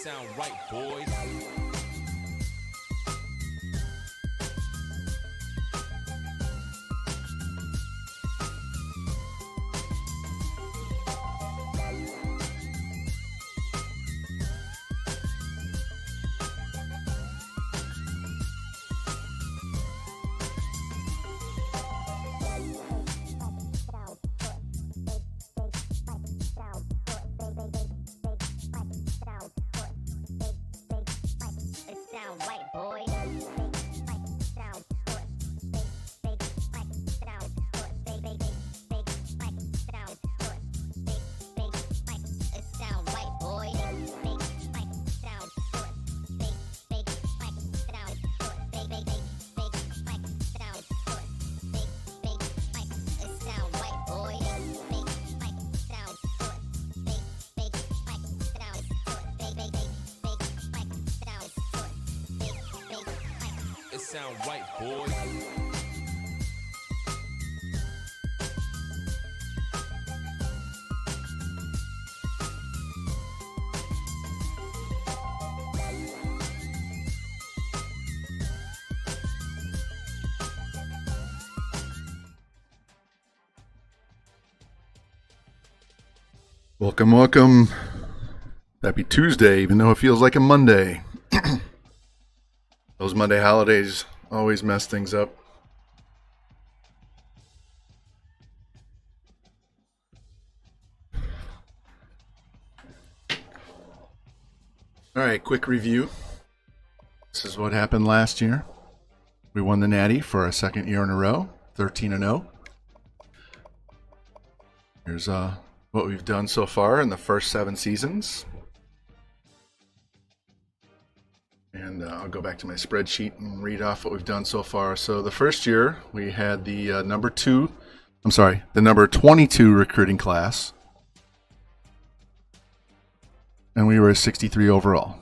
sound right, boys. It sound right, boys. Welcome, welcome. Happy Tuesday, even though it feels like a Monday. Those Monday holidays always mess things up. All right, quick review. This is what happened last year. We won the Natty for our second year in a row, 13-0. Here's what we've done so far in the first 7 seasons. And I'll go back to my spreadsheet and read off what we've done so far. So the first year, we had the number 22 recruiting class. And we were a 63 overall.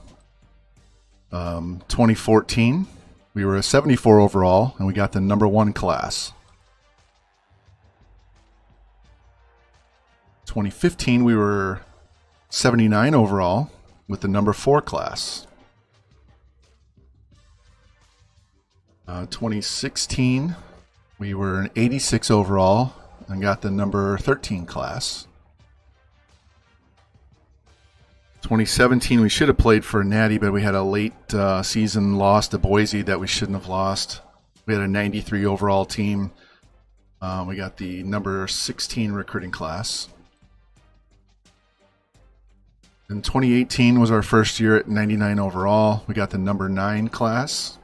2014, we were a 74 overall, and we got the number 1 class. 2015, we were 79 overall with the number 4 class. 2016, we were an 86 overall and got the number 13 class. 2017, we should have played for Natty, but we had a late season loss to Boise that we shouldn't have lost. We had a 93 overall team. We got the number 16 recruiting class. And 2018 was our first year at 99 overall. We got the number 9 class.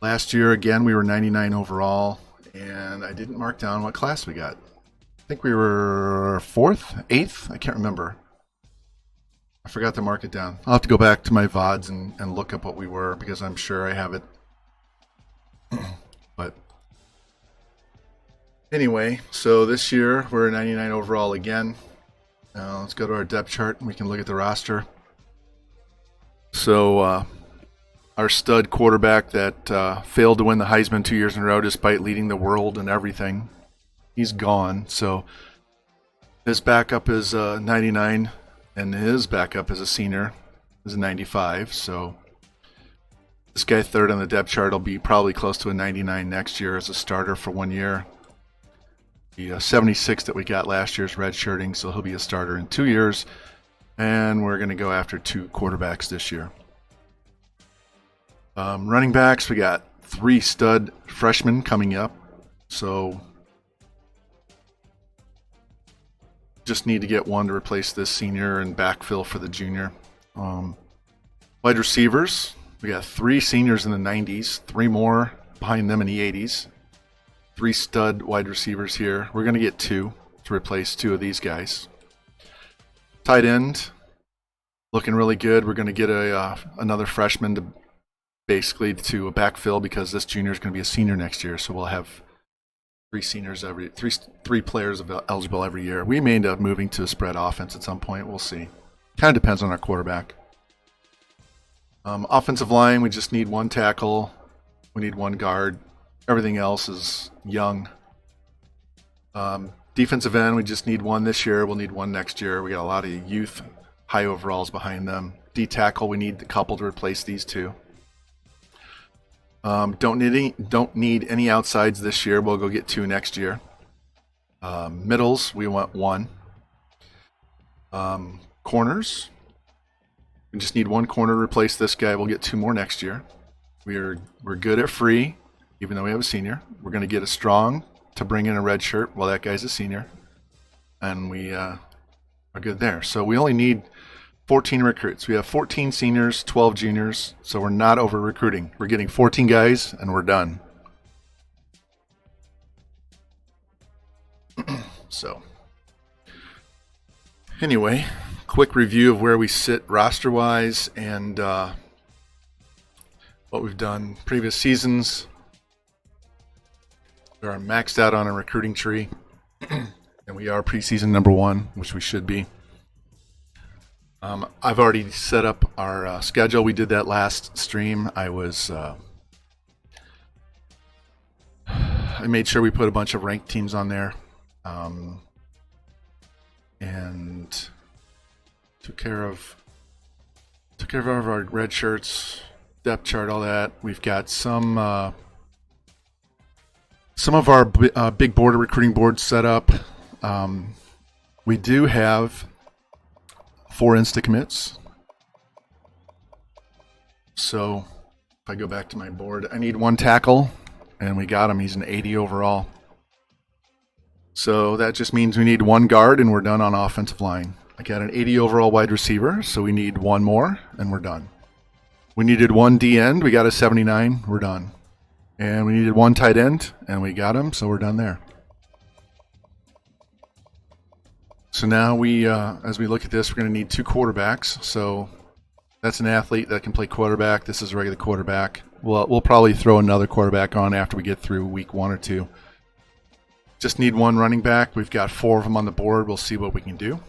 Last year, again, we were 99 overall, and I didn't mark down what class we got. I think we were 4th, 8th? I can't remember. I forgot to mark it down. I'll have to go back to my VODs and look up what we were, because I'm sure I have it. But anyway, so this year, we're 99 overall again. Let's go to our depth chart, and we can look at the roster. So, our stud quarterback that failed to win the Heisman 2 years in a row despite leading the world and everything, he's gone. So his backup is 99, and his backup as a senior is a 95. So this guy third on the depth chart will be probably close to a 99 next year as a starter for 1 year. The 76 that we got last year's redshirting, so he'll be a starter in 2 years. And we're going to go after 2 quarterbacks this year. Running backs, we got 3 stud freshmen coming up, so just need to get one to replace this senior and backfill for the junior. Wide receivers, we got 3 seniors in the 90s, 3 more behind them in the 80s. 3 stud wide receivers here. We're going to get 2 to replace 2 of these guys. Tight end, looking really good. We're going to get another freshman to basically to a backfill because this junior is going to be a senior next year, so we'll have 3 seniors three players eligible every year. We may end up moving to a spread offense at some point. We'll see. Kind of depends on our quarterback. Offensive line, we just need 1 tackle. We need 1 guard. Everything else is young. Defensive end, we just need 1 this year. We'll need 1 next year. We got a lot of youth high overalls behind them. D tackle, we need a couple to replace these two. Don't need any outsides this year. We'll go get 2 next year. Middles, we want 1. Corners, we just need 1 corner to replace this guy. We'll get 2 more next year. We're good at free, even though we have a senior. We're going to get a strong to bring in a red shirt. Well, that guy's a senior, and we are good there. So we only need 14 recruits. We have 14 seniors, 12 juniors, so we're not over recruiting. We're getting 14 guys, and we're done. So anyway, quick review of where we sit roster-wise and what we've done previous seasons. We are maxed out on a recruiting tree, and we are preseason number 1, which we should be. I've already set up our schedule. We did that last stream. I made sure we put a bunch of ranked teams on there. And took care of our red shirts, depth chart, all that. We've got some of our big border recruiting boards set up. We do have 4 insta commits. So if I go back to my board, I need 1 tackle, and we got him. He's an 80 overall. So that just means we need 1 guard, and we're done on offensive line. I got an 80 overall wide receiver, so we need 1 more, and we're done. We needed 1 D end. We got a 79. We're done. And we needed 1 tight end, and we got him, so we're done there. So now as we look at this, we're going to need 2 quarterbacks. So that's an athlete that can play quarterback. This is a regular quarterback. We'll probably throw another quarterback on after we get through week 1 or 2. Just need 1 running back. We've got 4 of them on the board. We'll see what we can do.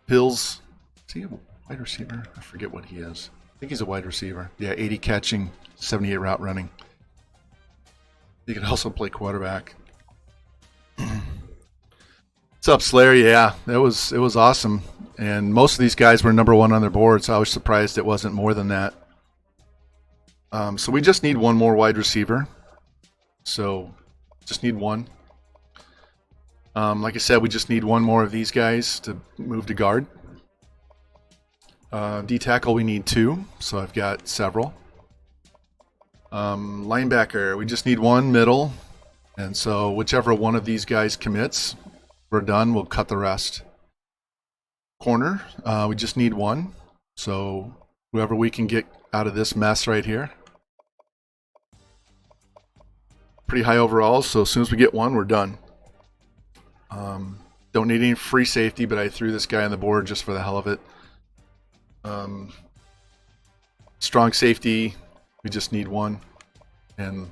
Hills, is he a wide receiver? I forget what he is. I think he's a wide receiver. Yeah, 80 catching, 78 route running. He could also play quarterback. What's up, Slayer? Yeah, it was awesome. And most of these guys were number 1 on their board, so I was surprised it wasn't more than that. So we just need 1 more wide receiver. So just need 1. Like I said, we just need 1 more of these guys to move to guard. D tackle, we need 2, so I've got several. Linebacker, we just need 1 middle, and so whichever one of these guys commits, we're done. We'll cut the rest. Corner, we just need 1, so whoever we can get out of this mess right here. Pretty high overall, so as soon as we get 1, we're done. Don't need any free safety, but I threw this guy on the board just for the hell of it. Strong safety, we just need 1, and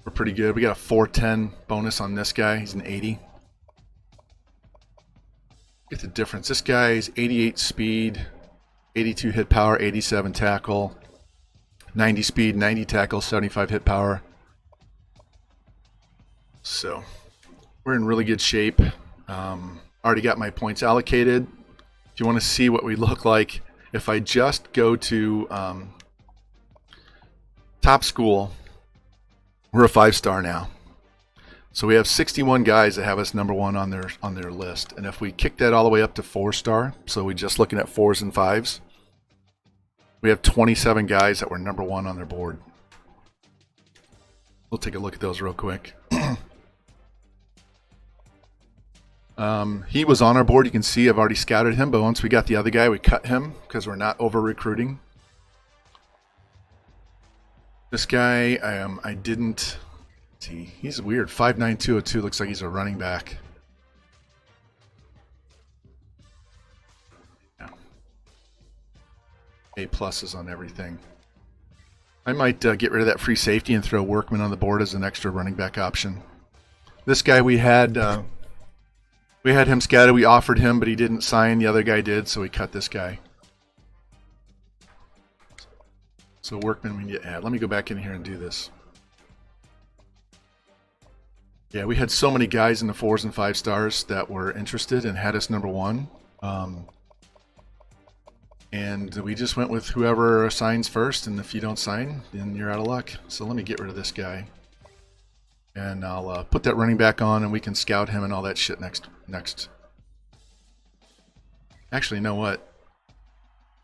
we're pretty good. We got a 410 bonus on this guy. He's an 80. Get the difference. This guy is 88 speed, 82 hit power, 87 tackle, 90 speed, 90 tackle, 75 hit power. So we're in really good shape. Already got my points allocated. If you want to see what we look like, if I just go to top school, we're a 5-star now. So we have 61 guys that have us number 1 on their list. And if we kick that all the way up to 4-star, so we're just looking at 4s and 5s, we have 27 guys that were number 1 on their board. We'll take a look at those real quick. He was on our board. You can see I've already scouted him, but once we got the other guy, we cut him because we're not over recruiting. This guy, I didn't see. He's weird. 5'9", 202. Looks like he's a running back. Yeah. A pluses on everything. I might get rid of that free safety and throw Workman on the board as an extra running back option. This guy we had him scouted. We offered him, but he didn't sign. The other guy did, so we cut this guy. So Workman we need to add. Let me go back in here and do this. Yeah, we had so many guys in the 4s and 5 stars that were interested and had us number 1. And we just went with whoever signs first, and if you don't sign, then you're out of luck. So let me get rid of this guy. And I'll put that running back on, and we can scout him and all that shit next. Actually, you know what?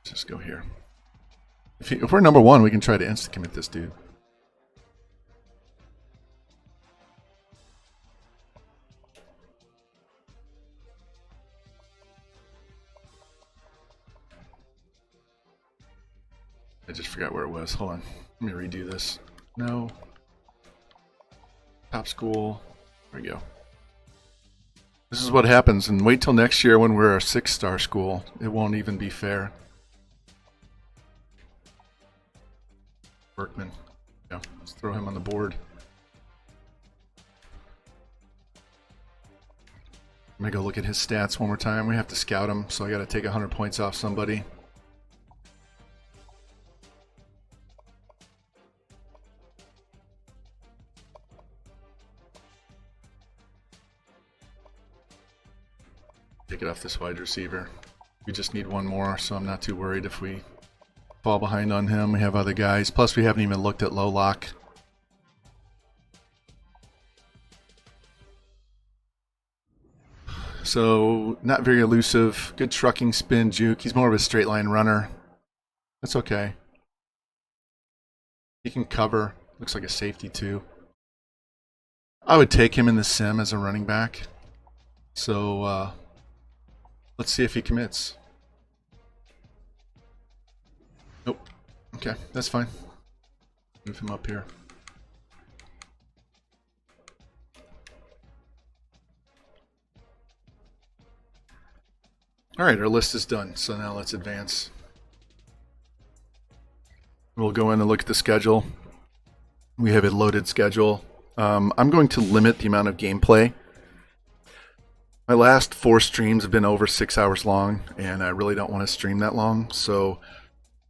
Let's just go here. If we're number 1, we can try to insta-commit this dude. I just forgot where it was. Hold on. Let me redo this. No. Top school. There we go. This is what happens, and wait till next year when we're a 6-star school. It won't even be fair. Berkman. Yeah, let's throw him on the board. I'm gonna go look at his stats one more time. We have to scout him, so I gotta take 100 points off somebody. Take it off this wide receiver. We just need one more, so I'm not too worried if we fall behind on him. We have other guys. Plus, we haven't even looked at low lock. So, not very elusive. Good trucking, spin, juke. He's more of a straight line runner. That's okay. He can cover. Looks like a safety too. I would take him in the sim as a running back. So, let's see if he commits. Nope. Okay, that's fine. Move him up here. Alright, our list is done, so now let's advance. We'll go in and look at the schedule. We have a loaded schedule. I'm going to limit the amount of gameplay. My last 4 streams have been over 6 hours long, and I really don't want to stream that long, so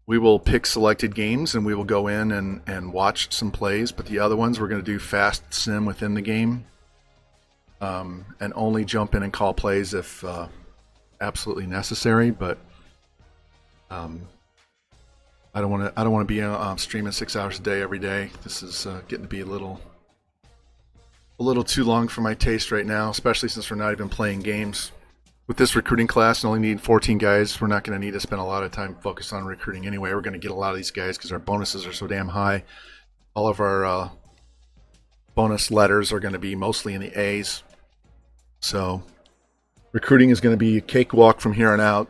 we will pick selected games and we will go in and watch some plays, but the other ones we're going to do fast sim within the game, and only jump in and call plays if absolutely necessary. But I don't want to be streaming 6 hours a day every day. This is getting to be a little too long for my taste right now, especially since we're not even playing games. With this recruiting class and only need 14 guys, we're not going to need to spend a lot of time focused on recruiting anyway. We're going to get a lot of these guys because our bonuses are so damn high. All of our bonus letters are going to be mostly in the A's. So recruiting is going to be a cakewalk from here on out.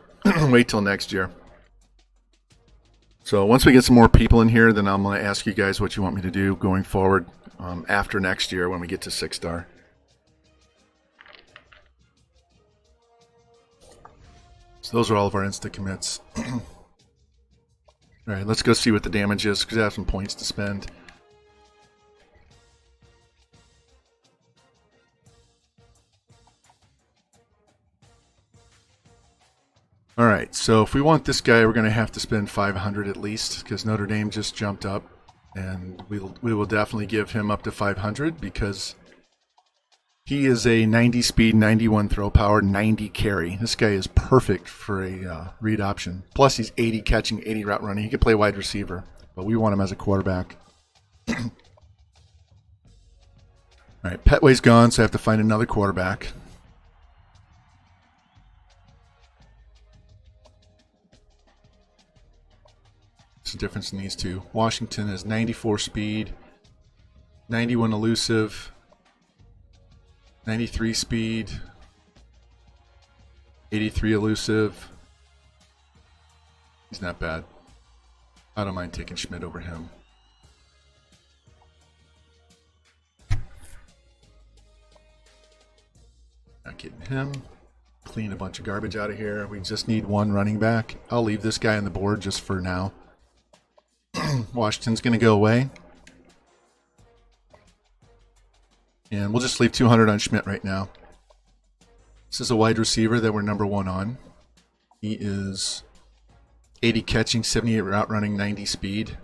Wait till next year. So once we get some more people in here, then I'm going to ask you guys what you want me to do going forward after next year when we get to 6-star. So those are all of our insta commits. All right, let's go see what the damage is because I have some points to spend. All right, so if we want this guy, we're going to have to spend 500 at least because Notre Dame just jumped up, and we will definitely give him up to 500 because he is a 90 speed, 91 throw power, 90 carry. This guy is perfect for a read option. Plus, he's 80 catching, 80 route running. He could play wide receiver, but we want him as a quarterback. All right, Petway's gone, so I have to find another quarterback. What's the difference in these two? Washington is 94 speed, 91 elusive, 93 speed, 83 elusive. He's not bad. I don't mind taking Schmidt over him. Not getting him. Clean a bunch of garbage out of here. We just need one running back. I'll leave this guy on the board just for now. Washington's going to go away. And we'll just leave 200 on Schmidt right now. This is a wide receiver that we're number 1 on. He is 80 catching, 78 route running, 90 speed.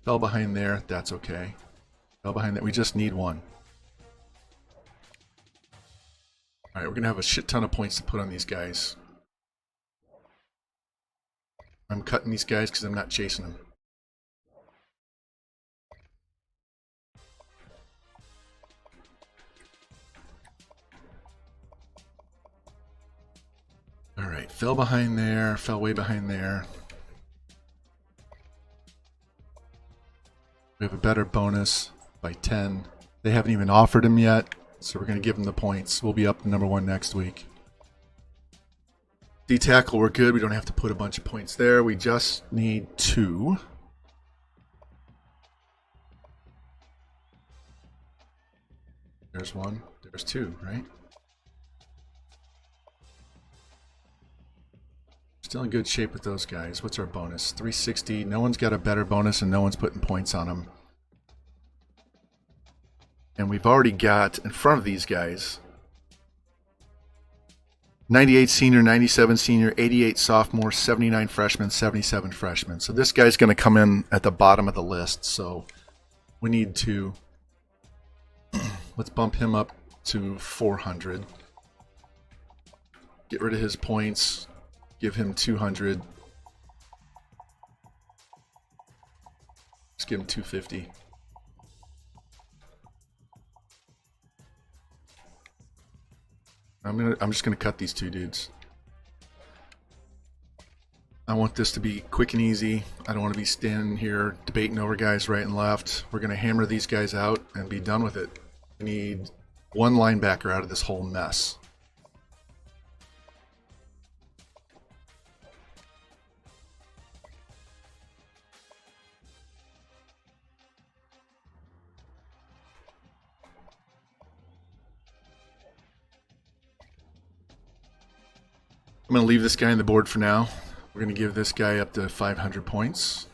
Fell behind there. That's okay. Fell behind that. We just need one. Alright, we're going to have a shit ton of points to put on these guys. I'm cutting these guys because I'm not chasing them. Alright, fell behind there, fell way behind there. We have a better bonus by 10. They haven't even offered him yet, so we're going to give him the points. We'll be up to number 1 next week. D-tackle, we're good. We don't have to put a bunch of points there. We just need 2. There's 1. There's 2, right? Still in good shape with those guys. What's our bonus? 360. No one's got a better bonus and no one's putting points on them. And we've already got in front of these guys 98 senior, 97 senior, 88 sophomore, 79 freshmen, 77 freshmen. So this guy's going to come in at the bottom of the list. So we need to, let's bump him up to 400. Get rid of his points. Give him 200. Let's give him 250. I'm just gonna cut these 2 dudes. I want this to be quick and easy. I don't want to be standing here debating over guys right and left. We're gonna hammer these guys out and be done with it. We need 1 linebacker out of this whole mess. I'm going to leave this guy on the board for now. We're going to give this guy up to 500 points.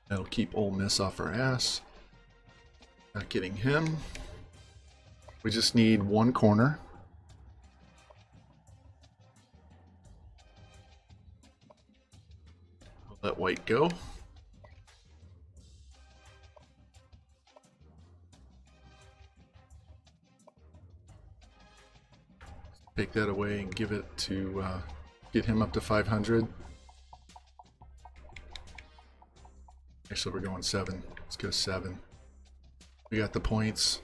That'll keep Ole Miss off our ass. Not getting him. We just need 1 corner. We'll let White go. Take that away and give it to, get him up to 500. Actually, we're going 7. Let's go 7. We got the points.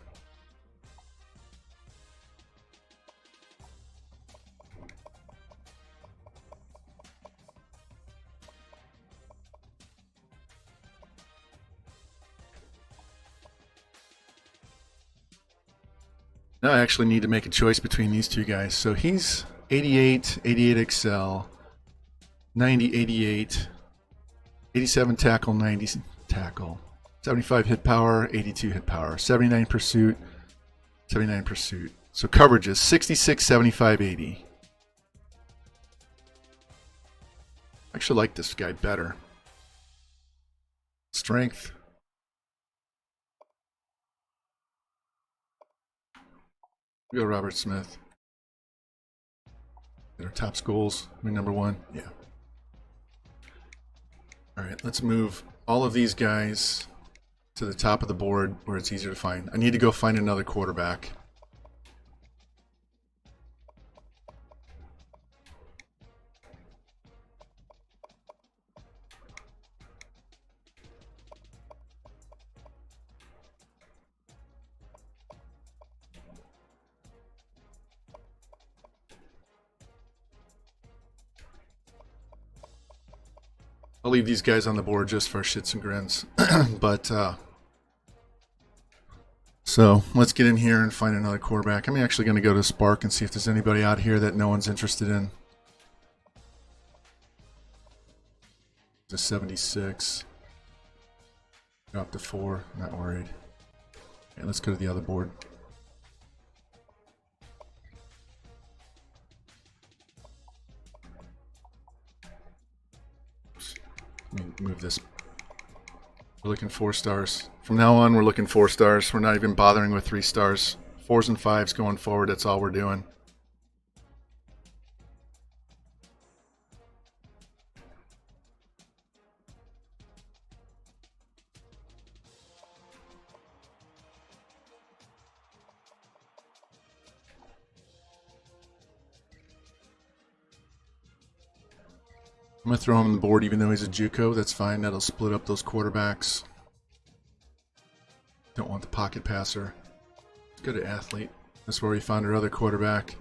Now I actually need to make a choice between these 2 guys. So he's 88, 88 Excel, 90, 88, 87 tackle, 90 tackle, 75 hit power, 82 hit power, 79 pursuit, 79 pursuit. So coverages 66, 75, 80. I actually like this guy better. Strength. We go Robert Smith. Get our top schools. We number 1. Yeah. All right, let's move all of these guys to the top of the board where it's easier to find. I need to go find another quarterback. I'll leave these guys on the board just for shits and grins. But, so let's get in here and find another quarterback. I'm actually going to go to Spark and see if there's anybody out here that no one's interested in. To 76. Drop to 4. Not worried. Okay, let's go to the other board. Let me move this. We're looking 4 stars. From now on, we're looking 4 stars. We're not even bothering with 3 stars. 4s and 5s going forward. That's all we're doing. I'm going to throw him on the board even though he's a JUCO. That's fine. That'll split up those quarterbacks. Don't want the pocket passer. Let's go to athlete. That's where we found our other quarterback.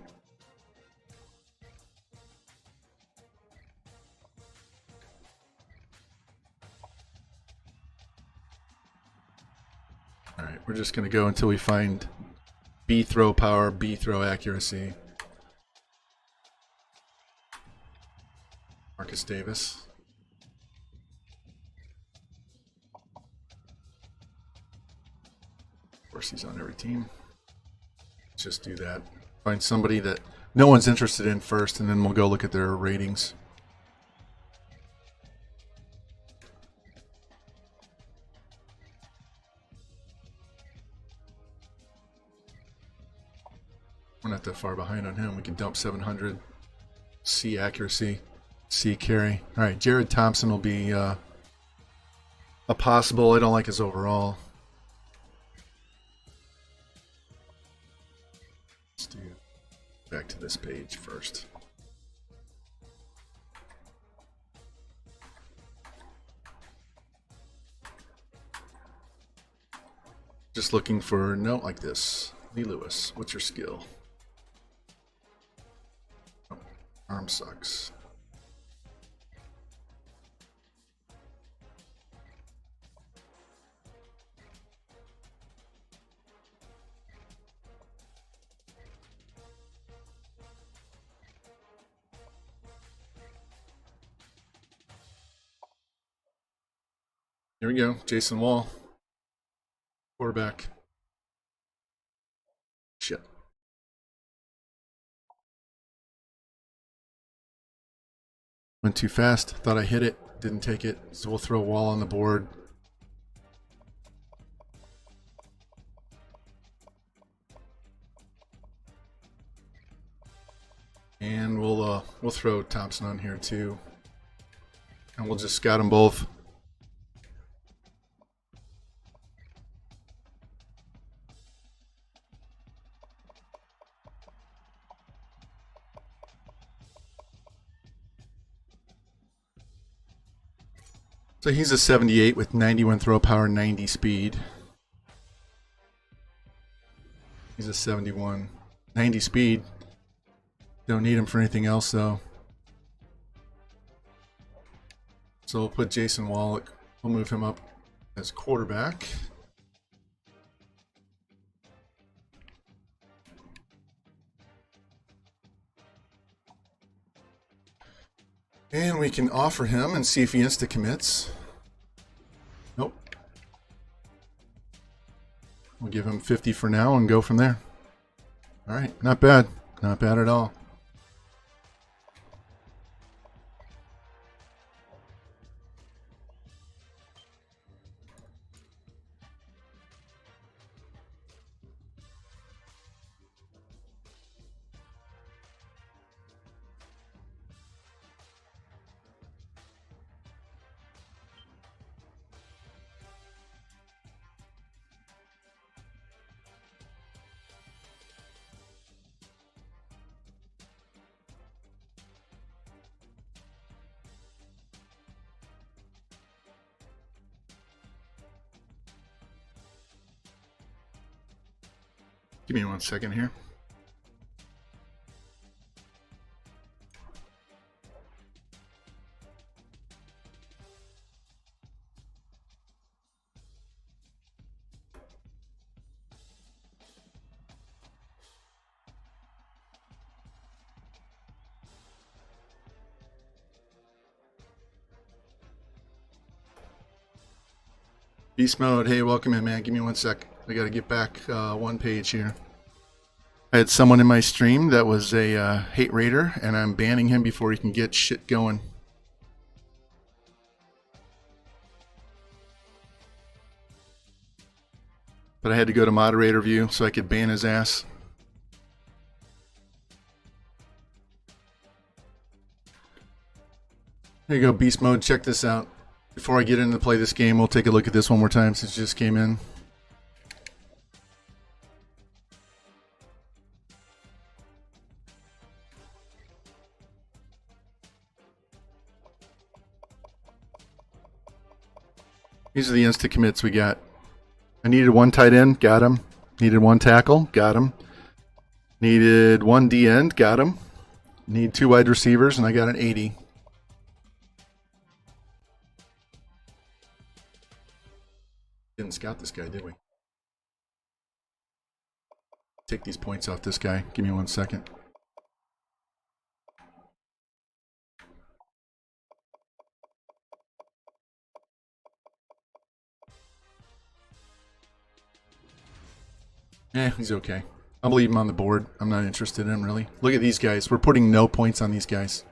Alright, we're just going to go until we find B throw power, B throw accuracy. Marcus Davis. Of course, he's on every team. Let's just do that. Find somebody that no one's interested in first, and then we'll go look at their ratings. We're not that far behind on him. We can dump 700. C accuracy. C carry. All right, Jared Thompson will be a possible. I don't like his overall. Let's do back to this page first. Just looking for a note like this. Lee Lewis, what's your skill? Oh, arm sucks. Here we go, Jason Wall, quarterback. Shit. Went too fast, thought I hit it, didn't take it, so we'll throw Wall on the board. And we'll throw Thompson on here too. And we'll just scout them both. So he's a 78 with 91 throw power, 90 speed. He's a 71. 90 speed. Don't need him for anything else though. So we'll put Jason Wallach. We'll move him up as quarterback. And we can offer him and see if he insta-commits. Nope. We'll give him 50 for now and go from there. All right, not bad. Not bad at all. Give me 1 second here. Beast mode. Hey, welcome in, man. Give me 1 sec. I got to get back one page here. I had someone in my stream that was a hate raider, and I'm banning him before he can get shit going. But I had to go to moderator view so I could ban his ass. There you go, beast mode. Check this out. Before I get into play this game, we'll take a look at this one more time since it just came in. These are the insta commits we got. I needed one tight end, got him. Needed one tackle, got him. Needed one D end, got him. Need 2 wide receivers, and I got an 80. Didn't scout this guy, did we? Take these points off this guy. Give me 1 second. He's okay. I'll leave him on the board. I'm not interested in him, really. Look at these guys. We're putting no points on these guys.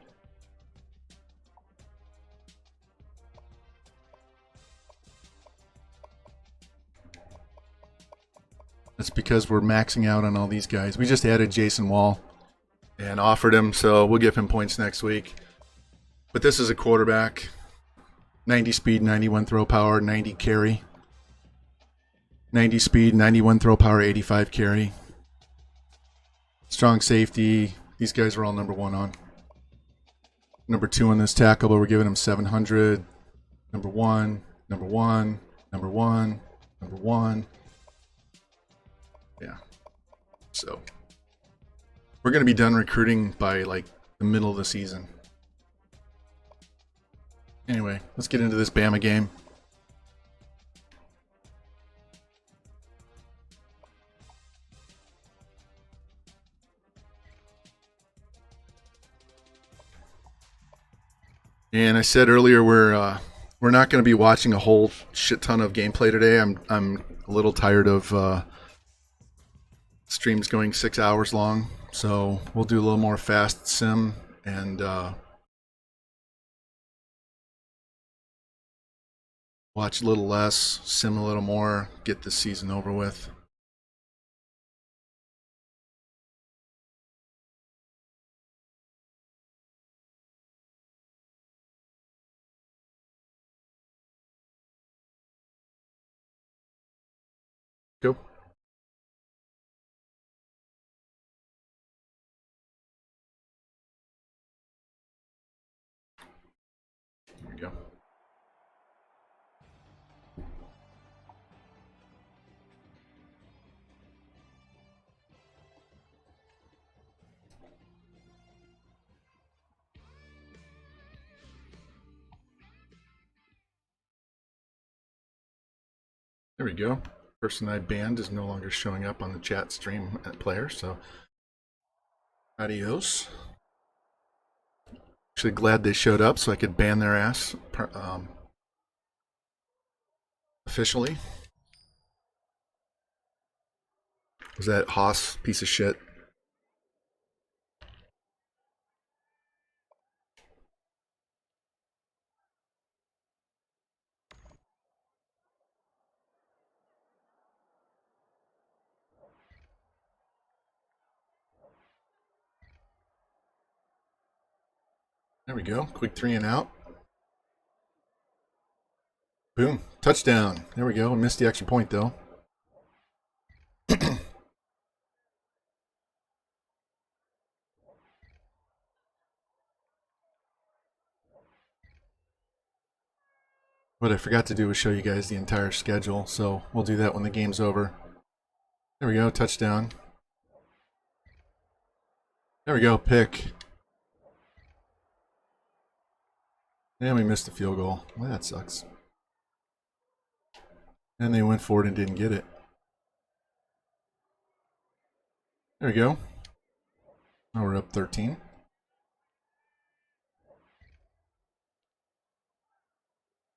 That's because we're maxing out on all these guys. We just added Jason Wall and offered him, so we'll give him points next week. But this is a quarterback. 90 speed, 91 throw power, 90 carry. 90 speed, 91 throw power, 85 carry. Strong safety. These guys are all number 1 on. Number 2 on this tackle, but we're giving him 700. Number 1, number 1, number 1, number 1. Yeah. So we're going to be done recruiting by like the middle of the season. Anyway, let's get into this Bama game. And I said earlier we're not going to be watching a whole shit ton of gameplay today. I'm a little tired of streams going 6 hours long, so we'll do a little more fast sim and watch a little less, sim a little more, get this season over with. Go. There we go. There we go. Person I banned is no longer showing up on the chat stream at player, so adios. Actually glad they showed up so I could ban their ass officially. Was that Haas piece of shit? There we go. Quick 3 and out. Boom. Touchdown. There we go. I missed the extra point, though. What I forgot to do was show you guys the entire schedule, so we'll do that when the game's over. There we go. Touchdown. There we go. Pick. And we missed the field goal. Well, that sucks. And they went for it and didn't get it. There we go. Now we're up 13.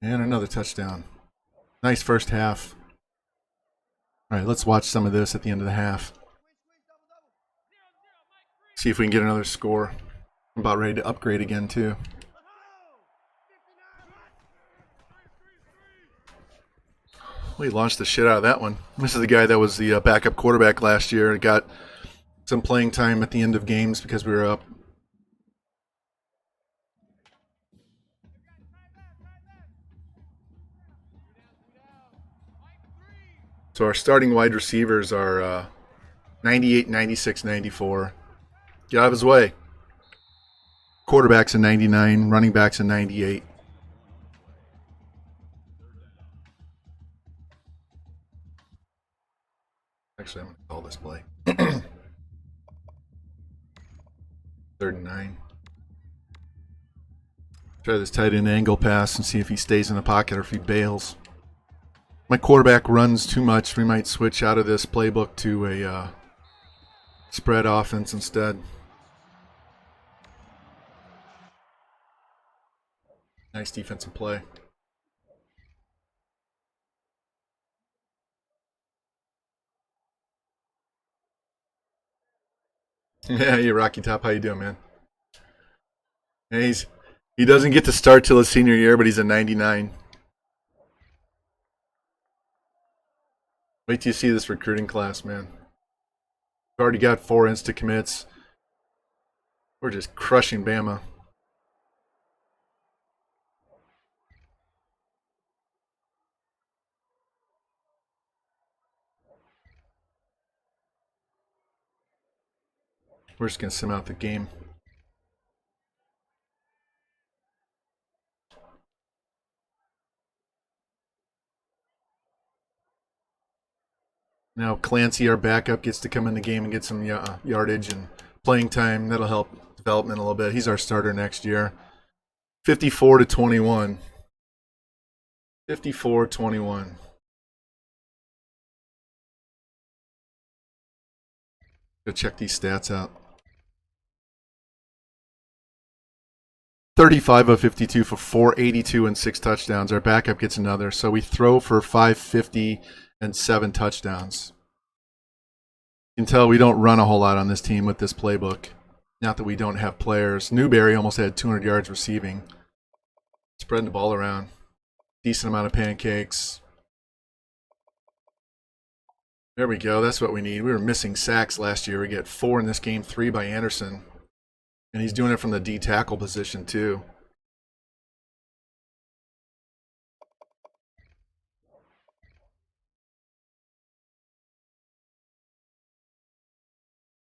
And another touchdown. Nice first half. All right, let's watch some of this at the end of the half. See if we can get another score. I'm about ready to upgrade again, too. We launched the shit out of that one. This is the guy that was the backup quarterback last year. Got some playing time at the end of games because we were up. So our starting wide receivers are 98, 96, 94. Get out of his way. Quarterback's a 99, running back's a 98. Actually, I'm going to call this play. 3rd and 9. Try this tight end angle pass and see if he stays in the pocket or if he bails. My quarterback runs too much. We might switch out of this playbook to a spread offense instead. Nice defensive play. Yeah, you Rocky Top. How you doing, man? Yeah, he doesn't get to start till his senior year, but he's a 99. Wait till you see this recruiting class, man. We've already got 4 insta commits. We're just crushing Bama. We're just going to sim out the game. Now Clancy, our backup, gets to come in the game and get some yardage and playing time. That'll help development a little bit. He's our starter next year. 54-21. 54-21. Go check these stats out. 35 of 52 for 482 and 6 touchdowns. Our backup gets another. So we throw for 550 and 7 touchdowns. You can tell we don't run a whole lot on this team with this playbook. Not that we don't have players. Newberry almost had 200 yards receiving. Spreading the ball around. Decent amount of pancakes. There we go. That's what we need. We were missing sacks last year. We get 4 in this game, 3 by Anderson. And he's doing it from the D tackle position too.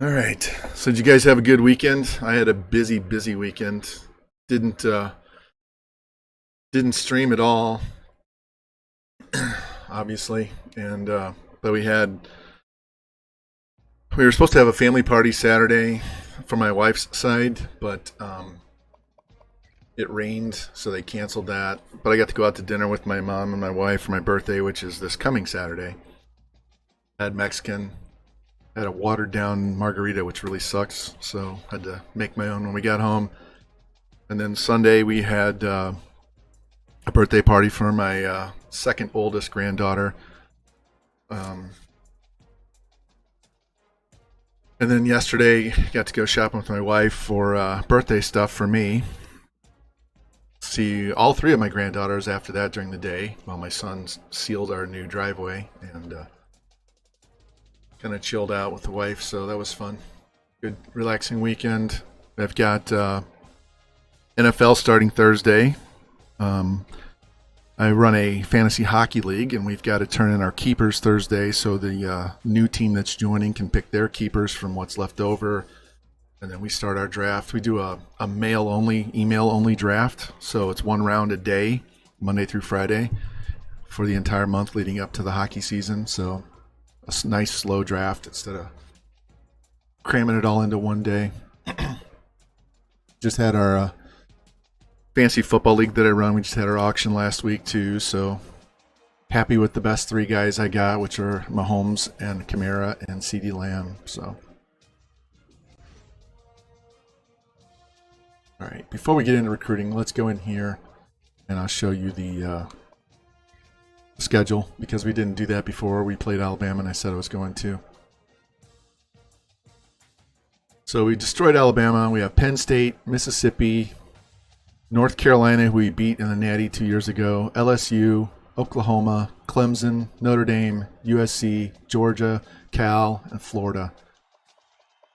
All right. So did you guys have a good weekend? I had a busy weekend. Didn't stream at all, obviously. And but we were supposed to have a family party Saturday for my wife's side, but it rained, so they canceled that. But I got to go out to dinner with my mom and my wife for my birthday, which is this coming Saturday. Had Mexican. Had a watered down margarita, which really sucks, so had to make my own when we got home. And then Sunday we had a birthday party for my second oldest granddaughter. And then yesterday got to go shopping with my wife for birthday stuff for me. See all 3 of my granddaughters after that during the day while my son sealed our new driveway, and kind of chilled out with the wife, so that was fun. Good, relaxing weekend. I've got NFL starting Thursday. I run a fantasy hockey league, and we've got to turn in our keepers Thursday, so the new team that's joining can pick their keepers from what's left over, and then we start our draft. We do a mail-only, email-only draft, so it's 1 round a day, Monday through Friday, for the entire month leading up to the hockey season, so a nice slow draft instead of cramming it all into one day. Just had our fantasy football league that I run. We just had our auction last week too, so happy with the best 3 guys I got, which are Mahomes and Kamara and CeeDee Lamb. So, all right, before we get into recruiting, let's go in here and I'll show you the schedule, because we didn't do that before we played Alabama and I said I was going to. So we destroyed Alabama. We have Penn State, Mississippi, North Carolina, who we beat in the Natty 2 years ago, LSU, Oklahoma, Clemson, Notre Dame, USC, Georgia, Cal, and Florida.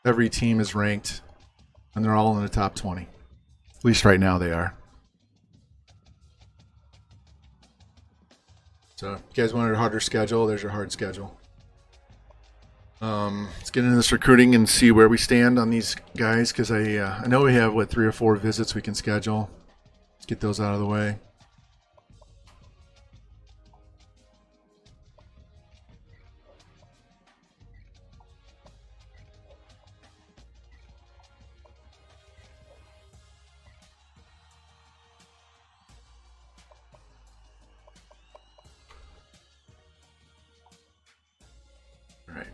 Every team is ranked, and they're all in the top 20. At least right now they are. So if you guys wanted a harder schedule, there's your hard schedule. Let's get into this recruiting and see where we stand on these guys, because I know we have, 3 or 4 visits we can schedule. Let's get those out of the way.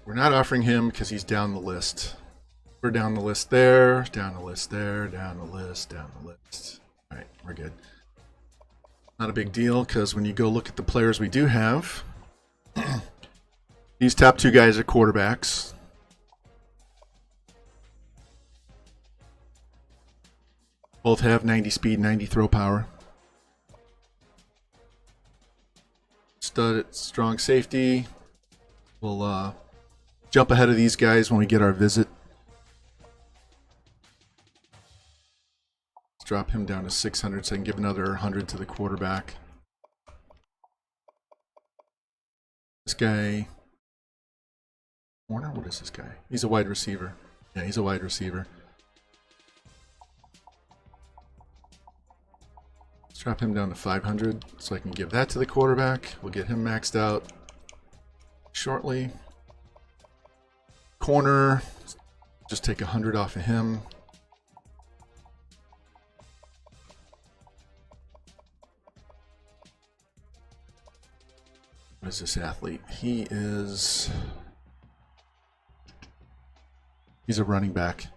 we're not offering him because he's down the list. We're down the list there, down the list there, down the list, down the list. All right, we're good. Not a big deal because when you go look at the players we do have, these top 2 guys are quarterbacks. Both have 90 speed, 90 throw power. Stud at strong safety. We'll jump ahead of these guys when we get our visit. Let's drop him down to 600 so I can give another 100 to the quarterback. This guy, Warner, what is this guy? He's a wide receiver. Yeah, he's a wide receiver. Let's drop him down to 500 so I can give that to the quarterback. We'll get him maxed out shortly. Corner, just take 100 off of him. What is this athlete? He's a running back.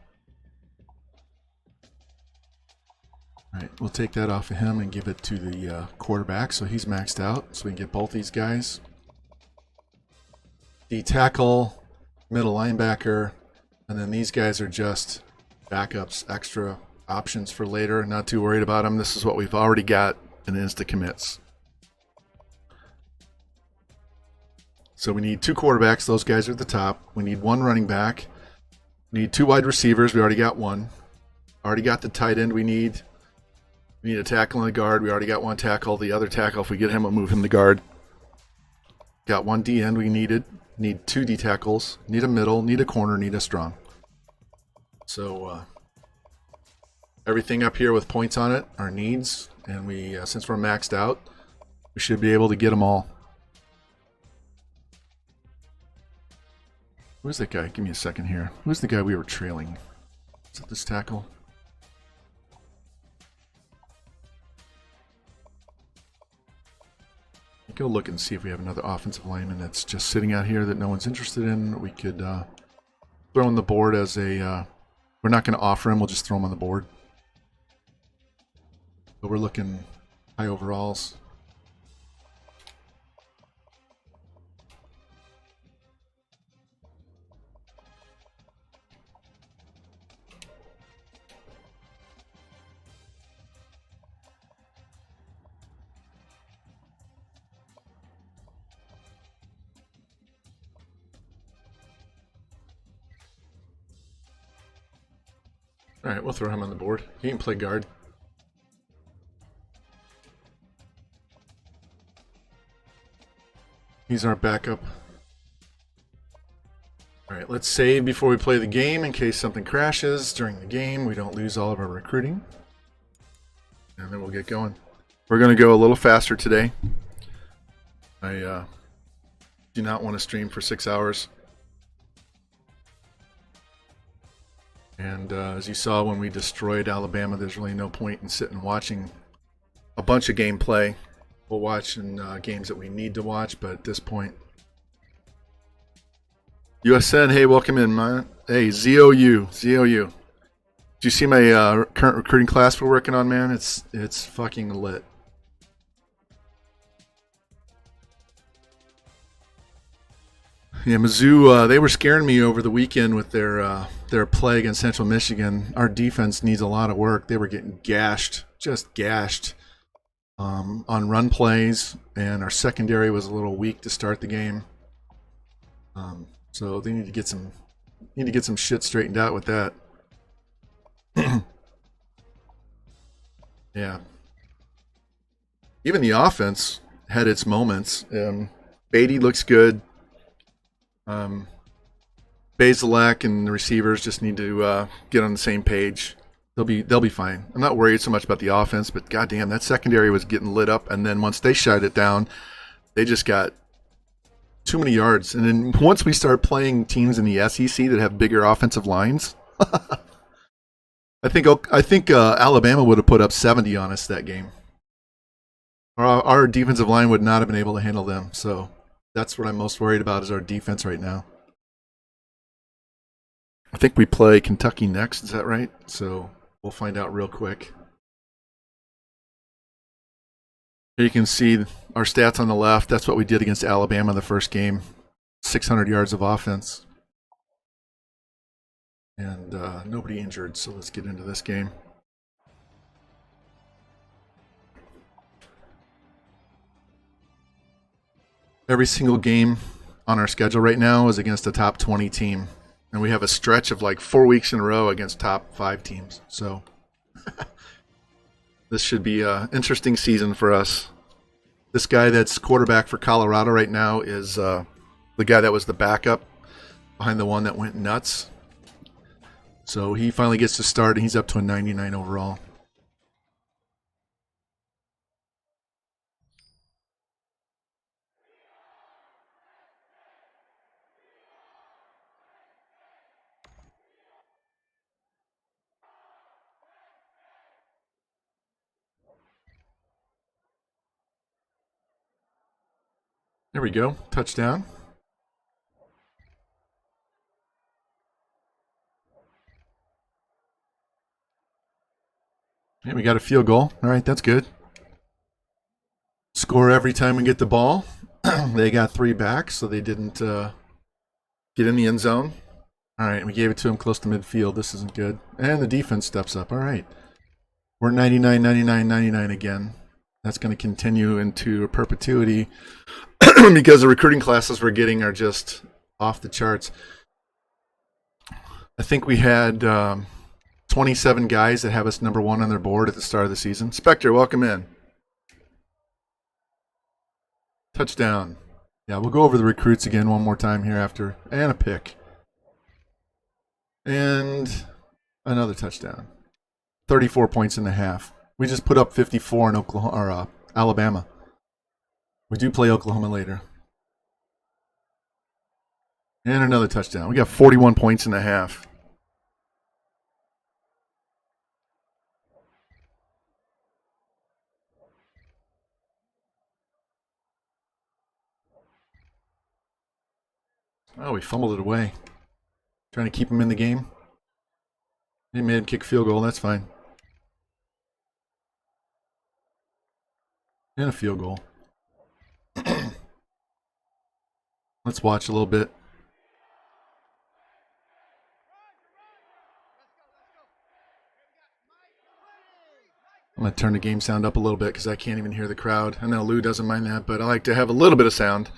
All right, we'll take that off of him and give it to the quarterback so he's maxed out so we can get both these guys. D tackle, middle linebacker, and then these guys are just backups, extra options for later. Not too worried about them. This is what we've already got in insta commits. So we need 2 quarterbacks. Those guys are at the top. We need 1 running back. We need 2 wide receivers. We already got 1. Already got the tight end we need. We need a tackle and a guard. We already got 1 tackle. The other tackle, if we get him, we'll move him to guard. Got 1 D end we needed. Need 2 D tackles. Need a middle. Need a corner. Need a strong. So everything up here with points on it are needs. And we, since we're maxed out, we should be able to get them all. Who's that guy? Give me a second here. Who's the guy we were trailing? Is it this tackle? Go look and see if we have another offensive lineman that's just sitting out here that no one's interested in. We could throw on the board as a... we're not going to offer him. We'll just throw him on the board. But we're looking high overalls. All right, we'll throw him on the board. He can play guard. He's our backup. All right, let's save before we play the game in case something crashes during the game. We don't lose all of our recruiting. And then we'll get going. We're going to go a little faster today. I do not want to stream for 6 hours. And as you saw when we destroyed Alabama, there's really no point in sitting watching a bunch of gameplay. We'll watch in games that we need to watch, but at this point... USN, hey, welcome in, man. Hey, ZOU. Did you see my current recruiting class we're working on, man? It's fucking lit. Yeah, Mizzou, they were scaring me over the weekend with their play against Central Michigan. Our defense needs a lot of work. They were getting gashed, just gashed on run plays, and our secondary was a little weak to start the game. So they need to get some shit straightened out with that. Yeah. Even the offense had its moments. Beatty looks good. Bazelak and the receivers just need to get on the same page. They'll be fine. I'm not worried so much about the offense, but goddamn, that secondary was getting lit up. And then once they shut it down, they just got too many yards. And then once we start playing teams in the SEC that have bigger offensive lines, I think Alabama would have put up 70 on us that game. Our defensive line would not have been able to handle them. So that's what I'm most worried about is our defense right now. I think we play Kentucky next. Is that right? So we'll find out real quick. Here you can see our stats on the left. That's what we did against Alabama the first game. 600 yards of offense. And nobody injured, so let's get into this game. Every single game on our schedule right now is against a top 20 team. And we have a stretch of like 4 weeks in a row against top 5 teams. So this should be an interesting season for us. This guy that's quarterback for Colorado right now is the guy that was the backup behind the one that went nuts. So he finally gets to start, and he's up to a 99 overall. There we go. Touchdown. Yeah, we got a field goal. All right, that's good. Score every time we get the ball. They got 3 back, so they didn't get in the end zone. All right, we gave it to them close to midfield. This isn't good. And the defense steps up. All right. We're 99, 99, 99 again. That's going to continue into perpetuity because the recruiting classes we're getting are just off the charts. I think we had 27 guys that have us number 1 on their board at the start of the season. Spectre, welcome in. Touchdown. Yeah, we'll go over the recruits again one more time here after. And a pick. And another touchdown. 34 points in the half. We just put up 54 in Oklahoma or Alabama. We do play Oklahoma later. And another touchdown. We got 41 points in the half. Oh, we fumbled it away. Trying to keep him in the game. They made him kick field goal. That's fine. And a field goal. Let's watch a little bit. I'm going to turn the game sound up a little bit because I can't even hear the crowd. I know Lou doesn't mind that, but I like to have a little bit of sound.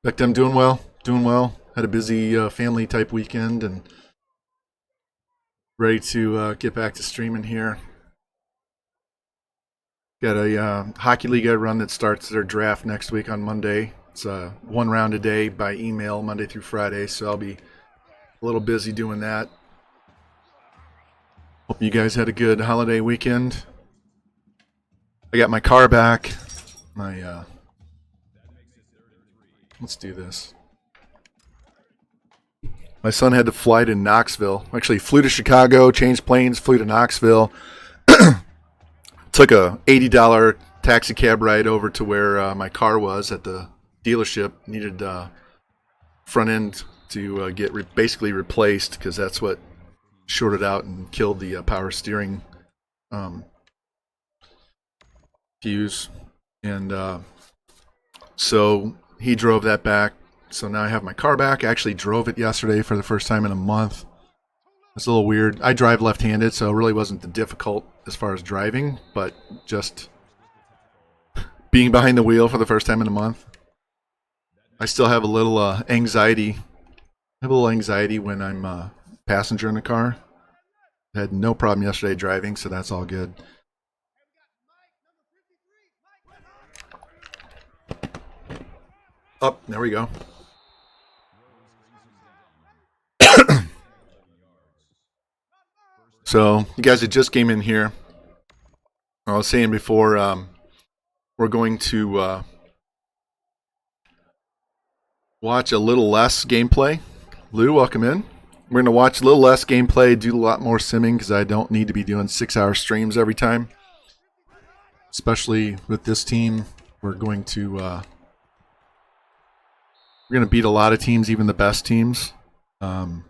Beck, I'm doing well. Doing well. Had a busy family type weekend and ready to get back to streaming here. Got a hockey league I run that starts their draft next week on Monday. It's 1 round a day by email, Monday through Friday, so I'll be a little busy doing that. Hope you guys had a good holiday weekend. I got my car back. Let's do this. My son had to fly to Knoxville. Actually, flew to Chicago, changed planes, flew to Knoxville. Took a $80 taxi cab ride over to where my car was at the dealership. Needed front end to get basically replaced because that's what shorted out and killed the power steering fuse. And so he drove that back. So now I have my car back. I actually drove it yesterday for the first time in a month. It's a little weird. I drive left-handed, so it really wasn't that difficult as far as driving, but just being behind the wheel for the first time in a month. I still have a little anxiety. I have a little anxiety when I'm a passenger in the car. I had no problem yesterday driving, so that's all good. Oh, there we go. So, you guys that just came in here, I was saying before, we're going to watch a little less gameplay. Lou, welcome in. We're going to watch a little less gameplay, do a lot more simming, because I don't need to be doing 6-hour streams every time. Especially with this team, we're going to We're going to beat a lot of teams, even the best teams. And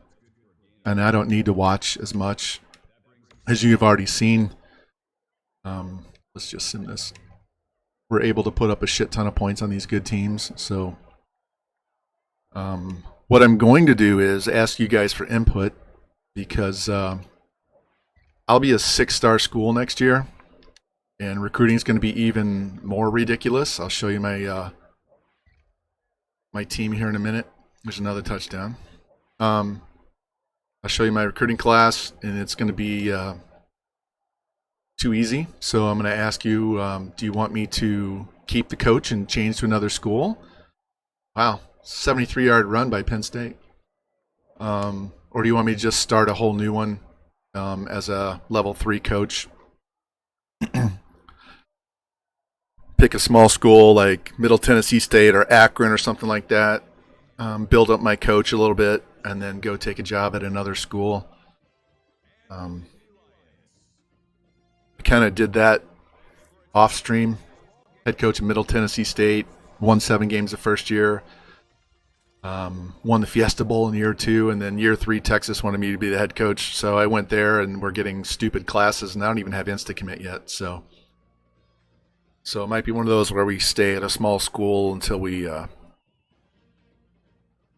I don't need to watch as much as you've already seen. Let's just sim this. We're able to put up a shit ton of points on these good teams. So what I'm going to do is ask you guys for input, because I'll be a 6-star school next year, and recruiting is going to be even more ridiculous. I'll show you my my team here in a minute. There's another touchdown. I'll show you my recruiting class, and it's going to be too easy. So I'm going to ask you, do you want me to keep the coach and change to another school? Wow, 73-yard run by Penn State. Or do you want me to just start a whole new one as a level 3 coach? Pick a small school like Middle Tennessee State or Akron or something like that. Build up my coach a little bit, and then go take a job at another school. I kind of did that off stream. Head coach of Middle Tennessee State, won 7 games the first year. Won the Fiesta Bowl in year 2, and then year 3 Texas wanted me to be the head coach, so I went there, and we're getting stupid classes, and I don't even have Insta-commit yet. So it might be one of those where we stay at a small school until we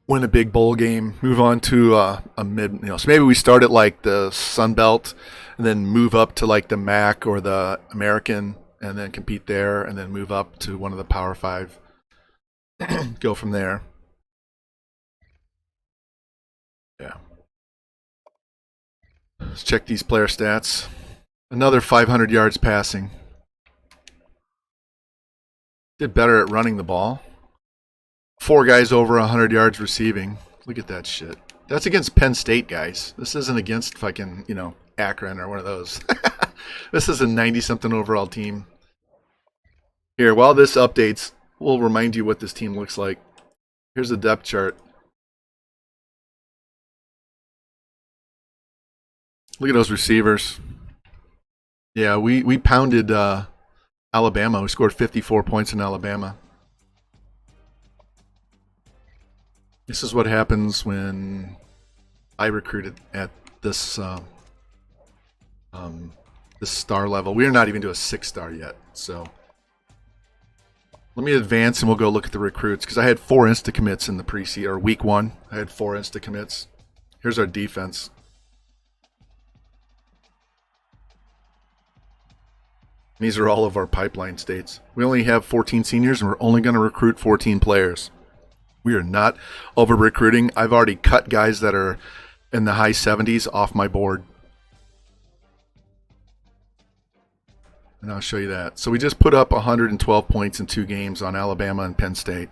win a big bowl game, move on to a mid, so maybe we start at like the Sun Belt and then move up to like the MAC or the American, and then compete there, and then move up to one of the Power 5. Go from there. Yeah. Let's check these player stats. Another 500 yards passing. Did better at running the ball. 4 guys over 100 yards receiving. Look at that shit. That's against Penn State, guys. This isn't against fucking, Akron or one of those. This is a 90-something overall team. Here, while this updates, we'll remind you what this team looks like. Here's the depth chart. Look at those receivers. Yeah, we pounded Alabama. We scored 54 points in Alabama. This is what happens when I recruited at this this star level. We are not even to a 6-star yet. So let me advance, and we'll go look at the recruits, because I had 4 insta-commits in the preseason, or week 1. I had 4 insta-commits. Here's our defense. These are all of our pipeline states. We only have 14 seniors, and we're only going to recruit 14 players. We are not over recruiting. I've already cut guys that are in the high 70s off my board. And I'll show you that. So we just put up 112 points in 2 games on Alabama and Penn State.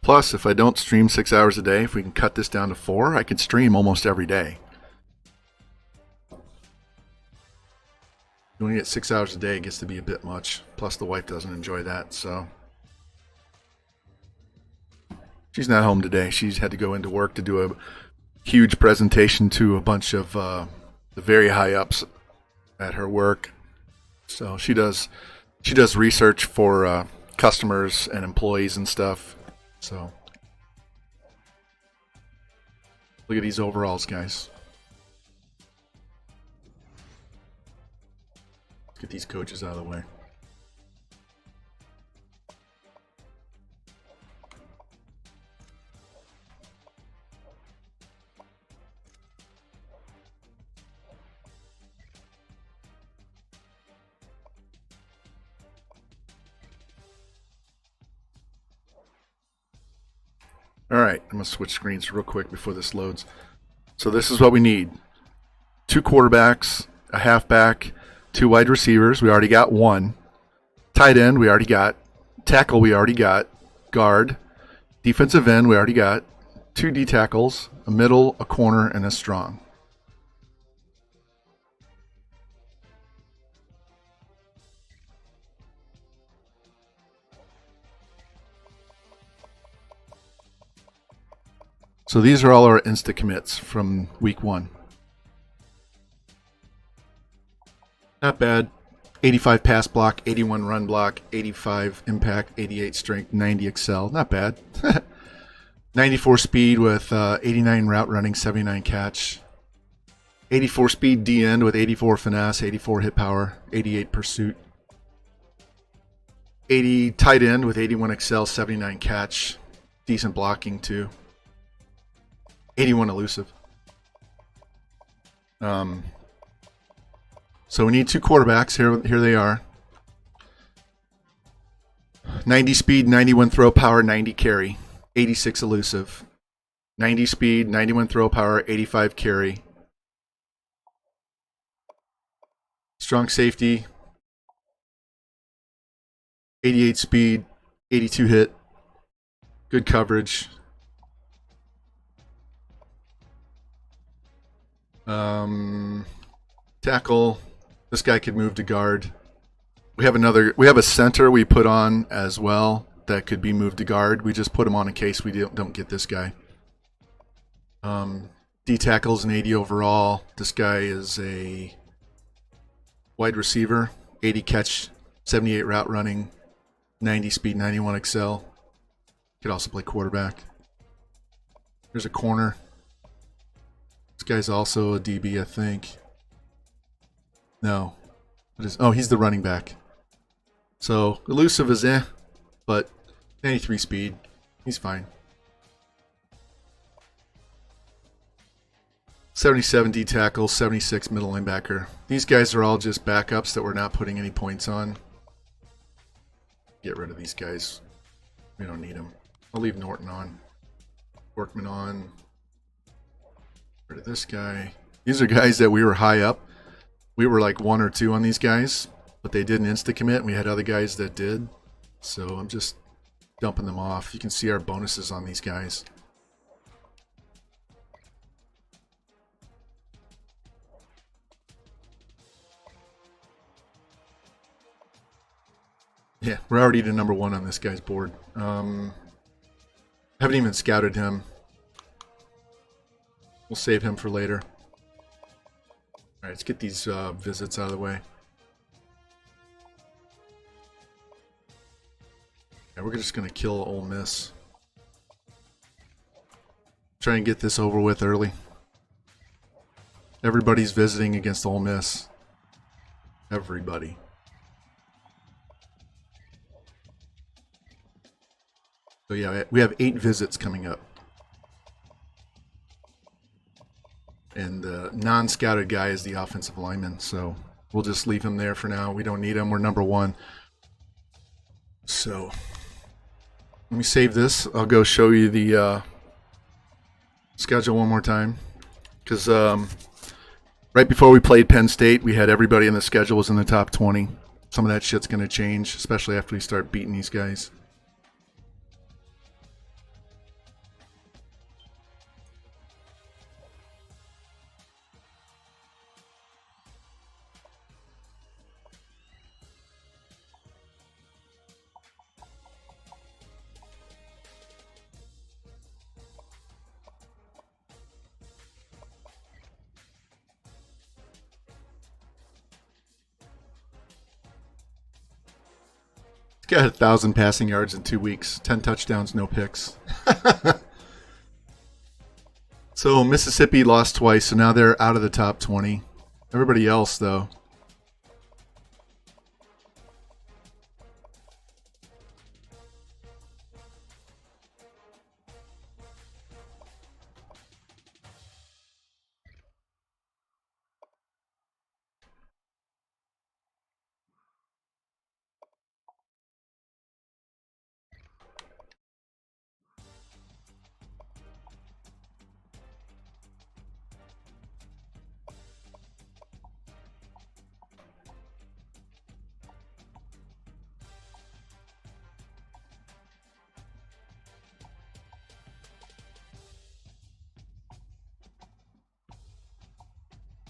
Plus, if I don't stream 6 hours a day, if we can cut this down to 4, I could stream almost every day. Doing it 6 hours a day gets to be a bit much. Plus, the wife doesn't enjoy that, so. She's not home today. She's had to go into work to do a huge presentation to a bunch of the very high ups at her work. So she does research for customers and employees and stuff. So look at these overalls, guys. Let's get these coaches out of the way. All right, I'm going to switch screens real quick before this loads. So this is what we need. 2 quarterbacks, a halfback, 2 wide receivers. We already got 1. Tight end, we already got. Tackle, we already got. Guard. Defensive end, we already got. 2 D tackles, a middle, a corner, and a strong. So these are all our insta commits from week 1. Not bad. 85 pass block, 81 run block, 85 impact, 88 strength, 90 excel. Not bad. 94 speed with 89 route running, 79 catch. 84 speed D end with 84 finesse, 84 hit power, 88 pursuit. 80 tight end with 81 excel, 79 catch. Decent blocking too. 81 elusive. So we need 2 quarterbacks. Here they are. 90 speed, 91 throw power, 90 carry, 86 elusive. 90 speed, 91 throw power, 85 carry. Strong safety, 88 speed, 82 hit, good coverage. Tackle, this guy could move to guard. We have a center we put on as well that could be moved to guard. We just put him on in case we don't get this guy. D tackles an 80 overall. This guy is a wide receiver, 80 catch, 78 route running, 90 speed, 91 excel. Could also play quarterback. There's a corner. This guy's also a DB, I think. No. He's the running back. So, elusive is but 93 speed. He's fine. 77 D tackle, 76 middle linebacker. These guys are all just backups that we're not putting any points on. Get rid of these guys. We don't need them. I'll leave Norton on. Workman on. Get rid of this guy. These are guys that we were high up. We were like 1 or 2 on these guys, but they didn't insta-commit, and we had other guys that did. So I'm just dumping them off. You can see our bonuses on these guys. Yeah, we're already to number 1 on this guy's board. Haven't even scouted him. We'll save him for later. All right, let's get these visits out of the way. Yeah, we're just going to kill Ole Miss. Try and get this over with early. Everybody's visiting against Ole Miss. Everybody. So yeah, we have 8 visits coming up. And the non-scouted guy is the offensive lineman, so we'll just leave him there for now. We don't need him. We're number 1. So let me save this. I'll go show you the schedule one more time. Because right before we played Penn State, we had everybody in the schedule was in the top 20. Some of that shit's going to change, especially after we start beating these guys. Got 1,000 passing yards in 2 weeks, 10 touchdowns, no picks. So Mississippi lost twice, so now they're out of the top 20. Everybody else, though.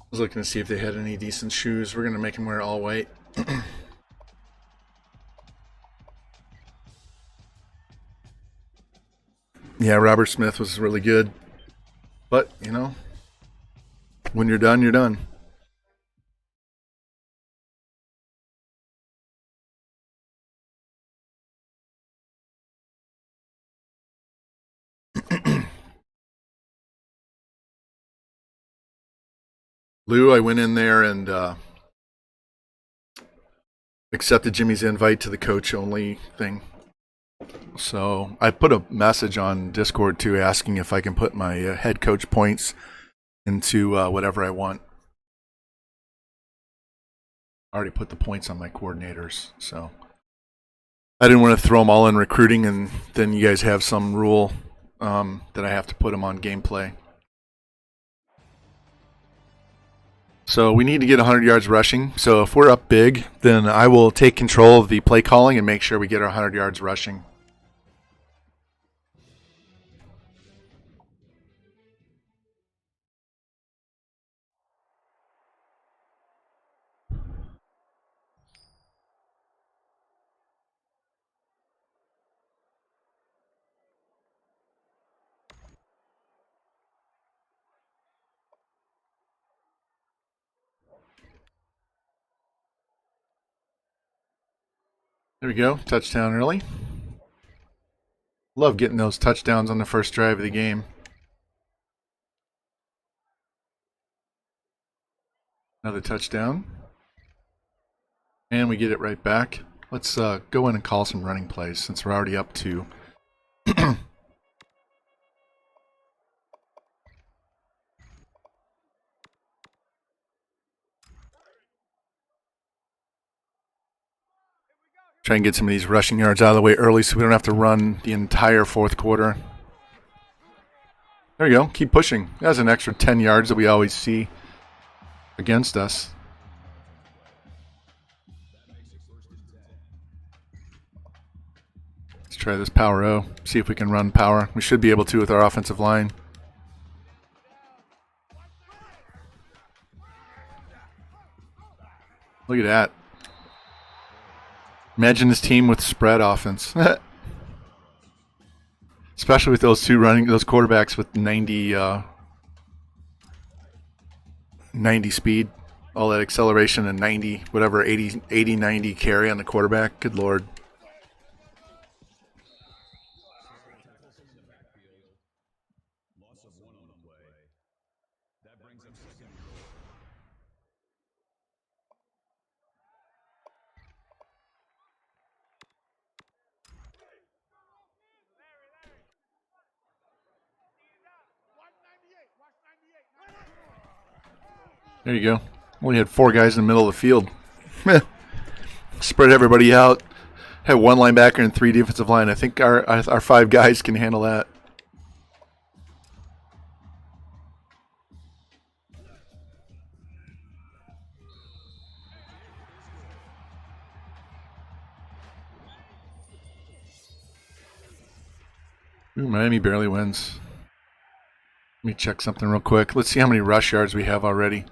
I was looking to see if they had any decent shoes. We're going to make them wear all white. Yeah, Robert Smith was really good. But, you know, when you're done, you're done. Lou, I went in there and accepted Jimmy's invite to the coach only thing. So I put a message on Discord too, asking if I can put my head coach points into whatever I want. I already put the points on my coordinators, so I didn't want to throw them all in recruiting, and then you guys have some rule that I have to put them on gameplay. So we need to get 100 yards rushing. So if we're up big, then I will take control of the play calling and make sure we get our 100 yards rushing. There we go. Touchdown early. Love getting those touchdowns on the first drive of the game. Another touchdown. And we get it right back. Let's go in and call some running plays since we're already up to. Try and get some of these rushing yards out of the way early so we don't have to run the entire fourth quarter. There we go. Keep pushing. That's an extra 10 yards that we always see against us. Let's try this power O. See if we can run power. We should be able to with our offensive line. Look at that. Imagine this team with spread offense. Especially with those those quarterbacks with 90 speed, all that acceleration and 90, whatever, 80, 90 carry on the quarterback. Good Lord. There you go. Only had 4 guys in the middle of the field. Spread everybody out. Had 1 linebacker and 3 defensive line. I think our 5 guys can handle that. Ooh, Miami barely wins. Let me check something real quick. Let's see how many rush yards we have already.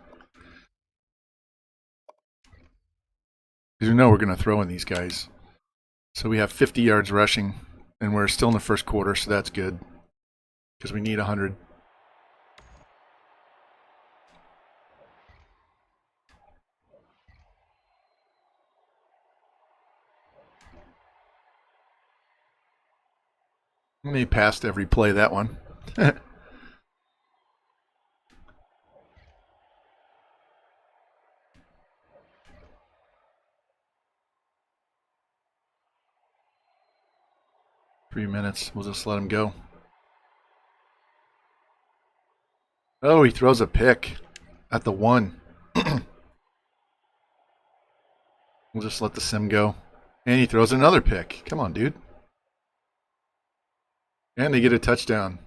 Because we know we're going to throw in these guys. So we have 50 yards rushing, and we're still in the first quarter, so that's good. Because we need 100. They passed every play, that one. 3 minutes. We'll just let him go. Oh, he throws a pick at the 1. We'll just let the sim go. And he throws another pick. Come on, dude. And they get a touchdown.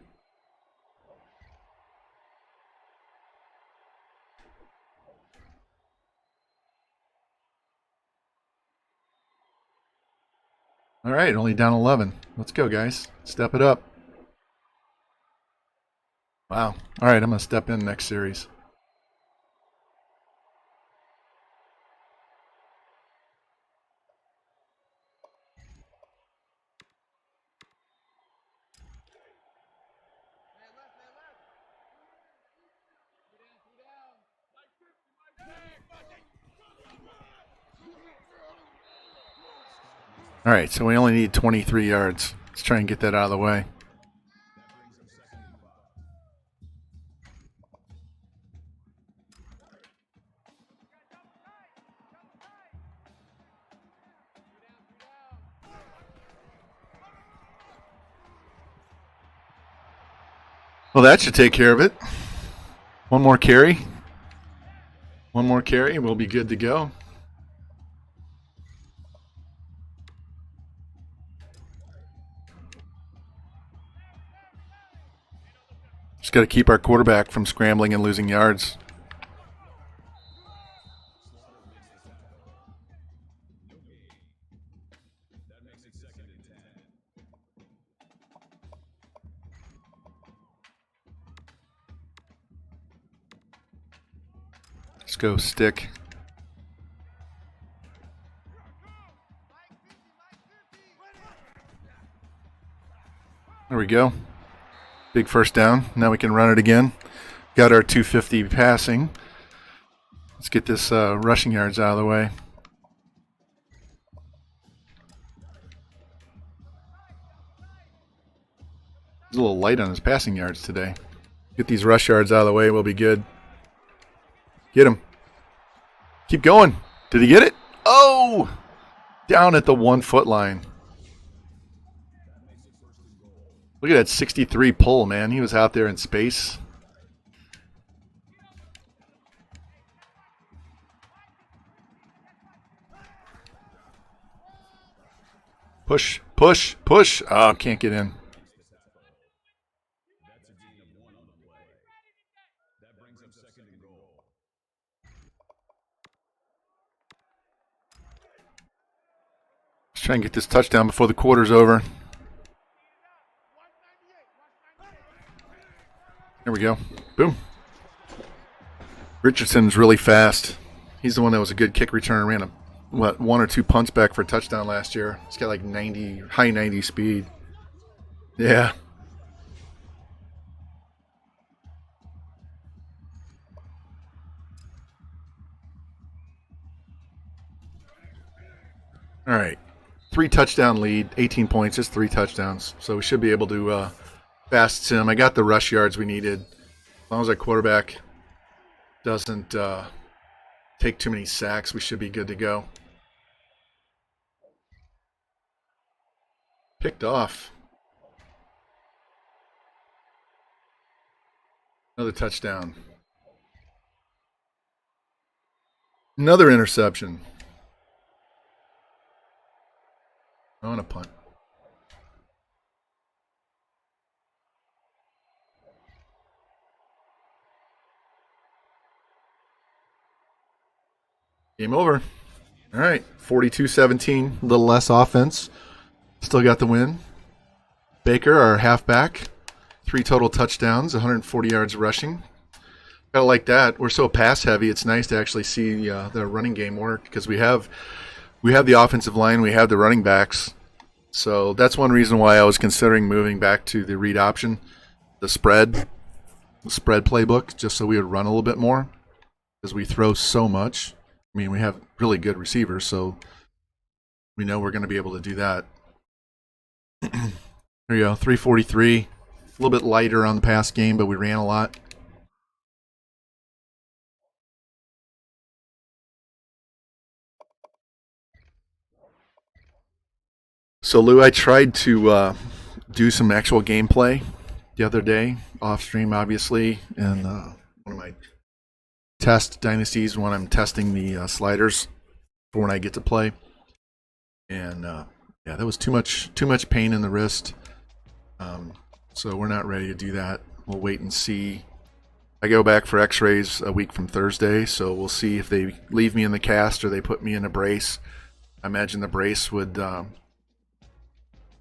All right, only down 11. Let's go, guys. Step it up. Wow. All right, I'm going to step in next series. All right, so we only need 23 yards. Let's try and get that out of the way. Well, that should take care of it. One more carry. One more carry, and we'll be good to go. Just got to keep our quarterback from scrambling and losing yards. Let's go stick. There we go. Big first down. Now we can run it again. Got our 250 passing. Let's get this rushing yards out of the way. He's a little light on his passing yards today. Get these rush yards out of the way. We'll be good. Get him. Keep going. Did he get it? Oh! Down at the 1 foot line. Look at that 63 pull, man. He was out there in space. Push, push, push. Oh, can't get in. Let's try and get this touchdown before the quarter's over. There we go. Boom. Richardson's really fast. He's the one that was a good kick returner. Ran a 1 or 2 punts back for a touchdown last year. He's got like 90, high 90 speed. Yeah. All right. 3 touchdown lead, 18 points, just 3 touchdowns. So we should be able to fast sim. I got the rush yards we needed. As long as our quarterback doesn't take too many sacks, we should be good to go. Picked off. Another touchdown. Another interception. On a punt. Game over. All right, 42-17, a little less offense. Still got the win. Baker, our halfback, 3 total touchdowns, 140 yards rushing. Gotta like that. We're so pass heavy. It's nice to actually see the running game work because we have the offensive line, we have the running backs. So that's one reason why I was considering moving back to the read option, the spread playbook, just so we would run a little bit more because we throw so much. I mean, we have really good receivers, so we know we're going to be able to do that. There you go, 343. A little bit lighter on the pass game, but we ran a lot. So, Lou, I tried to do some actual gameplay the other day, off stream, obviously, and one of my test dynasties when I'm testing the sliders for when I get to play. And yeah, that was too much pain in the wrist. So we're not ready to do that. We'll wait and see. I go back for x-rays a week from Thursday, so we'll see if they leave me in the cast or they put me in a brace. I imagine the brace would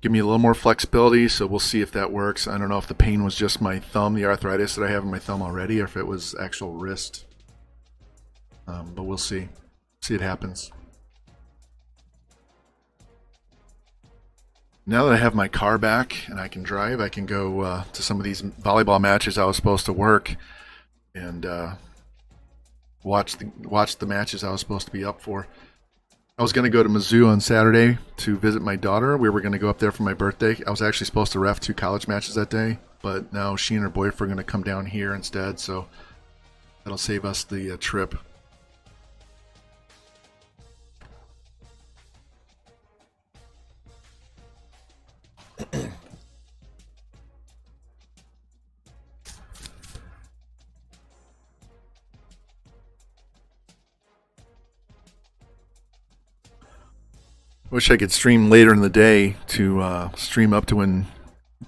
give me a little more flexibility, so we'll see if that works. I don't know if the pain was just my thumb, the arthritis that I have in my thumb already, or if it was actual wrist. But we'll see. See it happens. Now that I have my car back and I can drive, I can go to some of these volleyball matches I was supposed to work and watch the matches I was supposed to be up for. I was going to go to Mizzou on Saturday to visit my daughter. We were going to go up there for my birthday. I was actually supposed to ref 2 college matches that day, but now she and her boyfriend are going to come down here instead, so that'll save us the trip. Wish I could stream later in the day to stream up to when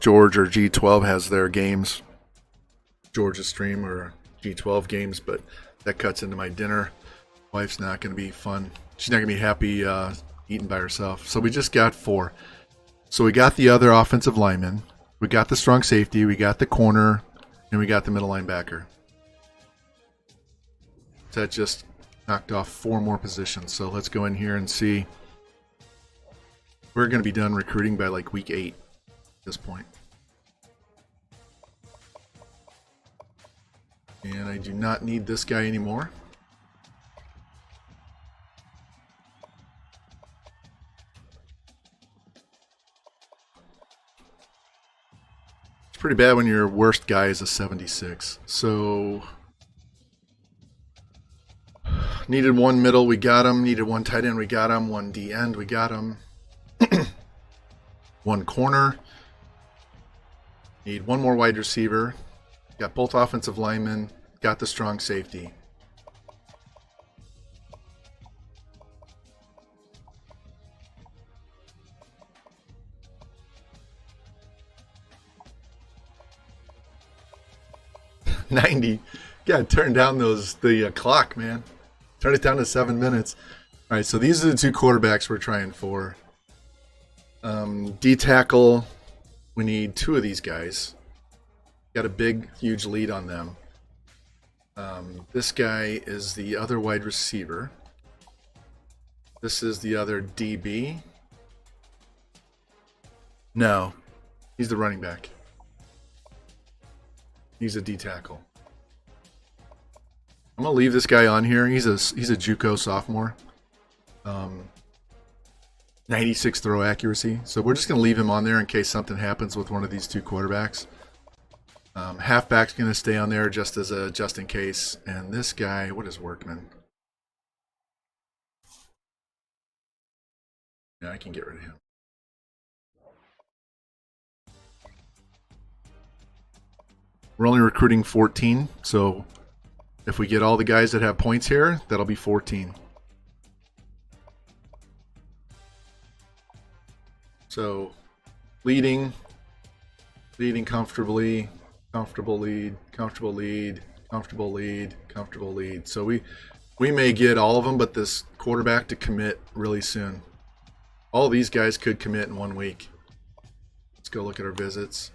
George or G12 has their games. George's stream or G12 games, but that cuts into my dinner. Wife's not going to be fun. She's not going to be happy eating by herself. So we just got 4. So we got the other offensive lineman. We got the strong safety. We got the corner. And we got the middle linebacker. So that just knocked off 4 more positions. So let's go in here and see. We're going to be done recruiting by like week 8 at this point. And I do not need this guy anymore. It's pretty bad when your worst guy is a 76. So needed 1 middle, we got him. Needed 1 tight end, we got him. 1 D end, we got him. 1 corner. Need 1 more wide receiver. Got both offensive linemen. Got the strong safety. $90. Yeah, turn down the clock, man. Turn it down to 7 minutes. All right, so these are the 2 quarterbacks we're trying for. D tackle, we need 2 of these guys. Got a big, huge lead on them. This guy is the other wide receiver. This is the other DB. No, he's the running back. He's a D tackle. I'm gonna leave this guy on here. He's a JUCO sophomore. 96 throw accuracy. So we're just going to leave him on there in case something happens with one of these 2 quarterbacks. Halfback's going to stay on there just in case. And this guy, what is Workman? Yeah, I can get rid of him. We're only recruiting 14, so if we get all the guys that have points here, that'll be 14. So, leading comfortably, comfortable lead, comfortable lead, comfortable lead, comfortable lead. So we may get all of them, but this quarterback to commit really soon. All these guys could commit in 1 week. Let's go look at our visits.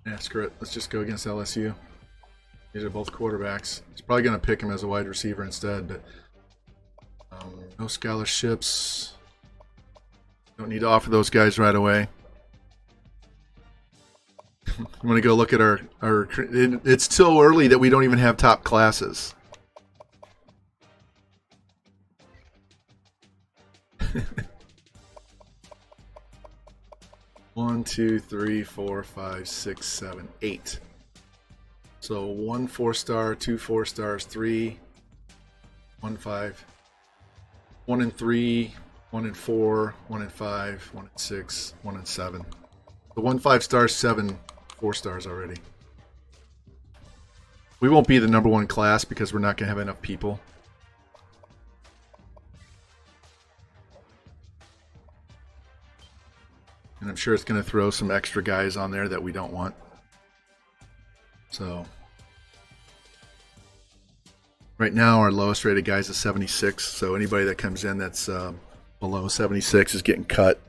Yeah, screw it. Let's just go against LSU. These are both quarterbacks. He's probably going to pick him as a wide receiver instead, but no scholarships. Don't need to offer those guys right away. I'm going to go look at our it's so early that we don't even have top classes. One, two, three, 4, 5, 6, 7, 8. So 1 4-star, 2 4-stars, 3, 1 5, 1 and 3, 1 and 4, 1 and 5, 1 and 6, 1 and 7. The 1 5-star, 7 4-stars already. We won't be the #1 class because we're not going to have enough people. And I'm sure it's going to throw some extra guys on there that we don't want. So, right now our lowest rated guys is 76. So anybody that comes in that's below 76 is getting cut.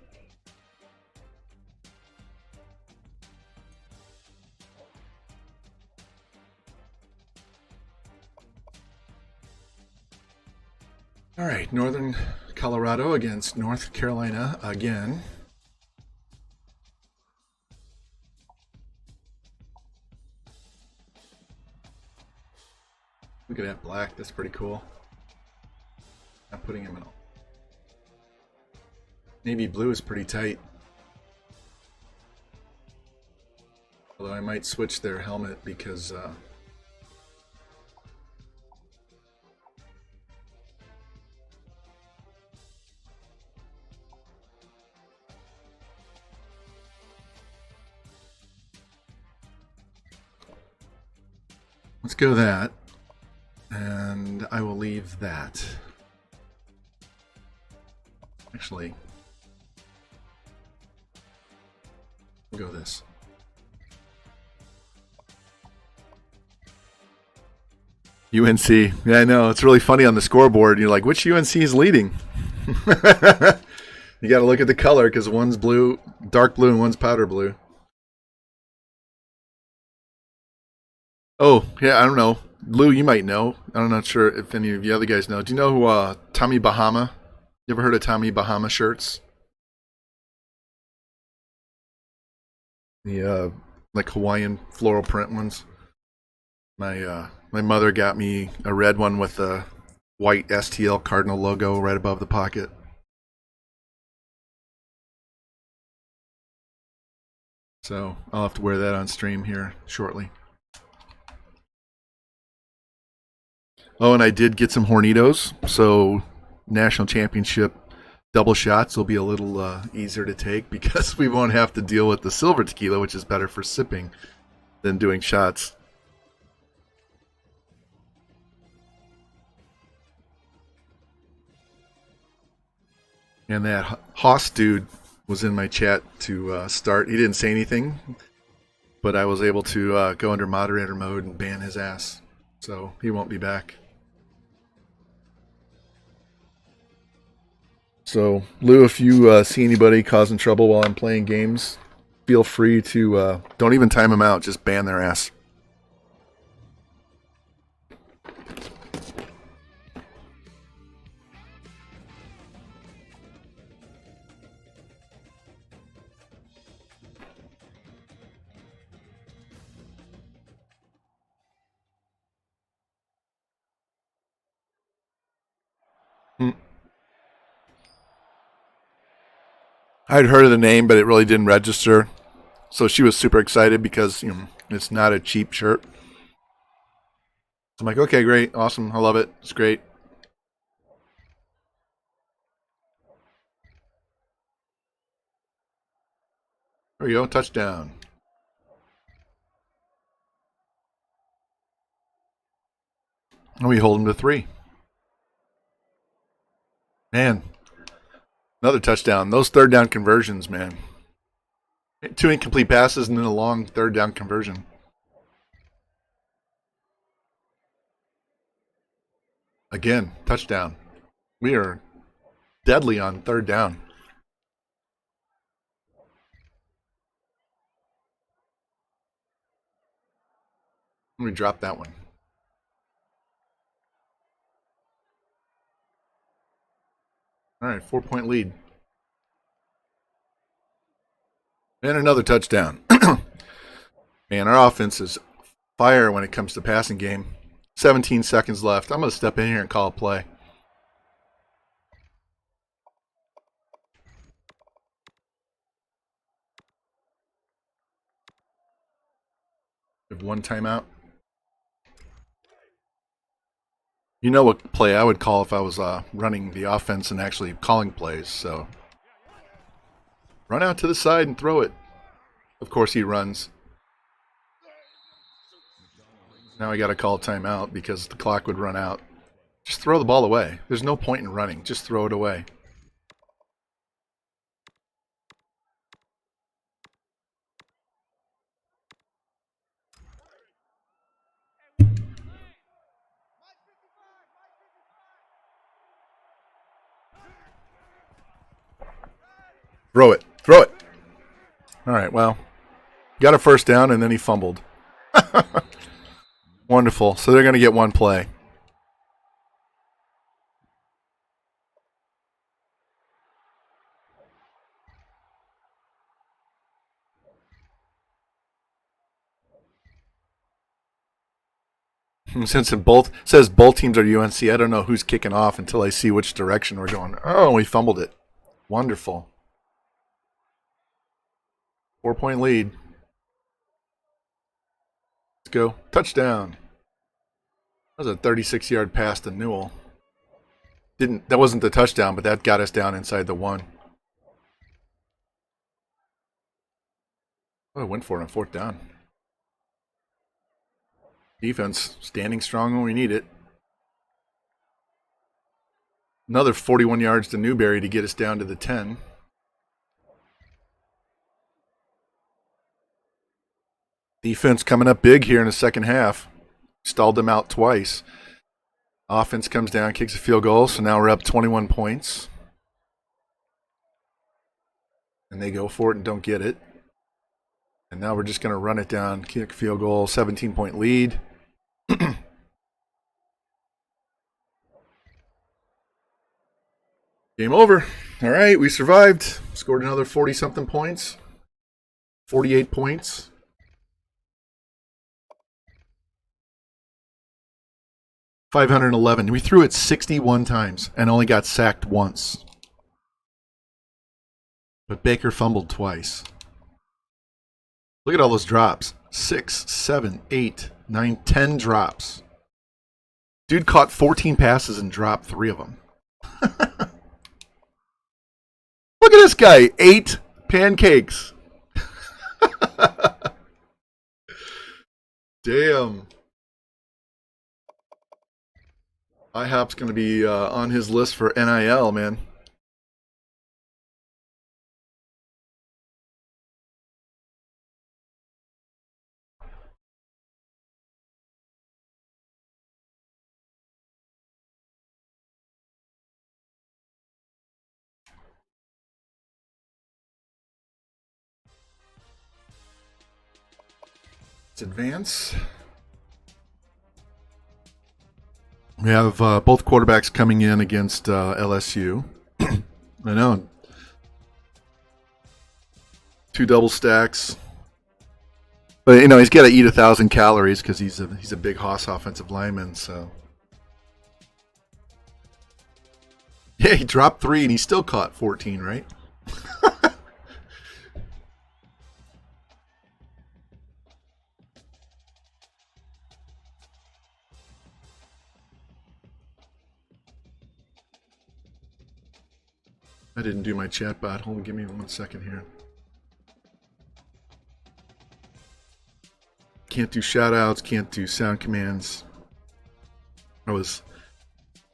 All right, Northern Colorado against North Carolina again. Look at that black. That's pretty cool. I'm putting him in. Navy blue is pretty tight. Although I might switch their helmet because let's go that. And I will leave that. Actually, we'll go this. UNC. Yeah, I know. It's really funny on the scoreboard. You're like, which UNC is leading? You got to look at the color because one's blue, dark blue, and one's powder blue. Oh, yeah, I don't know. Lou, you might know. I'm not sure if any of the other guys know. Do you know who Tommy Bahama? You ever heard of Tommy Bahama shirts? The like Hawaiian floral print ones. My mother got me a red one with a white STL Cardinal logo right above the pocket. So I'll have to wear that on stream here shortly. Oh, and I did get some Hornitos, so national championship double shots will be a little easier to take because we won't have to deal with the silver tequila, which is better for sipping than doing shots. And that Haas dude was in my chat to start. He didn't say anything, but I was able to go under moderator mode and ban his ass. So he won't be back. So, Lou, if you see anybody causing trouble while I'm playing games, feel free to don't even time them out. Just ban their ass. I'd heard of the name, but it really didn't register. So she was super excited because it's not a cheap shirt. I'm like, okay, great, awesome, I love it, it's great. There we go, touchdown. And we hold them to 3. Man, another touchdown. Those third down conversions, man. 2 incomplete passes and then a long third down conversion. Again, touchdown. We are deadly on third down. We dropped that one. All right, 4-point lead. And another touchdown. Man, our offense is fire when it comes to passing game. 17 seconds left. I'm going to step in here and call a play. We have one timeout. You know what play I would call if I was running the offense and actually calling plays. So run out to the side and throw it. Of course he runs. Now I got to call a timeout because the clock would run out. Just throw the ball away. There's no point in running. Just throw it away. Throw it. Throw it. All right, well, got a first down and then he fumbled. Wonderful. So they're going to get one play. Since it both says both teams are UNC, I don't know who's kicking off until I see which direction we're going. Oh, we fumbled it. Wonderful. 4-point lead. Let's go. Touchdown. That was a 36-yard pass to Newell. That wasn't the touchdown, but that got us down inside the 1. Oh, I went for it on 4th down. Defense standing strong when we need it. Another 41 yards to Newberry to get us down to the 10. Defense coming up big here in the second half. Stalled them out twice. Offense comes down, kicks a field goal, so now we're up 21 points. And they go for it and don't get it. And now we're just going to run it down, kick a field goal, 17-point lead. Game over. All right, we survived. Scored another 40-something points. 48 points. $511. We threw it 61 times and only got sacked once. But Baker fumbled twice. Look at all those drops. 6, 7, 8, 9, 10 drops. Dude caught 14 passes and dropped 3 of them. Look at this guy. 8 pancakes. Damn. IHOP's going to be on his list for NIL, man. Let's advance. We have both quarterbacks coming in against LSU. I know. 2 double stacks. But, you know, he's got to eat 1,000 calories because he's a big Hoss offensive lineman, so. Yeah, he dropped 3 and he still caught 14, right? I didn't do my chat bot. Hold on, give me 1 second here. Can't do shout outs, can't do sound commands. I was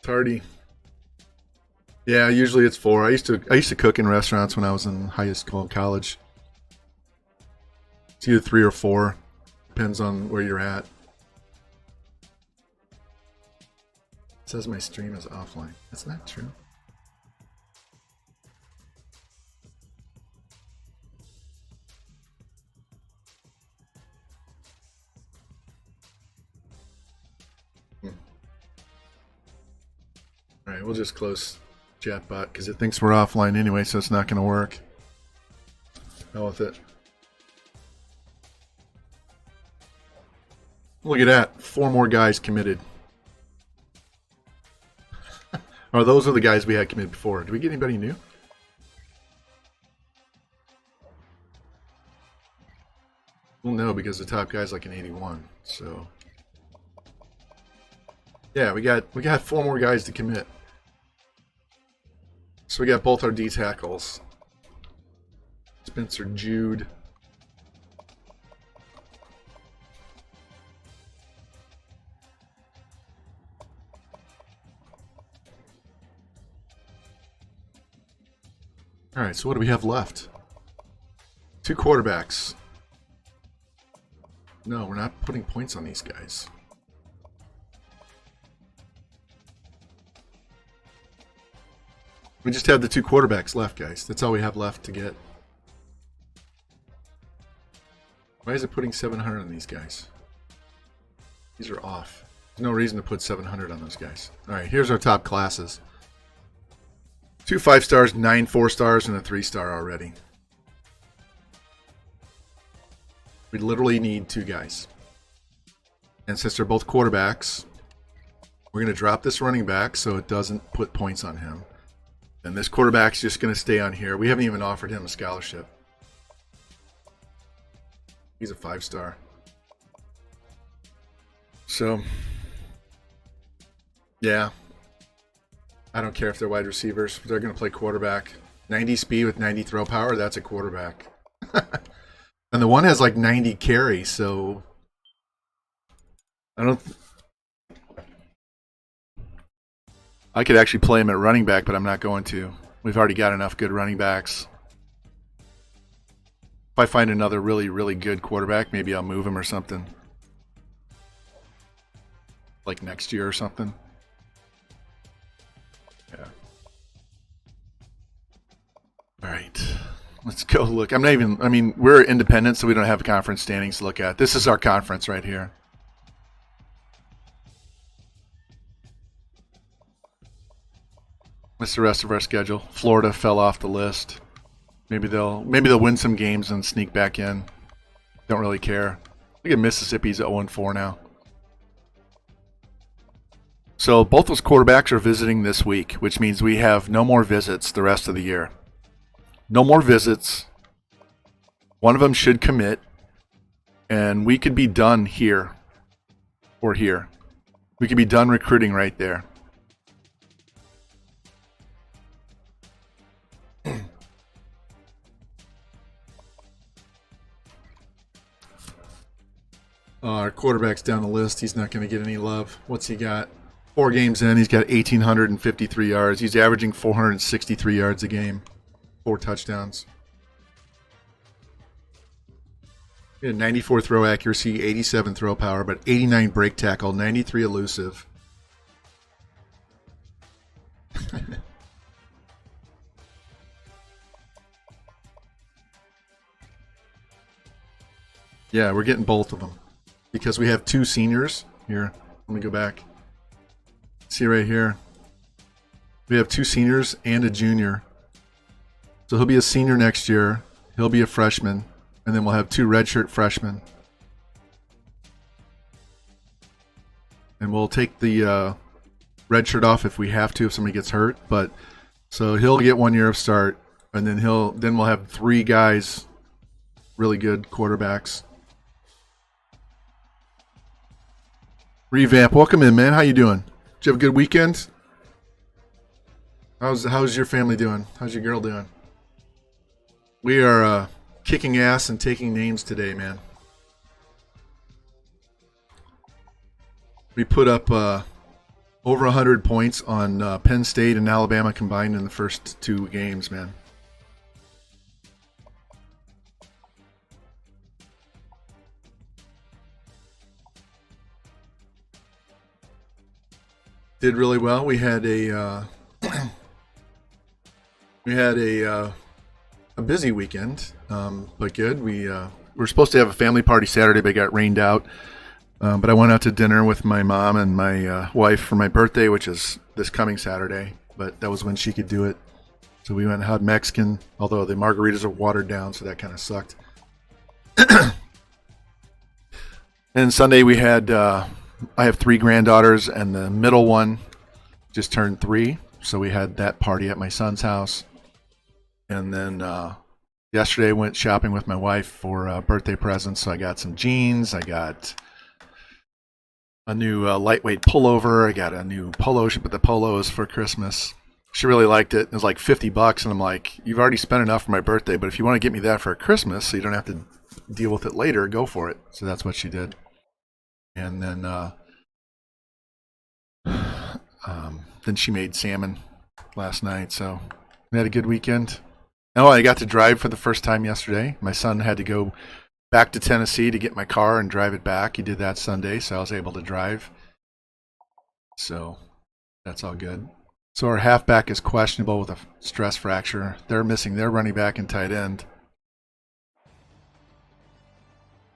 tardy. Yeah, usually it's 4. I used to cook in restaurants when I was in high school and college. It's either 3 or 4. Depends on where you're at. It says my stream is offline. That's not true. All right, we'll just close chatbot because it thinks we're offline anyway, so it's not going to work. Hell with it. Look at that. 4 more guys committed. Oh, those are the guys we had committed before. Did we get anybody new? Well, no, because the top guy's like an 81. So, yeah, we got 4 more guys to commit. So we got both our D tackles. Spencer Jude. All right, so what do we have left? 2 quarterbacks. No, we're not putting points on these guys. We just have the 2 quarterbacks left, guys. That's all we have left to get. Why is it putting 700 on these guys? These are off. There's no reason to put 700 on those guys. All right, here's our top classes. 2 5 stars, 9 4 stars, and a 3 star already. We literally need 2 guys. And since they're both quarterbacks, we're going to drop this running back so it doesn't put points on him. And this quarterback's just going to stay on here. We haven't even offered him a scholarship. He's a 5-star. So, yeah. I don't care if they're wide receivers. They're going to play quarterback. 90 speed with 90 throw power, that's a quarterback. And the one has like 90 carry, so I could actually play him at running back, but I'm not going to. We've already got enough good running backs. If I find another really, really good quarterback, maybe I'll move him or something. Like next year or something. Yeah. All right. Let's go look. We're independent, so we don't have conference standings to look at. This is our conference right here. What's the rest of our schedule? Florida fell off the list. Maybe they'll win some games and sneak back in. Don't really care. Look at Mississippi's 0-4 now. So both those quarterbacks are visiting this week, which means we have no more visits the rest of the year. No more visits. One of them should commit, and we could be done here or here. We could be done recruiting right there. Our quarterback's down the list. He's not going to get any love. What's he got? 4 games in, he's got 1,853 yards. He's averaging 463 yards a game. 4 touchdowns. He had 94 throw accuracy, 87 throw power, but 89 break tackle, 93 elusive. Yeah, we're getting both of them. Because we have 2 seniors. Here, let me go back. See right here. We have 2 seniors and a junior. So he'll be a senior next year. He'll be a freshman. And then we'll have 2 redshirt freshmen. And we'll take the redshirt off if we have to, if somebody gets hurt. But so he'll get 1 year of start. And then we'll have 3 guys, really good quarterbacks. Revamp, welcome in, man. How you doing? Did you have a good weekend? How's your family doing? How's your girl doing? We are kicking ass and taking names today, man. We put up over 100 points on Penn State and Alabama combined in the first 2 games, man. Did really well. We had a busy weekend, but good. We were supposed to have a family party Saturday, but it got rained out. But I went out to dinner with my mom and my wife for my birthday, which is this coming Saturday. But that was when she could do it. So we went and had Mexican, although the margaritas are watered down, so that kind of sucked. And Sunday we had, I have 3 granddaughters, and the middle one just turned 3. So we had that party at my son's house. And then yesterday I went shopping with my wife for birthday presents. So I got some jeans. I got a new lightweight pullover. I got a new polo. She put the polos for Christmas. She really liked it. It was like $50, and I'm like, you've already spent enough for my birthday, but if you want to get me that for Christmas so you don't have to deal with it later, go for it. So that's what she did. And then she made salmon last night, so we had a good weekend. Oh, I got to drive for the first time yesterday. My son had to go back to Tennessee to get my car and drive it back. He did that Sunday, so I was able to drive. So that's all good. So our halfback is questionable with a stress fracture. They're missing their running back and tight end.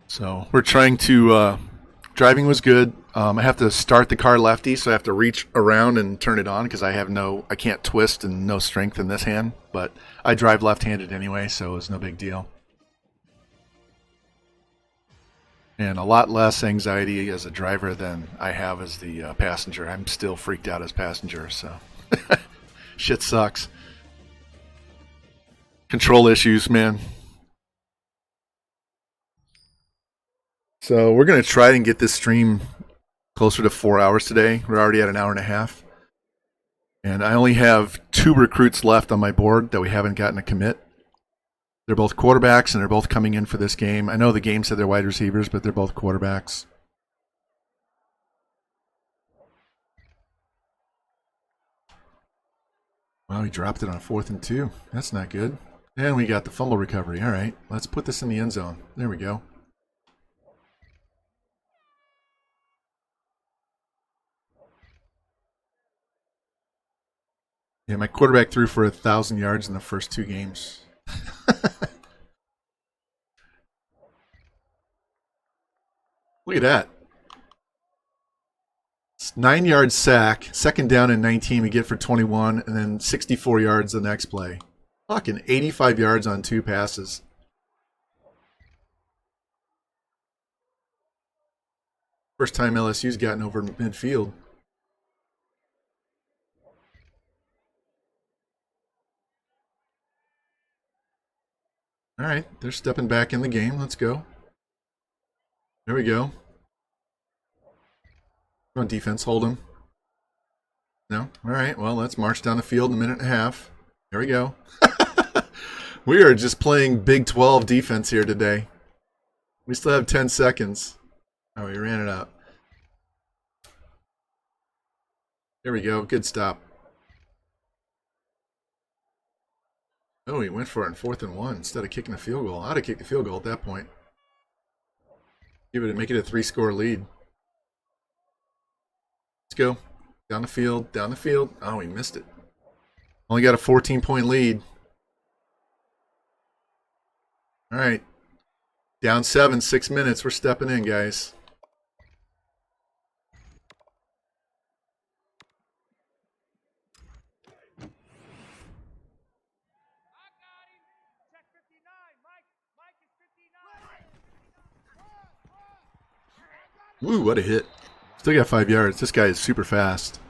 So we're trying to... driving was good. I have to start the car lefty, so I have to reach around and turn it on because I can't twist and no strength in this hand. But I drive left-handed anyway, so it was no big deal. And a lot less anxiety as a driver than I have as the passenger. I'm still freaked out as passenger, so shit sucks. Control issues, man. So we're gonna try and get this stream closer to 4 hours today. We're already at an hour and a half. And I only have 2 recruits left on my board that we haven't gotten a commit. They're both quarterbacks, and they're both coming in for this game. I know the game said they're wide receivers, but they're both quarterbacks. Wow, he dropped it on 4th and 2. That's not good. And we got the fumble recovery. All right, let's put this in the end zone. There we go. Yeah, my quarterback threw for 1,000 yards in the first 2 games. Look at that. It's 9-yard sack, 2nd down and 19 we get for 21, and then 64 yards the next play. Fucking 85 yards on 2 passes. First time LSU's gotten over midfield. All right, they're stepping back in the game. Let's go. There we go. Come on, defense, hold him. No? All right, well, let's march down the field in a minute and a half. There we go. We are just playing Big 12 defense here today. We still have 10 seconds. Oh, we ran it out. There we go. Good stop. Oh, he went for it in 4th and 1 instead of kicking a field goal. I'd have kicked the field goal at that point. Make it a 3-score lead. Let's go. Down the field, down the field. Oh, he missed it. Only got a 14-point lead. All right. Down 7, 6 minutes. We're stepping in, guys. Woo, what a hit. Still got 5 yards. This guy is super fast.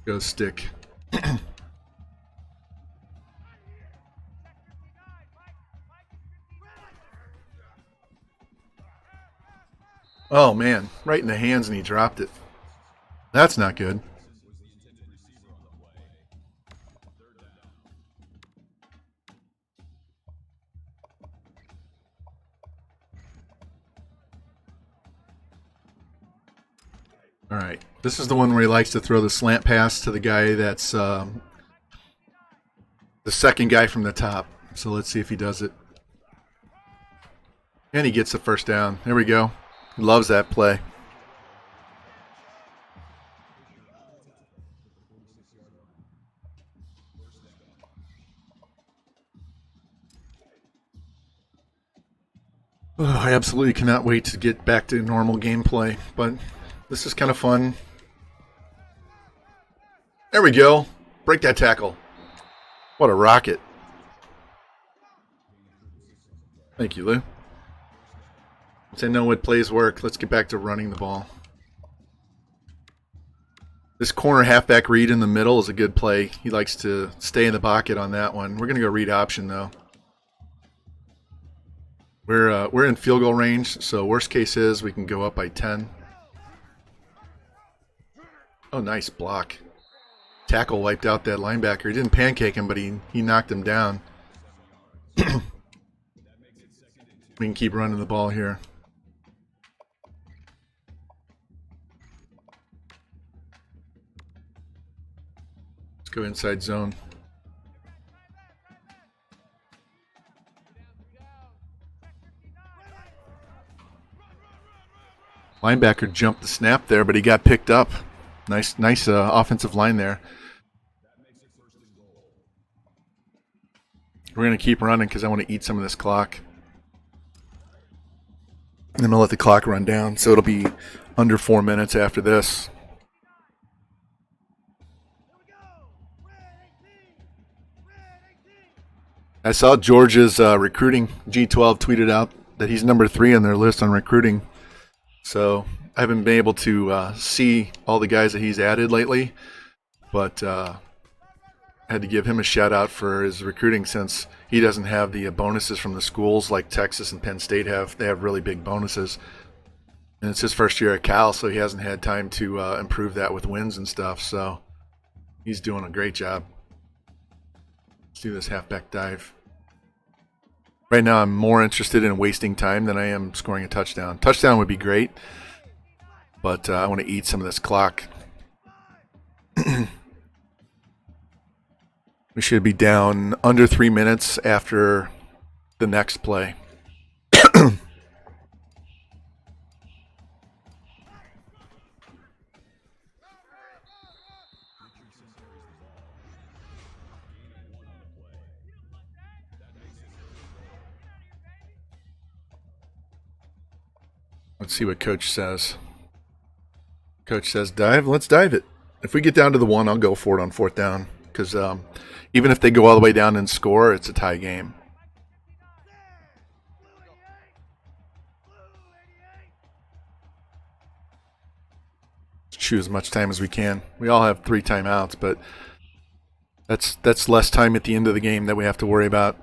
Go stick. Oh, man. Right in the hands, and he dropped it. That's not good. All right. This is the one where he likes to throw the slant pass to the guy that's the second guy from the top. So let's see if he does it. And he gets the first down. There we go. He loves that play. Oh, I absolutely cannot wait to get back to normal gameplay, but this is kind of fun. There we go. Break that tackle. What a rocket. Thank you, Lou. Once I know what plays work, let's get back to running the ball. This corner halfback read in the middle is a good play. He likes to stay in the pocket on that one. We're going to go read option, though. We're in field goal range, so worst case is we can go up by 10. Oh, nice block. Tackle wiped out that linebacker. He didn't pancake him, but he knocked him down. We can keep running the ball here. Let's go inside zone. Linebacker jumped the snap there, but he got picked up. Nice offensive line there. We're going to keep running because I want to eat some of this clock. And I'm going to let the clock run down, so it'll be under 4 minutes after this. I saw George's recruiting G12 tweeted out that he's number 3 on their list on recruiting. So I haven't been able to see all the guys that he's added lately, but I had to give him a shout out for his recruiting since he doesn't have the bonuses from the schools like Texas and Penn State have. They have really big bonuses. And it's his first year at Cal, so he hasn't had time to improve that with wins and stuff. So he's doing a great job. Let's do this halfback dive. Right now I'm more interested in wasting time than I am scoring a touchdown. Touchdown would be great, but I want to eat some of this clock. We should be down under 3 minutes after the next play. Let's see what Coach says. Coach says dive. Let's dive it. If we get down to the 1, I'll go for it on 4th down. Because even if they go all the way down and score, it's a tie game. Chew as much time as we can. We all have 3 timeouts, but that's less time at the end of the game that we have to worry about.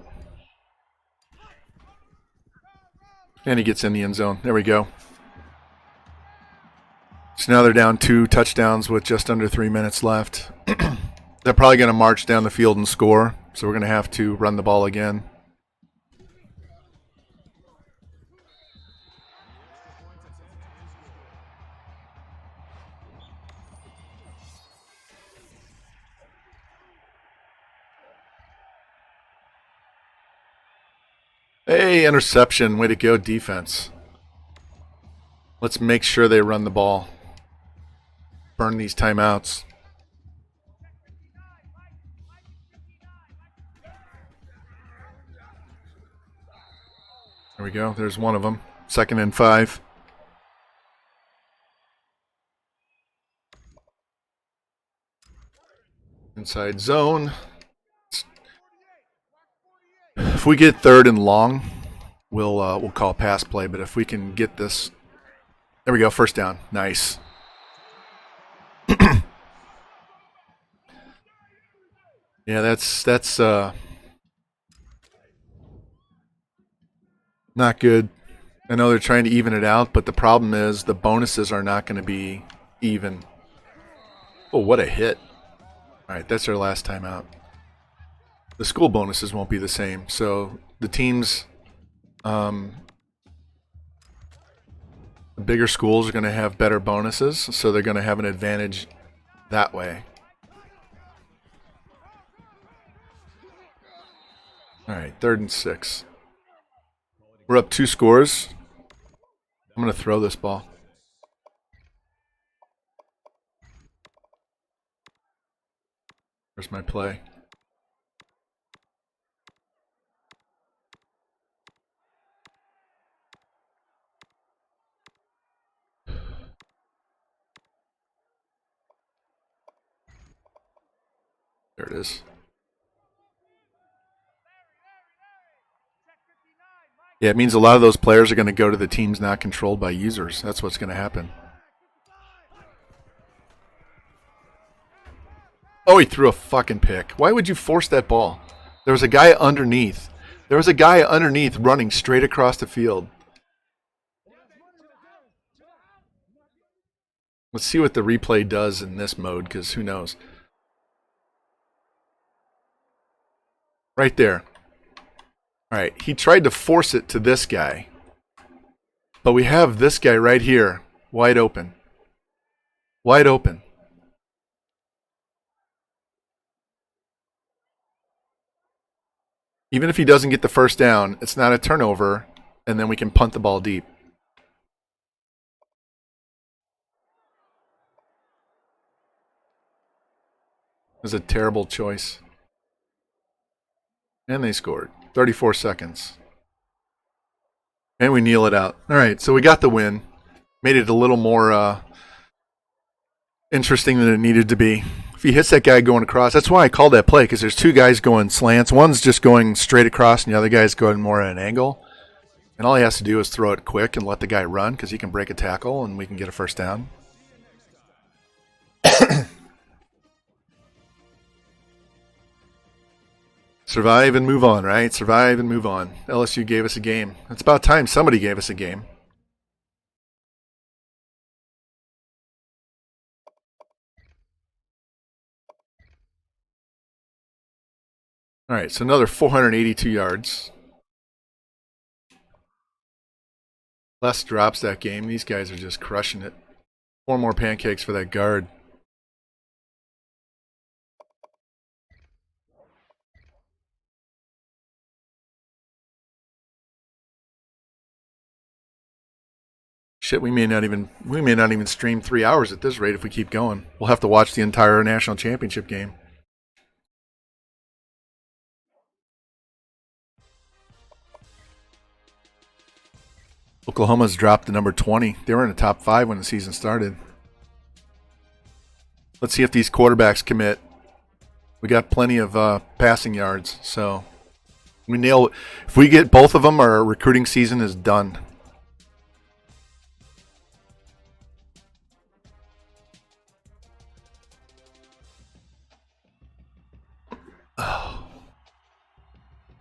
And he gets in the end zone. There we go. So now they're down 2 touchdowns with just under 3 minutes left. They're probably going to march down the field and score, so we're going to have to run the ball again. Hey, interception. Way to go, defense. Let's make sure they run the ball. Burn these timeouts. There we go. There's one of them. 2nd and 5. Inside zone. If we get 3rd and long, we'll call pass play. But if we can get this, there we go. 1st down. Nice. Yeah, that's not good. I know they're trying to even it out, but the problem is the bonuses are not going to be even. Oh, what a hit. All right, that's our last timeout. The school bonuses won't be the same. So the teams, the bigger schools are going to have better bonuses, so they're going to have an advantage that way. All right, 3rd and 6. We're up 2 scores. I'm going to throw this ball. Where's my play? There it is. Yeah, it means a lot of those players are going to go to the teams not controlled by users. That's what's going to happen. Oh, he threw a fucking pick. Why would you force that ball? There was a guy underneath. There was a guy underneath running straight across the field. Let's see what the replay does in this mode, because who knows. Right there. All right, he tried to force it to this guy. But we have this guy right here, wide open. Wide open. Even if he doesn't get the 1st down, it's not a turnover, and then we can punt the ball deep. It was a terrible choice. And they scored. 34 seconds. And we kneel it out. All right, so we got the win. Made it a little more interesting than it needed to be. if he hits that guy going across, that's why I called that play, because there's two guys going slants. One's just going straight across, and the other guy's going more at an angle. And all he has to do is throw it quick and let the guy run, because he can break a tackle, and we can get a first down. Survive and move on, right? Survive and move on. LSU gave us a game. It's about time somebody gave us a game. All right, so another 482 yards. Les drops that game. These guys are just crushing it. 4 more pancakes for that guard. Shit, we may not even stream 3 hours at this rate if we keep going. We'll have to watch the entire national championship game. Oklahoma's dropped to number 20. They were in the top 5 when the season started. Let's see if these quarterbacks commit. We got plenty of passing yards, so we nail it. If we get both of them, our recruiting season is done. Oh.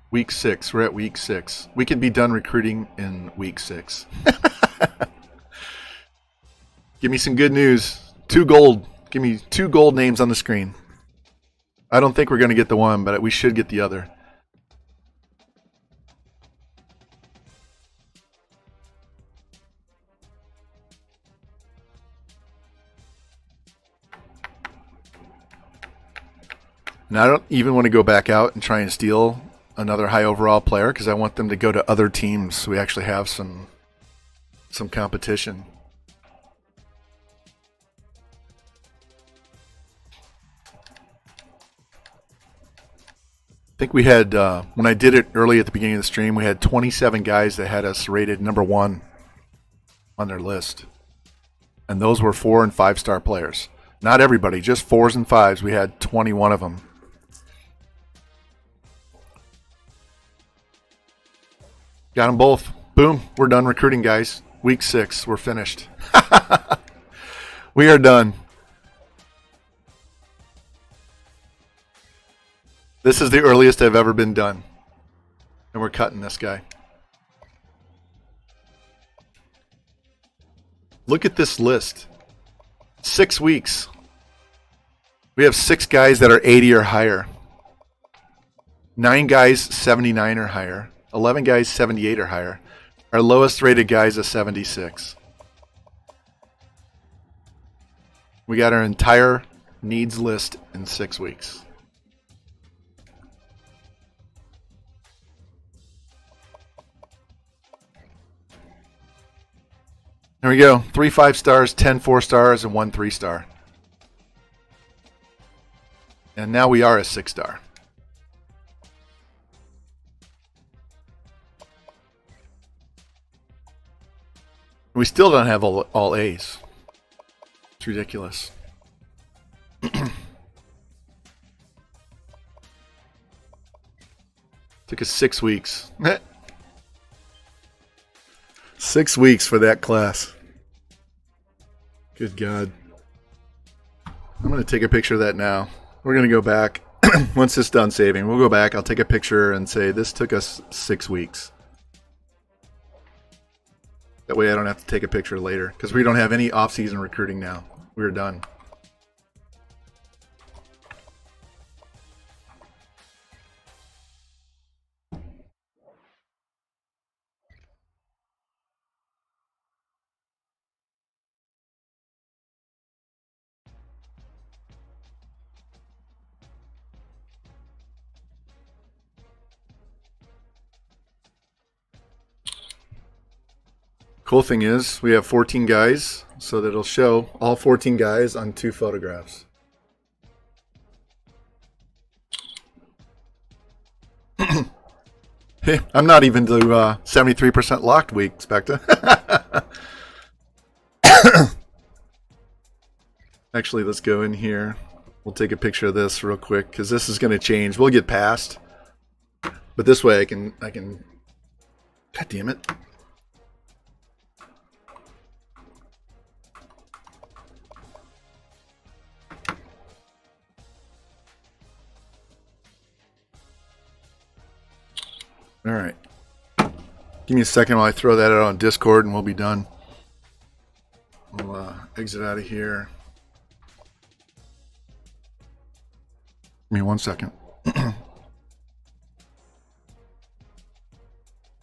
Week 6. We're at week 6. We could be done recruiting in week 6. Give me some good news. 2 gold. Give me 2 gold names on the screen. I don't think we're going to get the one, but we should get the other. And I don't even want to go back out and try and steal another high overall player, because I want them to go to other teams so we actually have some competition. I think we had, when I did it early at the beginning of the stream, we had 27 guys that had us rated number 1 on their list. And those were 4- and 5-star players. Not everybody, just 4s and 5s. We had 21 of them. Got them both. Boom. We're done recruiting, guys. Week 6. We're finished. We are done. This is the earliest I've ever been done. And we're cutting this guy. Look at this list. 6 weeks. We have 6 guys that are 80 or higher. 9 guys 79 or higher. 11 guys 78 or higher. Our lowest rated guy is a 76. We got our entire needs list in 6 weeks. There we go. 3 5-stars, 10 4-stars, and 1 3-star. And now we are a 6-star. We still don't have all A's. It's ridiculous. Took us 6 weeks. 6 weeks for that class. Good God. I'm going to take a picture of that now. We're going to go back. Once it's done saving, we'll go back. I'll take a picture and say this took us 6 weeks. That way I don't have to take a picture later, because we don't have any off-season recruiting now. We're done. Cool thing is we have 14 guys, so that it'll show all 14 guys on 2 photographs. Hey, I'm not even to 73% locked week, Specta. Actually, let's go in here. We'll take a picture of this real quick because this is going to change. We'll get past, but this way I can. God damn it! All right. Give me a second while I throw that out on Discord, and we'll be done. We'll exit out of here. Give me 1 second. Come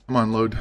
on, load.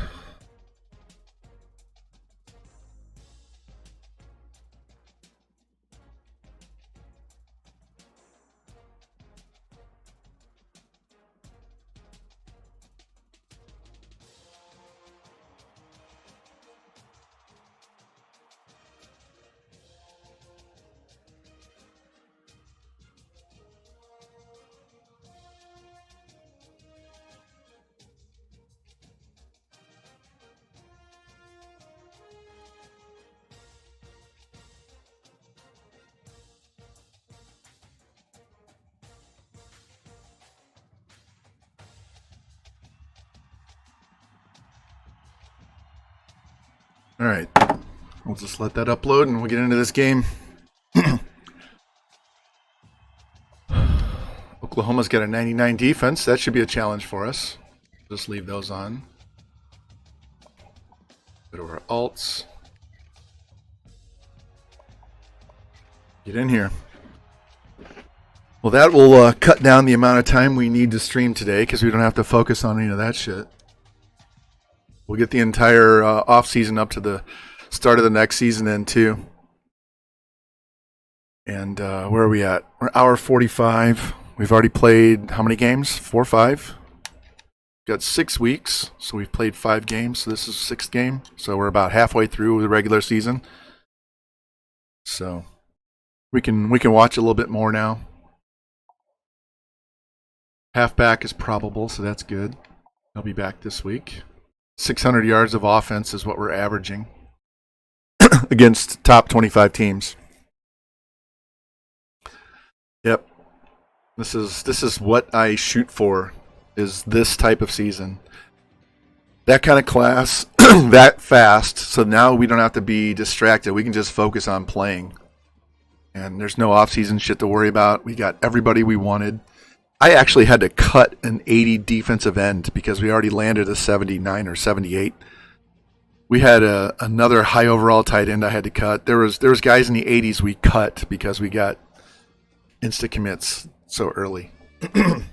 All right, we'll just let that upload and we'll get into this game. Oklahoma's got a 99 defense. That should be a challenge for us. Just leave those on. Go to our alts. Get in here. Well, that will cut down the amount of time we need to stream today because we don't have to focus on any of that shit. We'll get the entire off season up to the start of the next season then too. And where are we at? We're hour 45. We've already played how many games? 4 or 5? Got 6 weeks, so we've played 5 games. So this is 6th game. So we're about halfway through the regular season. So we can watch a little bit more now. Halfback is probable, so that's good. He'll be back this week. 600 yards of offense is what we're averaging against top 25 teams. Yep. This is what I shoot for, is this type of season. That kind of class, that fast, so now we don't have to be distracted. We can just focus on playing. And there's no off-season shit to worry about. We got everybody we wanted. I actually had to cut an 80 defensive end because we already landed a 79 or 78. We had another high overall tight end I had to cut. There was guys in the 80s we cut because we got insta commits so early. I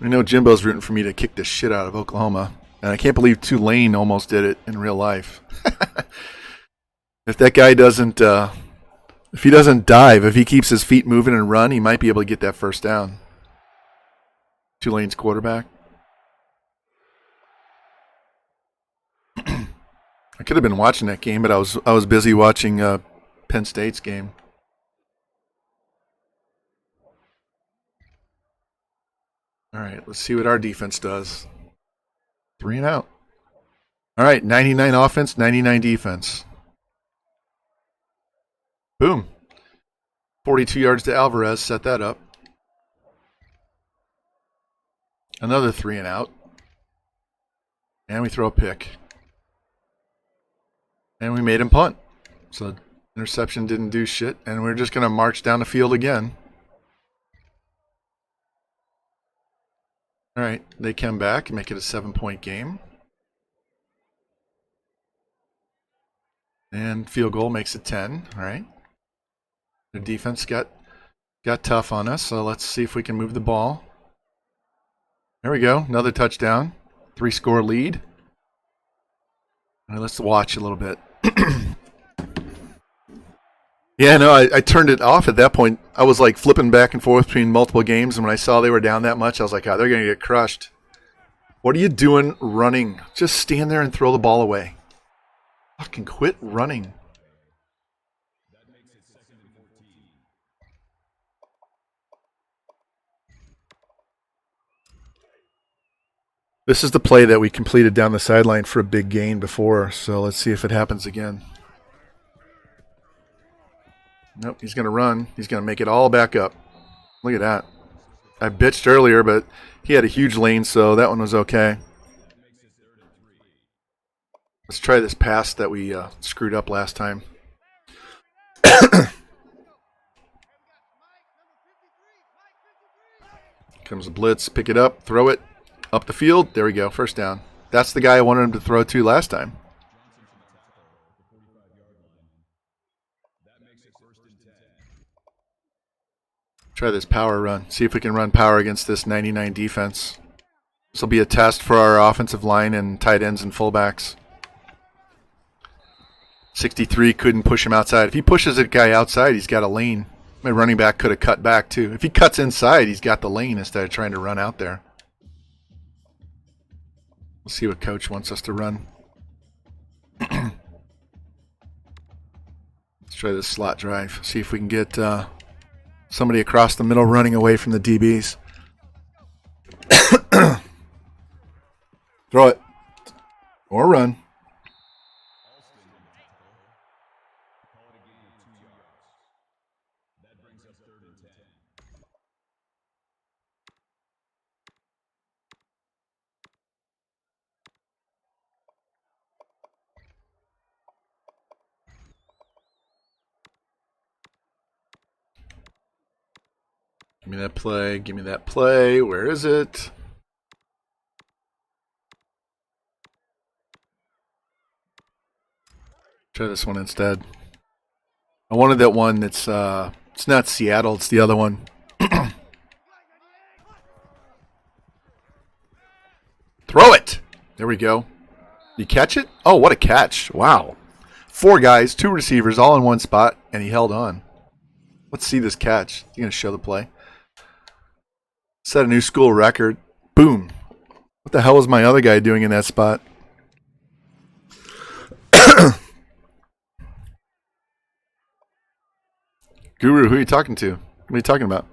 know Jimbo's rooting for me to kick the shit out of Oklahoma, and I can't believe Tulane almost did it in real life. If that guy doesn't... if he doesn't dive, if he keeps his feet moving and run, he might be able to get that first down. Tulane's quarterback. I could have been watching that game, but I was busy watching Penn State's game. All right, let's see what our defense does. 3 and out. All right, 99 offense, 99 defense. Boom. 42 yards to Alvarez. Set that up. Another 3 and out. And we throw a pick. And we made him punt. So interception didn't do shit. And we're just going to march down the field again. All right. They come back and make it a 7-point game. And field goal makes it 10. All right. The defense got tough on us, so let's see if we can move the ball. There we go. Another touchdown. 3-score lead. All right, let's watch a little bit. Yeah, no, I turned it off at that point. I was like flipping back and forth between multiple games, and when I saw they were down that much, I was like, oh, they're going to get crushed. What are you doing running? Just stand there and throw the ball away. Fucking quit running. This is the play that we completed down the sideline for a big gain before, so let's see if it happens again. Nope, he's going to run. He's going to make it all back up. Look at that. I bitched earlier, but he had a huge lane, so that one was okay. Let's try this pass that we screwed up last time. Comes a blitz, pick it up, throw it, up the field. There we go, first down. That's the guy I wanted him to throw to last time. Try this power run. See if we can run power against this 99 defense. This will be a test for our offensive line and tight ends and fullbacks. 63 couldn't push him outside. If he pushes a guy outside, he's got a lane. My running back could have cut back too. If he cuts inside, he's got the lane instead of trying to run out there. We'll see what coach wants us to run. Let's try this slot drive. See if we can get somebody across the middle running away from the DBs. Throw it. Or run. Give me that play. Give me that play. Where is it? Try this one instead. I wanted that one that's it's not Seattle, it's the other one. Throw it. There we go. You catch it? Oh, what a catch. Wow. 4 guys, 2 receivers, all in one spot, and he held on. Let's see this catch. You're going to show the play. Set a new school record. Boom. What the hell was my other guy doing in that spot? Guru, who are you talking to? What are you talking about?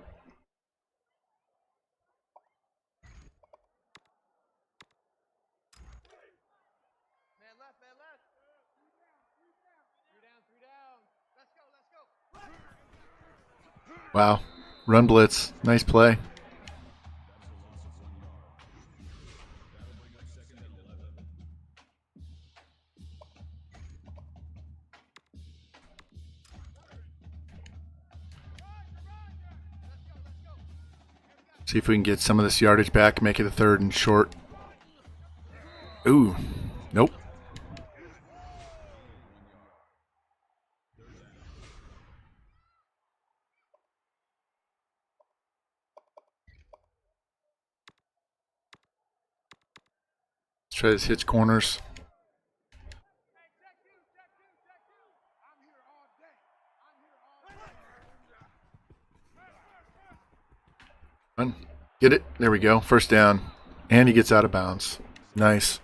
Wow. Run blitz. Nice play. See if we can get some of this yardage back, make it a 3rd and short. Ooh. Nope. Let's try this hitch corners. Run. Get it. There we go. First down. And he gets out of bounds. Nice.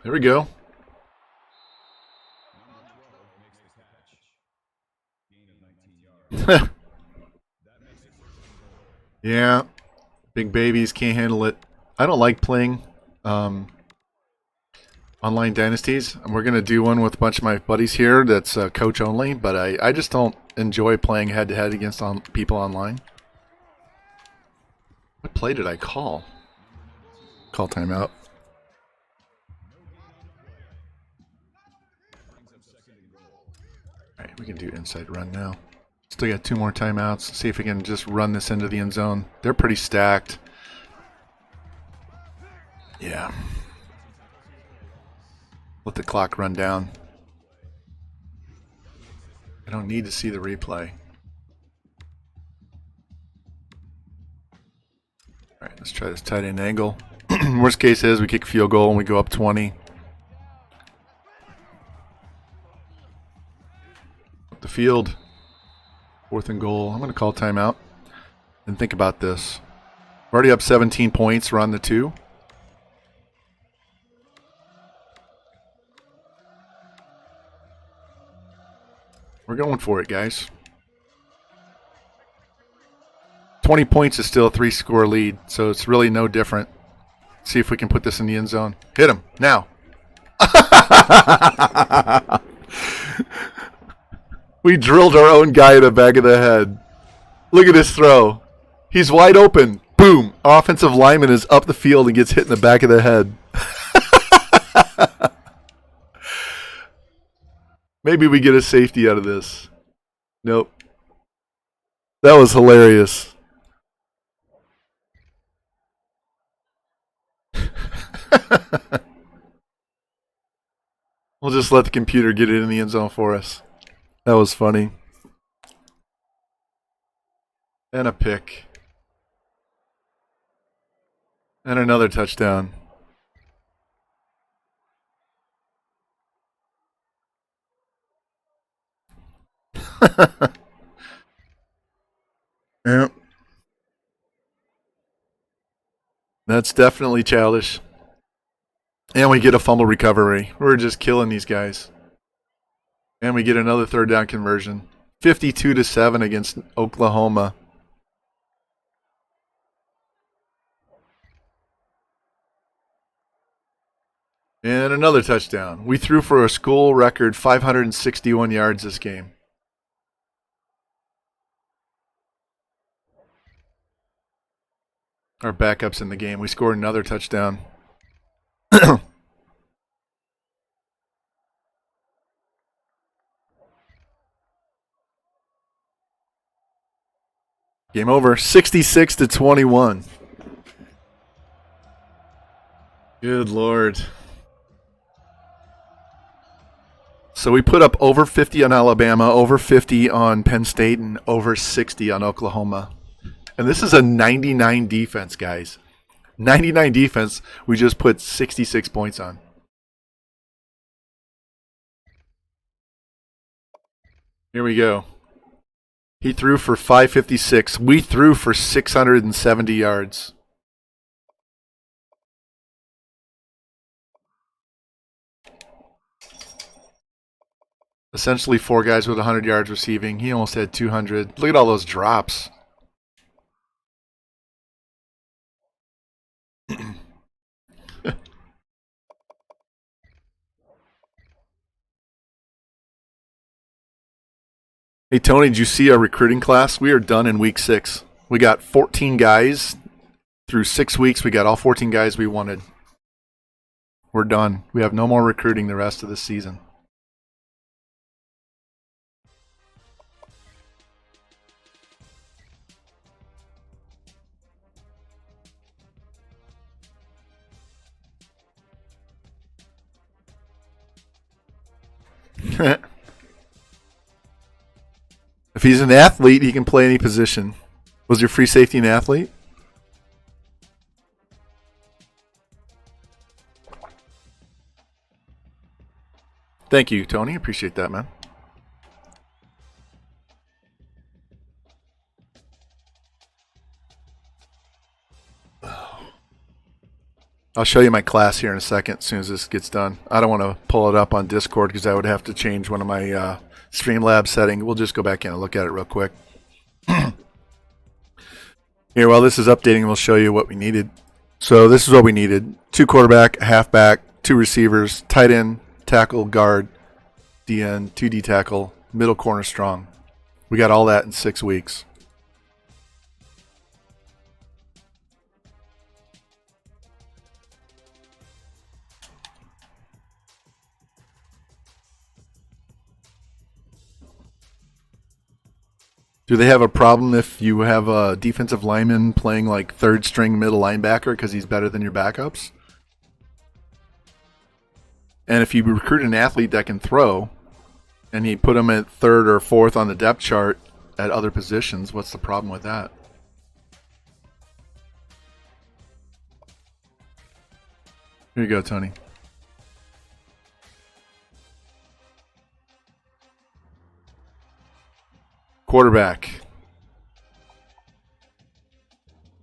There we go. Yeah, big babies can't handle it. I don't like playing online dynasties. And we're going to do one with a bunch of my buddies here that's coach only, but I just don't enjoy playing head-to-head against people online. What play did I call? Call timeout. All right, we can do inside run now. Still got 2 more timeouts. See if we can just run this into the end zone. They're pretty stacked. Yeah. Let the clock run down. I don't need to see the replay. All right, let's try this tight end angle. Worst case is we kick a field goal and we go up 20. Up the field. 4th and goal. I'm going to call timeout and think about this. We're already up 17 points. We're on the 2. We're going for it, guys. 20 points is still a 3-score lead, so it's really no different. See if we can put this in the end zone. Hit him now. We drilled our own guy in the back of the head. Look at this throw. He's wide open. Boom. Our offensive lineman is up the field and gets hit in the back of the head. Maybe we get a safety out of this. Nope. That was hilarious. We'll just let the computer get it in the end zone for us. That was funny. And a pick. And another touchdown. Yep. That's definitely childish. And we get a fumble recovery. We're just killing these guys. And we get another third down conversion. 52-7 against Oklahoma. And another touchdown. We threw for a school record 561 yards this game. Our backups in the game. We scored another touchdown. Game over. 66-21. Good Lord. So we put up over 50 on Alabama, over 50 on Penn State, and over 60 on Oklahoma. And this is a 99 defense, guys. 99 defense, we just put 66 points on. Here we go. He threw for 556. We threw for 670 yards. Essentially 4 guys with 100 yards receiving. He almost had 200. Look at all those drops. Hey, Tony, did you see our recruiting class? We are done in week 6. We got 14 guys. Through 6 weeks, we got all 14 guys we wanted. We're done. We have no more recruiting the rest of the season. If he's an athlete, he can play any position. Was your free safety an athlete? Thank you, Tony. Appreciate that, man. I'll show you my class here in a second as soon as this gets done. I don't want to pull it up on Discord because I would have to change one of my Streamlabs settings. We'll just go back in and look at it real quick. Here, while this is updating, we'll show you what we needed. So this is what we needed. 2 quarterback, a halfback, 2 receivers, tight end, tackle, guard, DN, 2 D tackle, middle corner strong. We got all that in 6 weeks. Do they have a problem if you have a defensive lineman playing like third string middle linebacker because he's better than your backups? And if you recruit an athlete that can throw and you put him at 3rd or 4th on the depth chart at other positions, what's the problem with that? Here you go, Tony. Quarterback.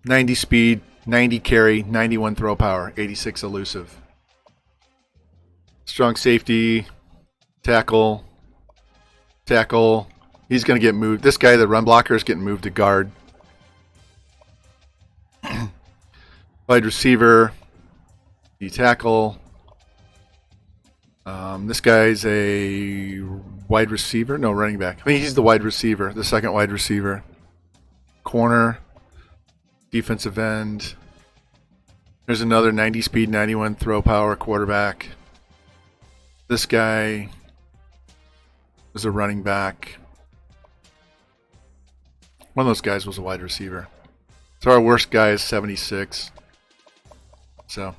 90 speed, 90 carry, 91 throw power, 86 elusive. Strong safety, tackle, tackle. He's going to get moved. This guy, the run blocker, is getting moved to guard. Wide receiver, D tackle. This guy's a wide receiver. No, running back. I mean, he's the wide receiver, the second wide receiver. Corner, defensive end. There's another 90 speed, 91 throw power quarterback. This guy was a running back. One of those guys was a wide receiver. So our worst guy is 76. So.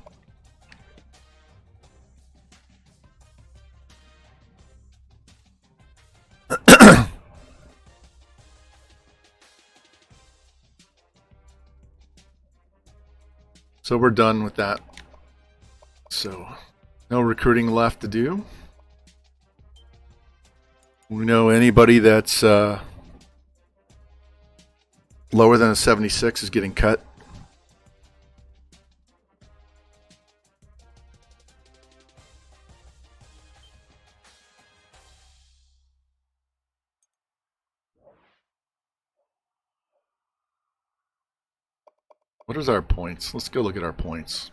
So we're done with that. So no recruiting left to do. We know anybody that's lower than a 76 is getting cut. What is our points? Let's go look at our points.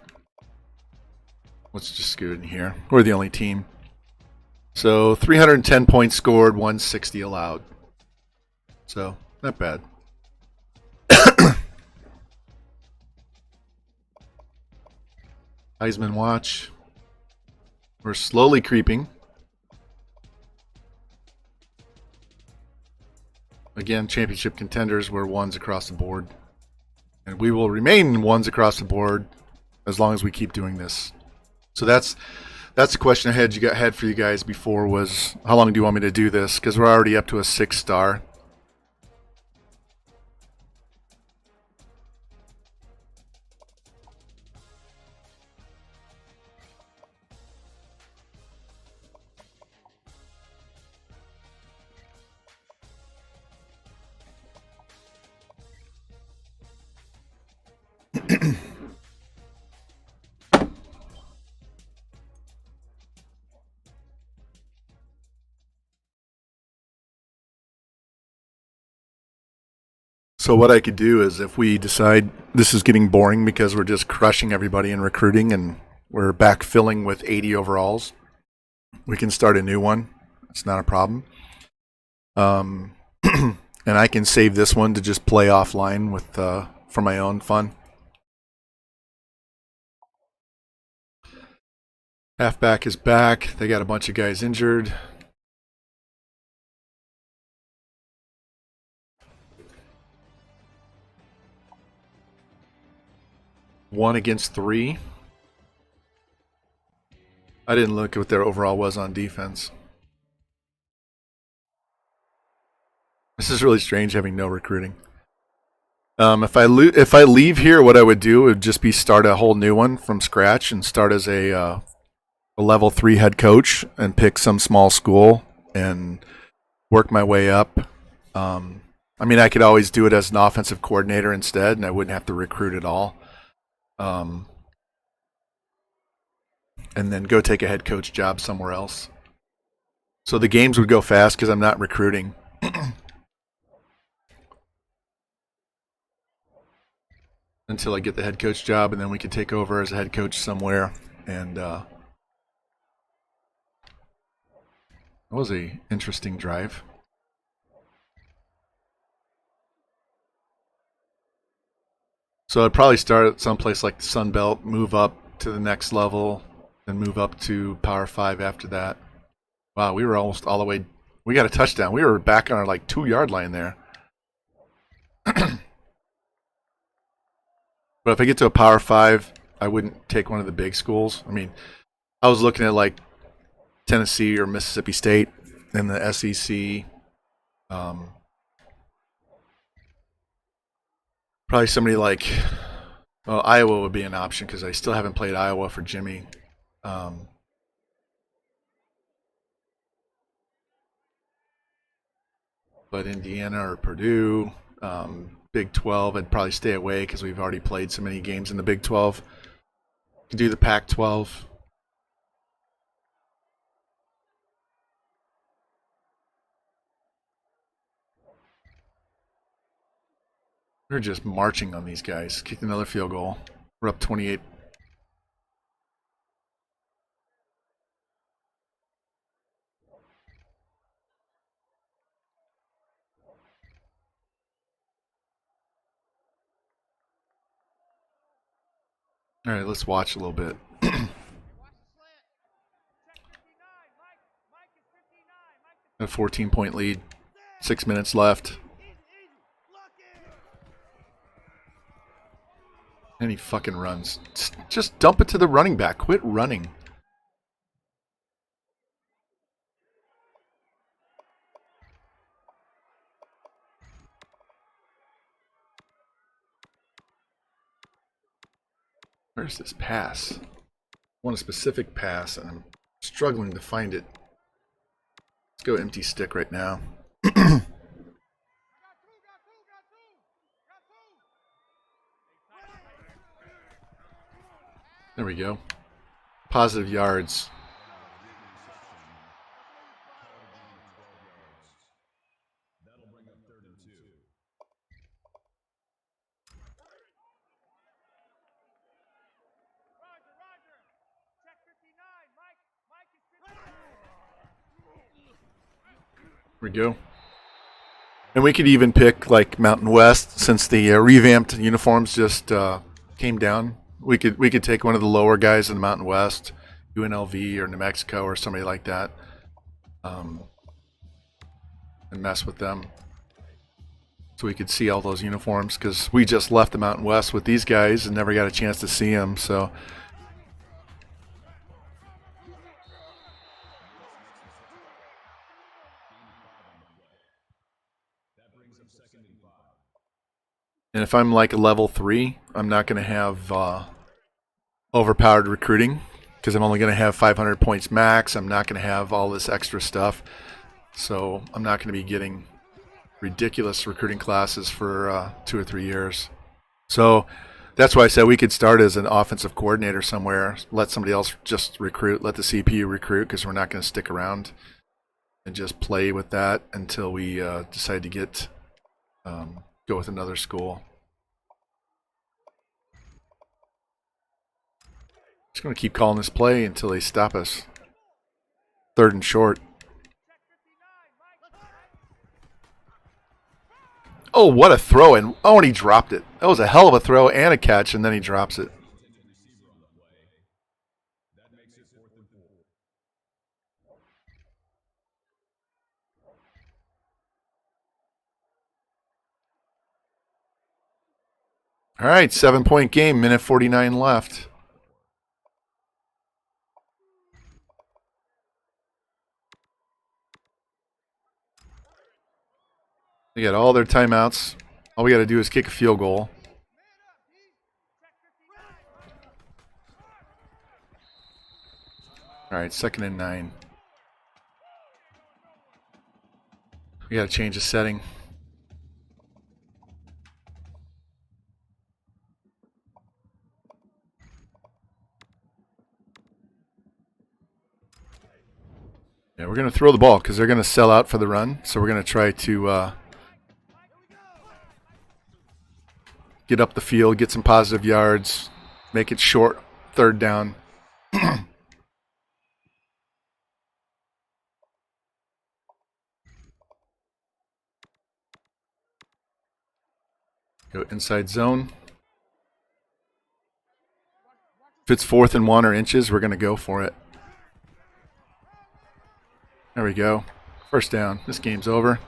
Let's just go in here. We're the only team. So 310 points scored, 160 allowed. So not bad. Heisman watch. We're slowly creeping. Again, championship contenders were ones across the board. And we will remain ones across the board as long as we keep doing this. So that's the question I had for you guys before was, how long do you want me to do this? Because we're already up to a 6-star. So what I could do is, if we decide this is getting boring because we're just crushing everybody in recruiting and we're backfilling with 80 overalls, we can start a new one. It's not a problem. And I can save this one to just play offline with for my own fun. Halfback is back. They got a bunch of guys injured. One against 3. I didn't look at what their overall was on defense. This is really strange having no recruiting. If I leave here, what I would do would just be start a whole new one from scratch and start as a level 3 head coach and pick some small school and work my way up. I mean, I could always do it as an offensive coordinator instead, and I wouldn't have to recruit at all. And then go take a head coach job somewhere else. So the games would go fast because I'm not recruiting. Until I get the head coach job, and then we could take over as a head coach somewhere. And that was a interesting drive. So I'd probably start at someplace like the Sun Belt, move up to the next level, then move up to Power 5 after that. Wow, we were almost all the way. We got a touchdown. We were back on our 2-yard line there. But if I get to a Power 5, I wouldn't take one of the big schools. I mean, I was looking at Tennessee or Mississippi State in the SEC. Probably somebody Iowa would be an option because I still haven't played Iowa for Jimmy. But Indiana or Purdue, Big 12, I'd probably stay away because we've already played so many games in the Big 12. Could do the Pac-12. We're just marching on these guys. Kicked another field goal. We're up 28. All right, let's watch a little bit. A 14-point lead. 6 minutes left. And he fucking runs. Just dump it to the running back. Quit running. Where's this pass? I want a specific pass, and I'm struggling to find it. Let's go empty stick right now. There we go. Positive yards. There we go. And we could even pick like Mountain West, since the revamped uniforms just came down. We could take one of the lower guys in the Mountain West, UNLV or New Mexico or somebody like that, and mess with them. So we could see all those uniforms, because we just left the Mountain West with these guys and never got a chance to see them. So and if I'm like a level 3, I'm not going to have overpowered recruiting, because I'm only going to have 500 points max. I'm not going to have all this extra stuff. So I'm not going to be getting ridiculous recruiting classes for 2 or 3 years. So that's why I said we could start as an offensive coordinator somewhere, let somebody else just recruit, let the CPU recruit, because we're not going to stick around, and just play with that until we decide to get go with another school. Just going to keep calling this play until they stop us. 3rd and short. Oh, what a throw. And he dropped it. That was a hell of a throw and a catch, and then he drops it. All right, 7-point game, minute 49 left. They got all their timeouts. All we got to do is kick a field goal. All right, 2nd and 9. We got to change the setting. Yeah, we're going to throw the ball because they're going to sell out for the run. So we're going to try to get up the field, get some positive yards, make it short, 3rd down. Go inside zone. If it's 4th and 1 or inches, we're going to go for it. There we go. 1st down. This game's over.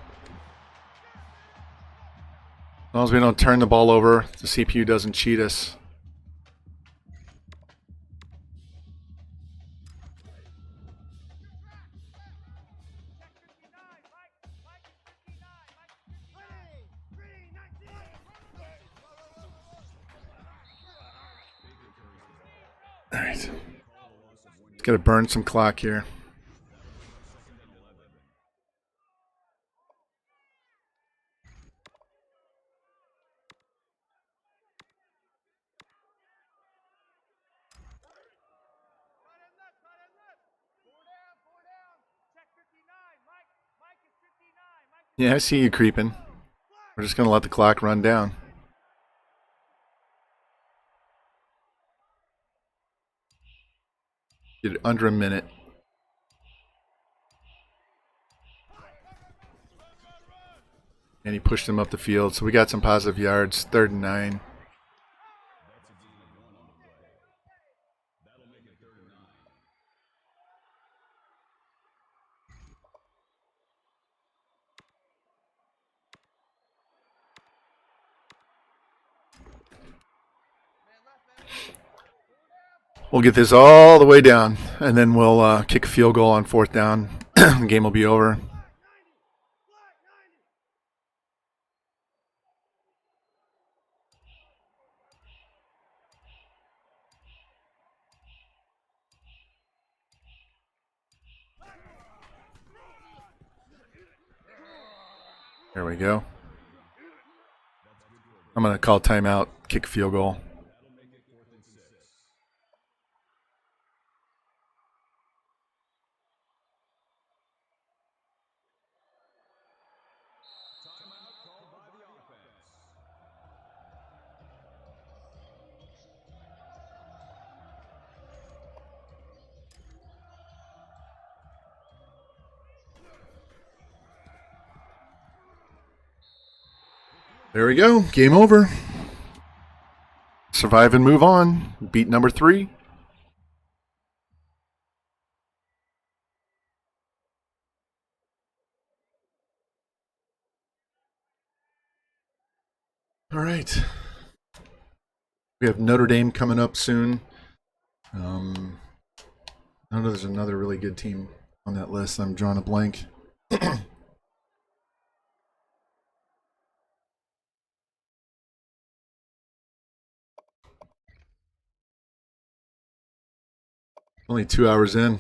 As long as we don't turn the ball over, the CPU doesn't cheat us. All right. It's got to burn some clock here. Yeah, I see you creeping. We're just going to let the clock run down. Get it under a minute. And he pushed him up the field. So we got some positive yards. 3rd and 9. We'll get this all the way down, and then we'll kick a field goal on 4th down. The game will be over. There we go. I'm going to call timeout, kick a field goal. There we go. Game over. Survive and move on. Beat number 3. All right. We have Notre Dame coming up soon. I know there's another really good team on that list. I'm drawing a blank. Only 2 hours in.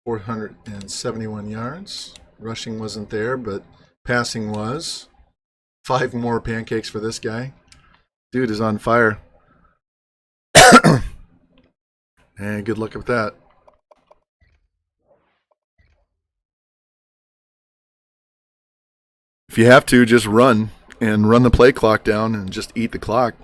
471 yards. Rushing wasn't there, but passing was. 5 more pancakes for this guy. Dude is on fire. And good luck with that. If you have to, just run and run the play clock down and just eat the clock.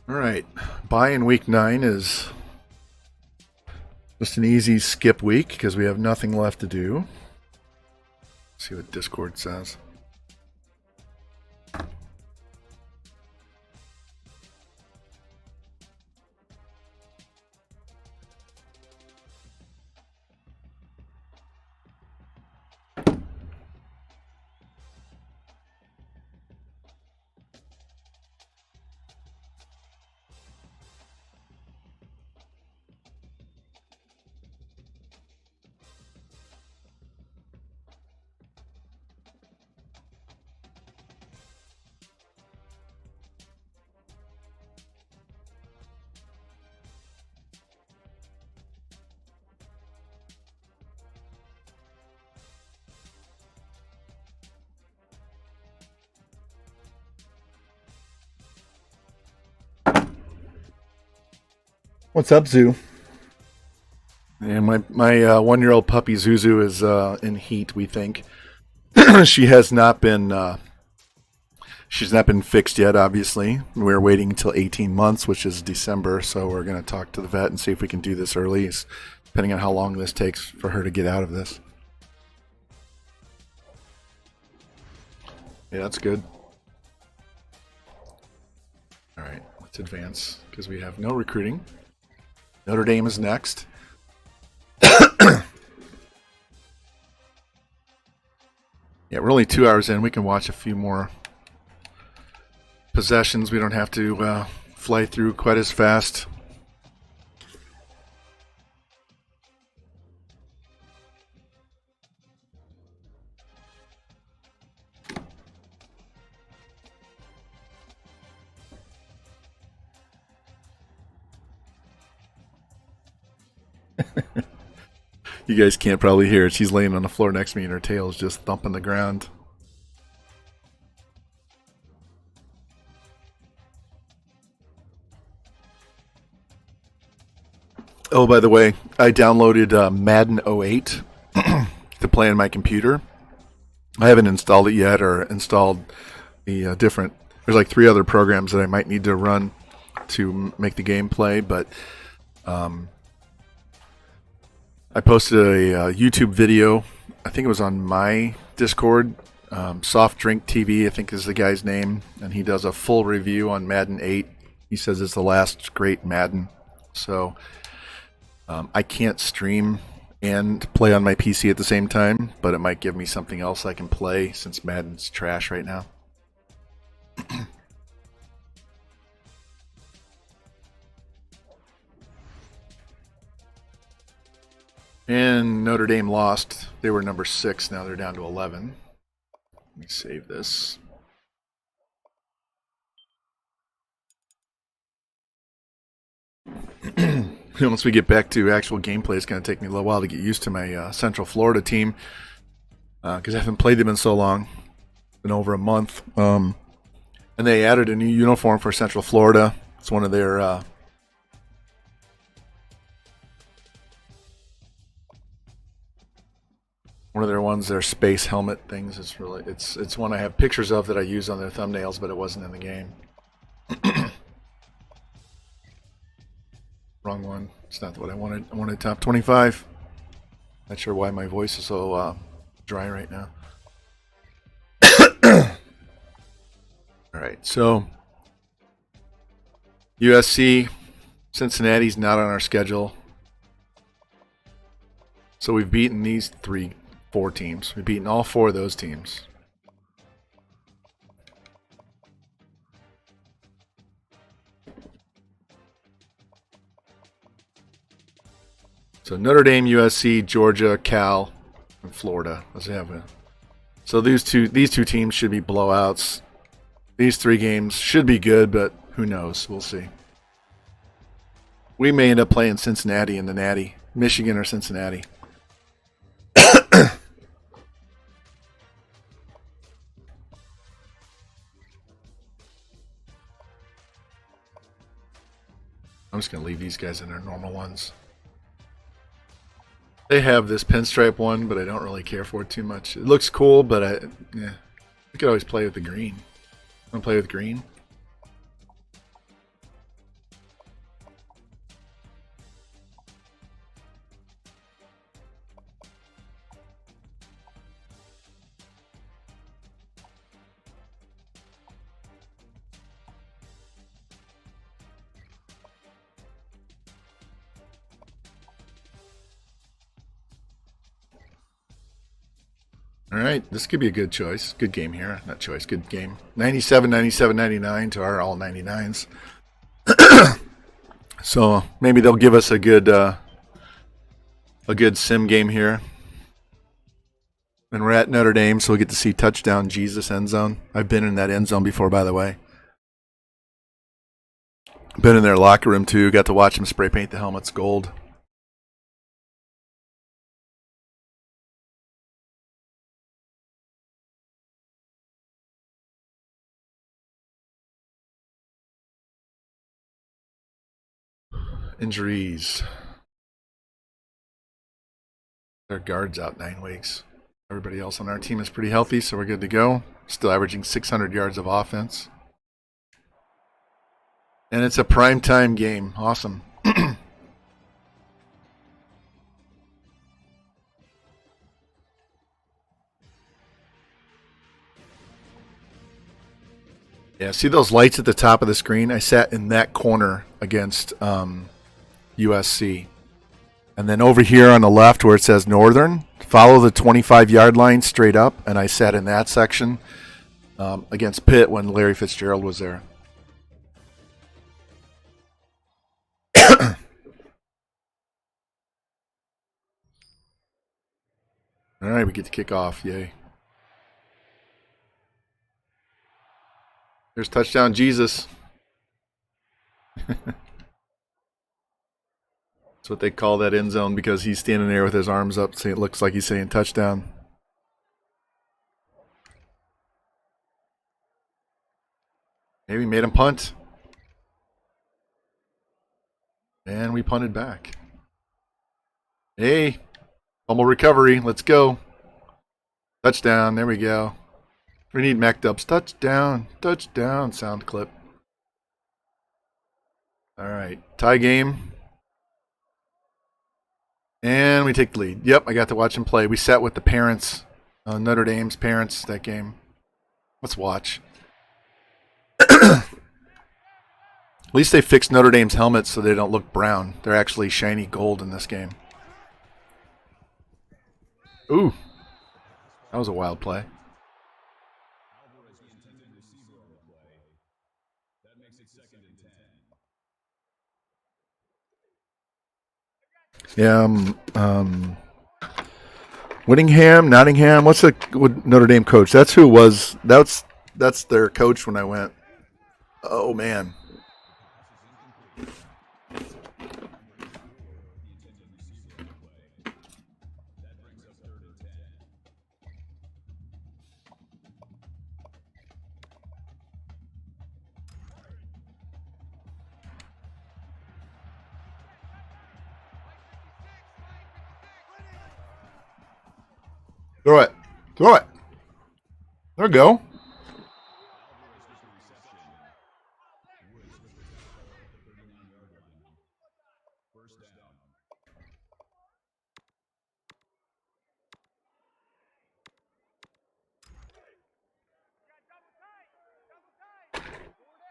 All right. Bye in week 9 is just an easy skip week because we have nothing left to do. Let's see what Discord says. What's up, Zoo? And my 1-year-old puppy Zuzu is in heat. We think she has not been she's not been fixed yet. Obviously, we're waiting until 18 months, which is December. So we're going to talk to the vet and see if we can do this early, depending on how long this takes for her to get out of this. Yeah, that's good. All right, let's advance because we have no recruiting. Notre Dame is next. Yeah, we're only 2 hours in. We can watch a few more possessions. We don't have to fly through quite as fast. You guys can't probably hear it. She's laying on the floor next to me and her tail is just thumping the ground. Oh, by the way, I downloaded Madden 08 to play on my computer. I haven't installed it yet or installed the different. There's like 3 other programs that I might need to run to make the game play, but I posted a YouTube video. I think it was on my Discord. Soft Drink TV, I think is the guy's name, and he does a full review on Madden 8. He says it's the last great Madden. So I can't stream and play on my PC at the same time, but it might give me something else I can play since Madden's trash right now. And Notre Dame lost. They were number 6. Now they're down to 11. Let me save this. Once we get back to actual gameplay, it's going to take me a little while to get used to my Central Florida team because I haven't played them in so long. It's been over a month. And they added a new uniform for Central Florida. It's one of their ones, their space helmet things. It's one I have pictures of that I use on their thumbnails, but it wasn't in the game. Wrong one. It's not what I wanted. I wanted top 25. Not sure why my voice is so dry right now. All right, so USC, Cincinnati's not on our schedule. So we've beaten these 4 teams. We've beaten all 4 of those teams. So Notre Dame, USC, Georgia, Cal, and Florida. So these two teams should be blowouts. These 3 games should be good, but who knows? We'll see. We may end up playing Cincinnati in the Natty, Michigan or Cincinnati. I'm just going to leave these guys in their normal ones. They have this pinstripe one, but I don't really care for it too much. It looks cool, but I could always play with the green. Want to play with green? All right, this could be a good choice. Good game here. Not choice, good game. 97, 97, 99 to our all 99s. So maybe they'll give us a good sim game here. And we're at Notre Dame, so we'll get to see touchdown Jesus end zone. I've been in that end zone before, by the way. Been in their locker room, too. Got to watch them spray paint the helmets gold. Injuries. Their guard's out 9 weeks. Everybody else on our team is pretty healthy, so we're good to go. Still averaging 600 yards of offense. And it's a primetime game. Awesome. Yeah, see those lights at the top of the screen? I sat in that corner against USC. And then over here on the left where it says Northern, follow the 25-yard line straight up, and I sat in that section against Pitt when Larry Fitzgerald was there. All right, we get to kick off. Yay. There's touchdown Jesus. That's what they call that end zone because he's standing there with his arms up, so it looks like he's saying touchdown. Maybe made him punt. And we punted back. Hey, fumble recovery. Let's go. Touchdown. There we go. We need MacDubs. Touchdown. Touchdown. Sound clip. All right. Tie game. And we take the lead. Yep, I got to watch him play. We sat with the parents, Notre Dame's parents, that game. Let's watch. At least they fixed Notre Dame's helmets so they don't look brown. They're actually shiny gold in this game. Ooh. That was a wild play. Yeah, Whittingham, Nottingham. What's the Notre Dame coach? That's who it was. That's their coach when I went. Oh man. Throw it. Throw it. There we go.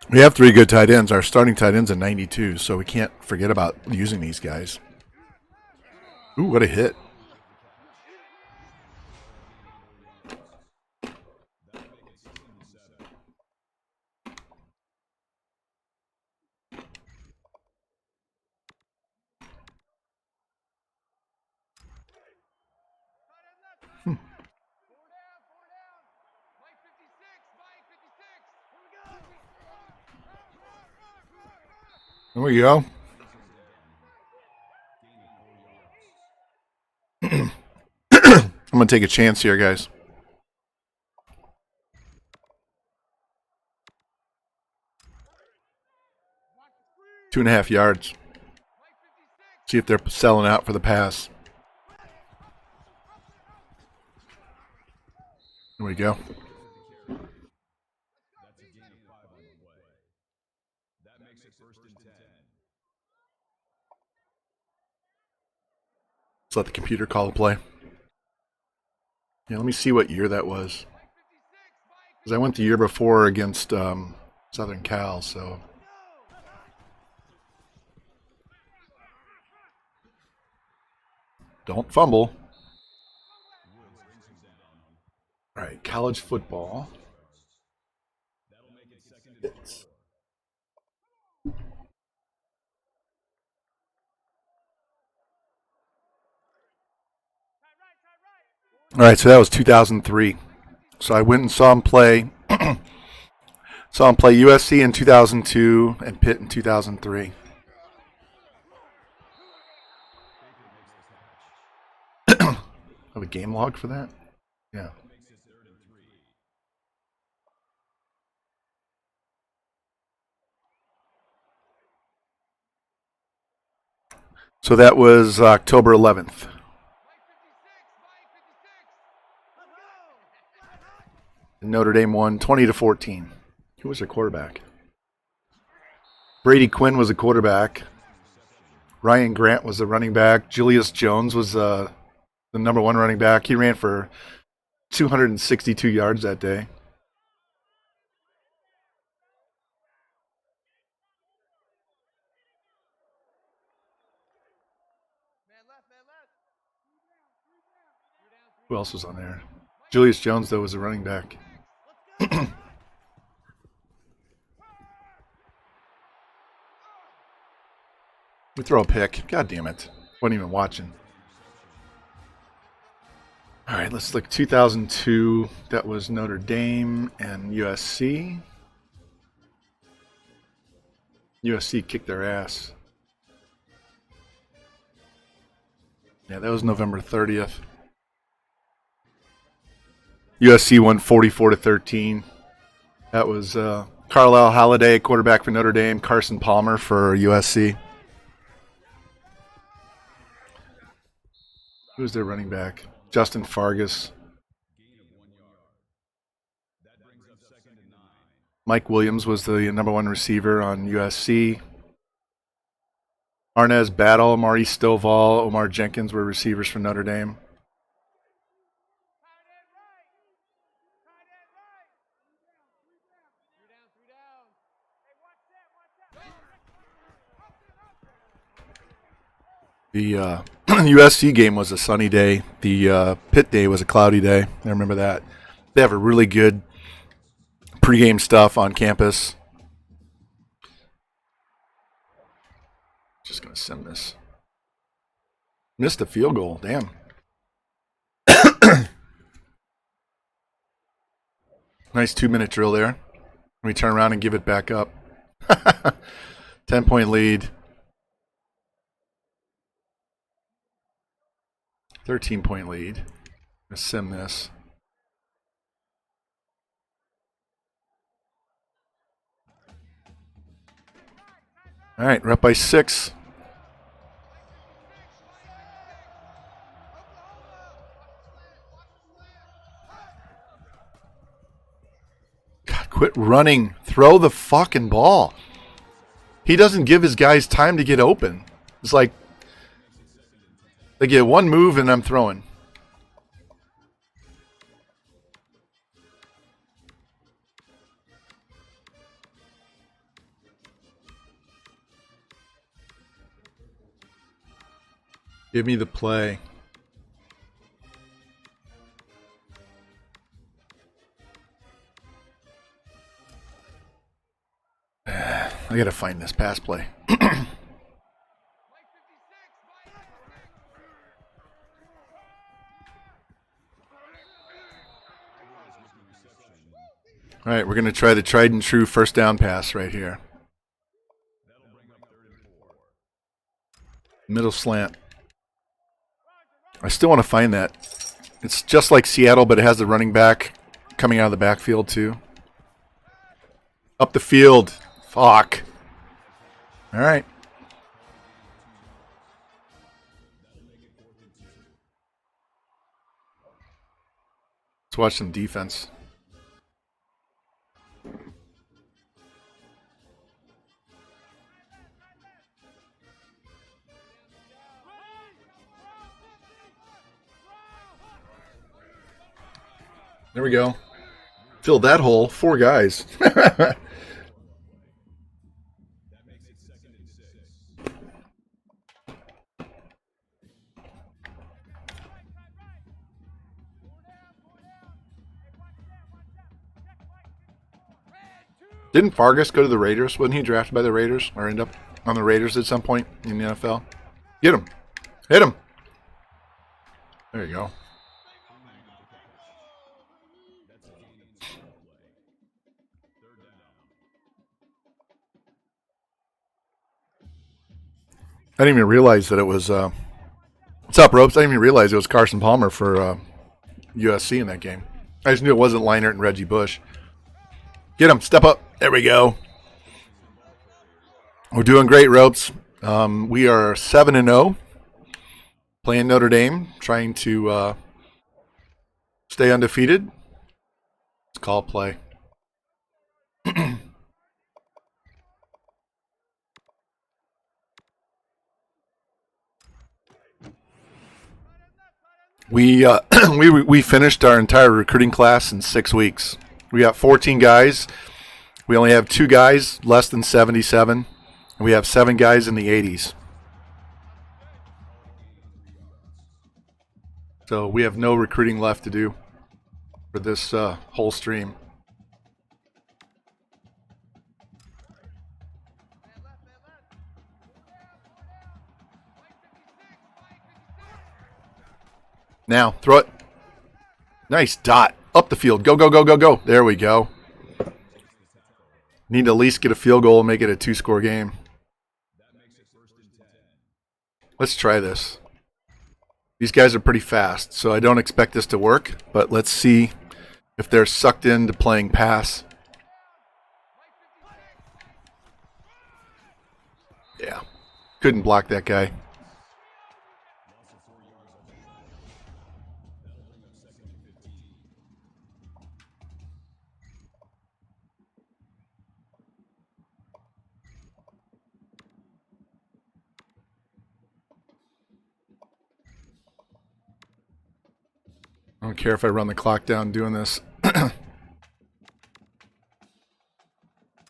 We have 3 good tight ends. Our starting tight end's a 92, so we can't forget about using these guys. Ooh, what a hit. There we go. I'm going to take a chance here, guys. Two and a half yards. See if they're selling out for the pass. There we go. Let's let the computer call the play. Yeah, let me see what year that was. Because I went the year before against Southern Cal, so. Don't fumble. All right, college football. All right, so that was 2003. So I went and saw him play. Saw him play USC in 2002 and Pitt in 2003. Have a game log for that? Yeah. So that was October 11th. Notre Dame won 20-14. Who was their quarterback? Brady Quinn was a quarterback. Ryan Grant was the running back. Julius Jones was the number 1 running back. He ran for 262 yards that day. Who else was on there? Julius Jones, though, was a running back. We throw a pick. God damn it. Wasn't even watching. All right, let's look. 2002, that was Notre Dame and USC. USC kicked their ass. Yeah, that was November 30th. USC won 44-13. That was Carlisle Holiday, quarterback for Notre Dame, Carson Palmer for USC. Who's their running back? Justin Fargas. Mike Williams was the number 1 receiver on USC. Arnaz Battle, Maurice Stovall, Omar Jenkins were receivers for Notre Dame. The USC game was a sunny day. The Pitt day was a cloudy day. I remember that. They have a really good pregame stuff on campus. Just going to send this. Missed a field goal. Damn. Nice 2-minute drill there. We turn around and give it back up. 10-point lead. 13-point lead. Let's sim this. All right, we're up by 6. God, quit running. Throw the fucking ball. He doesn't give his guys time to get open. It's like they get one move and I'm throwing. Give me the play. I gotta find this pass play. All right, we're going to try the tried and true first down pass right here. Middle slant. I still want to find that. It's just like Seattle, but it has the running back coming out of the backfield too. Up the field. Fuck. All right. Let's watch some defense. There we go. Filled that hole. 4 guys. Didn't Fargas go to the Raiders? Wasn't he drafted by the Raiders or end up on the Raiders at some point in the NFL? Get him. Hit him. There you go. I didn't even realize that it was what's up, Ropes? I didn't even realize it was Carson Palmer for USC in that game. I just knew it wasn't Leinart and Reggie Bush. Get him. Step up. There we go. We're doing great, Ropes. We are 7-0, playing Notre Dame, trying to stay undefeated. Let's call play. We finished our entire recruiting class in 6 weeks. We got 14 guys. We only have 2 guys less than 77. And we have 7 guys in the 80s. So we have no recruiting left to do for this whole stream. Now, throw it. Nice dot. Up the field. Go, go, go, go, go. There we go. Need to at least get a field goal and make it a 2-score game. Let's try this. These guys are pretty fast, so I don't expect this to work, but let's see if they're sucked into playing pass. Yeah. Couldn't block that guy. I don't care if I run the clock down doing this. Let's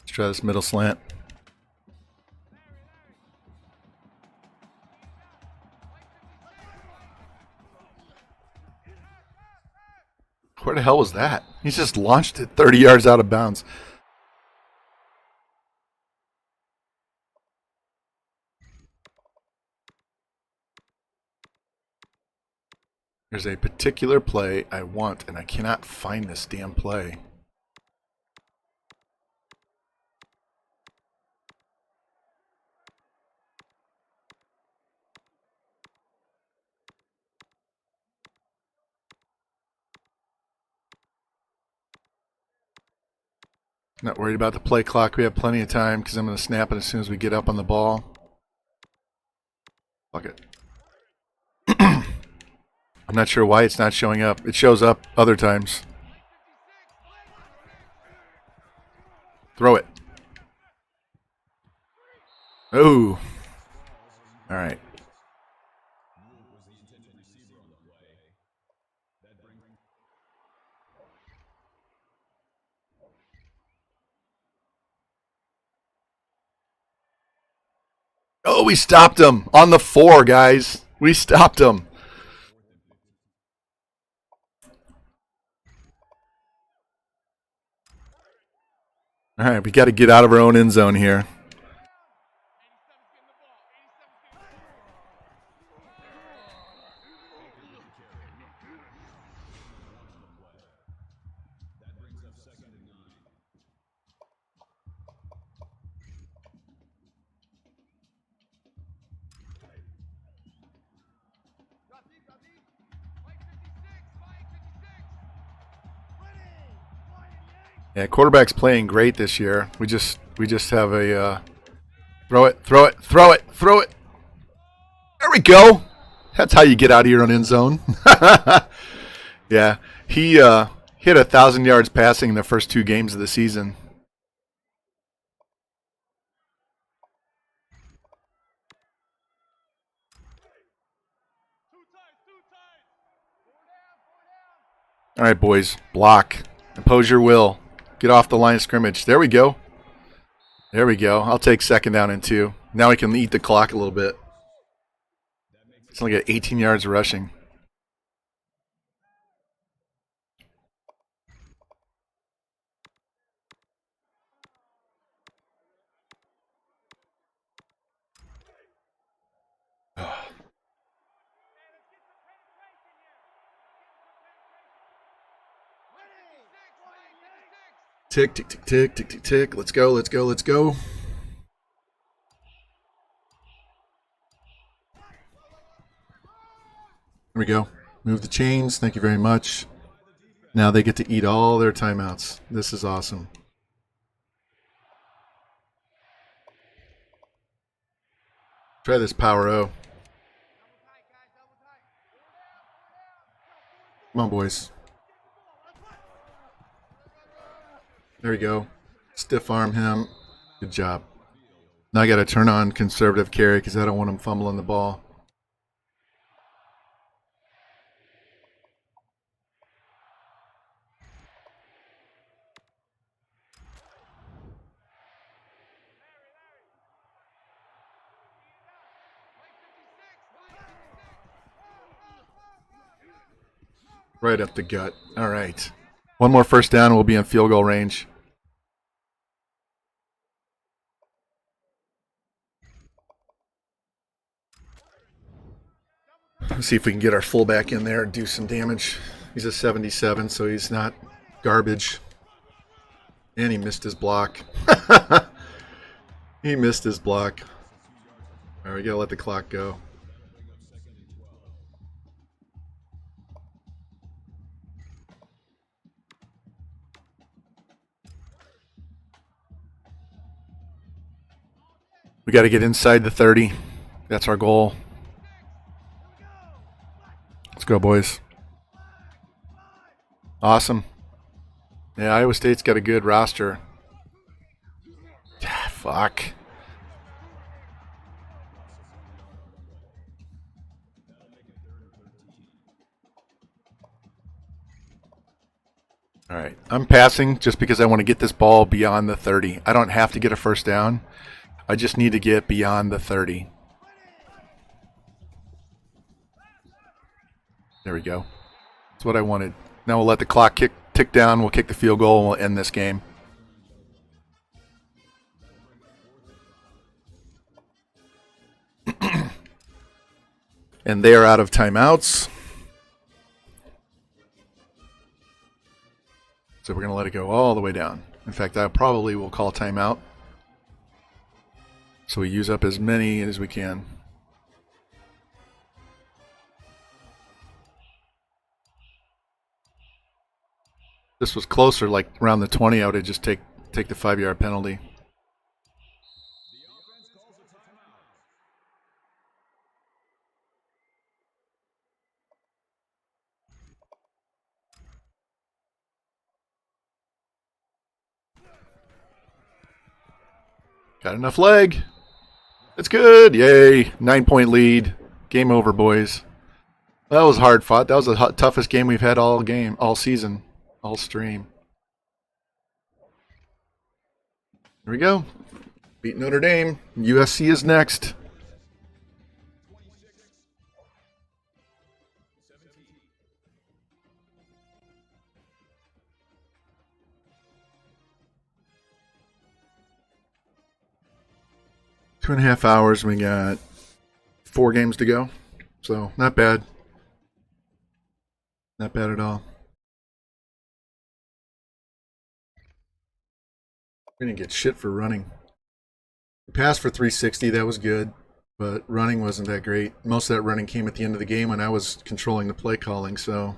try this middle slant. Where the hell was that? He just launched it 30 yards out of bounds. There's a particular play I want, and I cannot find this damn play. Not worried about the play clock. We have plenty of time because I'm going to snap it as soon as we get up on the ball. Fuck it. I'm not sure why it's not showing up. It shows up other times. Throw it. Oh. All right. Oh, we stopped him on the 4, guys. We stopped him. All right, we got to get out of our own end zone here. Yeah, quarterback's playing great this year. We just have a throw it. There we go. That's how you get out of your own end zone. Yeah, he hit 1,000 yards passing in the first 2 games of the season. All right, boys, block. Impose your will. Get off the line of scrimmage. There we go. There we go. I'll take 2nd down and 2. Now we can eat the clock a little bit. It's only got 18 yards of rushing. Tick, tick, tick, tick, tick, tick, tick. Let's go, let's go, let's go. There we go. Move the chains. Thank you very much. Now they get to eat all their timeouts. This is awesome. Try this power O. Come on, boys. There we go. Stiff arm him. Good job. Now I got to turn on conservative carry because I don't want him fumbling the ball. Right up the gut. All right. One more first down and we'll be in field goal range. Let's see if we can get our fullback in there and do some damage. He's a 77, so he's not garbage. And he missed his block. He missed his block. All right, we got to let the clock go. We got to get inside the 30. That's our goal. Let's go, boys. Awesome. Yeah, Iowa State's got a good roster. Fuck. All right, I'm passing just because I want to get this ball beyond the 30. I don't have to get a first down. I just need to get beyond the 30. There we go. That's what I wanted. Now we'll let the clock tick down. We'll kick the field goal and we'll end this game. And they are out of timeouts. So we're going to let it go all the way down. In fact, I probably will call timeout. So we use up as many as we can. This was closer, like around the 20, I would have just take the 5-yard penalty. Got enough leg. It's good. Yay. 9-point lead. Game over, boys. That was hard fought. That was the toughest game we've had all season, all stream. Here we go. Beat Notre Dame. USC is next. Two and a half hours. We got 4 games to go. So, not bad. Not bad at all. We didn't get shit for running. We passed for 360. That was good. But running wasn't that great. Most of that running came at the end of the game when I was controlling the play calling. So,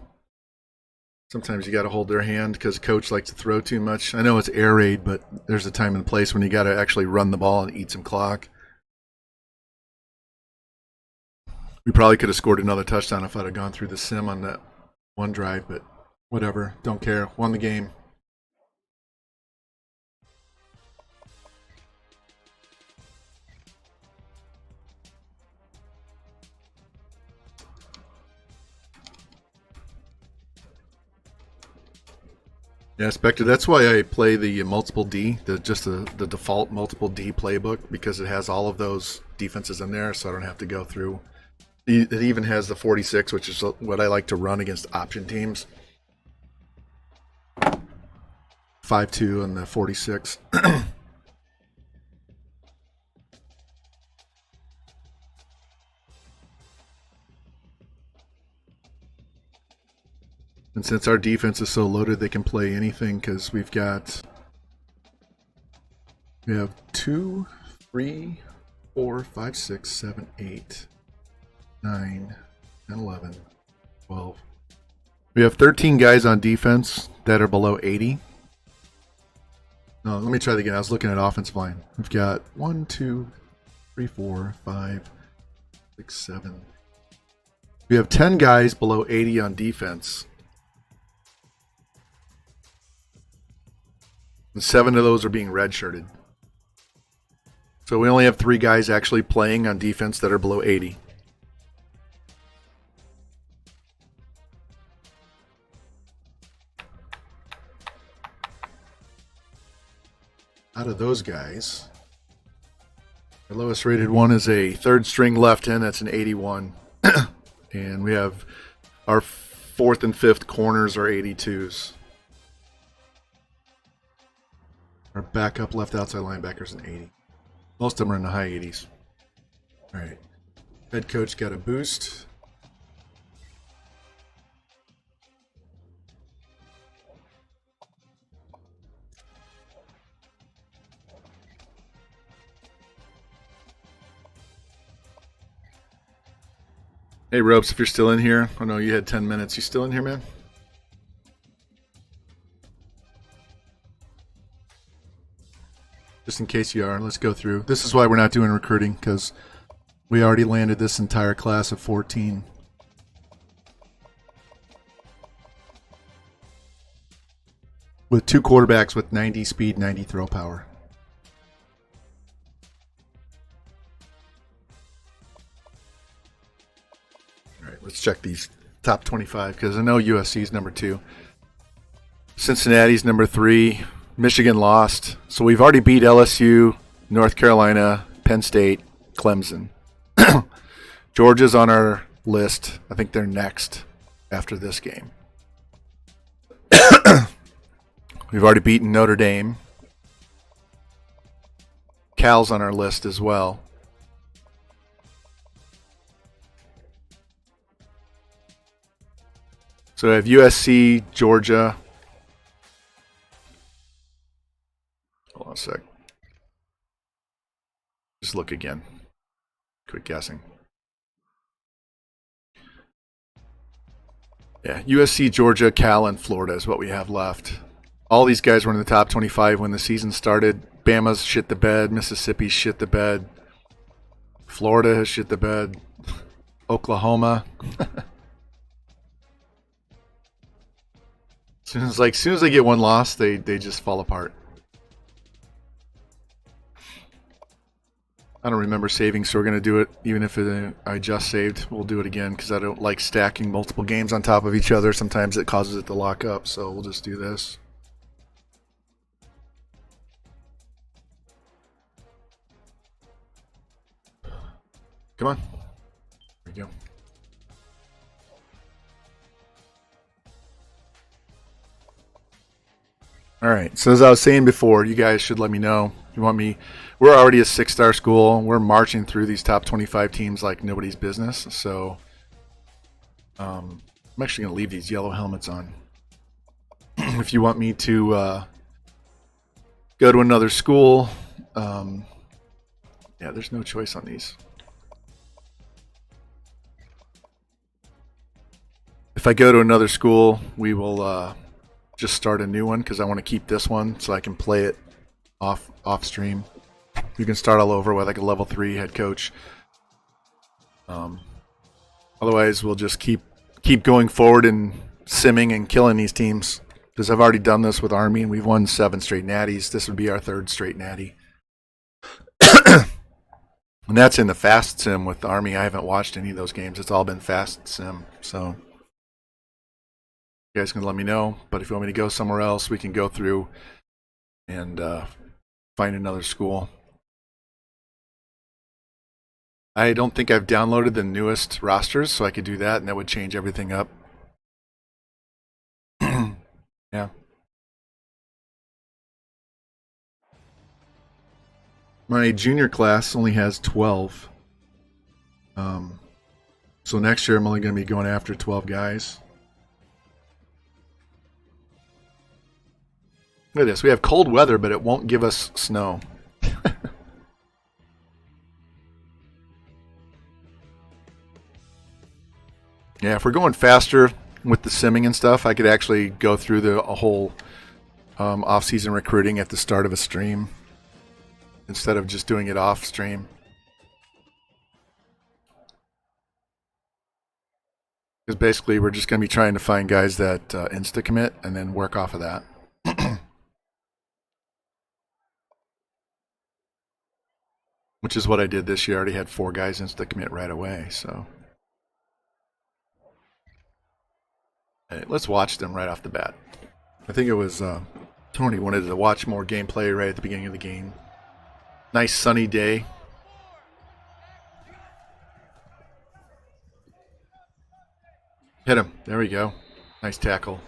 sometimes you got to hold their hand because coach likes to throw too much. I know it's air raid, but there's a time and place when you got to actually run the ball and eat some clock. We probably could have scored another touchdown if I'd have gone through the sim on that one drive, but whatever. Don't care. Won the game. Yeah, Spectre, that's why I play the multiple D, the default multiple D playbook, because it has all of those defenses in there, so I don't have to go through. It even has the 46, which is what I like to run against option teams. 5-2 and the 46. And since our defense is so loaded, they can play anything because we have 2, 3, 4, 5, 6, 7, 8, 9, 10, 11, 12. We have 13 guys on defense that are below 80. No, let me try that again. I was looking at offensive line. We've got 1, 2, 3, 4, 5, 6, 7. We have 10 guys below 80 on defense. And 7 of those are being redshirted. So we only have 3 guys actually playing on defense that are below 80. Out of those guys, our lowest rated one is a 3rd string left end. That's an 81. And we have our 4th and 5th corners are 82s. Our backup left outside linebackers an 80. Most of them are in the high 80s. All right. Head coach got a boost. Hey, Ropes, if you're still in here. I know you had 10 minutes. You still in here, man? Just in case you are, let's go through. This is why we're not doing recruiting, because we already landed this entire class of 14. With 2 quarterbacks with 90 speed, 90 throw power. All right, let's check these top 25, because I know USC is number 2. Cincinnati's number 3. Michigan lost. So we've already beat LSU, North Carolina, Penn State, Clemson. Georgia's on our list. I think they're next after this game. We've already beaten Notre Dame. Cal's on our list as well. So I have USC, Georgia. Hold on a sec. Just look again. Quick guessing. Yeah, USC, Georgia, Cal, and Florida is what we have left. All these guys were in the top 25 when the season started. Bama's shit the bed. Mississippi's shit the bed. Florida has shit the bed. Oklahoma. As soon as they get one loss, they just fall apart. I don't remember saving, so we're going to do it. Even if I just saved, we'll do it again because I don't like stacking multiple games on top of each other. Sometimes it causes it to lock up, so we'll just do this. Come on. There we go. All right. So as I was saying before, you guys should let me know. You want me? We're already a 6-star school. We're marching through these top 25 teams like nobody's business. So I'm actually going to leave these yellow helmets on. If you want me to go to another school, yeah, there's no choice on these. If I go to another school, we will just start a new one because I want to keep this one so I can play it off stream. You can start all over with like a level 3 head coach. Otherwise, we'll just keep going forward and simming and killing these teams because I've already done this with Army and we've won 7 straight natties. This would be our 3rd straight natty. And that's in the fast sim with the Army. I haven't watched any of those games. It's all been fast sim. So you guys can let me know. But if you want me to go somewhere else, we can go through and find another school. I don't think I've downloaded the newest rosters, so I could do that, and that would change everything up. Yeah. My junior class only has 12. So next year I'm only going to be going after 12 guys. Look at this. We have cold weather, but it won't give us snow. Yeah, if we're going faster with the simming and stuff, I could actually go through a whole off-season recruiting at the start of a stream instead of just doing it off stream. Because basically we're just going to be trying to find guys that insta-commit and then work off of that. Which is what I did this year. I already had 4 guys insta-commit right away, so. Hey, let's watch them right off the bat. I think it was Tony wanted to watch more gameplay right at the beginning of the game. Nice sunny day. Hit him. There we go. Nice tackle.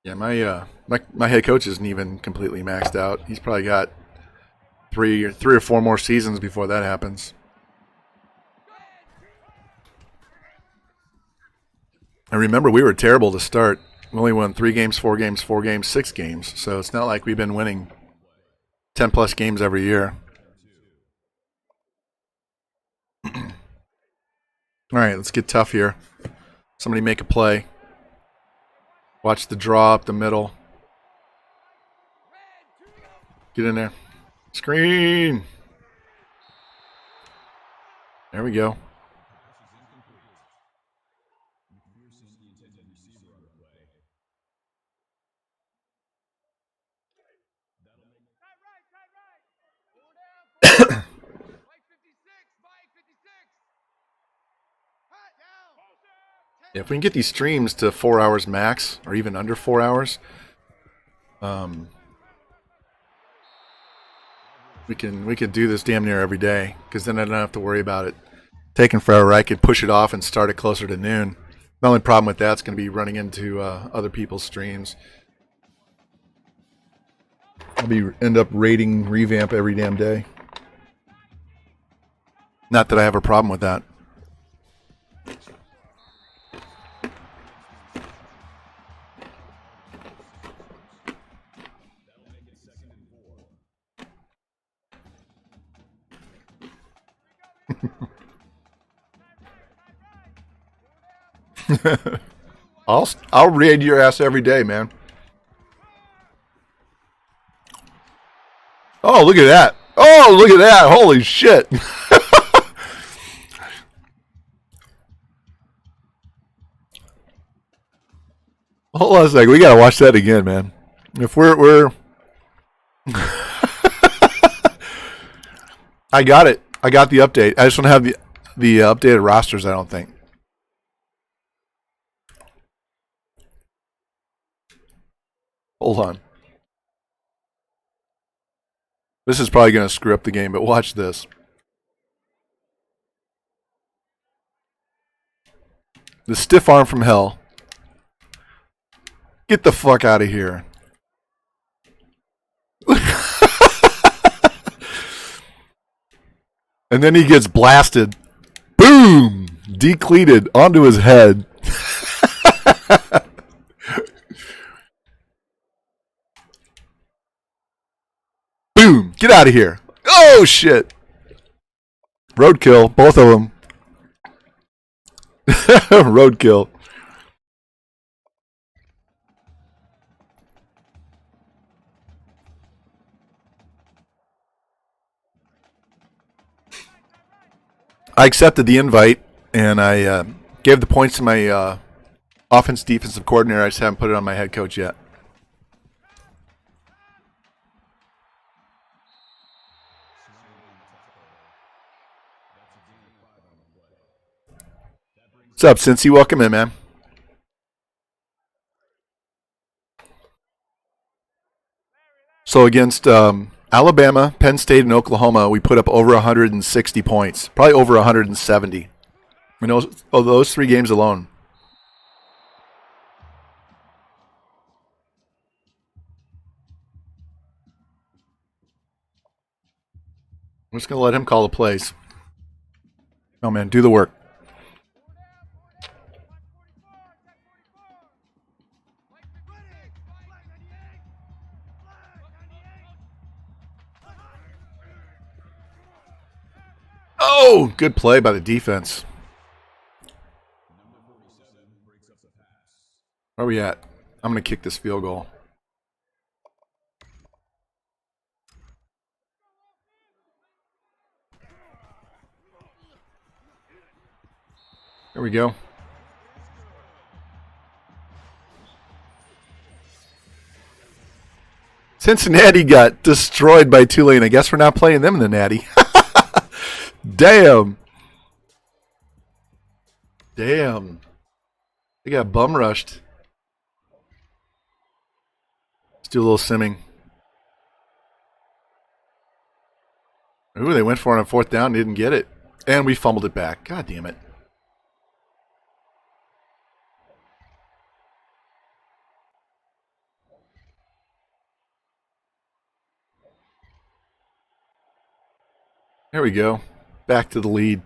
Yeah, my head coach isn't even completely maxed out. He's probably got three or four more seasons before that happens. I remember we were terrible to start. We only won 3 games, 4 games, 4 games, 6 games. So it's not like we've been winning 10 plus games every year. All right, let's get tough here. Somebody make a play. Watch the draw up the middle. Get in there. Screen. There we go. If we can get these streams to 4 hours max, or even under 4 hours, we could do this damn near every day, because then I don't have to worry about it taking forever. I could push it off and start it closer to noon. The only problem with that's going to be running into other people's streams. I'll end up rating revamp every damn day. Not that I have a problem with that. I'll raid your ass every day, man. Oh, look at that. Oh, look at that. Holy shit. Hold on a second. We got to watch that again, man. If we're I got it. I got the update. I just don't have the updated rosters, I don't think. Hold on. This is probably going to screw up the game, but watch this. The stiff arm from hell. Get the fuck out of here. And then he gets blasted. Boom! Decleated onto his head. Boom! Get out of here. Oh, shit. Roadkill. Both of them. Roadkill. I accepted the invite, and I gave the points to my offense defensive coordinator. I just haven't put it on my head coach yet. What's up, Cincy? Welcome in, man. So against Alabama, Penn State, and Oklahoma, we put up over 160 points. Probably over 170. I mean, those 3 games alone. I'm just going to let him call the plays. Oh, man, do the work. Oh, good play by the defense. Where are we at? I'm going to kick this field goal. There we go. Cincinnati got destroyed by Tulane. I guess we're not playing them in the Natty. Damn. Damn. They got bum rushed. Let's do a little simming. Ooh, they went for it on 4th down, didn't get it. And we fumbled it back. God damn it. There we go. Back to the lead.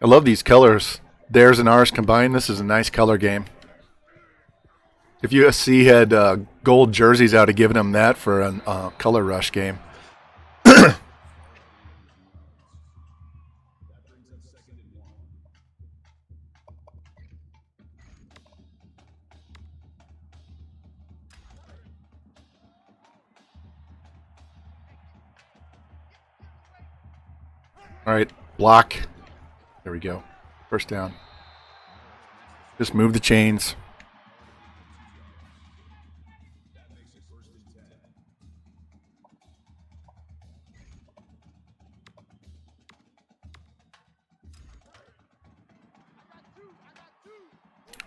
I love these colors. Theirs and ours combined. This is a nice color game. If USC had gold jerseys, I would have given them that for a color rush game. All right, block. There we go. First down. Just move the chains.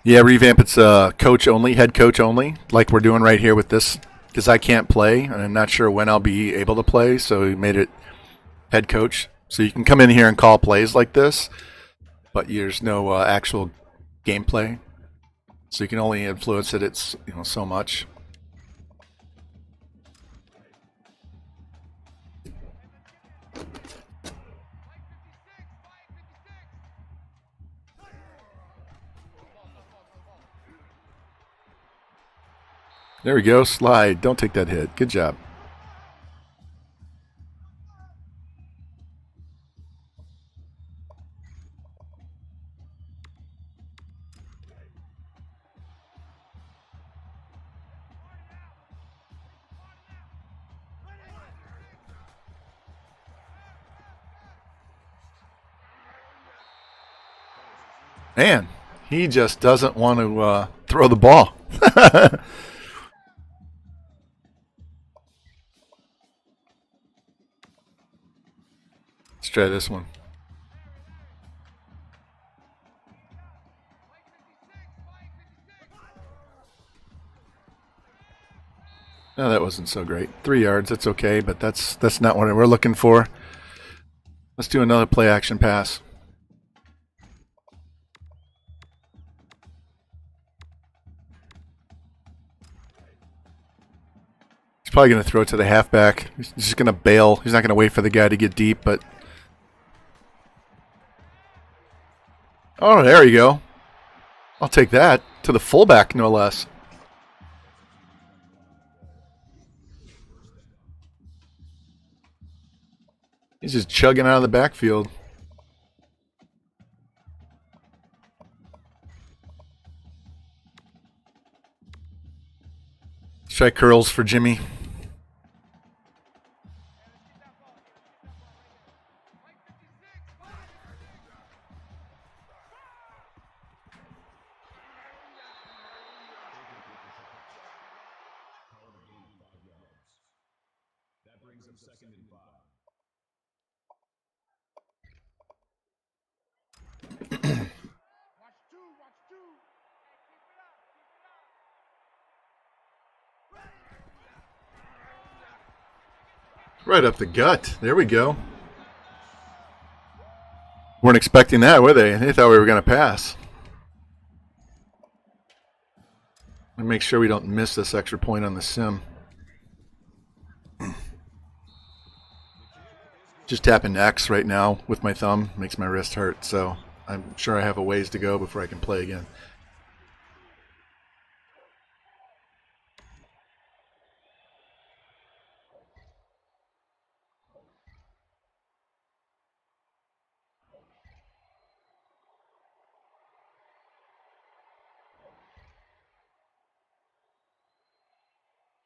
Yeah, revamp. It's coach only, head coach only, like we're doing right here with this, because I can't play, and I'm not sure when I'll be able to play, so we made it head coach. So you can come in here and call plays like this, but there's no actual gameplay, so you can only influence it. It's so much. There we go. Slide. Don't take that hit. Good job. Man, he just doesn't want to throw the ball. Let's try this one. No, that wasn't so great. 3 yards, that's okay, but that's not what we're looking for. Let's do another play action pass. He's probably going to throw it to the halfback. He's just going to bail. He's not going to wait for the guy to get deep, but... Oh, there you go. I'll take that. To the fullback, no less. He's just chugging out of the backfield. Let's try curls for Jimmy. Right up the gut. There we go. Weren't expecting that, were they? They thought we were going to pass. And make sure we don't miss this extra point on the sim. Just tapping X right now with my thumb makes my wrist hurt, so I'm sure I have a ways to go before I can play again.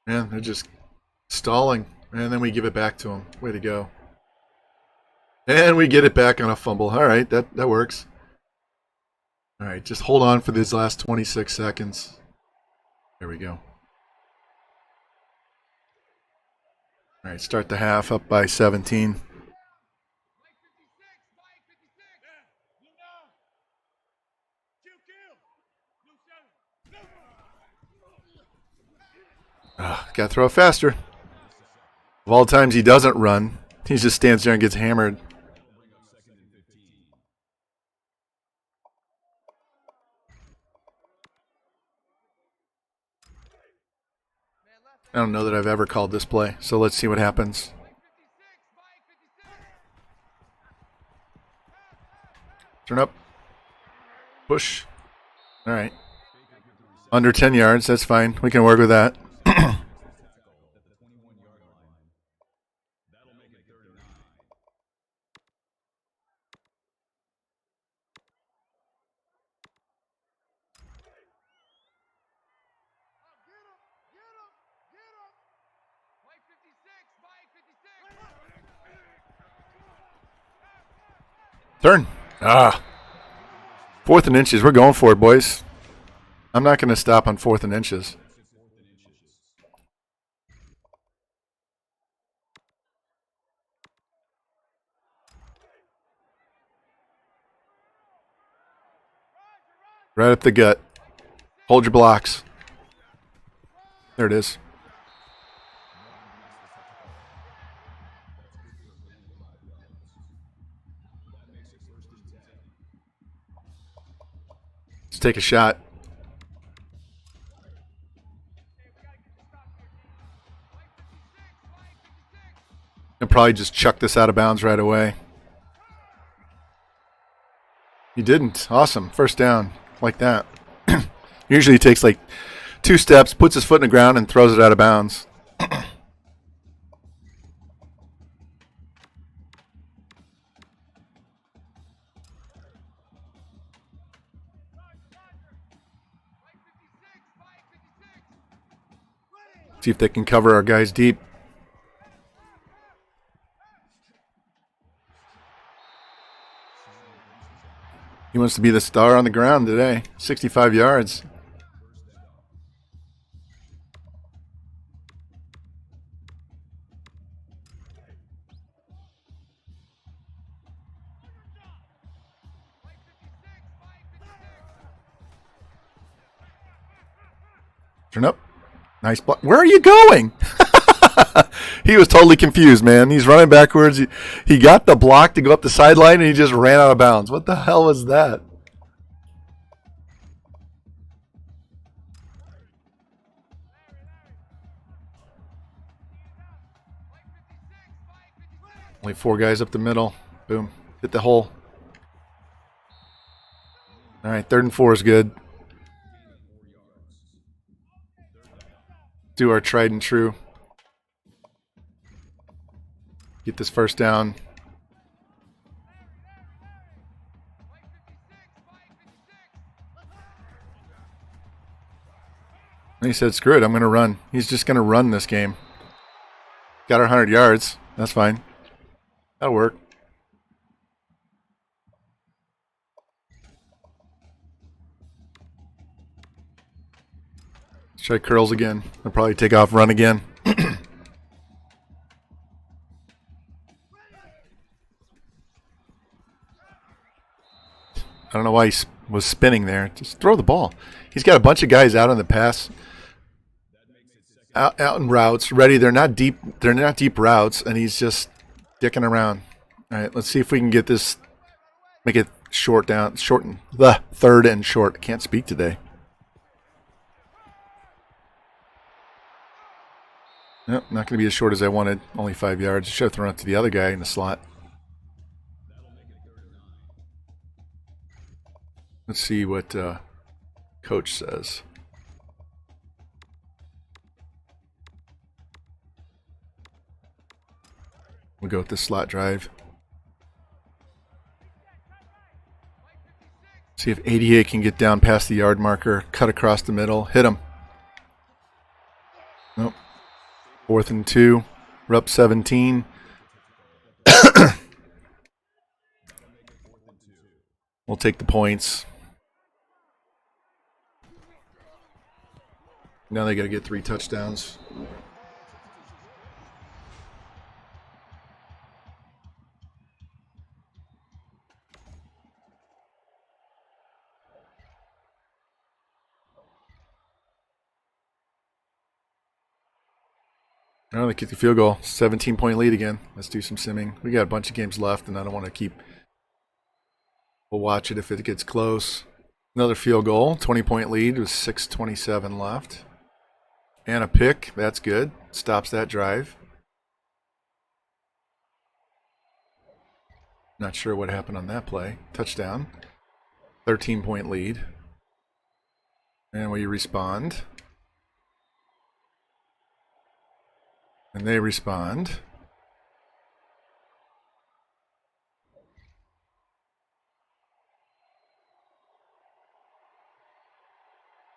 Man, they're just stalling, and then we give it back to them. Way to go. And we get it back on a fumble. All right, that works. All right, just hold on for these last 26 seconds. There we go. All right, start the half up by 17. Got to throw it faster. Of all times he doesn't run, he just stands there and gets hammered. I don't know that I've ever called this play, so let's see what happens. Turn up. Push. All right. Under 10 yards, that's fine. We can work with that. Turn. 4th and inches. We're going for it, boys. I'm not going to stop on 4th and inches. Right up the gut. Hold your blocks. There it is. Let's take a shot. And probably just chuck this out of bounds right away. He didn't. Awesome. First down. Like that. Usually he takes like 2 steps, puts his foot in the ground, and throws it out of bounds. See if they can cover our guys deep. He wants to be the star on the ground today. 65 yards. Turn up. Nice block. Where are you going? He was totally confused, man. He's running backwards. He got the block to go up the sideline, and he just ran out of bounds. What the hell was that? Only 4 guys up the middle. Boom. Hit the hole. All right, 3rd and 4 is good. Do our tried and true. Get this first down. And he said, screw it, I'm going to run. He's just going to run this game. Got our 100 yards. That's fine. That'll work. Let's try curls again. I'll probably take off, run again. I don't know why he was spinning there. Just throw the ball. He's got a bunch of guys out on the pass, out in routes, ready. They're not deep. They're not deep routes, and he's just dicking around. All right, let's see if we can get this. Make it shorten the 3rd and short. Can't speak today. Nope, not going to be as short as I wanted. Only 5 yards. Should have thrown it to the other guy in the slot. Let's see what coach says. We'll go with this slot drive. See if 88 can get down past the yard marker, cut across the middle, hit him. Nope. 4th and 2. We're up 17. We'll take the points. Now they got to get 3 touchdowns. Oh, they kicked the field goal. 17-point lead again. Let's do some simming. We got a bunch of games left, and I don't want to keep. We'll watch it if it gets close. Another field goal. 20-point lead with 6:27 left. And a pick. That's good. Stops that drive. Not sure what happened on that play. Touchdown. 13-point lead. And we respond. And they respond.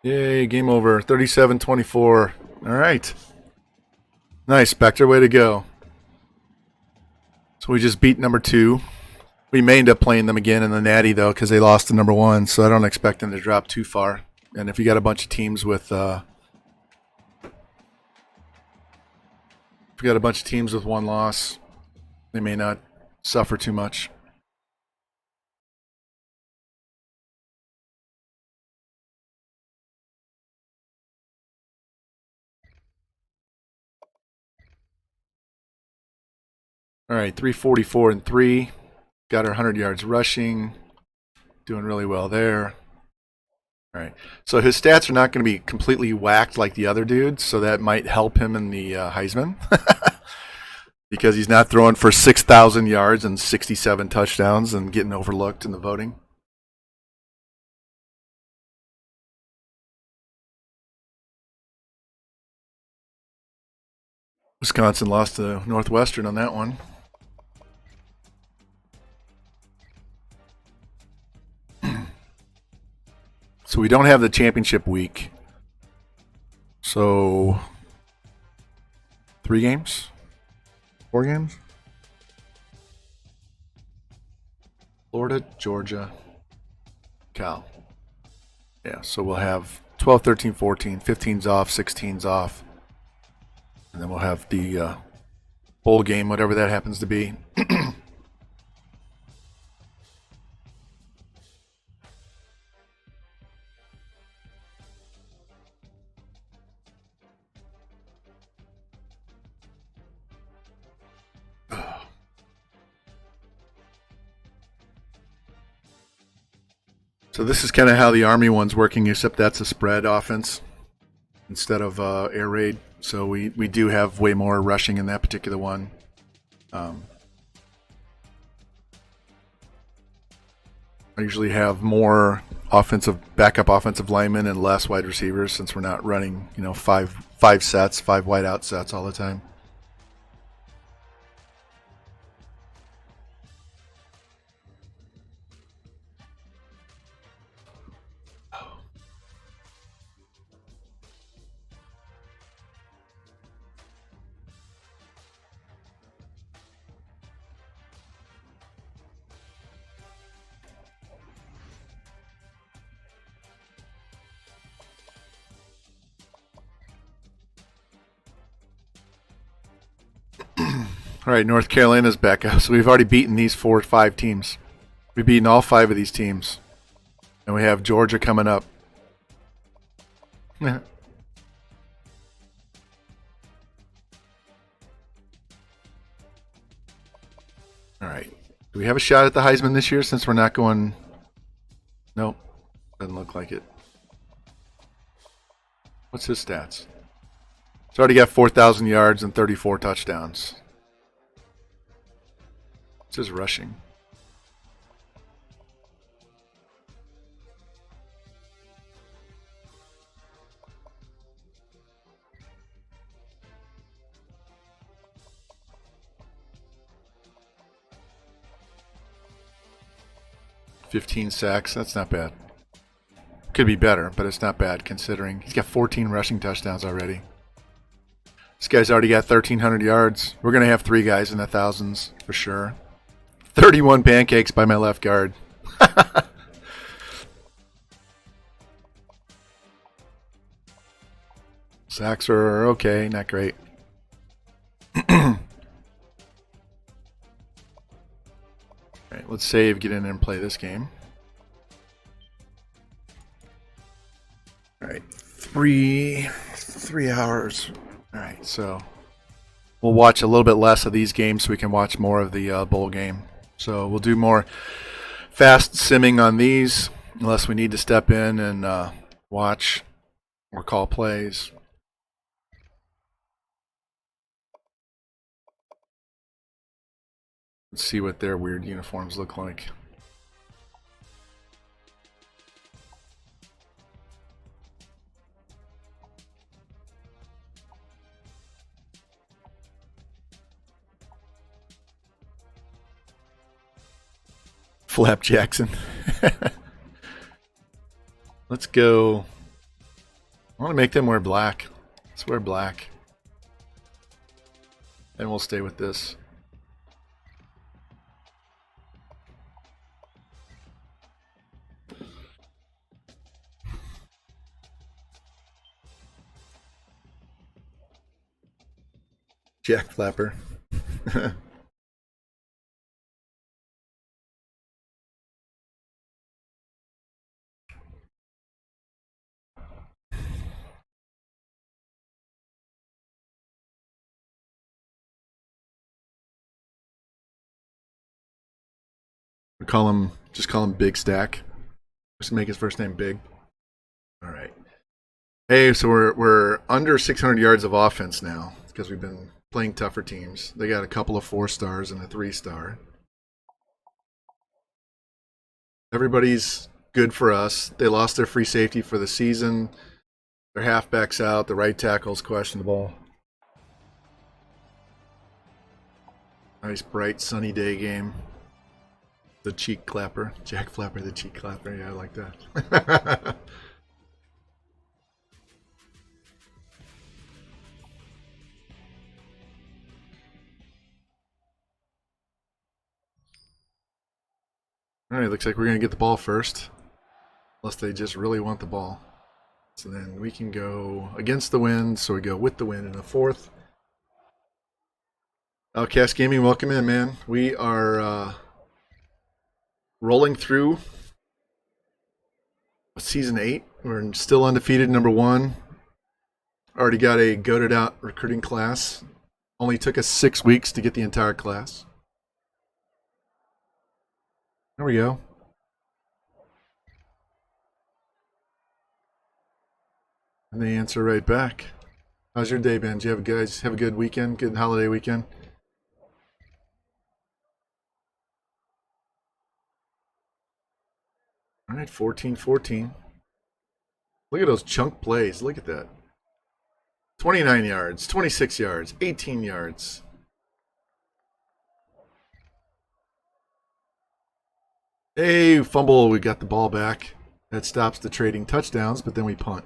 Yay, game over. 37-24. All right. Nice, Spectre. Way to go. So we just beat number 2. We may end up playing them again in the Natty, though, because they lost to number 1, so I don't expect them to drop too far. And if you got a bunch of teams with one loss, they may not suffer too much. All right, 344 and 3. Got our 100 yards rushing. Doing really well there. All right. So his stats are not going to be completely whacked like the other dudes, so that might help him in the Heisman. Because he's not throwing for 6,000 yards and 67 touchdowns and getting overlooked in the voting. Wisconsin lost to Northwestern on that one. So we don't have the championship week. So 3 games? 4 games? Florida, Georgia, Cal. Yeah, so we'll have 12, 13, 14, 15's off, 16's off. And then we'll have the bowl game, whatever that happens to be. So this is kind of how the Army one's working, except that's a spread offense instead of air raid. So we do have way more rushing in that particular one. I usually have more backup offensive linemen and less wide receivers since we're not running, five sets, 5 wide out sets all the time. All right, North Carolina's back up. So we've already beaten these 4 or 5 teams. We've beaten all 5 of these teams. And we have Georgia coming up. All right. Do we have a shot at the Heisman this year since we're not going? Nope. Doesn't look like it. What's his stats? He's already got 4,000 yards and 34 touchdowns. What's his rushing? "15 sacks. That's not bad. Could be better, but it's not bad considering he's got 14 rushing touchdowns already. This guy's already got 1,300 yards. We're going to have 3 guys in the thousands for sure. 31 pancakes by my left guard. Sacks are okay, not great. All right, let's save, get in there and play this game. All right, 3 hours. All right, so we'll watch a little bit less of these games so we can watch more of the bowl game. So we'll do more fast simming on these unless we need to step in and watch or call plays. Let's see what their weird uniforms look like. Flap Jackson. Let's go. I want to make them wear black. Let's wear black. And we'll stay with this. Jack Flapper. Just call him Big Stack. Just make his first name Big. All right. Hey, so we're under 600 yards of offense now because we've been playing tougher teams. They got a couple of 4-stars and a 3-star. Everybody's good for us. They lost their free safety for the season. Their halfback's out. The right tackle's questionable. Nice, bright, sunny day game. The cheek clapper. Jack Flapper, the cheek clapper. Yeah, I like that. All right, looks like we're going to get the ball first. Unless they just really want the ball. So then we can go against the wind. So we go with the wind in the 4th. Outcast Gaming, welcome in, man. We are rolling through Season 8. We're still undefeated, number 1. Already got a goated out recruiting class. Only took us 6 weeks to get the entire class. There we go. And they answer right back. How's your day been? Did you guys have a good weekend? Good holiday weekend? All right, 14-14. Look at those chunk plays. Look at that. 29 yards, 26 yards, 18 yards. Hey, fumble. We got the ball back. That stops the trading touchdowns, but then we punt.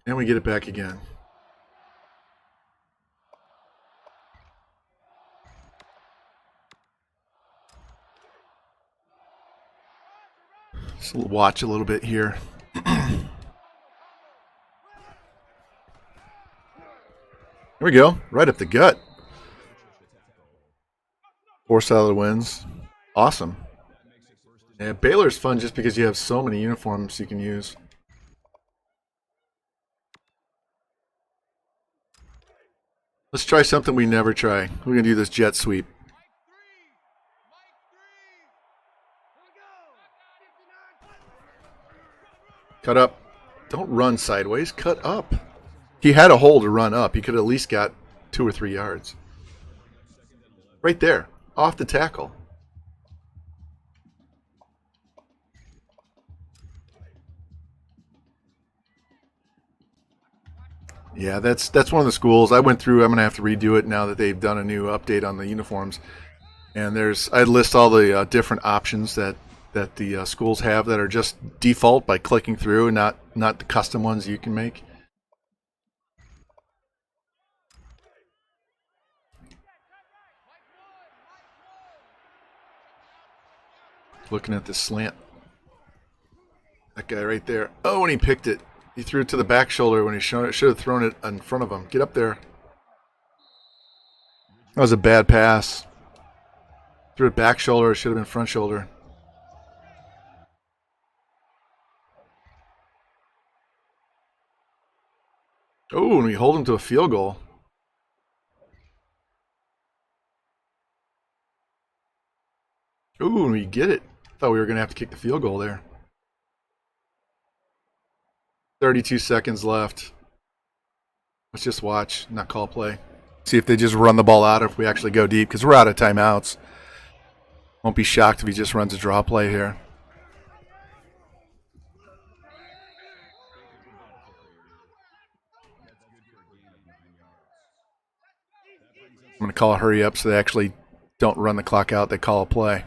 And we get it back again. Just watch a little bit here. There we go. Right up the gut. Force out of the wins. Awesome. Yeah, Baylor's fun just because you have so many uniforms you can use. Let's try something we never try. We're going to do this jet sweep. Cut up. Don't run sideways. Cut up. He had a hole to run up. He could have at least got 2 or 3 yards. Right there. Off the tackle. Yeah, that's one of the schools I went through. I'm going to have to redo it now that they've done a new update on the uniforms. And I list all the different options that the schools have that are just default by clicking through and not the custom ones you can make. Looking at this slant. That guy right there. Oh, and he picked it. He threw it to the back shoulder when he should have thrown it in front of him. Get up there. That was a bad pass. Threw it back shoulder. It should have been front shoulder. Oh, and we hold him to a field goal. Ooh, and we get it. Thought we were going to have to kick the field goal there. 32 seconds left. Let's just watch, not call play. See if they just run the ball out or if we actually go deep, because we're out of timeouts. Won't be shocked if he just runs a draw play here. I'm going to call a hurry up so they actually don't run the clock out. They call a play.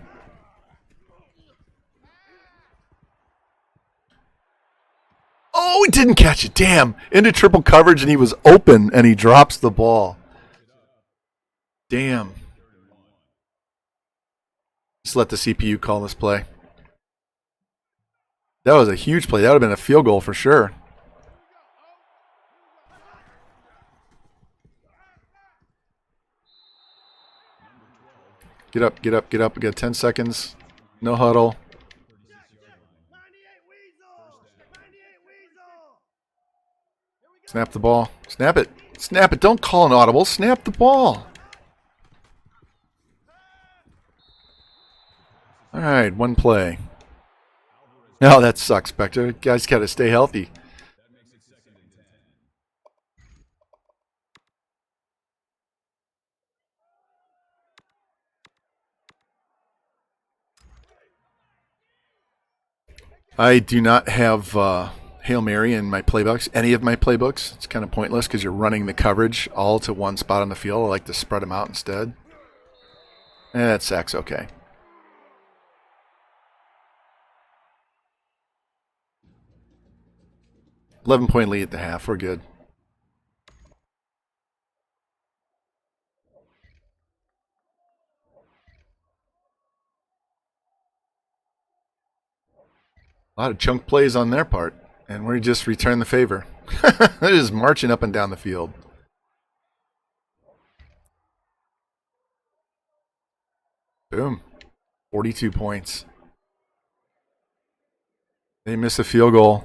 Oh, he didn't catch it. Damn. Into triple coverage, and he was open, and he drops the ball. Damn. Just let the CPU call this play. That was a huge play. That would have been a field goal for sure. Get up, get up, get up. We got 10 seconds. No huddle. Snap the ball. Snap it. Snap it. Don't call an audible. Snap the ball. All right, one play. Oh, that sucks, Spectre. Guys got to stay healthy. I do not have Hail Mary in my playbooks. Any of my playbooks. It's kind of pointless because you're running the coverage all to one spot on the field. I like to spread them out instead. That sack's okay. $11-point lead at the half. We're good. A lot of chunk plays on their part, and we just return the favor. They're just marching up and down the field. Boom. 42 points. They miss a field goal.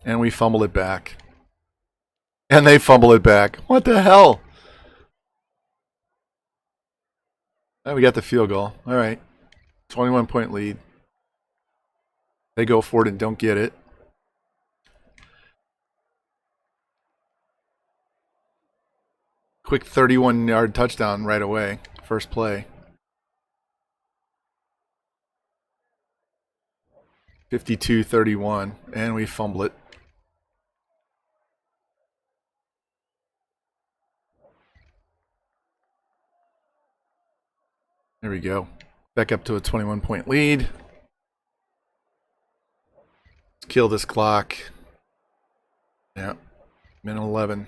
And we fumble it back. And they fumble it back. What the hell? Oh, we got the field goal. All right. 21-point lead. They go for it and don't get it. Quick 31-yard touchdown right away. First play. 52-31. And we fumble it. There we go. Back up to a 21-point lead. Let's kill this clock. Yeah. Minute 11.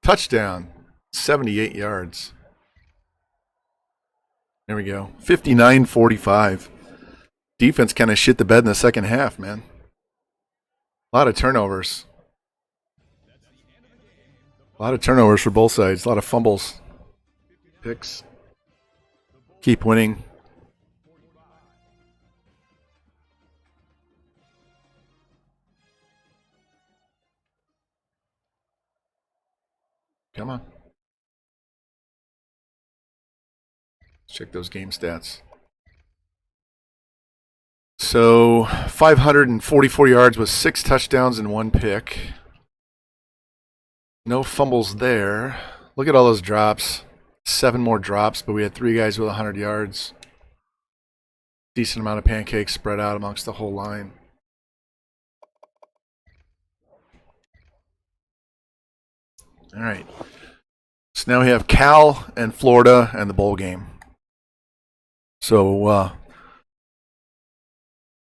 Touchdown. 78 yards. There we go. 59-45. Defense kind of shit the bed in the second half, man. A lot of turnovers. A lot of turnovers for both sides. A lot of fumbles. Picks. Keep winning. Come on. Let's check those game stats. So 544 yards with 6 touchdowns and 1 pick. No fumbles there. Look at all those drops. 7 more drops, but we had 3 guys with 100 yards. Decent amount of pancakes spread out amongst the whole line. All right. So now we have Cal and Florida and the bowl game. So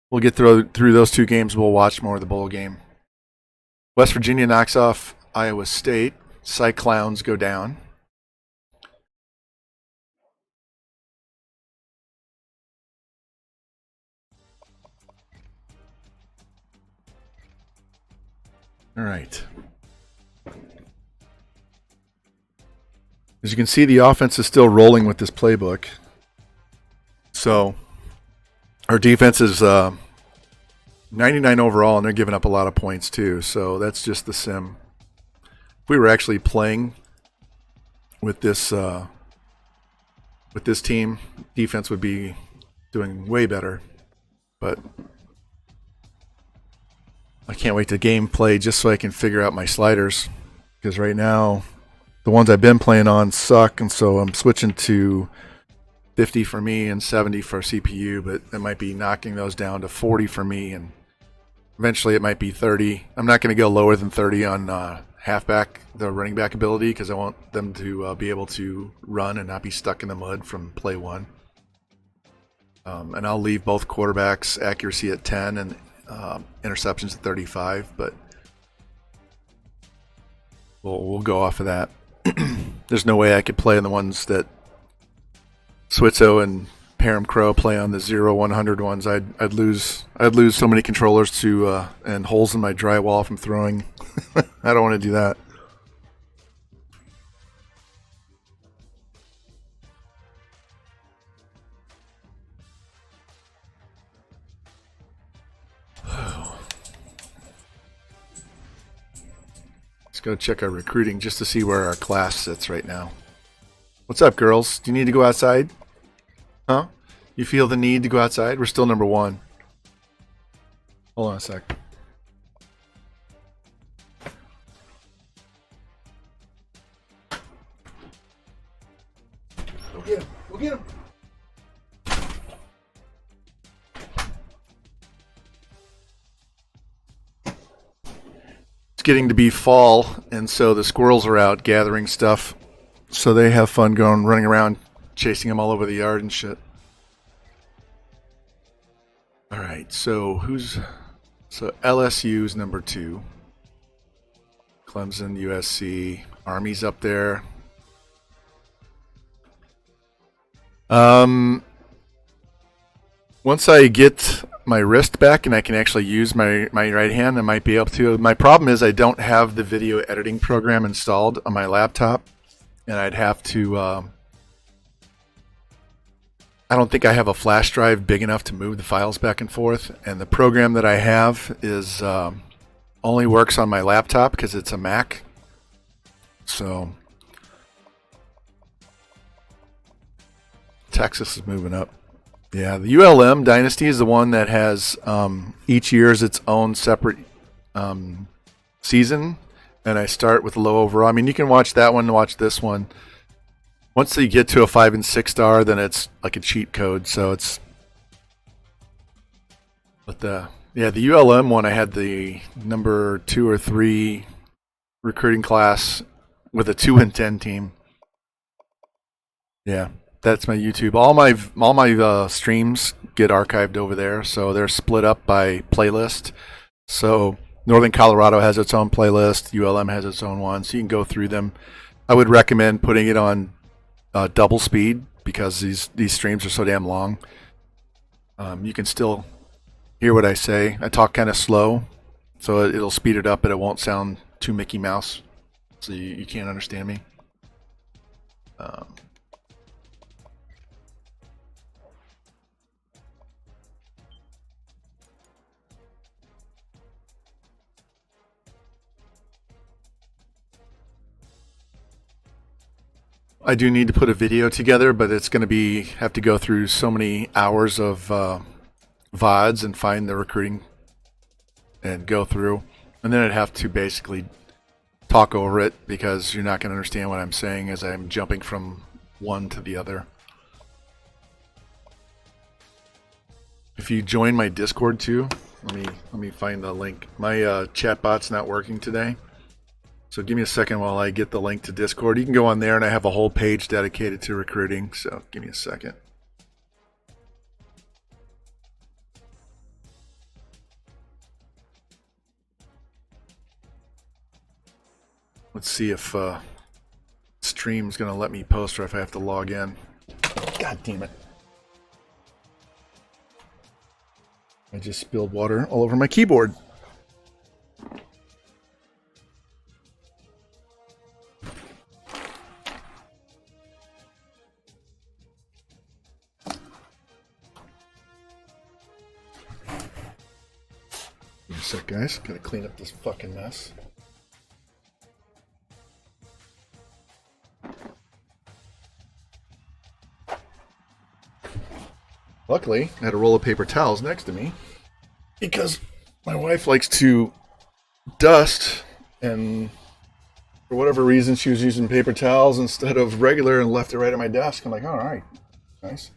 we'll get through those 2 games. We'll watch more of the bowl game. West Virginia knocks off Iowa State. Cyclowns go down. All right. As you can see, the offense is still rolling with this playbook. So our defense is 99 overall, and they're giving up a lot of points too. So that's just the sim. If we were actually playing with this team, defense would be doing way better. But I can't wait to game play just so I can figure out my sliders, because right now the ones I've been playing on suck, and so I'm switching to 50 for me and 70 for CPU, but it might be knocking those down to 40 for me, and eventually it might be 30. I'm not going to go lower than 30 on halfback, the running back ability, because I want them to be able to run and not be stuck in the mud from play 1. And I'll leave both quarterbacks accuracy at 10 and interceptions at 35, but we'll go off of that. There's no way I could play on the ones that Switzo and Param Crow play on the 0-100 ones. I'd lose so many controllers to and holes in my drywall from throwing. I don't want to do that. Let's go check our recruiting just to see where our class sits right now. What's up, girls? Do you need to go outside? Huh? You feel the need to go outside? We're still number 1. Hold on a sec. Go get him. Go get him. It's getting to be fall, and so the squirrels are out gathering stuff. So they have fun running around, chasing them all over the yard and shit. All right, so LSU's number 2. Clemson, USC, Army's up there. Once I get my wrist back and I can actually use my right hand, I might be able to. My problem is I don't have the video editing program installed on my laptop, and I'd have to. I don't think I have a flash drive big enough to move the files back and forth, and the program that I have is only works on my laptop because it's a Mac. So Texas is moving up. Yeah, the ULM Dynasty is the one that has each year is its own separate season, and I start with a low overall. I mean, you can watch that one, watch this one. Once you get to a 5 and 6 star, then it's like a cheat code. So it's, but the ULM one, I had the number 2 or 3 recruiting class with a 2 and 10 team. Yeah. That's my YouTube. All my streams get archived over there, so they're split up by playlist. So Northern Colorado has its own playlist. ULM has its own one, so you can go through them. I would recommend putting it on double speed because these streams are so damn long. You can still hear what I say. I talk kind of slow, so it'll speed it up, but it won't sound too Mickey Mouse, so you can't understand me. I do need to put a video together, but it's going to have to go through so many hours of VODs and find the recruiting and go through. And then I'd have to basically talk over it because you're not going to understand what I'm saying as I'm jumping from one to the other. If you join my Discord too, let me find the link. My chatbot's not working today. So give me a second while I get the link to Discord. You can go on there, and I have a whole page dedicated to recruiting. So give me a second. Let's see if Stream's going to let me post or if I have to log in. God damn it. I just spilled water all over my keyboard. Give me a sec, guys. Gotta clean up this fucking mess. Luckily, I had a roll of paper towels next to me because my wife likes to dust, and for whatever reason, she was using paper towels instead of regular and left it right at my desk. I'm like, all right, nice.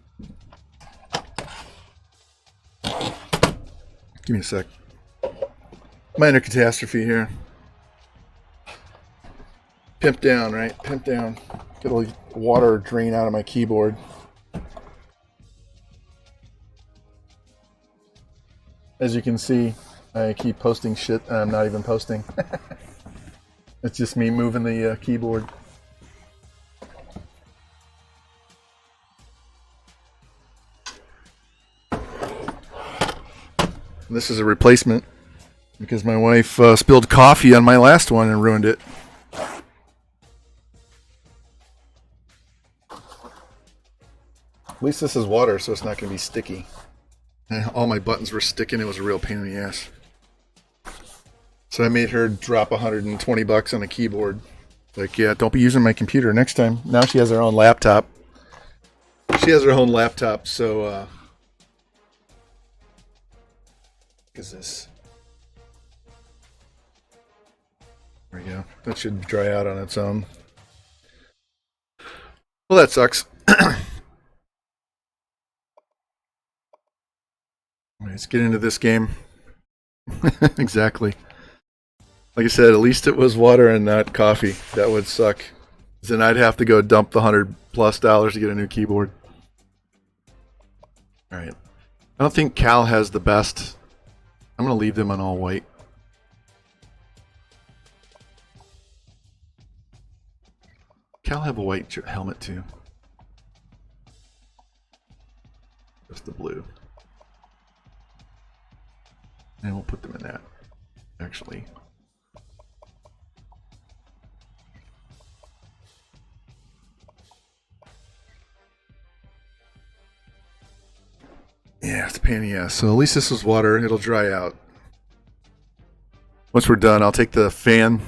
Give me a sec. Minor catastrophe here. Pimp down, right? Pimp down. Get all the water drain out of my keyboard. As you can see, I keep posting shit and I'm not even posting. It's just me moving the keyboard. This is a replacement because my wife spilled coffee on my last one and ruined it. At least this is water, so it's not going to be sticky. All my buttons were sticking. It was a real pain in the ass. So I made her drop $120 on a keyboard. Like, yeah, don't be using my computer next time. Now she has her own laptop. She has her own laptop, so what is this? There we go. That should dry out on its own. Well, that sucks. Let's get into this game. Exactly. Like I said, at least it was water and not coffee. That would suck. Then I'd have to go dump the $100+ to get a new keyboard. All right. I don't think Cal has the best. I'm going to leave them on all white. Cal have a white helmet too. Just the blue. And we'll put them in that, actually. Yeah, it's a pain in the ass. So at least this is water. It'll dry out. Once we're done, I'll take the fan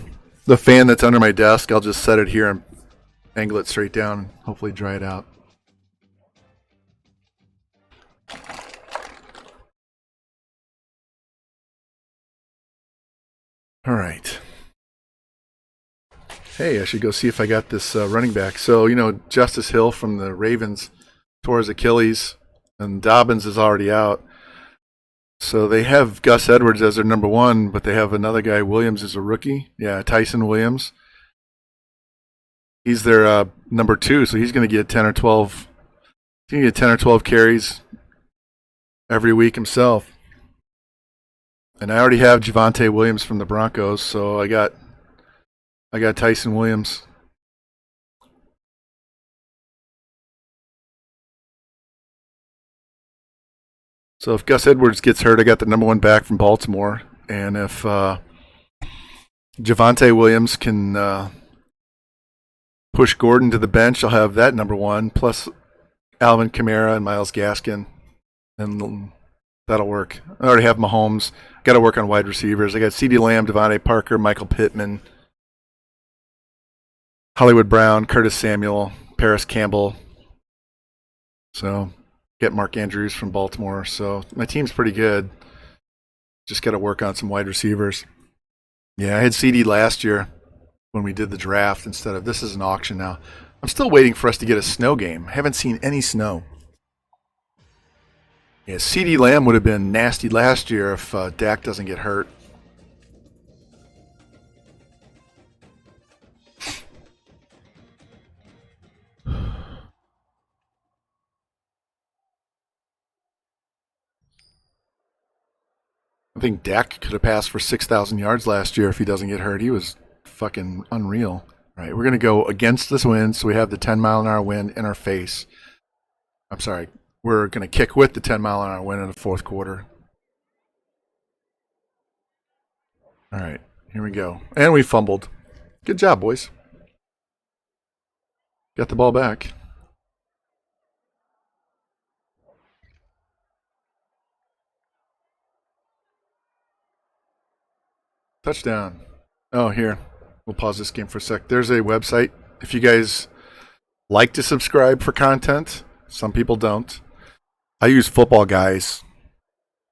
that's under my desk. I'll just set it here and angle it straight down and hopefully dry it out. All right. Hey, I should go see if I got this running back. So, you know, Justice Hill from the Ravens tore his Achilles, and Dobbins is already out. So they have Gus Edwards as their number one, but they have another guy, Williams, is a rookie. Yeah, Tyson Williams. He's their number two, so he's going to get 10 or 12. He's going to get 10 or 12 carries every week himself. And I already have Javonte Williams from the Broncos, so I got Tyson Williams. So if Gus Edwards gets hurt, I got the number one back from Baltimore. And if Javonte Williams can push Gordon to the bench, I'll have that number one, plus Alvin Kamara and Myles Gaskin. And that'll work. I already have Mahomes. Got to work on wide receivers. I got CeeDee Lamb, Devontae Parker, Michael Pittman, Hollywood Brown, Curtis Samuel, Paris Campbell. So get Mark Andrews from Baltimore. So my team's pretty good. Just got to work on some wide receivers. Yeah, I had CD last year when we did the draft instead of this is an auction now. I'm still waiting for us to get a snow game. I haven't seen any snow. Yeah, CeeDee Lamb would have been nasty last year if Dak doesn't get hurt. I think Dak could have passed for 6,000 yards last year if he doesn't get hurt. He was fucking unreal. All right, we're going to go against this wind, so we have the 10-mile-an-hour wind in our face. I'm sorry. We're going to kick with the 10-mile-an-hour wind in the fourth quarter. All right, here we go. And we fumbled. Good job, boys. Got the ball back. Touchdown. Oh, here. We'll pause this game for a sec. There's a website. If you guys like to subscribe for content, some people don't. I use Football Guys.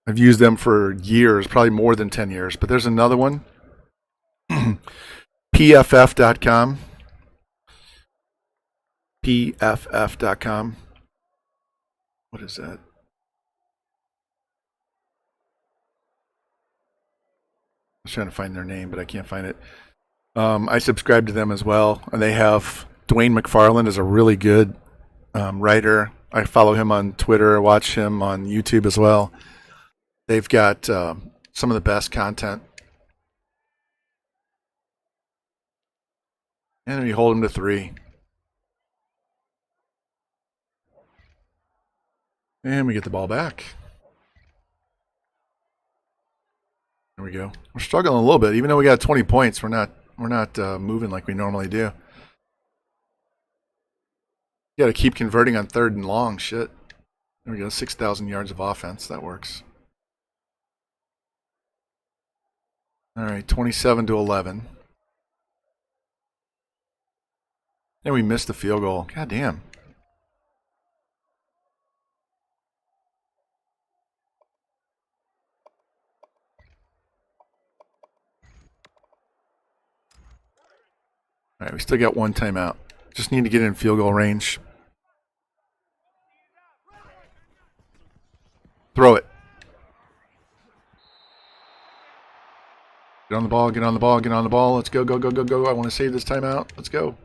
I've used them for years, probably more than 10 years. But there's another one. PFF.com. PFF.com. What is that? I was trying to find their name, but I can't find it. I subscribe to them as well. And they have Dwayne McFarland is a really good writer. I follow him on Twitter, watch him on YouTube as well. They've got some of the best content. And we hold him to 3. And we get the ball back. There we go. We're struggling a little bit. Even though we got 20 points, we're not moving like we normally do. You got to keep converting on 3rd and long. Shit. There we go. 6,000 yards of offense. That works. All right, 27-11. And we missed the field goal. God damn. All right, we still got one timeout. Just need to get in field goal range. Throw it. Get on the ball, get on the ball, get on the ball. Let's go, go, go, go, go. I want to save this timeout. Let's go.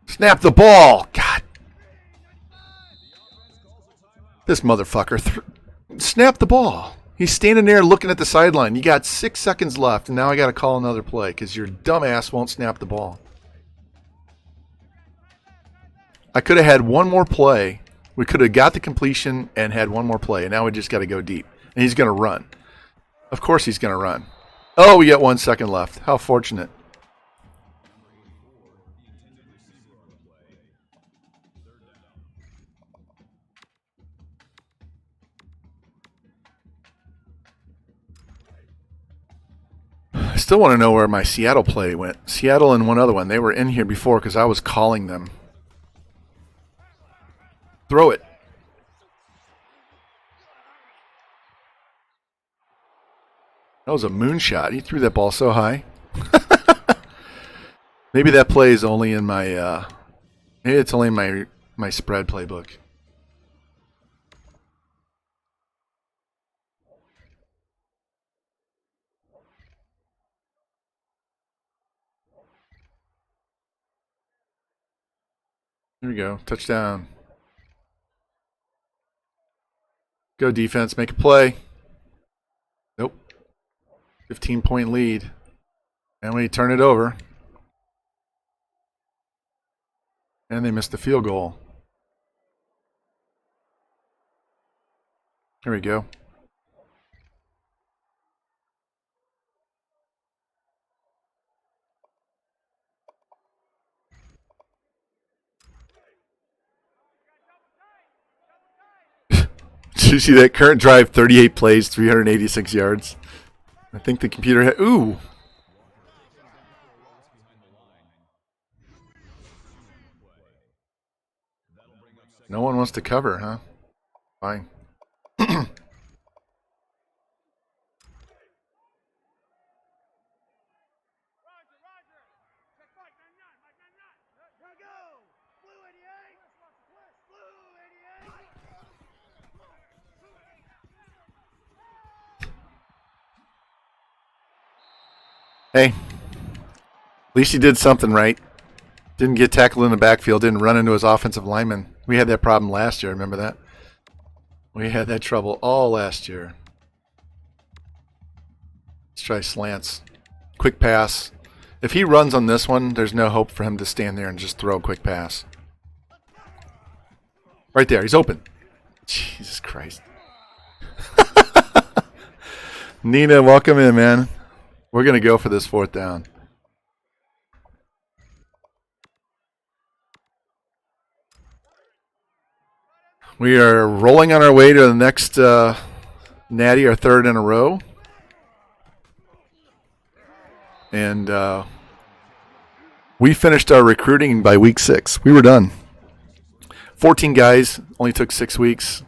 Snap the ball. God. This motherfucker. Snap the ball. He's standing there looking at the sideline. You got 6 seconds left, and now I got to call another play because your dumbass won't snap the ball. I could have had one more play. We could have got the completion and had one more play, and now we just got to go deep. And he's going to run. Of course he's going to run. Oh, we got 1 second left. How fortunate. I still want to know where my Seattle play went. Seattle and one other one. They were in here before because I was calling them. Throw it. That was a moonshot. He threw that ball so high. Maybe that play is only in my maybe it's only in my spread playbook. Here we go. Touchdown. Go defense, make a play. Nope. 15-point lead. And we turn it over. And they missed the field goal. Here we go. Did you see that current drive? 38 plays, 386 yards. I think the computer had... Ooh. No one wants to cover, huh? Fine. Hey, at least he did something right. Didn't get tackled in the backfield, didn't run into his offensive lineman. We had that problem last year, remember that? We had that trouble all last year. Let's try slants. Quick pass. If he runs on this one, there's no hope for him to stand there and just throw a quick pass. Right there, he's open. Jesus Christ. Nina, welcome in, man. We're going to go for this 4th down. We are rolling on our way to the next natty, our 3rd in a row. And we finished our recruiting by week 6. We were done. 14 guys, only took 6 weeks.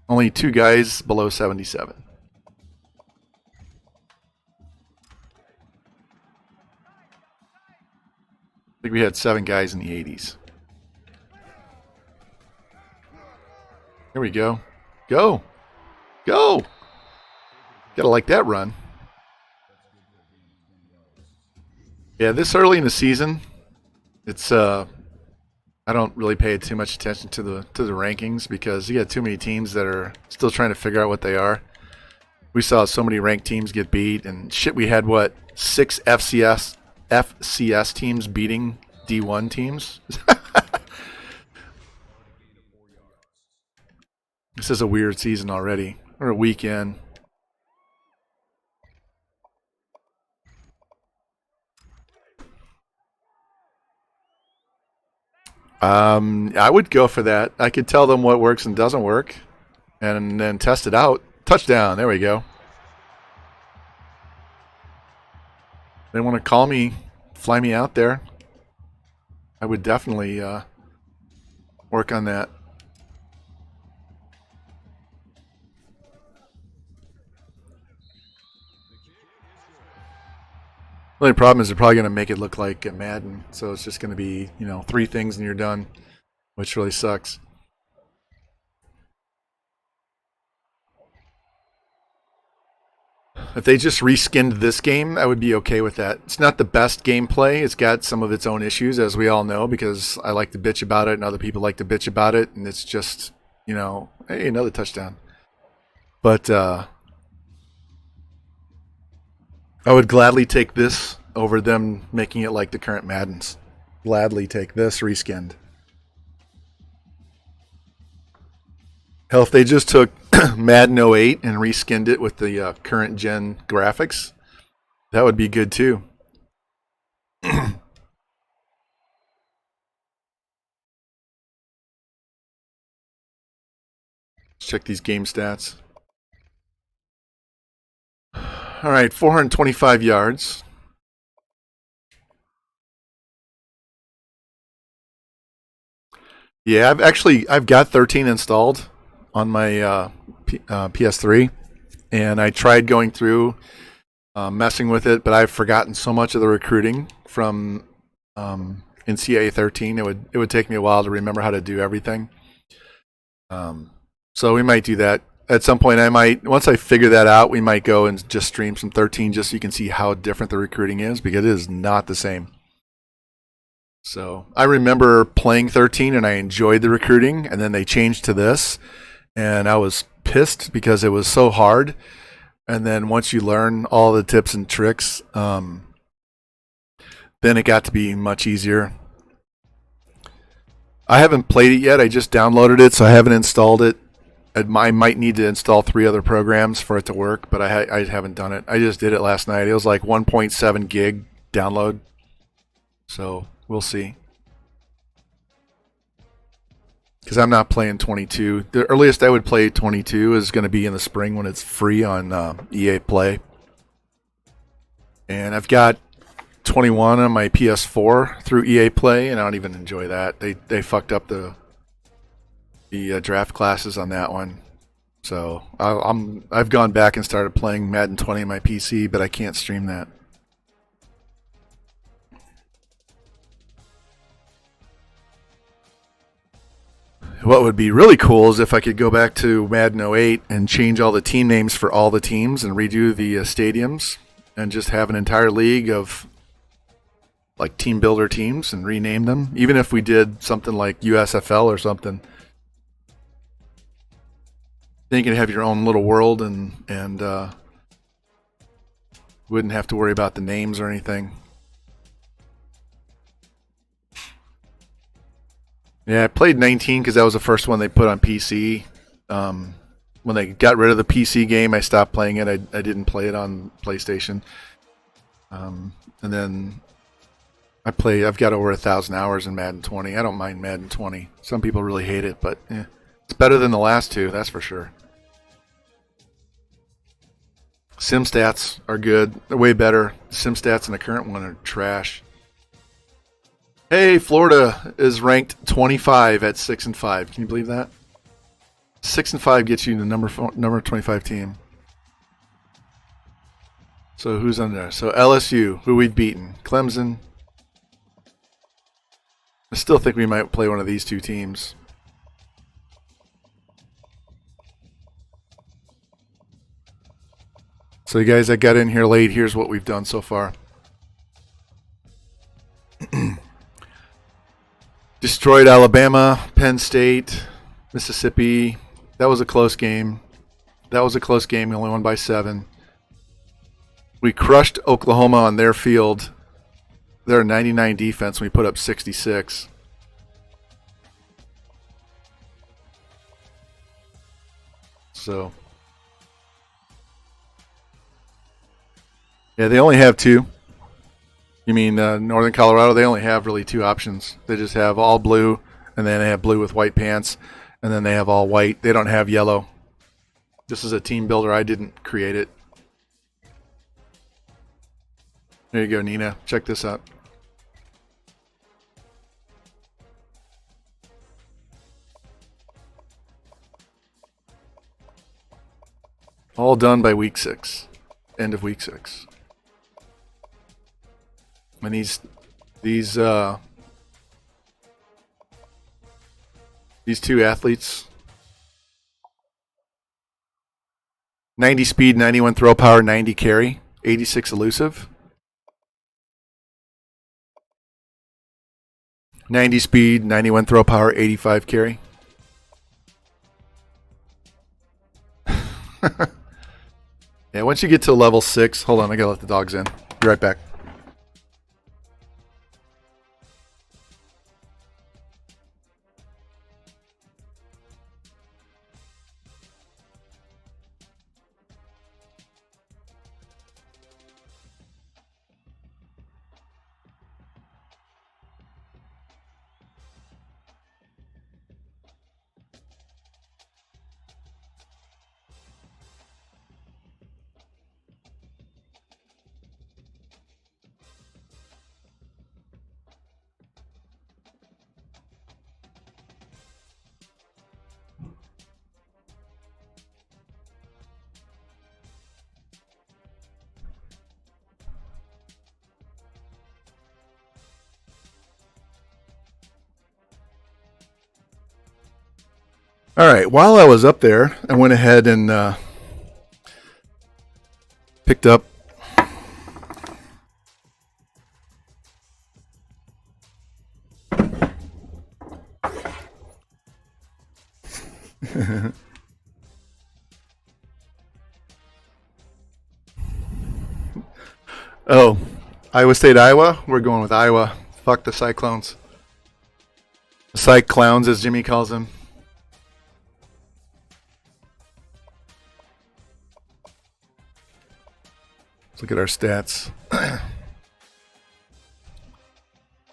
Only 2 guys below 77. I think we had 7 guys in the 80s. Here we go. Go. Go. Gotta like that run. Yeah, this early in the season, it's I don't really pay too much attention to the rankings because you got too many teams that are still trying to figure out what they are. We saw so many ranked teams get beat and shit. We had 6 FCS teams beating D1 teams. This is a weird season already. We're a weekend. I would go for that. I could tell them what works and doesn't work and then test it out. Touchdown. There we go. They want to call me, fly me out there. I would definitely work on that. The only problem is they're probably going to make it look like a Madden, so it's just going to be, 3 things and you're done, which really sucks. If they just reskinned this game, I would be okay with that. It's not the best gameplay. It's got some of its own issues, as we all know, because I like to bitch about it and other people like to bitch about it, and it's just, hey, another touchdown. But I would gladly take this over them making it like the current Maddens. Gladly take this reskinned. Hell, if they just took Madden 08 and reskinned it with the current gen graphics, that would be good too. Let's check these game stats. All right, 425 yards. Yeah, I've got 13 installed on my PS3, and I tried going through messing with it, but I've forgotten so much of the recruiting from NCAA 13. It would take me a while to remember how to do everything. So we might do that at some point. Once I figure that out, we might go and just stream some 13 just so you can see how different the recruiting is, because it is not the same. So I remember playing 13 and I enjoyed the recruiting, and then they changed to this, and I was pissed because it was so hard. And then once you learn all the tips and tricks, then it got to be much easier. I haven't played it yet. I just downloaded it, so I haven't installed it. I might need to install 3 other programs for it to work, but I haven't done it. I just did it last night. It was like 1.7 gig download. So we'll see. Because I'm not playing 22. The earliest I would play 22 is going to be in the spring when it's free on EA Play. And I've got 21 on my PS4 through EA Play, and I don't even enjoy that. They fucked up the draft classes on that one. So I've gone back and started playing Madden 20 on my PC, but I can't stream that. What would be really cool is if I could go back to Madden 08 and change all the team names for all the teams and redo the stadiums and just have an entire league of like team builder teams and rename them. Even if we did something like USFL or something, then you can have your own little world and wouldn't have to worry about the names or anything. Yeah, I played 19 because that was the first one they put on PC. When they got rid of the PC game, I stopped playing it. I didn't play it on PlayStation. And then I've got over 1,000 hours in Madden 20. I don't mind Madden 20. Some people really hate it, but it's better than the last 2, that's for sure. Sim stats are good. They're way better. Sim stats in the current one are trash. Hey, Florida is ranked 25 at 6-5. Can you believe that? 6-5 gets you the number 25 team. So who's on there? So LSU, who we've beaten. Clemson. I still think we might play one of these 2 teams. So you guys that got in here late, here's what we've done so far. Destroyed Alabama, Penn State, Mississippi. That was a close game. We only won by 7. We crushed Oklahoma on their field. They're a 99 defense, and we put up 66. So, yeah, they only have 2. You mean Northern Colorado? They only have really 2 options. They just have all blue, and then they have blue with white pants, and then they have all white. They don't have yellow. This is a team builder. I didn't create it. There you go, Nina. Check this out. All done by week 6. End of week 6. And these two athletes, 90 speed, 91 throw power, 90 carry, 86 elusive. 90 speed, 91 throw power, 85 carry. Yeah, once you get to level 6, hold on, I gotta let the dogs in. Be right back. All right, while I was up there, I went ahead and picked up oh, Iowa State, Iowa. We're going with Iowa. Fuck the Cyclones. The Cyclowns, as Jimmy calls them. Let's look at our stats.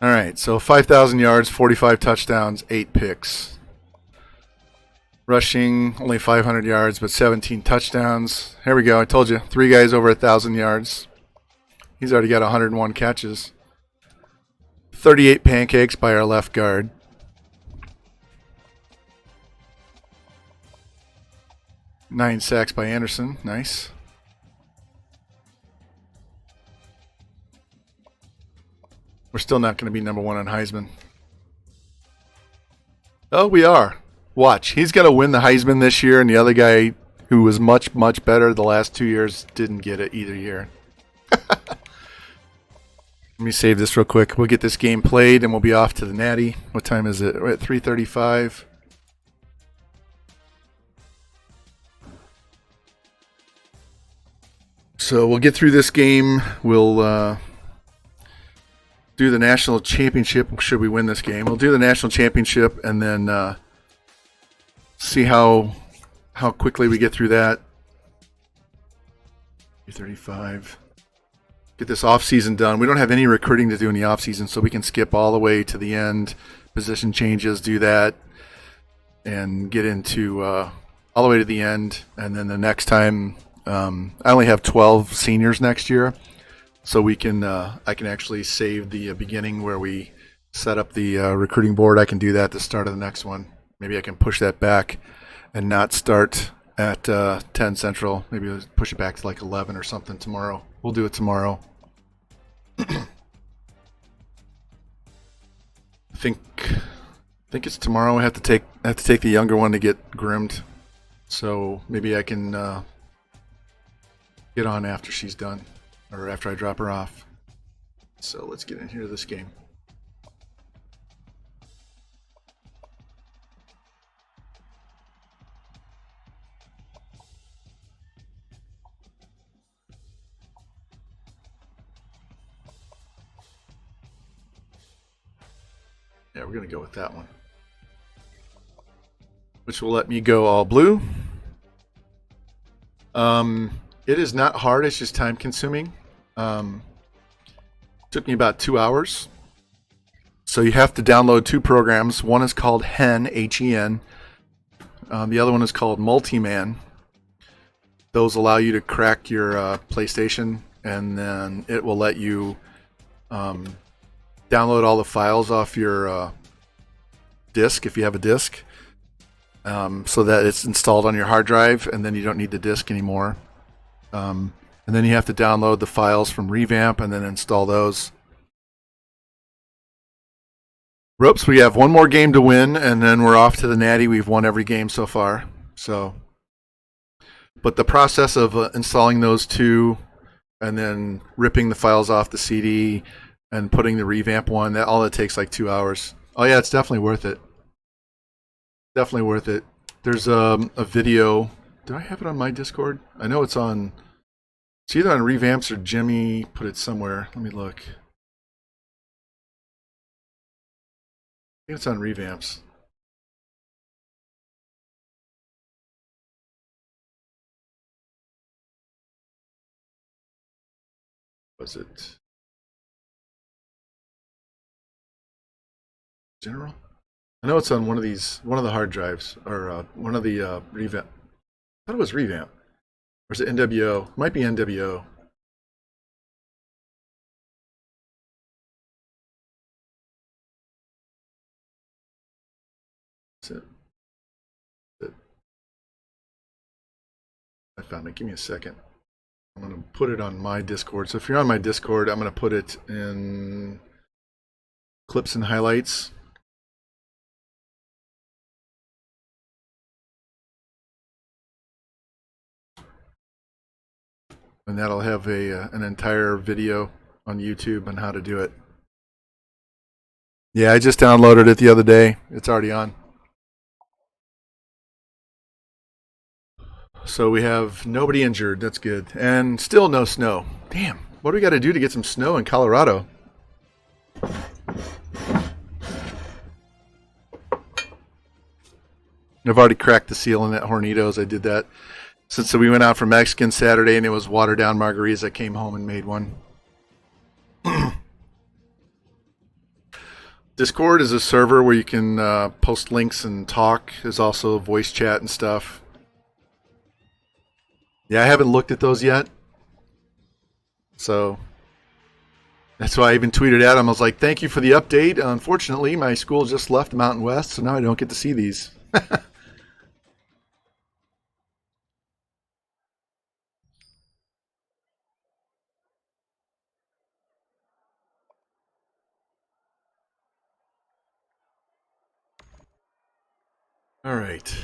All right, so 5,000 yards, 45 touchdowns, 8 picks. Rushing, only 500 yards, but 17 touchdowns. Here we go. I told you, 3 guys over 1,000 yards. He's already got 101 catches. 38 pancakes by our left guard. Nine sacks by Anderson. Nice. We're still not going to be number 1 on Heisman. Oh, we are. Watch. He's going to win the Heisman this year, and the other guy who was much, much better the last 2 years didn't get it either year. Let me save this real quick. We'll get this game played, and we'll be off to the Natty. What time is it? We're at 3:35. So we'll get through this game. We'll do the national championship. Should we win this game? We'll do the national championship, and then see how quickly we get through that. 3:35. Get this off-season done. We don't have any recruiting to do in the off-season, so we can skip all the way to the end. Position changes, do that, and get into all the way to the end. And then the next time, I only have 12 seniors next year, so we can I can actually save the beginning where we set up the recruiting board. I can do that at the start of the next one. Maybe I can push that back and not start at 10 Central. Maybe we'll push it back to like 11 or something tomorrow. We'll do it tomorrow. I think it's tomorrow. I have to take the younger one to get groomed, so maybe I can get on after she's done, or after I drop her off. So let's get in here to this game. Yeah, we're going to go with that one, which will let me go all blue. It is not hard. It's just time consuming. Took me about 2 hours. So you have to download 2 programs. One is called HEN, H-E-N. The other one is called Multiman. Those allow you to crack your PlayStation, and then it will let you download all the files off your disk if you have a disk, so that it's installed on your hard drive, and then you don't need the disk anymore. And then you have to download the files from Revamp and then install those. Ropes, we have one more game to win, and then we're off to the Natty. We've won every game so far. So, but the process of installing those two and then ripping the files off the CD and putting the revamp one, that all it takes like 2 hours. Oh yeah, it's definitely worth it. Definitely worth it. There's a video. Did I have it on my Discord? I know it's on. It's either on Revamps or Jimmy put it somewhere. Let me look. I think it's on Revamps. Was it General? I know it's on one of the hard drives, or one of the Revamp. I thought it was Revamp. Or is it NWO? It might be NWO. That's it. I found it. Give me a second. I'm going to put it on my Discord. So if you're on my Discord, I'm going to put it in clips and highlights. And that'll have an entire video on YouTube on how to do it. Yeah, I just downloaded it the other day. It's already on. So we have nobody injured. That's good. And still no snow. Damn. What do we got to do to get some snow in Colorado? I've already cracked the seal in that Hornitos. I did that since we went out for Mexican Saturday and it was watered down margaritas. I came home and made one. Discord is a server where you can post links and talk. There's also voice chat and stuff. Yeah, I haven't looked at those yet. So that's why I even tweeted at him. I was like, thank you for the update. Unfortunately, my school just left Mountain West, so now I don't get to see these. All right.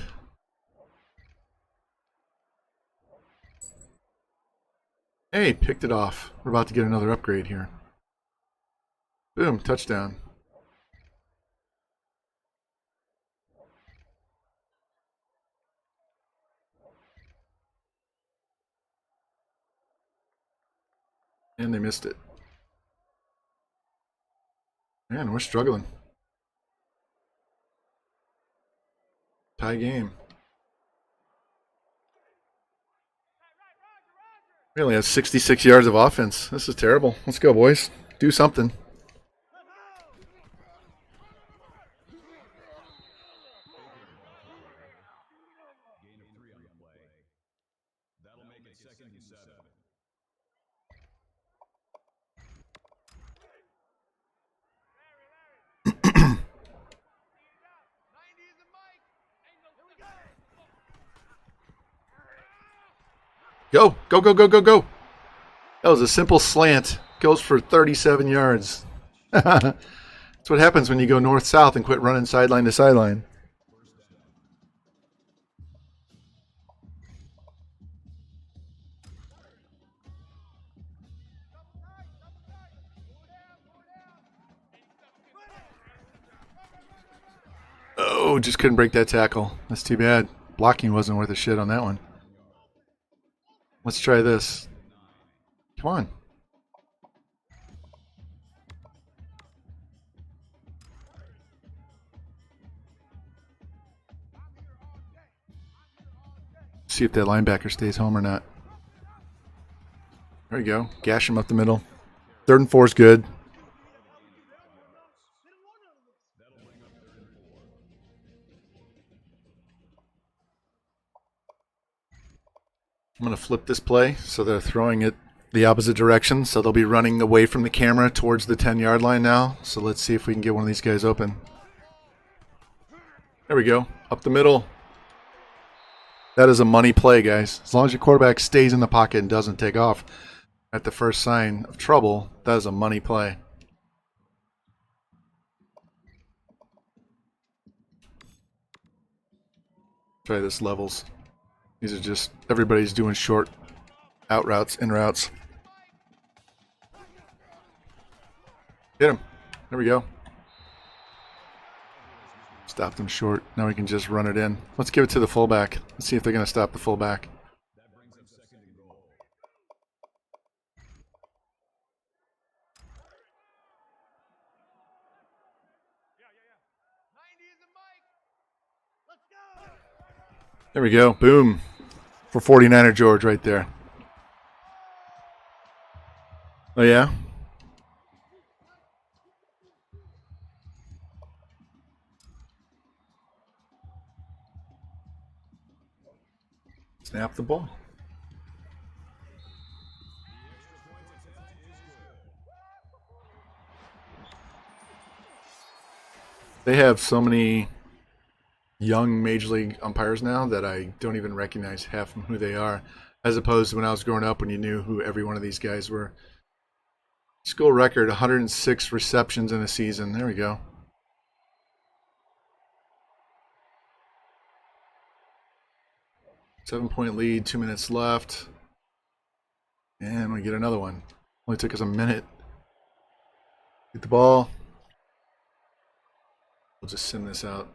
Hey, picked it off. We're about to get another upgrade here. Boom, touchdown. And they missed it. Man, we're struggling. Tie game. We only have 66 yards of offense. This is terrible. Let's go, boys. Do something. Go, go, go, go, go, go. That was a simple slant. Goes for 37 yards. That's what happens when you go north-south and quit running sideline to sideline. Oh, just couldn't break that tackle. That's too bad. Blocking wasn't worth a shit on that one. Let's try this. Come on. See if that linebacker stays home or not. There we go. Gash him up the middle. 3rd and 4 is good. I'm going to flip this play so they're throwing it the opposite direction. So they'll be running away from the camera towards the 10-yard line now. So let's see if we can get one of these guys open. There we go. Up the middle. That is a money play, guys. As long as your quarterback stays in the pocket and doesn't take off at the first sign of trouble, that is a money play. Try this levels. These are just, everybody's doing short out routes, in routes. Hit him. There we go. Stopped him short. Now we can just run it in. Let's give it to the fullback. Let's see if they're going to stop the fullback. There we go. Boom. For 49er George right there. Oh, yeah? Snap the ball. They have so many young Major League umpires now that I don't even recognize half of who they are, as opposed to when I was growing up when you knew who every one of these guys were. School record, 106 receptions in a season. There we go. Seven-point lead, 2 minutes left. And we get another one. Only took us a minute. Get the ball. We'll just send this out.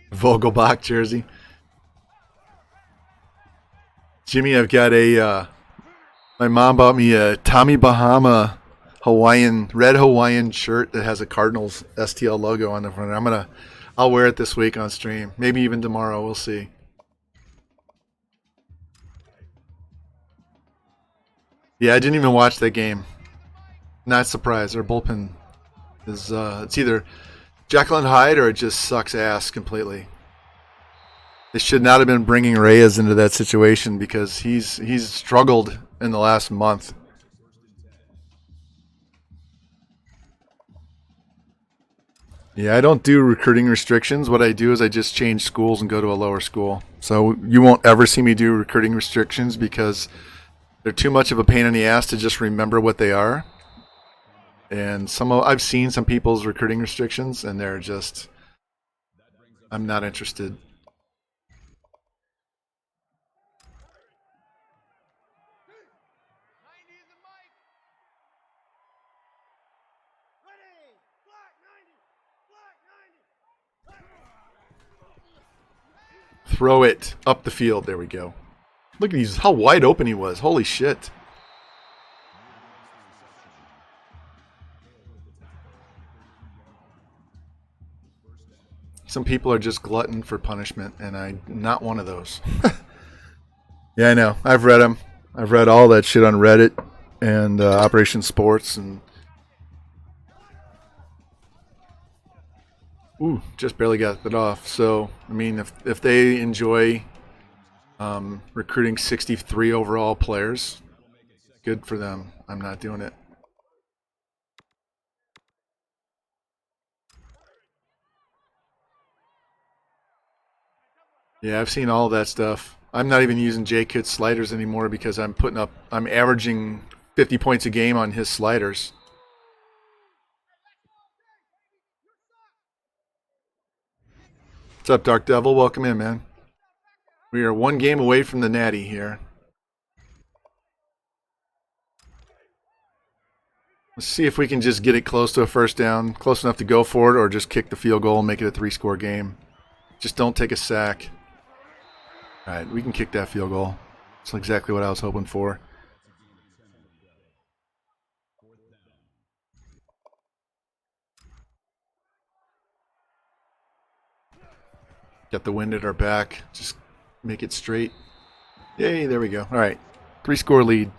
Vogelbach jersey. Jimmy, I've got a, my mom bought me a Tommy Bahama red Hawaiian shirt that has a Cardinals STL logo on the front. I'll wear it this week on stream. Maybe even tomorrow. We'll see. Yeah, I didn't even watch that game. Not surprised. Our bullpen is, it's either Jekyll and Hyde or it just sucks ass completely. They should not have been bringing Reyes into that situation because he's struggled in the last month. Yeah, I don't do recruiting restrictions. What I do is I just change schools and go to a lower school. So you won't ever see me do recruiting restrictions because they're too much of a pain in the ass to just remember what they are. And I've seen some people's recruiting restrictions, and they're just, I'm not interested. Throw it up the field. There we go. Look at how wide open he was. Holy shit. Some people are just glutton for punishment, and I'm not one of those. Yeah, I know. I've read them. I've read all that shit on Reddit and Operation Sports. And ooh, just barely got it off. So, I mean, if they enjoy recruiting 63 overall players, good for them. I'm not doing it. Yeah, I've seen all that stuff. I'm not even using J-Kit sliders anymore because I'm averaging 50 points a game on his sliders. What's up, Dark Devil? Welcome in, man. We are one game away from the Natty here. Let's see if we can just get it close to a first down, close enough to go for it, or just kick the field goal and make it a 3-score game. Just don't take a sack. All right, we can kick that field goal. That's exactly what I was hoping for. Got the wind at our back. Just make it straight. Yay, there we go. All right, 3-score lead.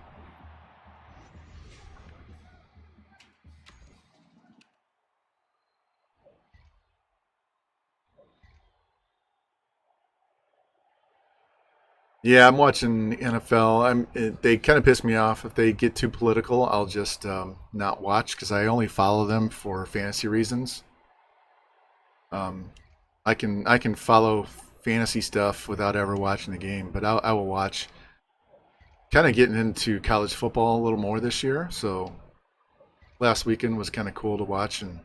Yeah, I'm watching NFL. They kind of piss me off. If they get too political, I'll just not watch because I only follow them for fantasy reasons. I can follow fantasy stuff without ever watching the game, but I will watch. Kind of getting into college football a little more this year, so last weekend was kind of cool to watch. And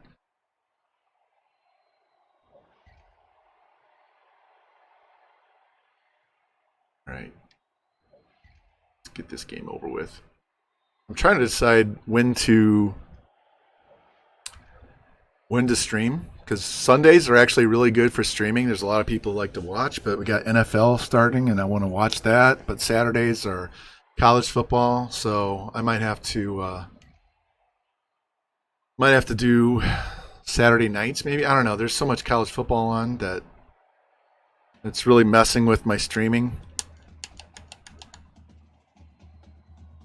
all right, let's get this game over with. I'm trying to decide when to stream, because Sundays are actually really good for streaming. There's a lot of people who like to watch, but we got NFL starting and I want to watch that. But Saturdays are college football, so I might have to do Saturday nights maybe. I don't know. There's so much college football on that it's really messing with my streaming.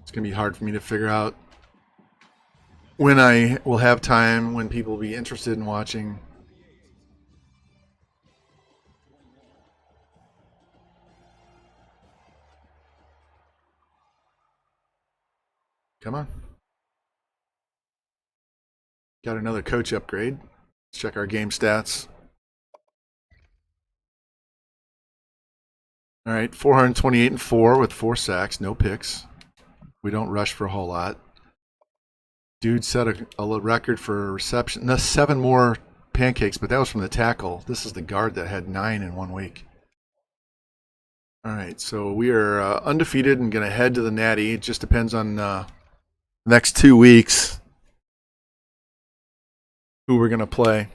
It's going to be hard for me to figure out when I will have time, when people will be interested in watching. Come on. Got another coach upgrade. Let's check our game stats. All right, 428 and 4 with 4 sacks, no picks. We don't rush for a whole lot. Dude set a record for reception. No, 7 more pancakes, but that was from the tackle. This is the guard that had 9 in 1 week. All right, so we are undefeated and going to head to the Natty. It just depends on the next 2 weeks who we're going to play.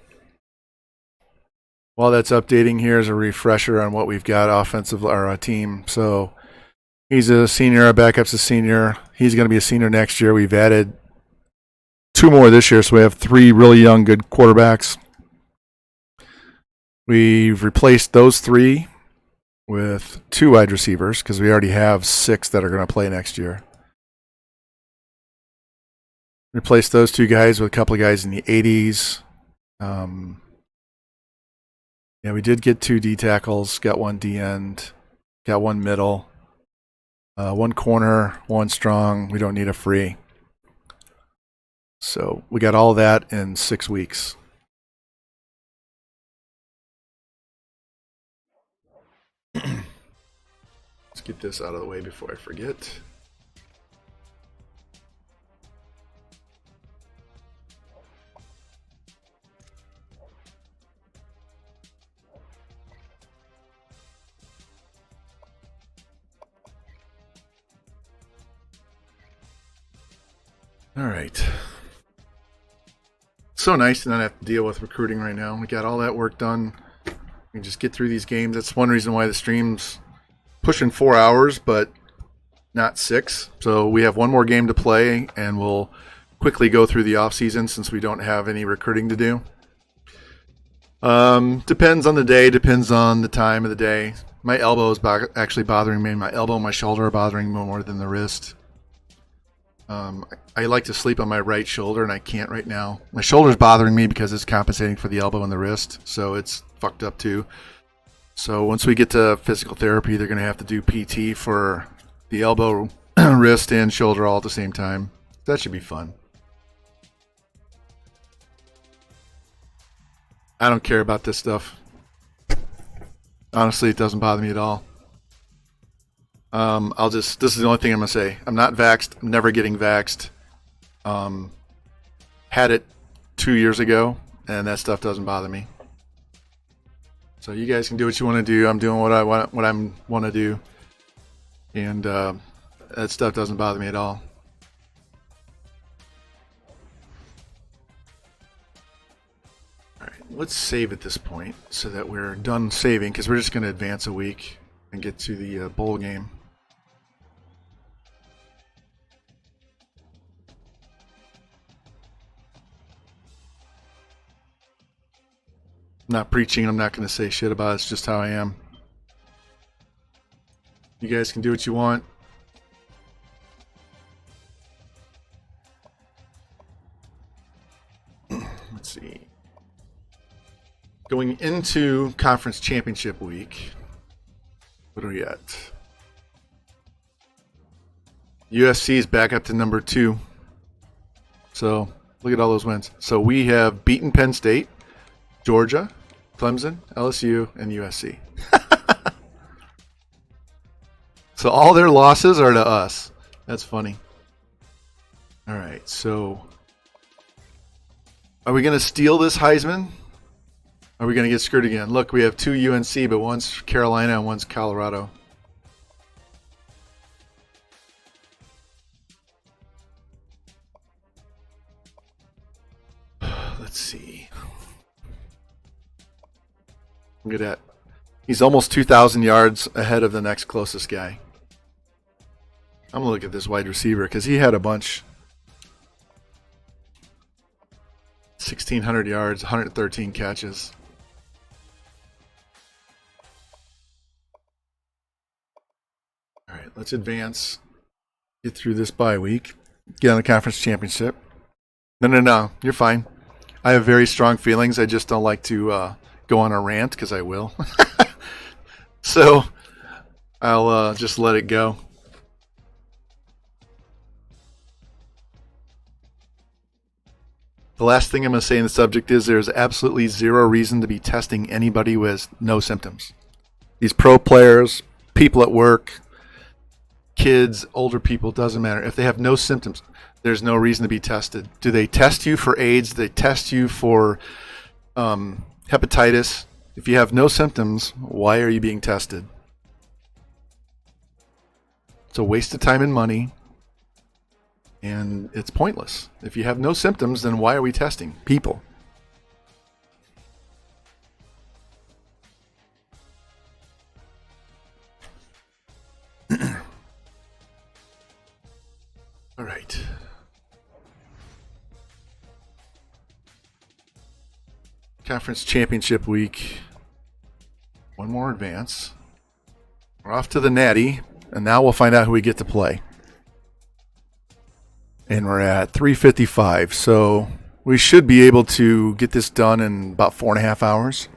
While that's updating, here's a refresher on what we've got offensive our team. So he's a senior. Our backup's a senior. He's going to be a senior next year. We've added 2 more this year, so we have 3 really young, good quarterbacks. We've replaced those 3 with 2 wide receivers because we already have 6 that are going to play next year. Replaced those 2 guys with a couple of guys in the 80s. Yeah, we did get 2 D tackles, got 1 D end, got 1 middle, 1 corner, 1 strong. We don't need a free. So we got all that in 6 weeks. Let's get this out of the way before I forget. All right. So nice to not have to deal with recruiting right now. We got all that work done. We can just get through these games. That's one reason why the stream's pushing 4 hours, but not 6. So we have 1 more game to play, and we'll quickly go through the off season since we don't have any recruiting to do. Depends on the day, depends on the time of the day. My elbow is actually bothering me. My elbow and my shoulder are bothering me more than the wrist. I like to sleep on my right shoulder, and I can't right now. My shoulder's bothering me because it's compensating for the elbow and the wrist, so it's fucked up too. So once we get to physical therapy, they're going to have to do PT for the elbow, wrist, and shoulder all at the same time. That should be fun. I don't care about this stuff. Honestly, it doesn't bother me at all. This is the only thing I'm going to say. I'm not vaxxed. I'm never getting vaxxed. Had it 2 years ago, and that stuff doesn't bother me. So you guys can do what you want to do. I'm doing what I want to do. And that stuff doesn't bother me at all. All right, let's save at this point so that we're done saving, because we're just going to advance a week and get to the bowl game. I'm not preaching. I'm not going to say shit about it. It's just how I am. You guys can do what you want. Let's see. Going into conference championship week, what are we at? USC is back up to number 2. So look at all those wins. So we have beaten Penn State, Georgia, Clemson, LSU, and USC. So all their losses are to us. That's funny. All right, so are we going to steal this Heisman? Are we going to get screwed again? Look, we have 2 UNC, but one's Carolina and one's Colorado. Let's see. Look at that. He's almost 2,000 yards ahead of the next closest guy. I'm going to look at this wide receiver because he had a bunch. 1,600 yards, 113 catches. All right, let's advance. Get through this bye week. Get on the conference championship. No. You're fine. I have very strong feelings. I just don't like to go on a rant because I will. So I'll just let it go. The last thing I'm going to say in the subject is there's absolutely zero reason to be testing anybody with no symptoms. These pro players, people at work, kids, older people, doesn't matter. If they have no symptoms, there's no reason to be tested. Do they test you for AIDS? Do they test you for hepatitis? If you have no symptoms, why are you being tested? It's a waste of time and money, and it's pointless. If you have no symptoms, then why are we testing people? All right. Conference championship week. One more advance. We're off to the Natty, and now we'll find out who we get to play. And we're at 3:55, so we should be able to get this done in about 4.5 hours.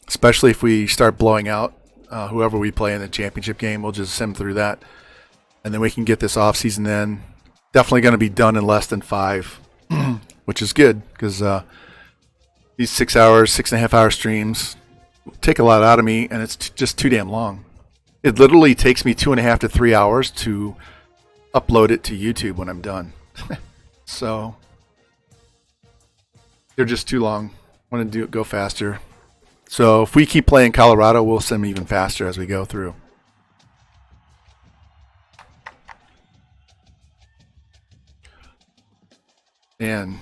Especially if we start blowing out whoever we play in the championship game. We'll just sim through that. And then we can get this off season in. Definitely going to be done in less than 5, which is good because these 6 hours, 6.5 hour streams take a lot out of me, and it's just too damn long. It literally takes me 2.5 to 3 hours to upload it to YouTube when I'm done. So they're just too long. I want to go faster. So if we keep playing Colorado, we'll sim even faster as we go through. And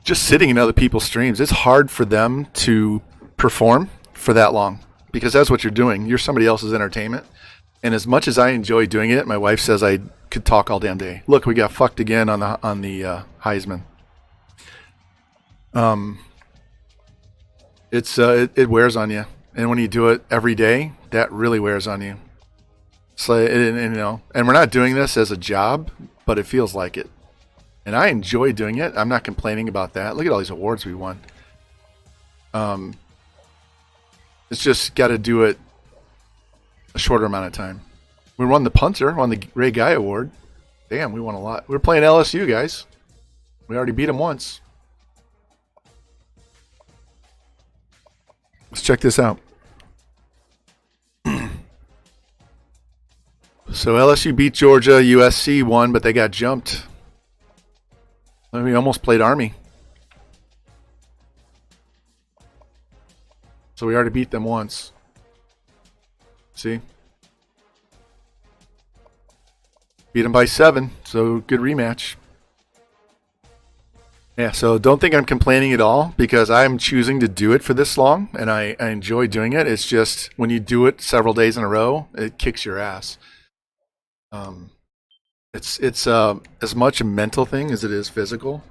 just sitting in other people's streams, it's hard for them to perform for that long because that's what you're doing. You're somebody else's entertainment. And as much as I enjoy doing it, my wife says I could talk all damn day. Look, we got fucked again on the Heisman. It wears on you, and when you do it every day, that really wears on you. So and we're not doing this as a job, but it feels like it. And I enjoy doing it. I'm not complaining about that. Look at all these awards we won. It's just got to do it a shorter amount of time. We won the punter, won the Ray Guy Award. Damn, we won a lot. We're playing LSU, guys. We already beat them once. Let's check this out. So LSU beat Georgia. USC won, but they got jumped. We almost played Army. So we already beat them once. See? Beat them by 7, so good rematch. Yeah, so don't think I'm complaining at all because I'm choosing to do it for this long, and I enjoy doing it. It's just when you do it several days in a row, it kicks your ass. It's as much a mental thing as it is physical.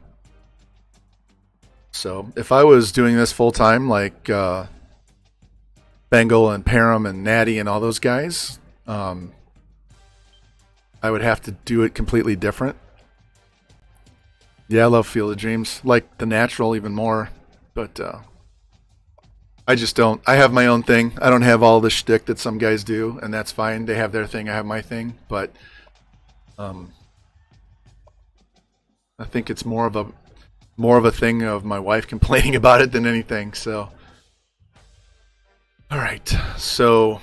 So if I was doing this full time, like Bengal and Parham and Natty and all those guys, I would have to do it completely different. Yeah, I love Field of Dreams. Like The Natural even more. But I just don't. I have my own thing. I don't have all the shtick that some guys do, and that's fine. They have their thing. I have my thing. But I think it's more of a more of a thing of my wife complaining about it than anything. So, all right. So,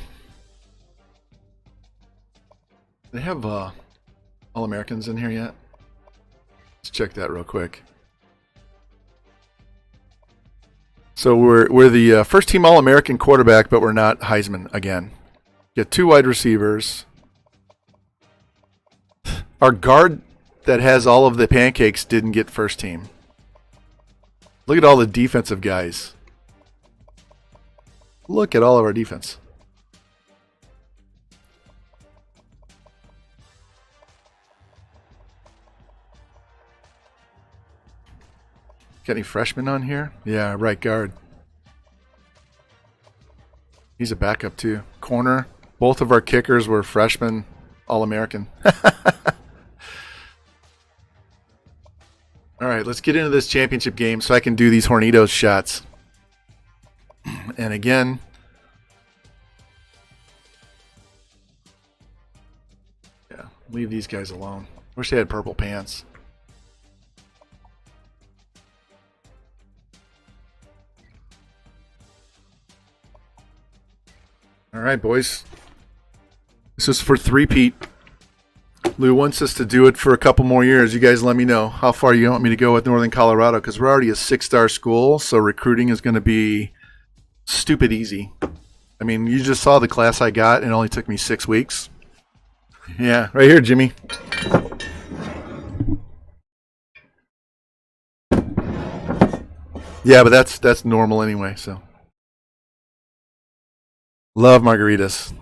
do they have All-Americans in here yet? Let's check that real quick. So we're the first team All-American quarterback, but we're not Heisman again. Get 2 wide receivers. Our guard that has all of the pancakes didn't get first team. Look at all the defensive guys. Look at all of our defense. Got any freshmen on here? Yeah, right guard. He's a backup too. Corner. Both of our kickers were freshmen, All-American. All right, let's get into this championship game so I can do these Hornitos shots. And again, yeah, leave these guys alone. Wish they had purple pants. All right, boys. This is for three-peat. Lou wants us to do it for a couple more years. You guys let me know how far you want me to go with Northern Colorado, because we're already a 6-star school, so recruiting is going to be stupid easy. I mean, you just saw the class I got. It only took me 6 weeks. Yeah, right here, Jimmy. Yeah, but that's normal anyway, so. Love margaritas.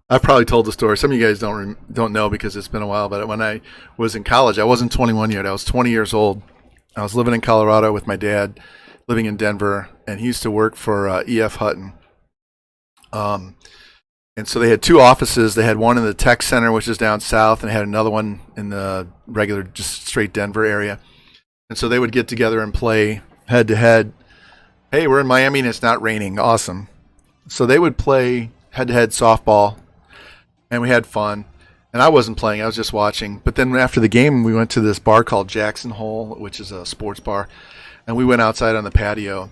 I've probably told the story. Some of you guys don't know because it's been a while. But when I was in college, I wasn't 21 yet. I was 20 years old. I was living in Colorado with my dad, living in Denver, and he used to work for E.F. Hutton. And so they had 2 offices. They had one in the tech center, which is down south, and they had another one in the regular, just straight Denver area. And so they would get together and play head to head. Hey, we're in Miami and it's not raining. Awesome. So they would play head to head softball, and we had fun. And I wasn't playing, I was just watching. But then after the game, we went to this bar called Jackson Hole, which is a sports bar. And we went outside on the patio,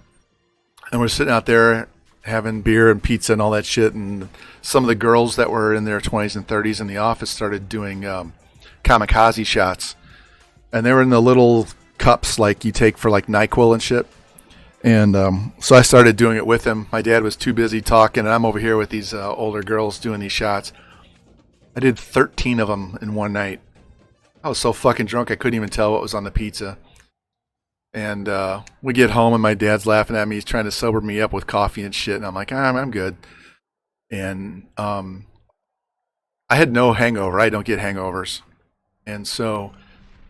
and we're sitting out there having beer and pizza and all that shit. And some of the girls that were in their 20s and 30s in the office started doing kamikaze shots. And they were in the little cups like you take for like NyQuil and shit. And so I started doing it with him. My dad was too busy talking, and I'm over here with these older girls doing these shots. I did 13 of them in one night. I was so fucking drunk I couldn't even tell what was on the pizza. And we get home, and my dad's laughing at me. He's trying to sober me up with coffee and shit. And I'm like, I'm good. And I had no hangover. I don't get hangovers. And so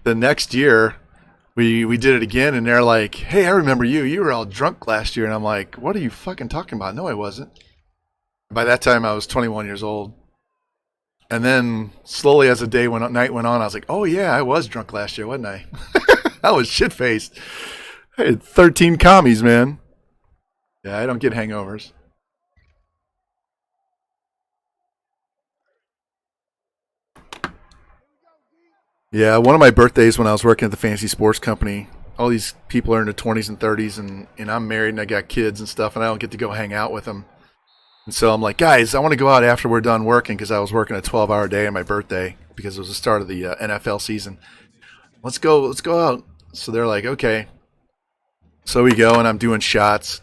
the next year, we did it again, and they're like, hey, I remember you. You were all drunk last year. And I'm like, what are you fucking talking about? No, I wasn't. By that time, I was 21 years old. And then slowly as the night went on, I was like, oh, yeah, I was drunk last year, wasn't I? I was shit-faced. I had 13 commies, man. Yeah, I don't get hangovers. Yeah, one of my birthdays when I was working at the fancy sports company, all these people are in their 20s and 30s, and I'm married and I got kids and stuff, and I don't get to go hang out with them. And so I'm like, guys, I want to go out after we're done working, because I was working a 12-hour day on my birthday because it was the start of the NFL season. Let's go out. So they're like, okay. So we go, and I'm doing shots,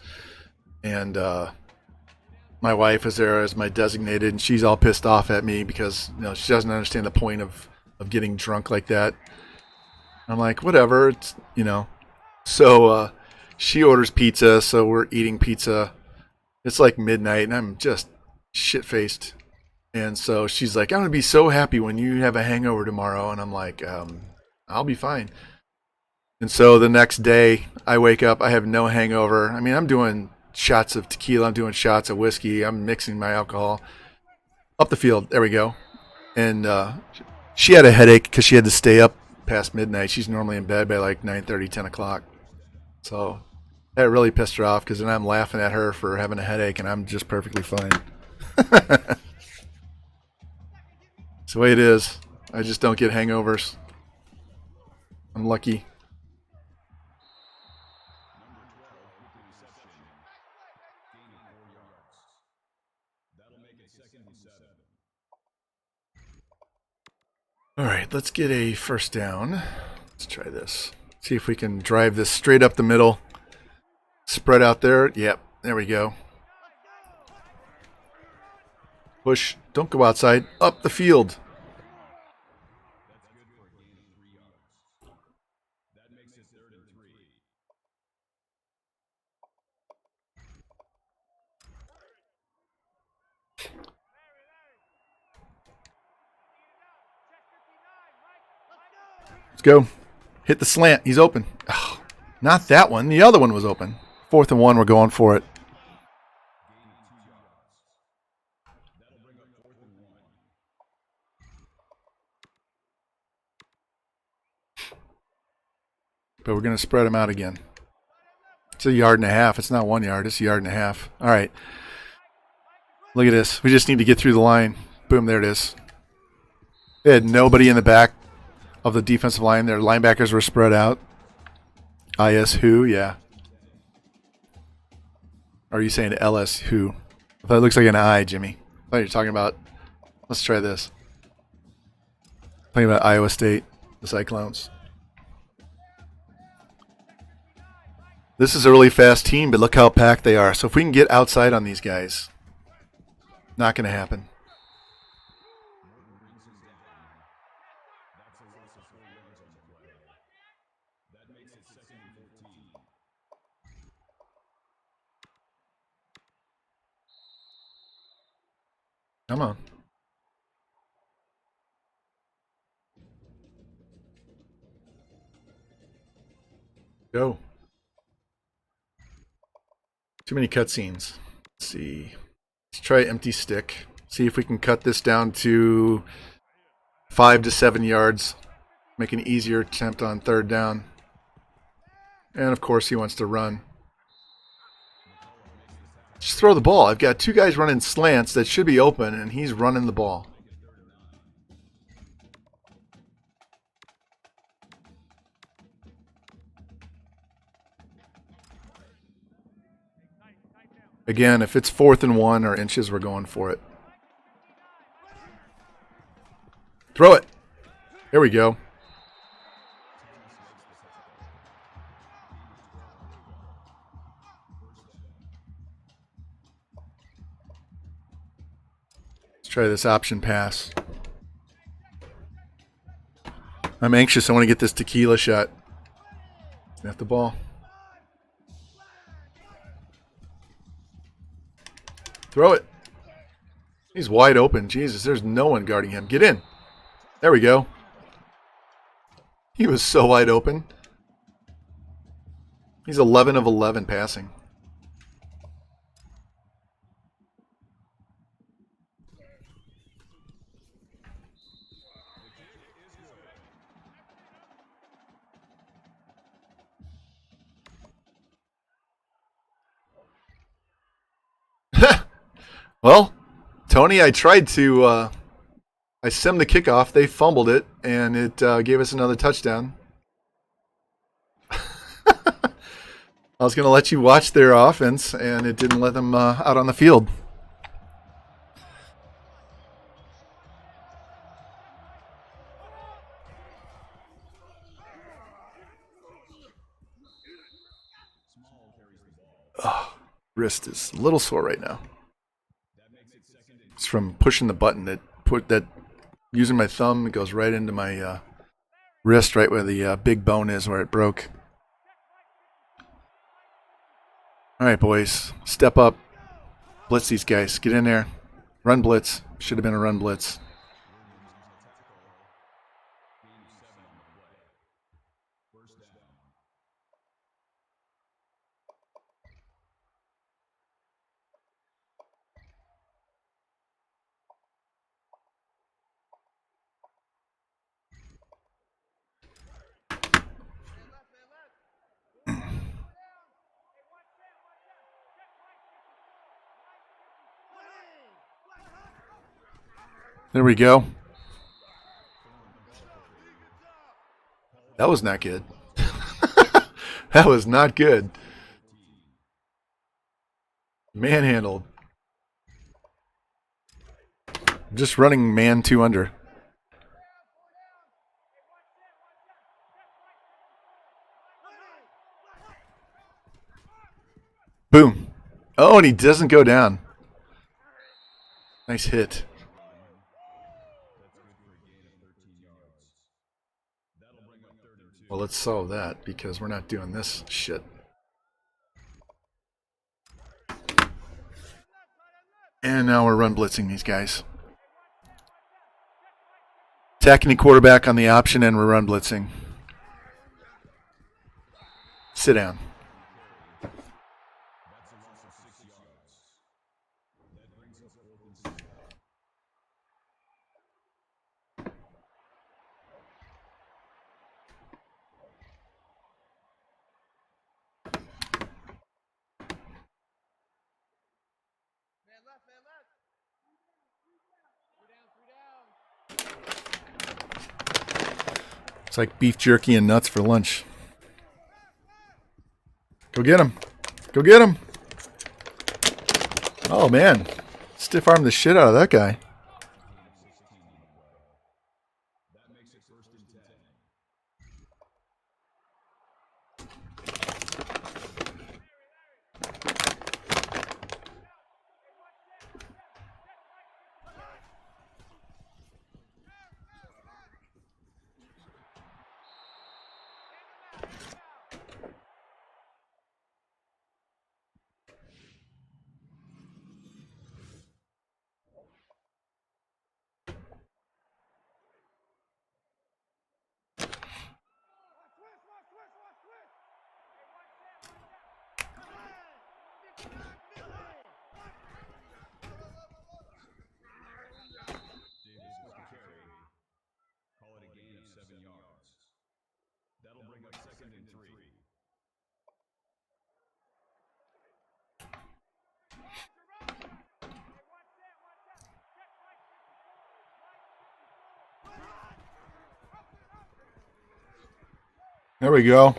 and my wife is there as my designated, and she's all pissed off at me because she doesn't understand the point of getting drunk like that. I'm like, whatever, it's So she orders pizza, so we're eating pizza. It's like midnight, and I'm just shit-faced. And so she's like, I'm going to be so happy when you have a hangover tomorrow. And I'm like, I'll be fine. And so the next day, I wake up, I have no hangover. I mean, I'm doing shots of tequila, I'm doing shots of whiskey, I'm mixing my alcohol. Up the field, there we go. And she had a headache because she had to stay up past midnight. She's normally in bed by like 9:30, 10 o'clock. So that really pissed her off, because then I'm laughing at her for having a headache, and I'm just perfectly fine. It's the way it is. I just don't get hangovers. I'm lucky. All right, let's get a first down. Let's try this. See if we can drive this straight up the middle. Spread out there. Yep, there we go. Push. Don't go outside. Up the field. Let's go. Hit the slant. He's open. Oh, not that one. The other one was open. 4th and 1. We're going for it. But we're going to spread them out again. It's a yard and a half. It's not 1 yard. It's a yard and a half. All right. Look at this. We just need to get through the line. Boom, there it is. They had nobody in the back of the defensive line. Their linebackers were spread out. IS who? Yeah. Or are you saying LS who? I thought it looks like an I, Jimmy. I thought you were talking about... Let's try this. Talking about Iowa State, the Cyclones. This is a really fast team, but look how packed they are. So if we can get outside on these guys, not going to happen. Come on. Go. Too many cutscenes. Let's see. Let's try empty stick. See if we can cut this down to 5 to 7 yards. Make an easier attempt on 3rd down. And of course he wants to run. Just throw the ball. I've got 2 guys running slants that should be open, and he's running the ball. Again, if it's 4th and 1 or inches, we're going for it. Throw it. There we go. Let's try this option pass. I'm anxious. I want to get this tequila shot. Snap the ball. Throw it. He's wide open. Jesus, there's no one guarding him. Get in. There we go. He was so wide open. He's 11 of 11 passing. Well, Tony, I tried to, I simmed the kickoff. They fumbled it, and it gave us another touchdown. I was going to let you watch their offense, and it didn't let them out on the field. Oh, wrist is a little sore right now. It's from pushing the button that using my thumb. It goes right into my wrist, right where the big bone is, where it broke. All right, boys, step up, blitz these guys, get in there, run blitz. Should have been a run blitz. There we go. That was not good. That was not good. Manhandled. Just running man 2 under. Boom. Oh, and he doesn't go down. Nice hit. Well, let's solve that because we're not doing this shit. And now we're run blitzing these guys. Attacking the quarterback on the option and we're run blitzing. Sit down. It's like beef jerky and nuts for lunch. Go get him. Go get him. Oh, man. Stiff arm the shit out of that guy. There we go.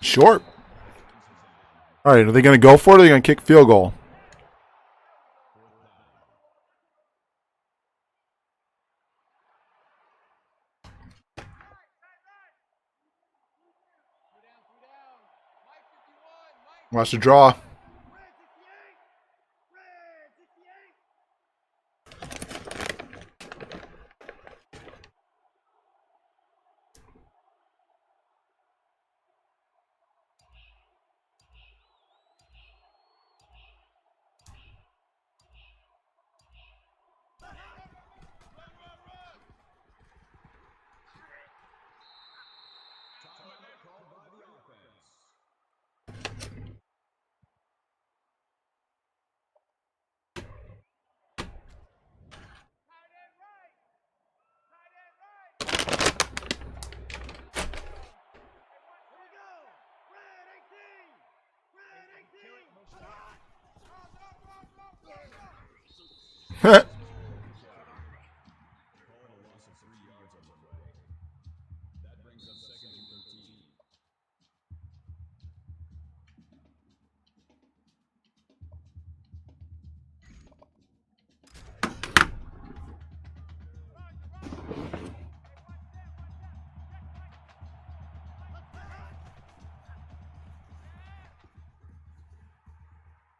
Short. All right, are they going to go for it or are they going to kick field goal? Watch the draw.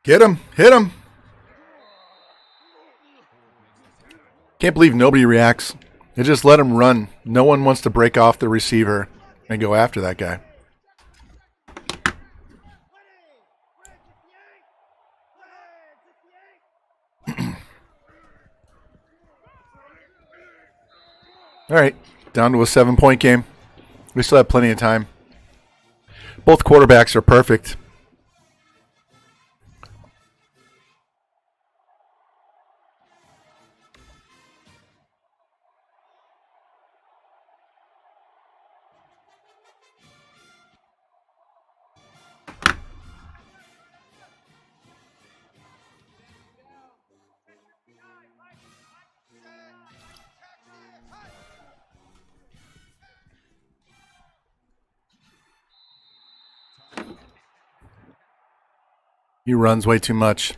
Get him. Hit him. Can't believe nobody reacts. They just let him run. No one wants to break off the receiver and go after that guy. All right, down to a 7-point game. We still have plenty of time. Both quarterbacks are perfect. He runs way too much.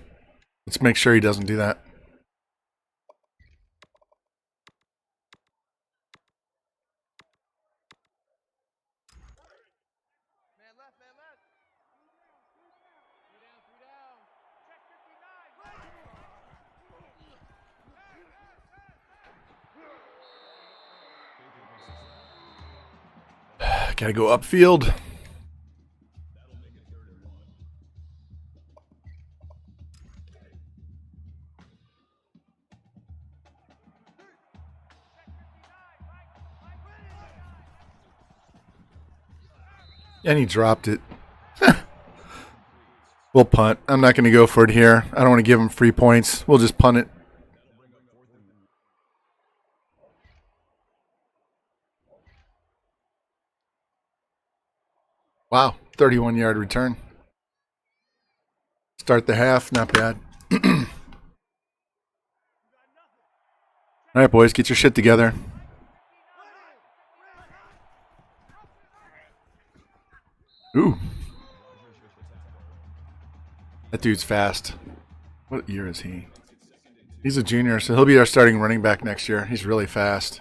Let's make sure he doesn't do that. Gotta go upfield. And he dropped it. We'll punt. I'm not going to go for it here. I don't want to give him free points. We'll just punt it. Wow, 31-yard return. Start the half, not bad. All right, boys, get your shit together. Ooh. That dude's fast. What year is he? He's a junior, so he'll be our starting running back next year. He's really fast.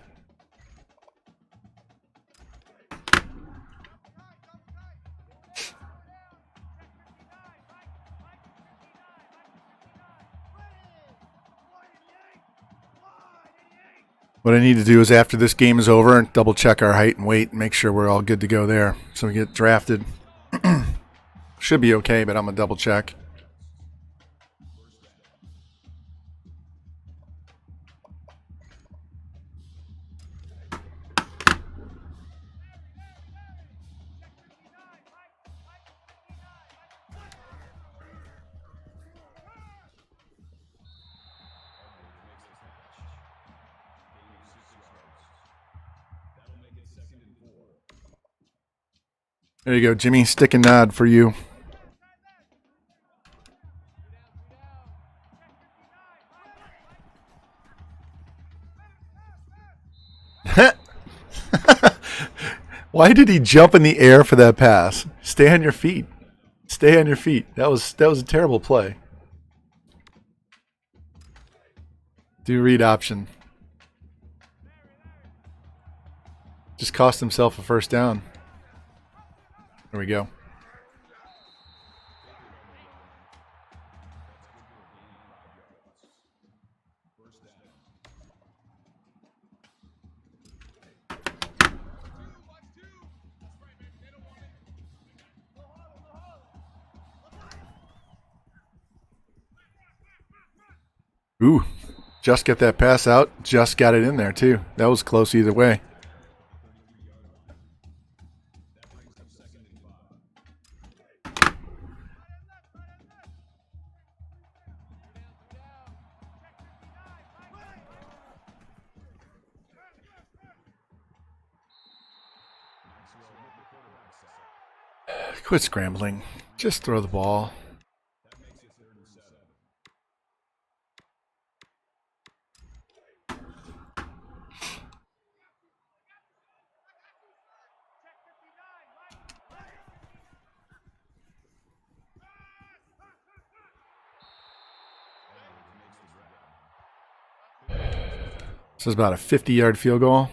What I need to do is after this game is over, double check our height and weight and make sure we're all good to go there. So we get drafted. Should be okay, but I'm going to double check. There you go, Jimmy. Stick and nod for you. Why did he jump in the air for that pass? Stay on your feet. Stay on your feet. That was a terrible play. Do read option. Just cost himself a first down. There we go. Ooh, just get that pass out. Just got it in there, too. That was close either way. Quit scrambling. Just throw the ball. This is about a 50-yard field goal.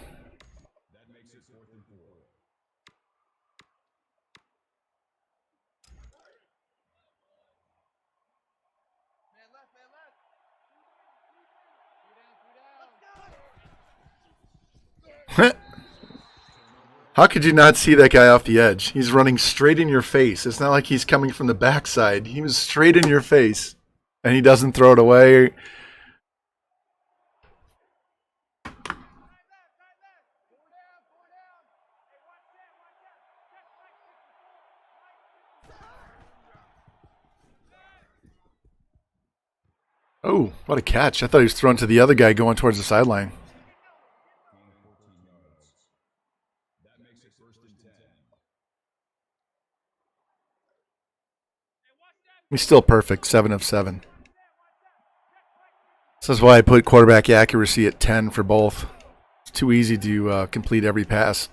How could you not see that guy off the edge? He's running straight in your face. It's not like he's coming from the backside. He was straight in your face, and he doesn't throw it away. Oh, what a catch. I thought he was thrown to the other guy going towards the sideline. He's still perfect, 7 of 7. This is why I put quarterback accuracy at 10 for both. It's too easy to complete every pass.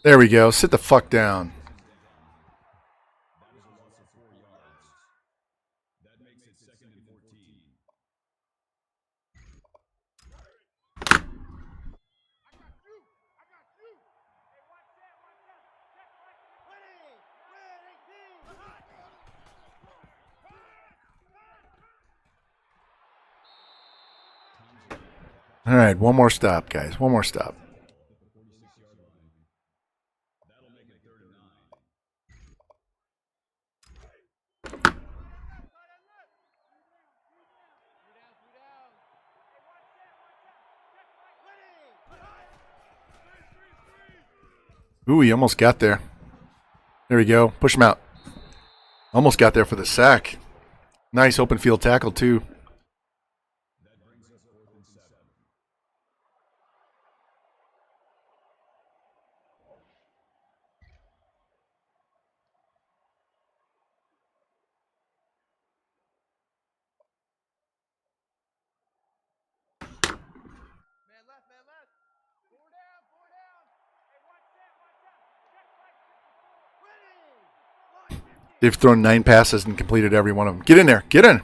There we go. Sit the fuck down. All right, one more stop, guys. One more stop. Ooh, he almost got there. There we go. Push him out. Almost got there for the sack. Nice open field tackle, too. They've thrown 9 passes and completed every one of them. Get in there. Get in.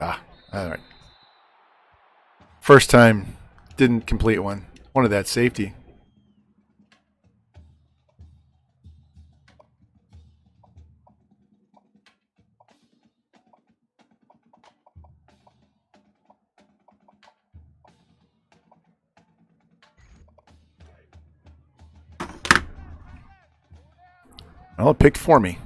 Ah, all right. First time, didn't complete one. Wanted that safety. Well, it picked for me.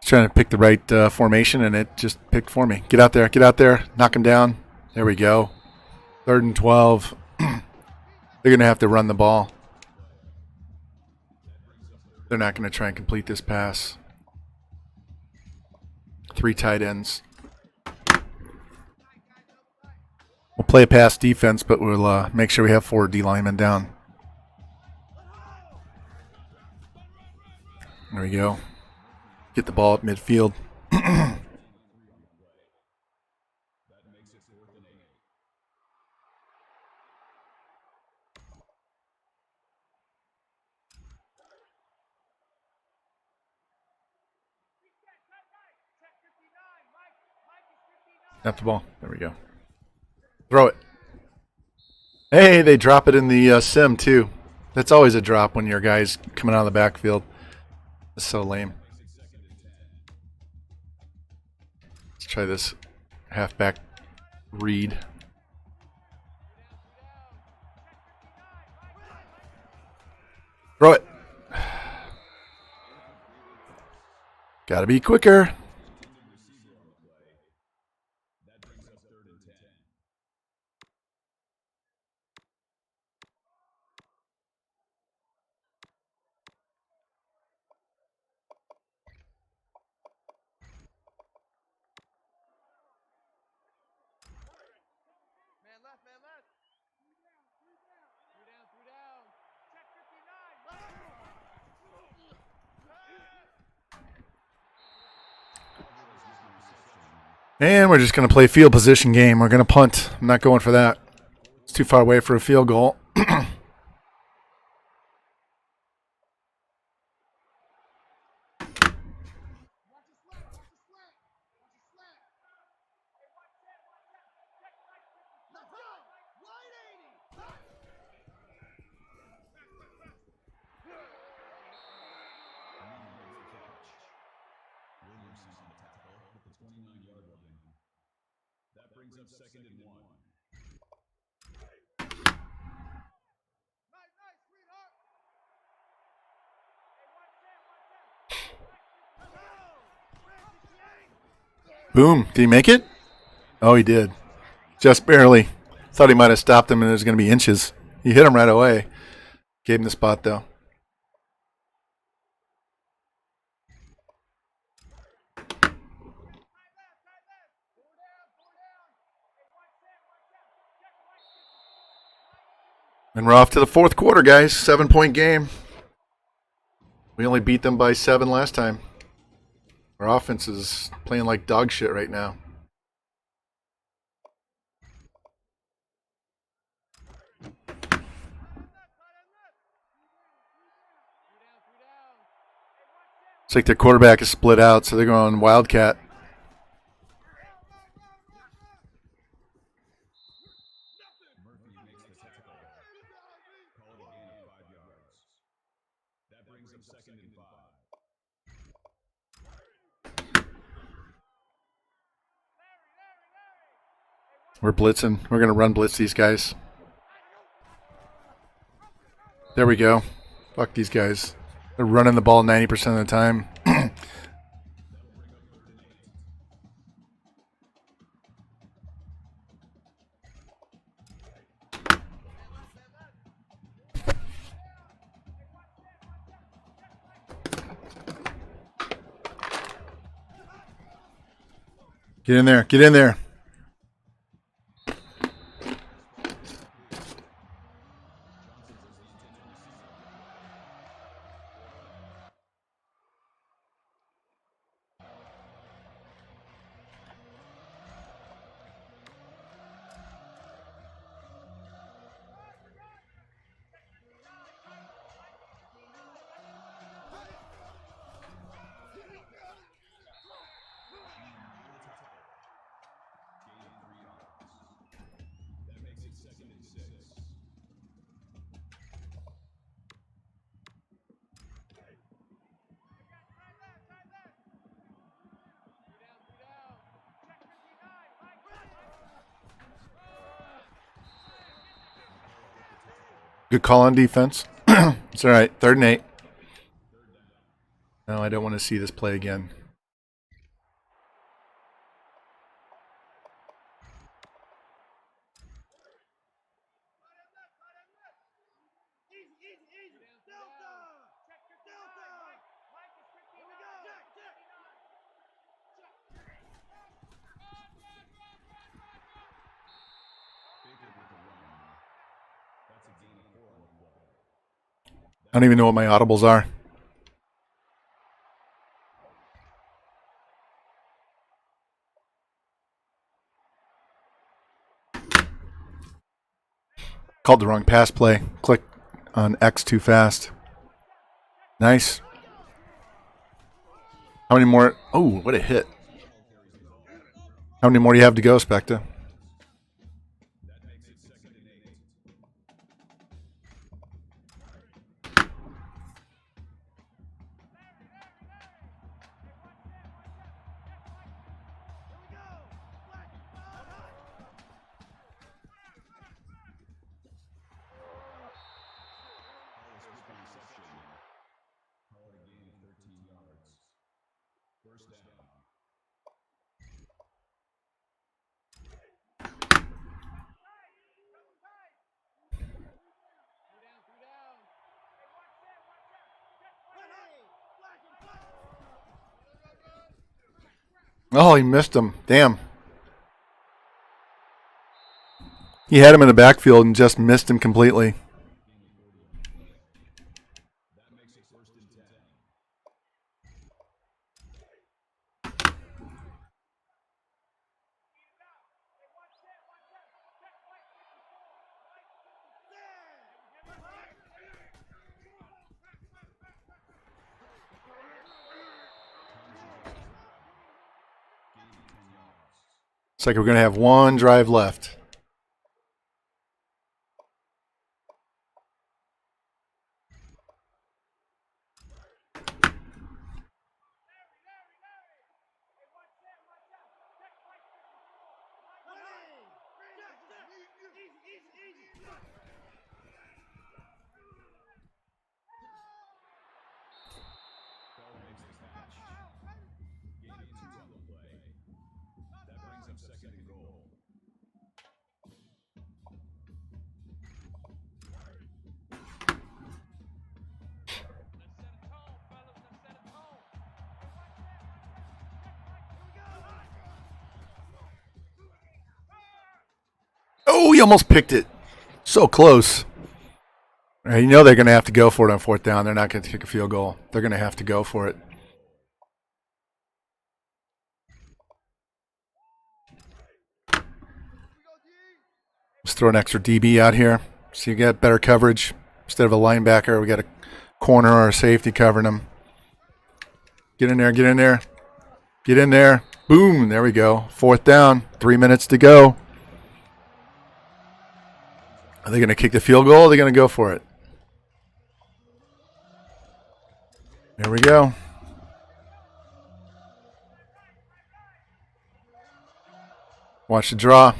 Trying to pick the right formation, and it just picked for me. Get out there. Get out there. Knock him down. There we go. 3rd and 12. They're going to have to run the ball. They're not going to try and complete this pass. 3 tight ends. We'll play a pass defense, but we'll make sure we have 4 D linemen down. There we go. Get the ball at midfield. Snap the ball. There we go. Throw it. Hey, they drop it in the sim, too. That's always a drop when your guy's coming out of the backfield. That's so lame. Let's try this halfback read. Throw it. Gotta be quicker. And we're just going to play field position game. We're going to punt. I'm not going for that. It's too far away for a field goal. Boom. Did he make it? Oh, he did. Just barely. Thought he might have stopped him and it was going to be inches. He hit him right away. Gave him the spot, though. And we're off to the 4th quarter, guys. 7-point game. We only beat them by 7 last time. Our offense is playing like dog shit right now. It's like their quarterback is split out, so they're going Wildcat. We're blitzing. We're going to run blitz these guys. There we go. Fuck these guys. They're running the ball 90% of the time. Get in there. Get in there. Good call on defense. It's all right. 3rd and 8. No, I don't want to see this play again. I don't even know what my audibles are. Called the wrong pass play. Click on X too fast. Nice. How many more? Oh, what a hit. How many more do you have to go, Specta? Oh, he missed him. Damn. He had him in the backfield and just missed him completely. It's like we're going to have one drive left. Oh, he almost picked it. So close. You know they're going to have to go for it on 4th down. They're not going to kick a field goal. They're going to have to go for it. Let's throw an extra DB out here so you get better coverage. Instead of a linebacker, we got a corner or a safety covering them. Get in there, get in there. Get in there. Boom, there we go. 4th down, 3 minutes to go. Are they going to kick the field goal or are they going to go for it? There we go. Watch the draw.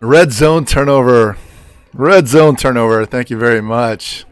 Red zone turnover. Red zone turnover. Thank you very much.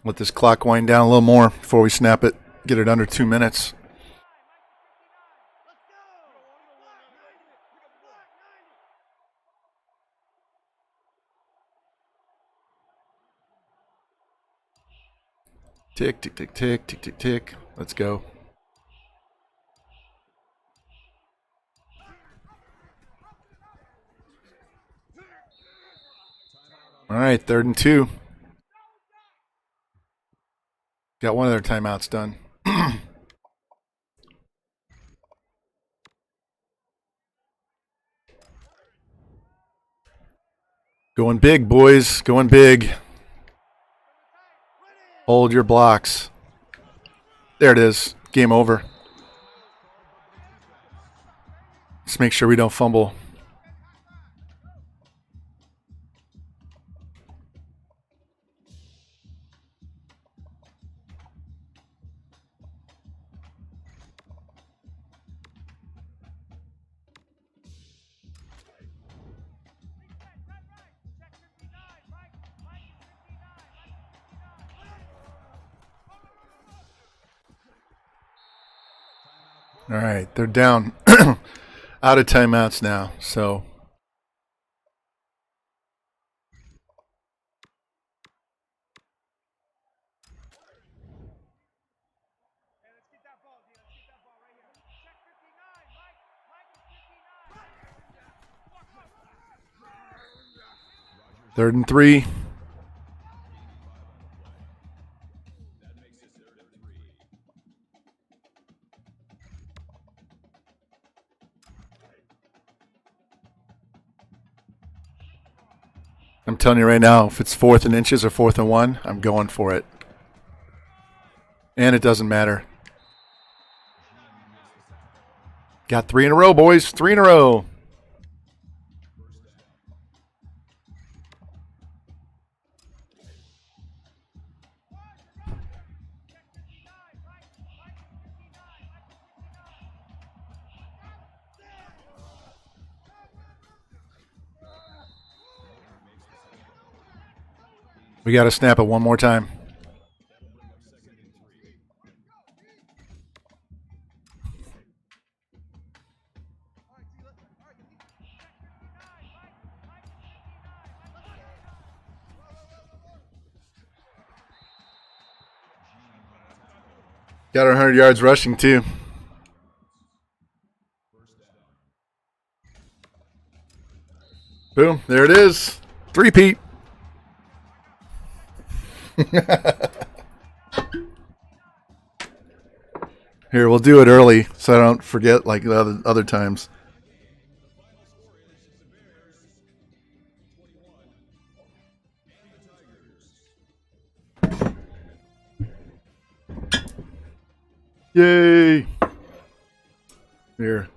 Let this clock wind down a little more before we snap it. Get it under 2 minutes. Tick, tick, tick, tick, tick, tick, tick. Let's go. All right, 3rd and 2. Got one of their timeouts done. Going big, boys. Going big. Hold your blocks. There it is. Game over. Let's make sure we don't fumble. All right, they're down. Out of timeouts now, so. Third and 3. I'm telling you right now, if it's 4th and inches or 4th and 1, I'm going for it. And it doesn't matter. Got 3 in a row, boys. 3 in a row. We got to snap it one more time. Got our 100 yards rushing, too. Boom. There it is. 3-peat. Here, we'll do it early so I don't forget like the other times. Yay! Here.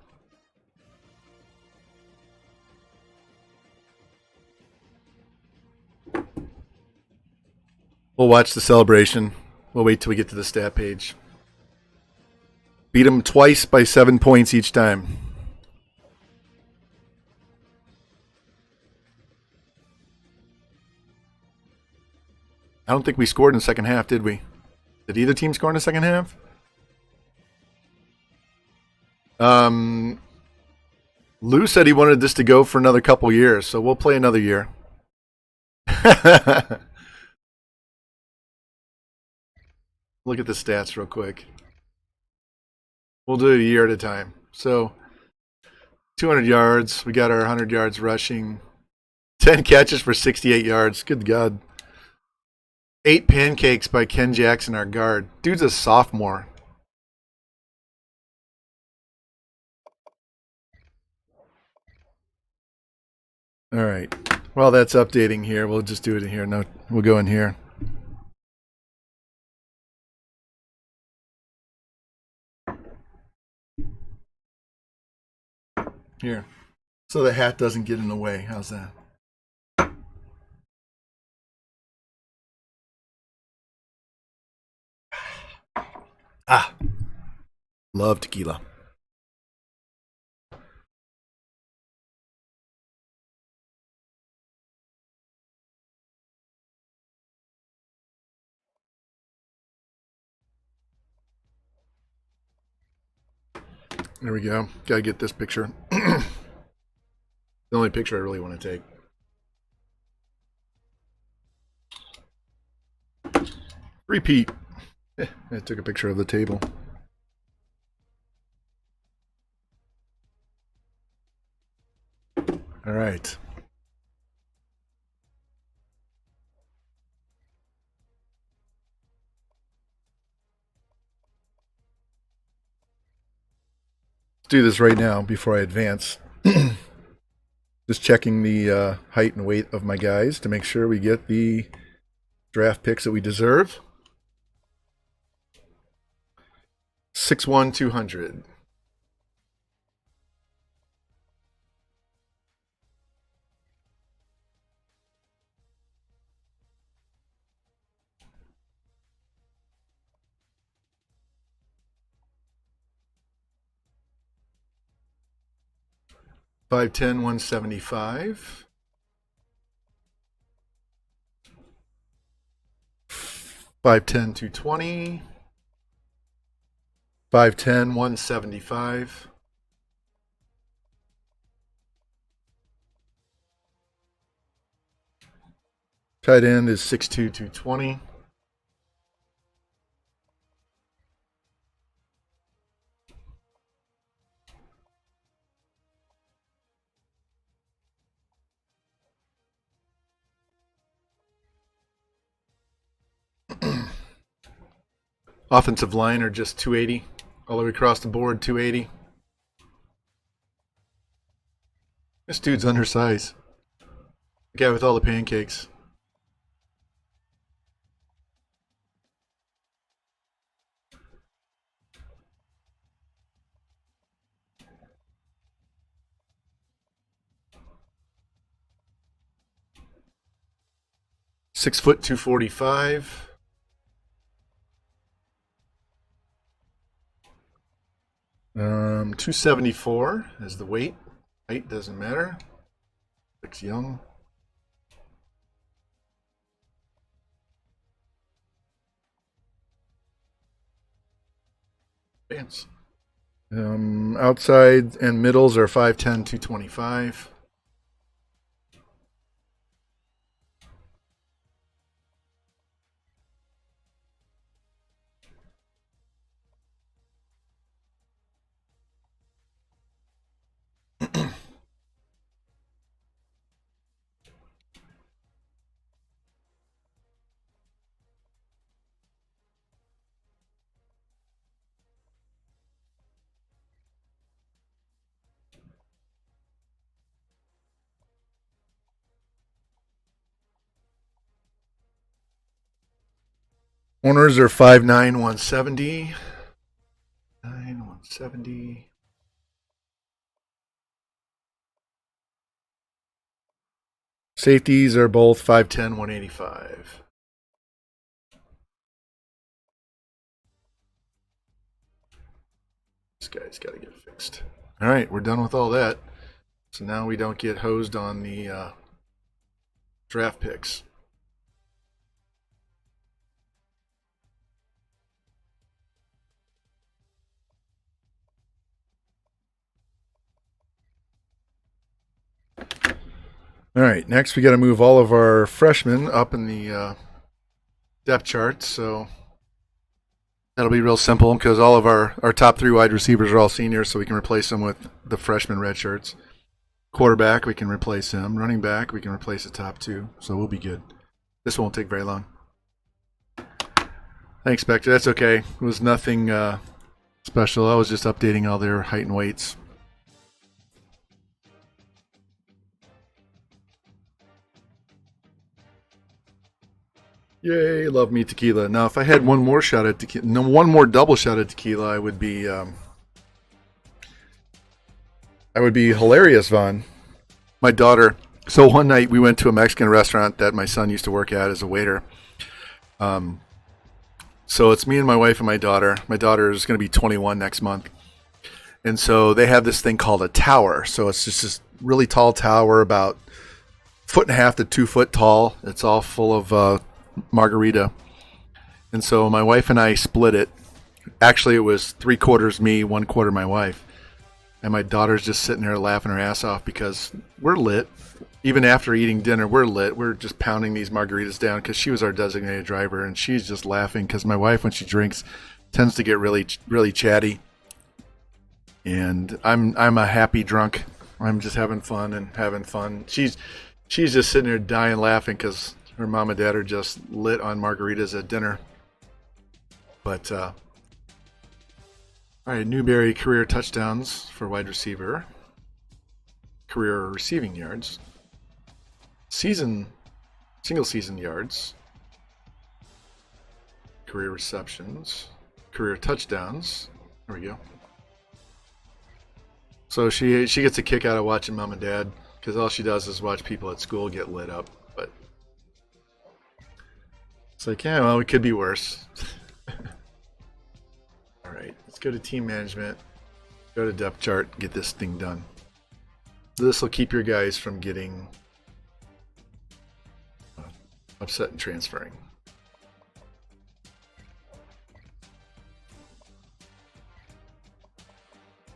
We'll watch the celebration. We'll wait till we get to the stat page. Beat them twice by 7 points each time. I don't think we scored in the second half, did we? Did either team score in the second half? Lou said he wanted this to go for another couple years, so we'll play another year. Look at the stats real quick. We'll do it a year at a time. So 200 yards. We got our 100 yards rushing. 10 catches for 68 yards. Good God. 8 pancakes by Ken Jackson, our guard. Dude's a sophomore. All right. While that's updating here, we'll just do it in here. No, we'll go in here. Here. So the hat doesn't get in the way. How's that? Ah. Love tequila. There we go. Gotta get this picture. The only picture I really want to take. Repeat. I took a picture of the table. All right. Let's do this right now before I advance. Just checking the height and weight of my guys to make sure we get the draft picks that we deserve. 6'1", 200. Five 10, 175. 5'10", 220. 5'10", 175. Tight end is 6'2", 220. Offensive line are just 280. All the way across the board, 280. This dude's undersized. The guy with all the pancakes. Six foot 245. Um, 274 is the weight. Height doesn't matter. Looks young. Dance. Outside and middles are 5'10", 225. Corners are 5'9", 170. 170. Safeties are both 5'10", 185. This guy's got to get fixed. All right, we're done with all that. So now we don't get hosed on the draft picks. All right, next we got to move all of our freshmen up in the depth chart. So that'll be real simple because all of our top three wide receivers are all seniors, so we can replace them with the freshman red shirts. Quarterback, we can replace him. Running back, we can replace the top two, so we'll be good. This won't take very long. Thanks, Spectre. That's okay. It was nothing special. I was just updating all their height and weights. Yay, love me tequila. Now, if I had one more shot at tequila, no, one more double shot at tequila, I would be hilarious, Vaughn. My daughter. So one night we went to a Mexican restaurant that my son used to work at as a waiter. So it's me and my wife and my daughter. My daughter is going to be 21 next month. And so they have this thing called a tower. So it's just this really tall tower, about 1.5 to 2 foot tall. It's all full of margarita. And so my wife and I split it. Actually, it was 3/4 me, 1/4 my wife. And my daughter's just sitting there laughing her ass off because we're lit. Even after eating dinner, we're lit. We're just pounding these margaritas down because she was our designated driver, and she's just laughing because my wife, when she drinks, tends to get really, really chatty. And I'm a happy drunk. I'm just having fun. She's just sitting there dying laughing because her mom and dad are just lit on margaritas at dinner. But all right, Newberry career touchdowns for wide receiver, career receiving yards, single season yards, career receptions, career touchdowns. There we go. So she gets a kick out of watching mom and dad because all she does is watch people at school get lit up. But it's like, yeah, well, it could be worse. All right, let's go to team management, go to depth chart, get this thing done. This will keep your guys from getting upset and transferring.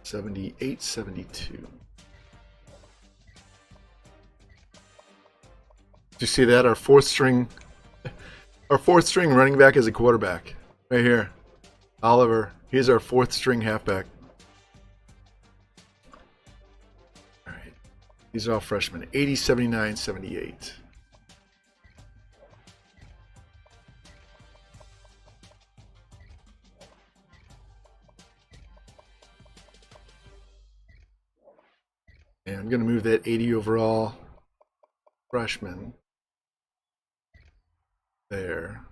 $78, $72. Did you see that? Our fourth string running back is a quarterback. Right here. Oliver. He's our fourth string halfback. All right. These are all freshmen. 80, 79, 78. And I'm going to move that 80 overall freshman there.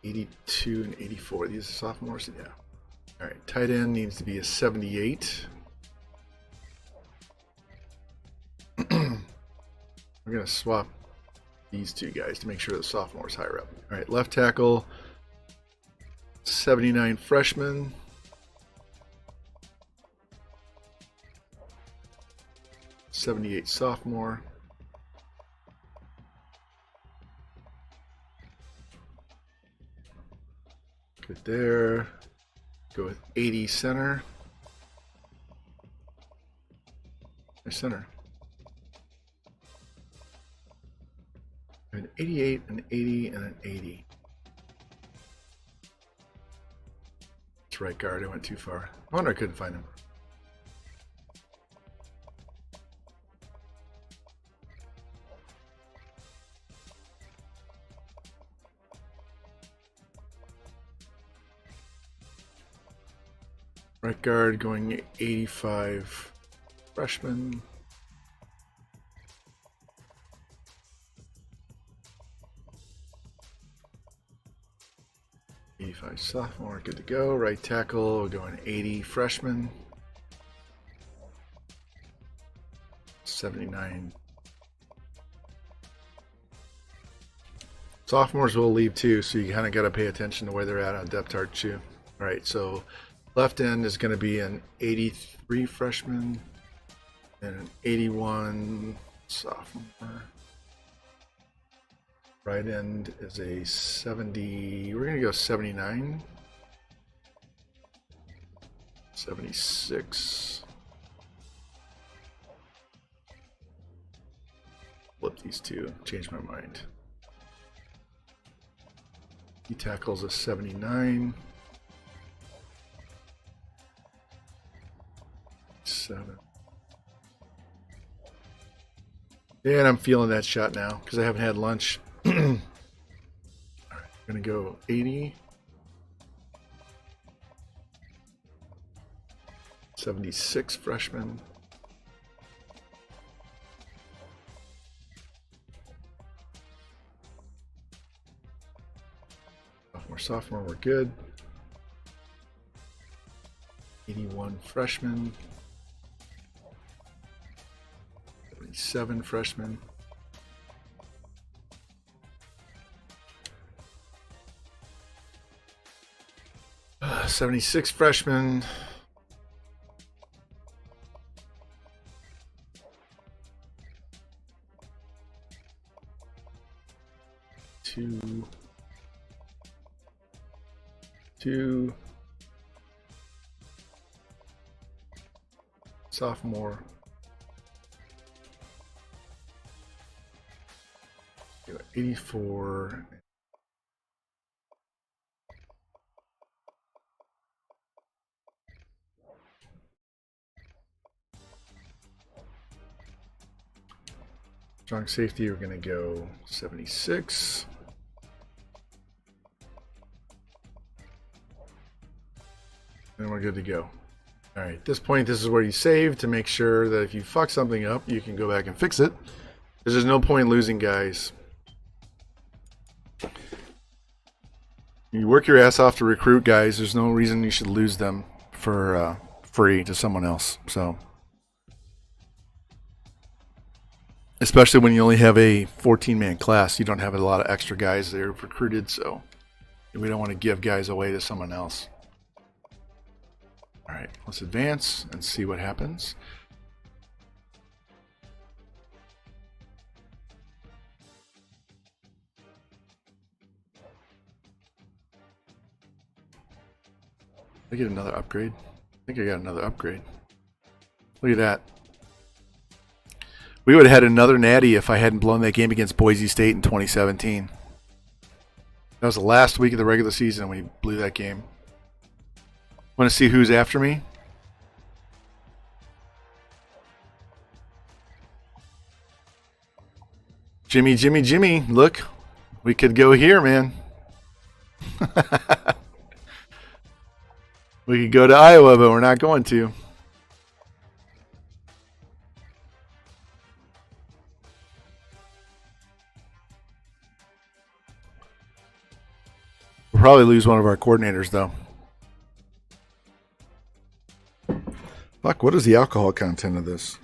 $82 and $84. These are sophomores? Yeah. All right. Tight end needs to be a 78. We're going to swap these two guys to make sure the sophomore's higher up. All right. Left tackle, 79 freshman. $78 sophomore. Good there. Go with 80 center. There's center. An 88, an 80, and an 80. That's right guard. I went too far. I wonder I couldn't find him. Right guard going 85 freshman. '85 sophomore, good to go. Right tackle, we're going 80 freshman. 79. Sophomores will leave too, so you kind of got to pay attention to where they're at on depth chart too. All right, so left end is going to be an 83 freshman and an 81 sophomore. Right end is a 70. We're going to go 79. 76. Flip these two. Change my mind. He tackles a 79. 7. And I'm feeling that shot now because I haven't had lunch. All right, I'm going to go 80. 76 freshmen. Sophomore, we're good. 81 freshmen. 77 freshmen. Uh, 76 freshmen. Two. Sophomore. 84. Strong safety, we're going to go 76. And we're good to go. All right, at this point, this is where you save to make sure that if you fuck something up, you can go back and fix it. Because there's no point losing guys. You work your ass off to recruit guys. There's no reason you should lose them for free to someone else. So, especially when you only have a 14-man class, you don't have a lot of extra guys that are recruited. So, we don't want to give guys away to someone else. All right, let's advance and see what happens. Did I get another upgrade? I think I got another upgrade. Look at that. We would have had another natty if I hadn't blown that game against Boise State in 2017. That was the last week of the regular season when we blew that game. Want to see who's after me? Jimmy, Jimmy, Jimmy. Look, we could go here, man. We could go to Iowa, but we're not going to. We'll probably lose one of our coordinators, though. Fuck, what is the alcohol content of this?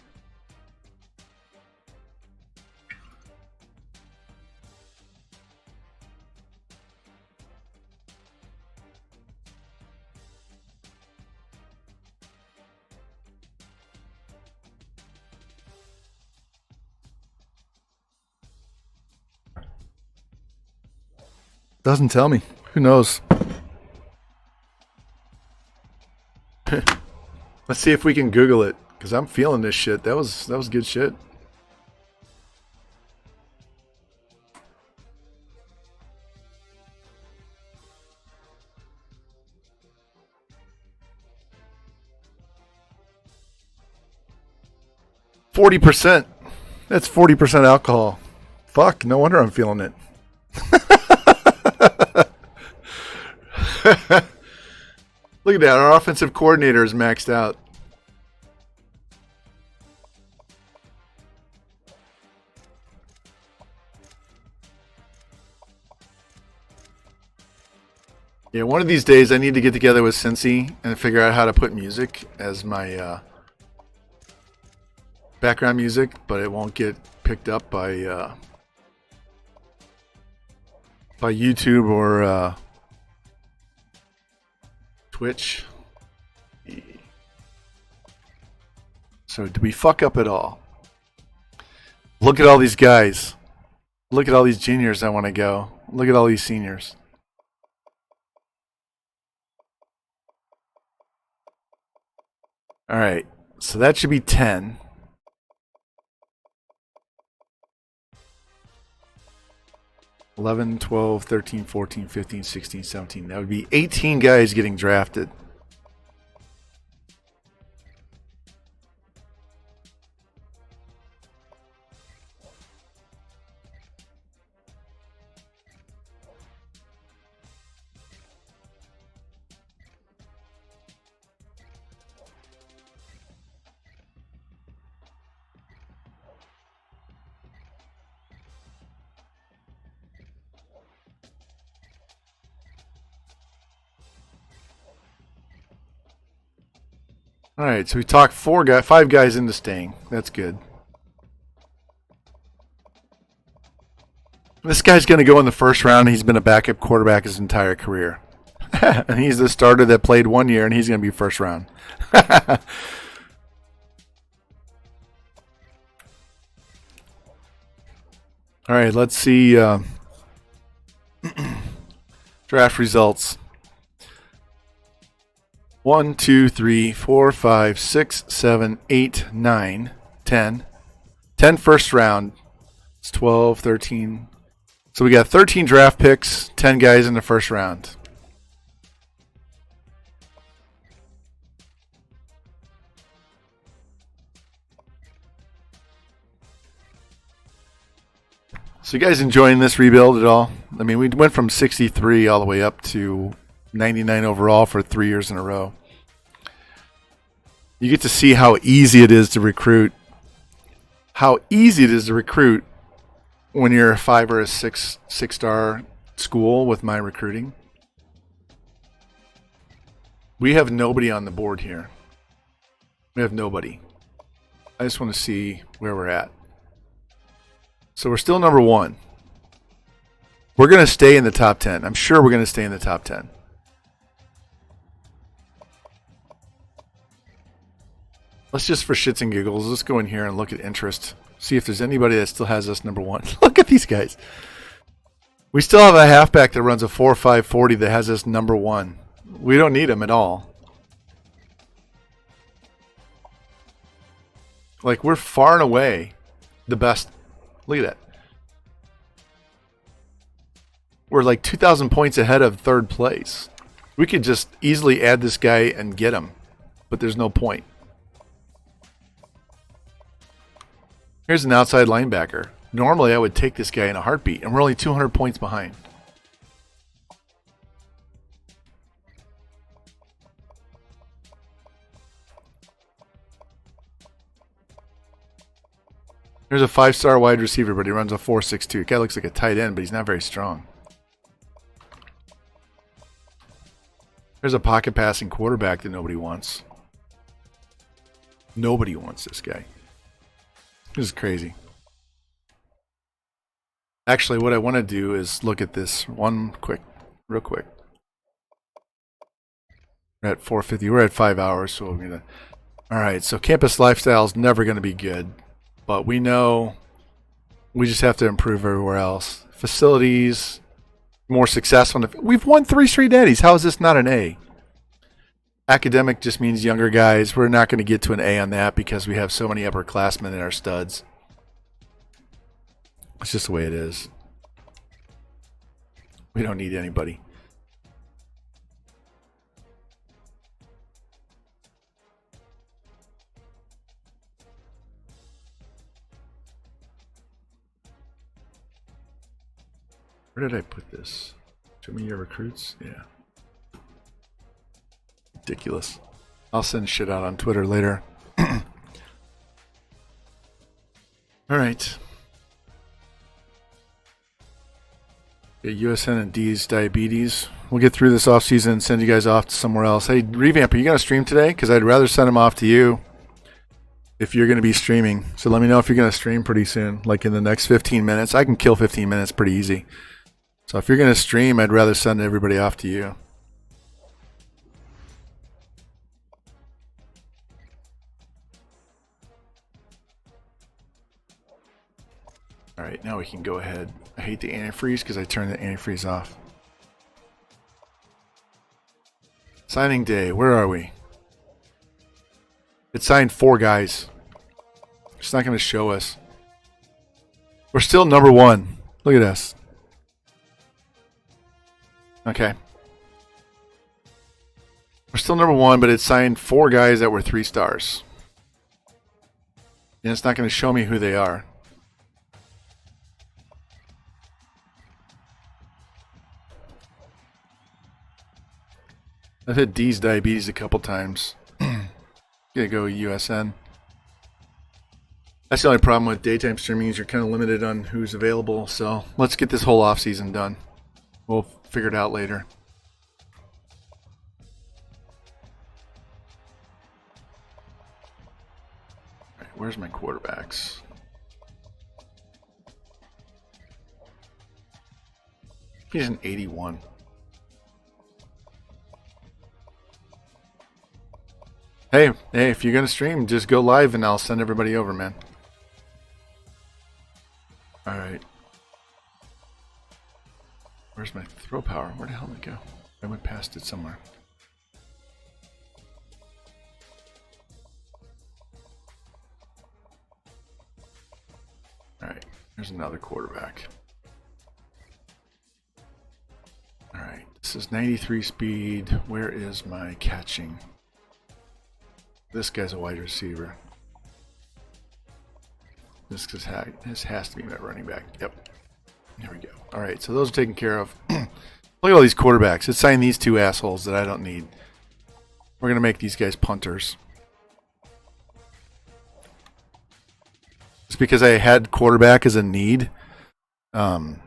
Doesn't tell me. Who knows? Let's see if we can Google it, because I'm feeling this shit. That was good shit. %. That's 40% alcohol. Fuck, no wonder I'm feeling it. Look at that. Our offensive coordinator is maxed out. Yeah, one of these days I need to get together with Cincy and figure out how to put music as my background music, but it won't get picked up by YouTube or Twitch. So do we fuck up at all? Look at all these guys. Look at all these juniors that want to go. Look at all these seniors. All right, so that should be 10. $11, $12, $13, $14, $15, $16, $17. That would be 18 guys getting drafted. All right, so we talked 5 guys into staying. That's good. This guy's going to go in the first round. He's been a backup quarterback his entire career. And he's the starter that played 1 year, and he's going to be first round. All right, let's see draft results. 1, 2, 3, 4, 5, 6, 7, 8, 9, 10. 10 first round. It's 12, 13. So we got 13 draft picks, 10 guys in the first round. So you guys enjoying this rebuild at all? I mean, we went from 63 all the way up to 99 overall for 3 years in a row. You get to see how easy it is to recruit. How easy it is to recruit when you're a 5 or a 6-star school with my recruiting. We have nobody on the board here. We have nobody. I just want to see where we're at. So we're still number 1. We're going to stay in the top 10. I'm sure we're going to stay in the top 10. Let's just, for shits and giggles, let's go in here and look at interest. See if there's anybody that still has us number 1. Look at these guys. We still have a halfback that runs a 4.5 40 that has us number 1. We don't need him at all. Like, we're far and away the best. Look at that. We're like 2,000 points ahead of third place. We could just easily add this guy and get him, but there's no point. Here's an outside linebacker. Normally, I would take this guy in a heartbeat, and we're only 200 points behind. Here's a 5-star wide receiver, but he runs a 4.62. Guy looks like a tight end, but he's not very strong. Here's a pocket passing quarterback that nobody wants. Nobody wants this guy. This is crazy. Actually, what I want to do is look at this real quick. We're at 4:50. We're at 5 hours, so we're gonna. All right. So campus lifestyle is never going to be good, but we know we just have to improve everywhere else. Facilities, more success on the. We've won 3 straight Natties. How is this not an A? Academic just means younger guys. We're not going to get to an A on that because we have so many upperclassmen in our studs. It's just the way it is. We don't need anybody. Where did I put this? Show me your recruits? Yeah. Ridiculous. I'll send shit out on Twitter later. All right. Get USN and D's diabetes. We'll get through this off season and send you guys off to somewhere else. Hey, Revamp, are you going to stream today? Because I'd rather send them off to you if you're going to be streaming. So let me know if you're going to stream pretty soon, like in the next 15 minutes. I can kill 15 minutes pretty easy. So if you're going to stream, I'd rather send everybody off to you. All right, now we can go ahead. I hate the antifreeze because I turned the antifreeze off. Signing day, where are we? It signed 4 guys. It's not going to show us. We're still number 1. Look at us. Okay. We're still number 1, but it signed 4 guys that were 3 stars. And it's not going to show me who they are. I've hit D's diabetes a couple times. Gonna go USN. That's the only problem with daytime streaming is you're kind of limited on who's available. So let's get this whole off season done. We'll figure it out later. where's my quarterbacks? He's an 81. Hey, if you're gonna stream, just go live and I'll send everybody over, man. All right. Where's my throw power? Where the hell did it go? I went past it somewhere. All right. There's another quarterback. All right. This is 93 speed. Where is my catching? This guy's a wide receiver. This has to be my running back. Yep. There we go. All right, so those are taken care of. Look at all these quarterbacks. Let's sign these two assholes that I don't need. We're going to make these guys punters. It's because I had quarterback as a need. And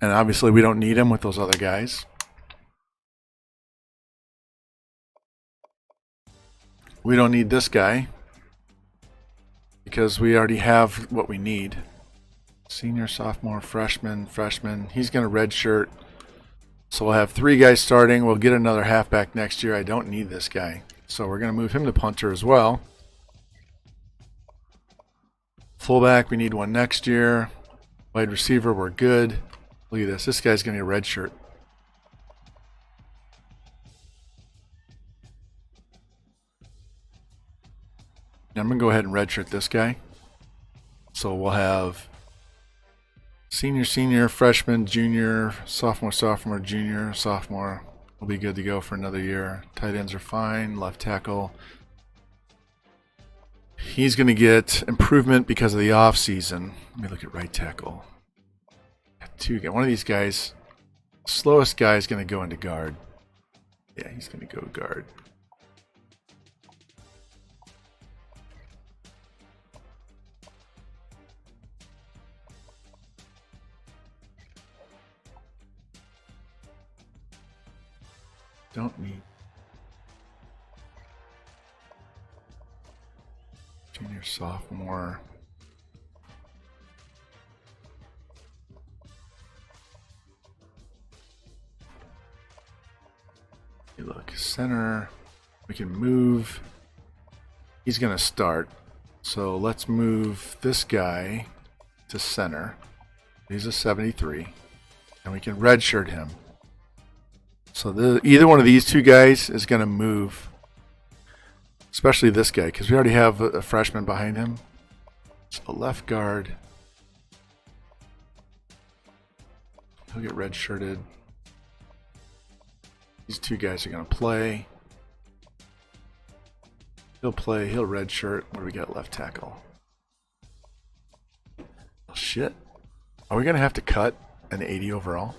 obviously we don't need him with those other guys. We don't need this guy because we already have what we need. Senior, sophomore, freshman. He's going to redshirt. So we'll have 3 guys starting. We'll get another halfback next year. I don't need this guy. So we're going to move him to punter as well. Fullback, we need one next year. Wide receiver, we're good. Look at this. This guy's going to be a redshirt. I'm going to go ahead and redshirt this guy. So we'll have senior, freshman, junior, sophomore, junior, sophomore. We'll be good to go for another year. Tight ends are fine. Left tackle. He's going to get improvement because of the off season. Let me look at right tackle. One of these guys, slowest guy is going to go into guard. Yeah, he's going to go guard. Don't need junior, sophomore. Hey, look, center. We can move. He's going to start. So let's move this guy to center. He's a 73. And we can redshirt him. So either one of these two guys is going to move, especially this guy, because we already have a freshman behind him. So left guard. He'll get redshirted. These two guys are going to play. He'll play. He'll redshirt. What do we got? Left tackle. Oh, shit. Are we going to have to cut an 80 overall?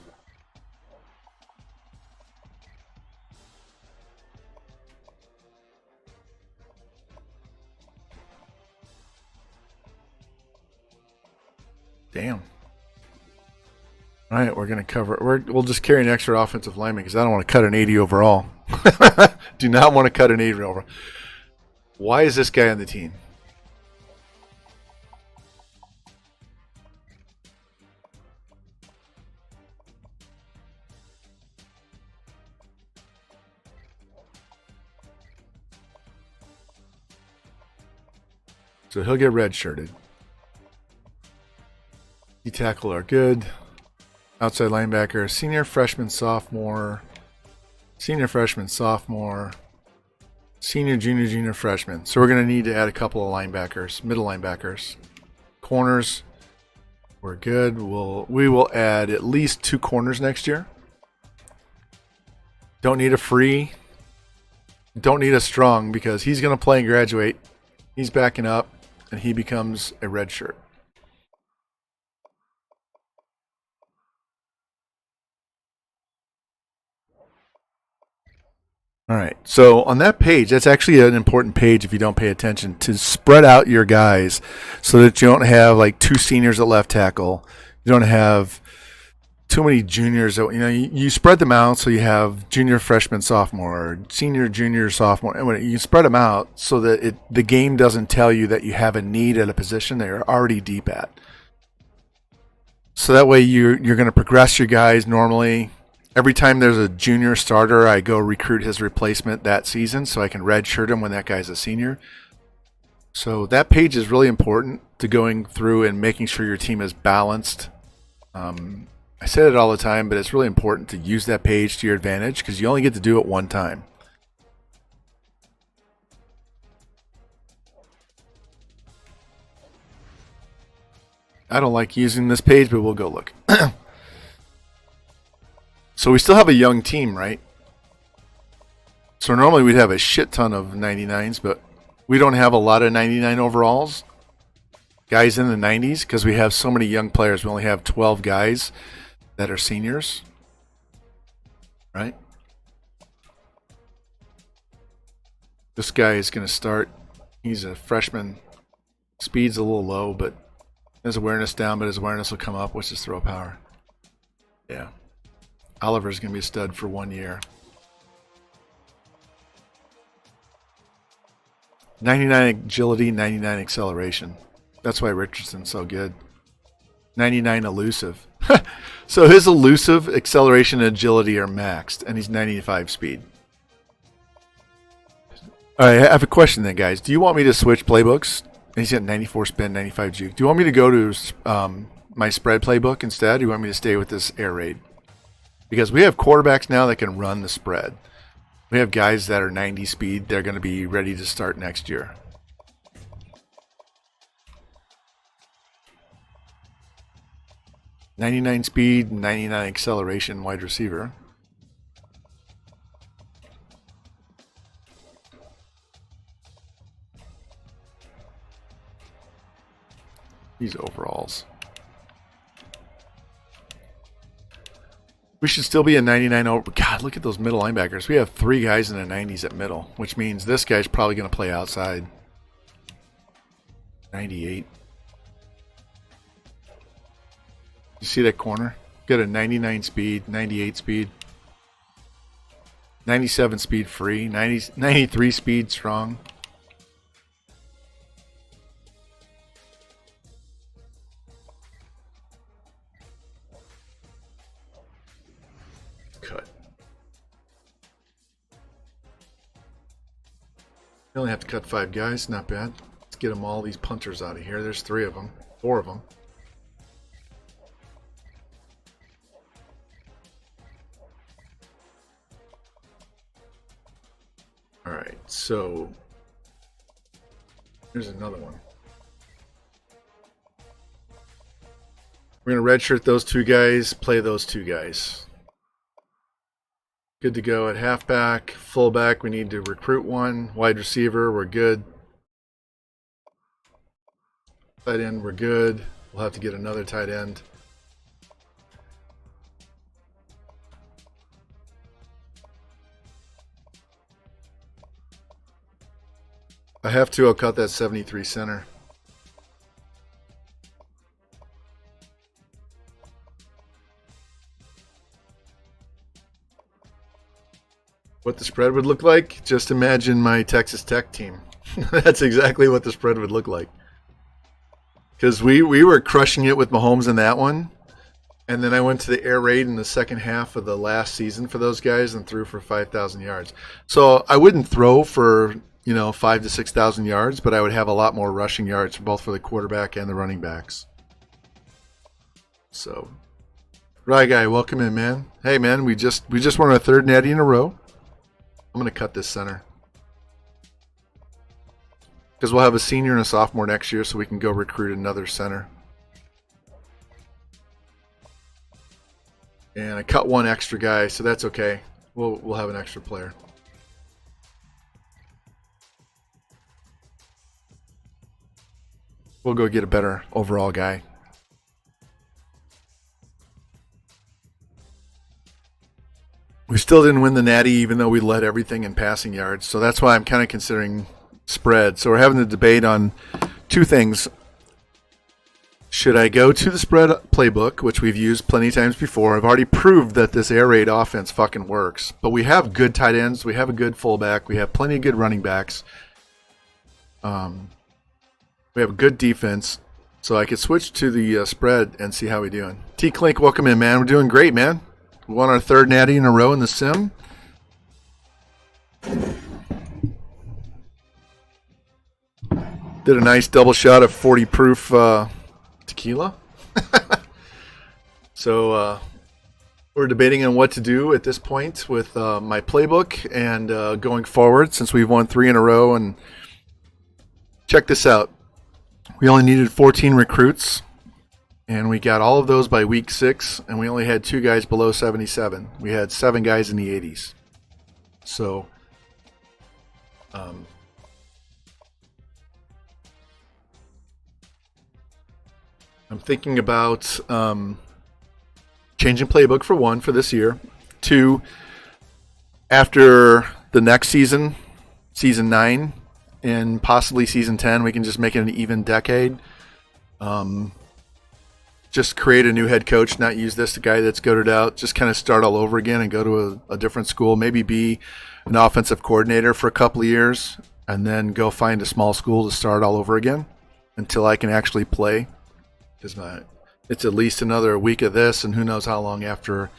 Damn. All right, we're going to cover. We'll just carry an extra offensive lineman because I don't want to cut an 80 overall. Do not want to cut an 80 overall. Why is this guy on the team? So he'll get redshirted. D-tackle are good. Outside linebacker, senior, freshman, sophomore. Senior, freshman, sophomore. Senior, junior, freshman. So we're going to need to add a couple of linebackers, middle linebackers. Corners, we're good. We will add at least 2 corners next year. Don't need a free. Don't need a strong because he's going to play and graduate. He's backing up and he becomes a redshirt. All right, so on that page, that's actually an important page if you don't pay attention, to spread out your guys so that you don't have like 2 seniors at left tackle. You don't have too many juniors. You know, you spread them out so you have junior, freshman, sophomore, senior, junior, sophomore. And you spread them out so that the game doesn't tell you that you have a need at a position that you're already deep at. So that way you're going to progress your guys normally. Every time there's a junior starter, I go recruit his replacement that season so I can redshirt him when that guy's a senior. So that page is really important to going through and making sure your team is balanced. I say it all the time, but it's really important to use that page to your advantage because you only get to do it one time. I don't like using this page, but we'll go look. So we still have a young team, right? So normally we'd have a shit ton of 99s, but we don't have a lot of 99 overalls. Guys in the 90s because we have so many young players. We only have 12 guys that are seniors, right? This guy is going to start. He's a freshman. Speed's a little low, but his awareness down, but his awareness will come up, which is throw power. Yeah. Oliver's going to be a stud for 1 year. 99 agility, 99 acceleration. That's why Richardson's so good. 99 elusive. So his elusive, acceleration, and agility are maxed, and he's 95 speed. All right, I have a question then, guys. Do you want me to switch playbooks? He's got 94 spin, 95 juke. Do you want me to go to my spread playbook instead? Or do you want me to stay with this air raid? Because we have quarterbacks now that can run the spread. We have guys that are 90 speed. They're going to be ready to start next year. .99 speed, 99 acceleration, wide receiver. These overalls. We should still be a 99 over. God, look at those middle linebackers. We have 3 guys in the 90s at middle, which means this guy's probably going to play outside. 98. You see that corner? Got a 99 speed, 98 speed, 97 speed free, 93 speed strong. Cut. You only have to cut 5 guys, not bad. Let's get them all these punters out of here. There's 3 of them, 4 of them. All right, so here's another one. We're going to redshirt those 2 guys, play those 2 guys. Good to go at halfback. Fullback, we need to recruit 1. Wide receiver, we're good. Tight end, we're good. We'll have to get another tight end. I have to, I'll cut that 73 center. What the spread would look like? Just imagine my Texas Tech team. That's exactly what the spread would look like. Because we were crushing it with Mahomes in that one. And then I went to the air raid in the second half of the last season for those guys and threw for 5,000 yards. So I wouldn't throw for, 5,000 to 6,000 yards, but I would have a lot more rushing yards both for the quarterback and the running backs. So, right guy, welcome in, man. Hey, man, we just won our 3rd natty in a row. I'm going to cut this center. Because we'll have a senior and a sophomore next year, so we can go recruit another center. And I cut 1 extra guy, so that's okay. We'll have an extra player. We'll go get a better overall guy. We still didn't win the natty, even though we led everything in passing yards. So that's why I'm kind of considering spread. So we're having the debate on 2 things. Should I go to the spread playbook, which we've used plenty of times before? I've already proved that this air raid offense fucking works. But we have good tight ends. We have a good fullback. We have plenty of good running backs. We have a good defense. So I could switch to the spread and see how we're doing. T-Clink, welcome in, man. We're doing great, man. We won our third natty in a row in the sim. Did a nice double shot of 40 proof tequila. So we're debating on what to do at this point with my playbook and going forward, since we've won 3 in a row. And check this out. We only needed 14 recruits, and we got all of those by week 6, and we only had 2 guys below 77. We had 7 guys in the 80s. So I'm thinking about changing playbook for 1 for this year. 2, after the next season, season 9, and possibly season 10, we can just make it an even decade. Just create a new head coach, not use this guy that's goated out. Just kind of start all over again and go to a different school. Maybe be an offensive coordinator for a couple of years, and then go find a small school to start all over again until I can actually play. Because it's at least another week of this, and who knows how long after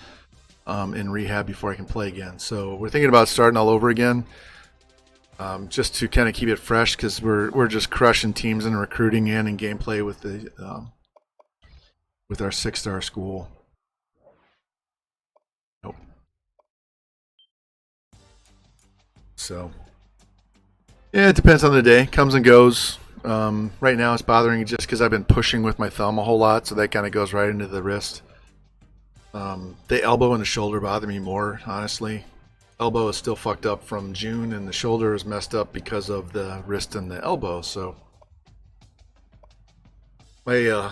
in rehab before I can play again. So we're thinking about starting all over again, just to kind of keep it fresh, because we're just crushing teams in recruiting and in gameplay with our 6-star school. Nope. So yeah, it depends on the day. Comes and goes. Right now it's bothering me just because I've been pushing with my thumb a whole lot, so that kind of goes right into the wrist. The elbow and the shoulder bother me more, honestly. Elbow is still fucked up from June, and the shoulder is messed up because of the wrist and the elbow. So my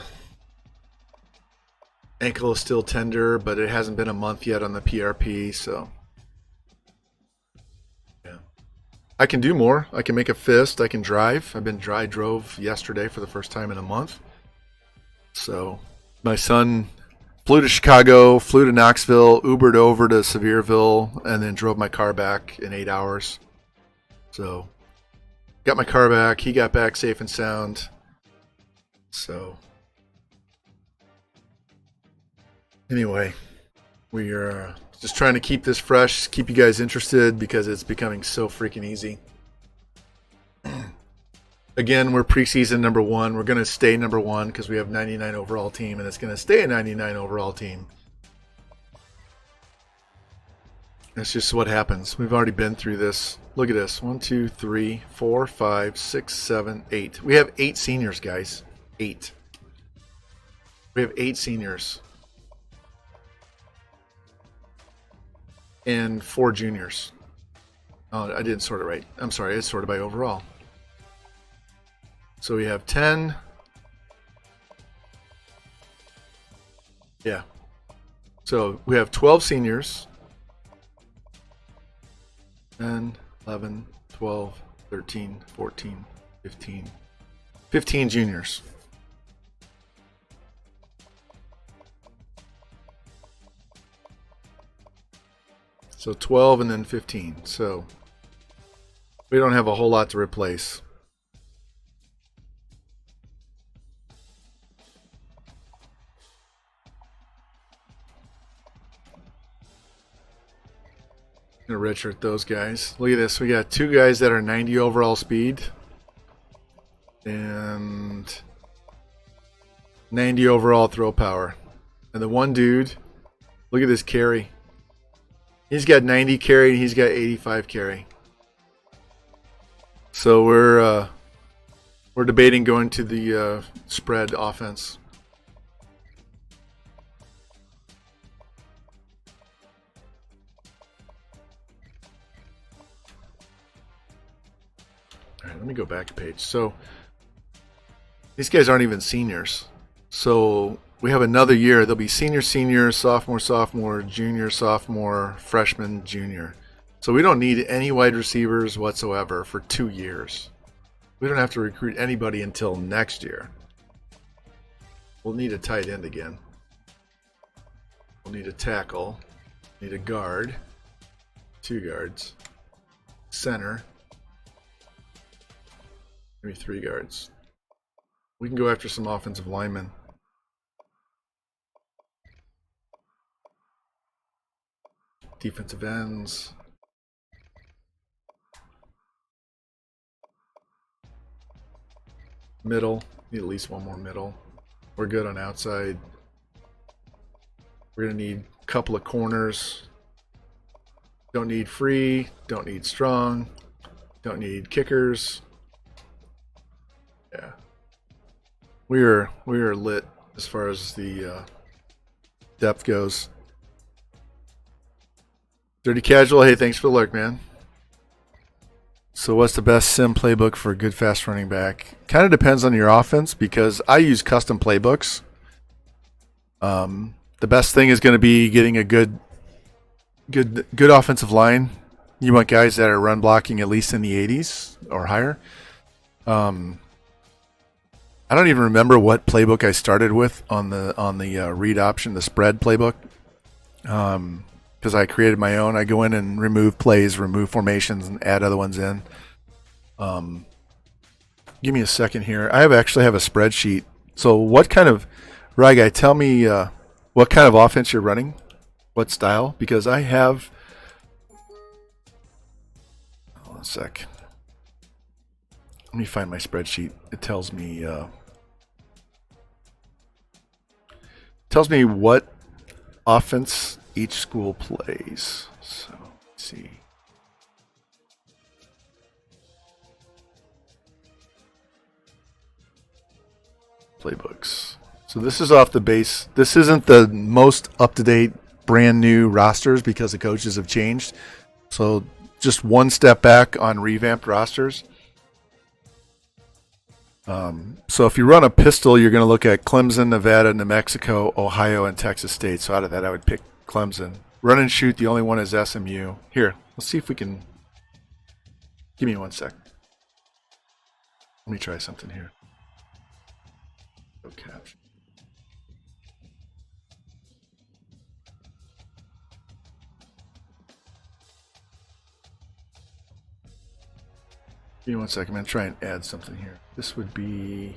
ankle is still tender, but it hasn't been a month yet on the PRP, so yeah. I can do more. I can make a fist. I can drive. I drove yesterday for the first time in a month. So my son flew to Chicago, flew to Knoxville, Ubered over to Sevierville, and then drove my car back in 8 hours. So got my car back. He got back safe and sound. So anyway, we are just trying to keep this fresh, keep you guys interested, because it's becoming so freaking easy. Again, we're preseason number 1. We're going to stay number 1 because we have 99 overall team, and it's going to stay a 99 overall team. That's just what happens. We've already been through this. Look at this. 1, 2, 3, 4, 5, 6, 7, 8. We have 8 seniors, guys. 8. We have 8 seniors. And 4 juniors. Oh, I didn't sort it right. I'm sorry, it's sorted by overall. So we have 10. Yeah. So we have 12 seniors. 10, 11, 12, 13, 14, 15. 15 juniors. So 12 and then 15. So we don't have a whole lot to replace. I'm gonna redshirt those guys. Look at this. We got 2 guys that are 90 overall speed and 90 overall throw power. And the one dude, look at this carry. He's got 90 carry and he's got 85 carry. So we're debating going to the spread offense. All right, let me go back a page. So these guys aren't even seniors. So we have another year. There'll be senior, sophomore, junior, sophomore, freshman, junior. So we don't need any wide receivers whatsoever for 2 years. We don't have to recruit anybody until next year. We'll need a tight end again. We'll need a tackle. Need a guard. 2 guards. Center. Maybe 3 guards. We can go after some offensive linemen. Defensive ends. Middle. Need at least one more middle. We're good on outside. We're going to need a couple of corners. Don't need free. Don't need strong. Don't need kickers. Yeah. We are lit as far as the depth goes. Dirty Casual, hey, thanks for the lurk, man. So what's the best sim playbook for a good fast running back? Kind of depends on your offense because I use custom playbooks. The best thing is going to be getting a good offensive line. You want guys that are run blocking at least in the 80s or higher. I don't even remember what playbook I started with on the read option, the spread playbook. Because I created my own. I go in and remove plays, remove formations, and add other ones in. Give me a second here. I actually have a spreadsheet. So what kind of, Ry, tell me what kind of offense you're running? What style? Because I have, hold on a sec. Let me find my spreadsheet. It tells me what offense each school plays. So let's see. Playbooks. So this is off the base. This isn't the most up-to-date, brand new rosters because the coaches have changed. So just one step back on revamped rosters. So if you run a pistol, you're going to look at Clemson, Nevada, New Mexico, Ohio, and Texas State. So out of that, I would pick Clemson. Run and shoot, the only one is SMU. Here, let's see if we can... Give me 1 sec. Let me try something here. Go caption. Give me 1 second. I'm going to try and add something here. This would be...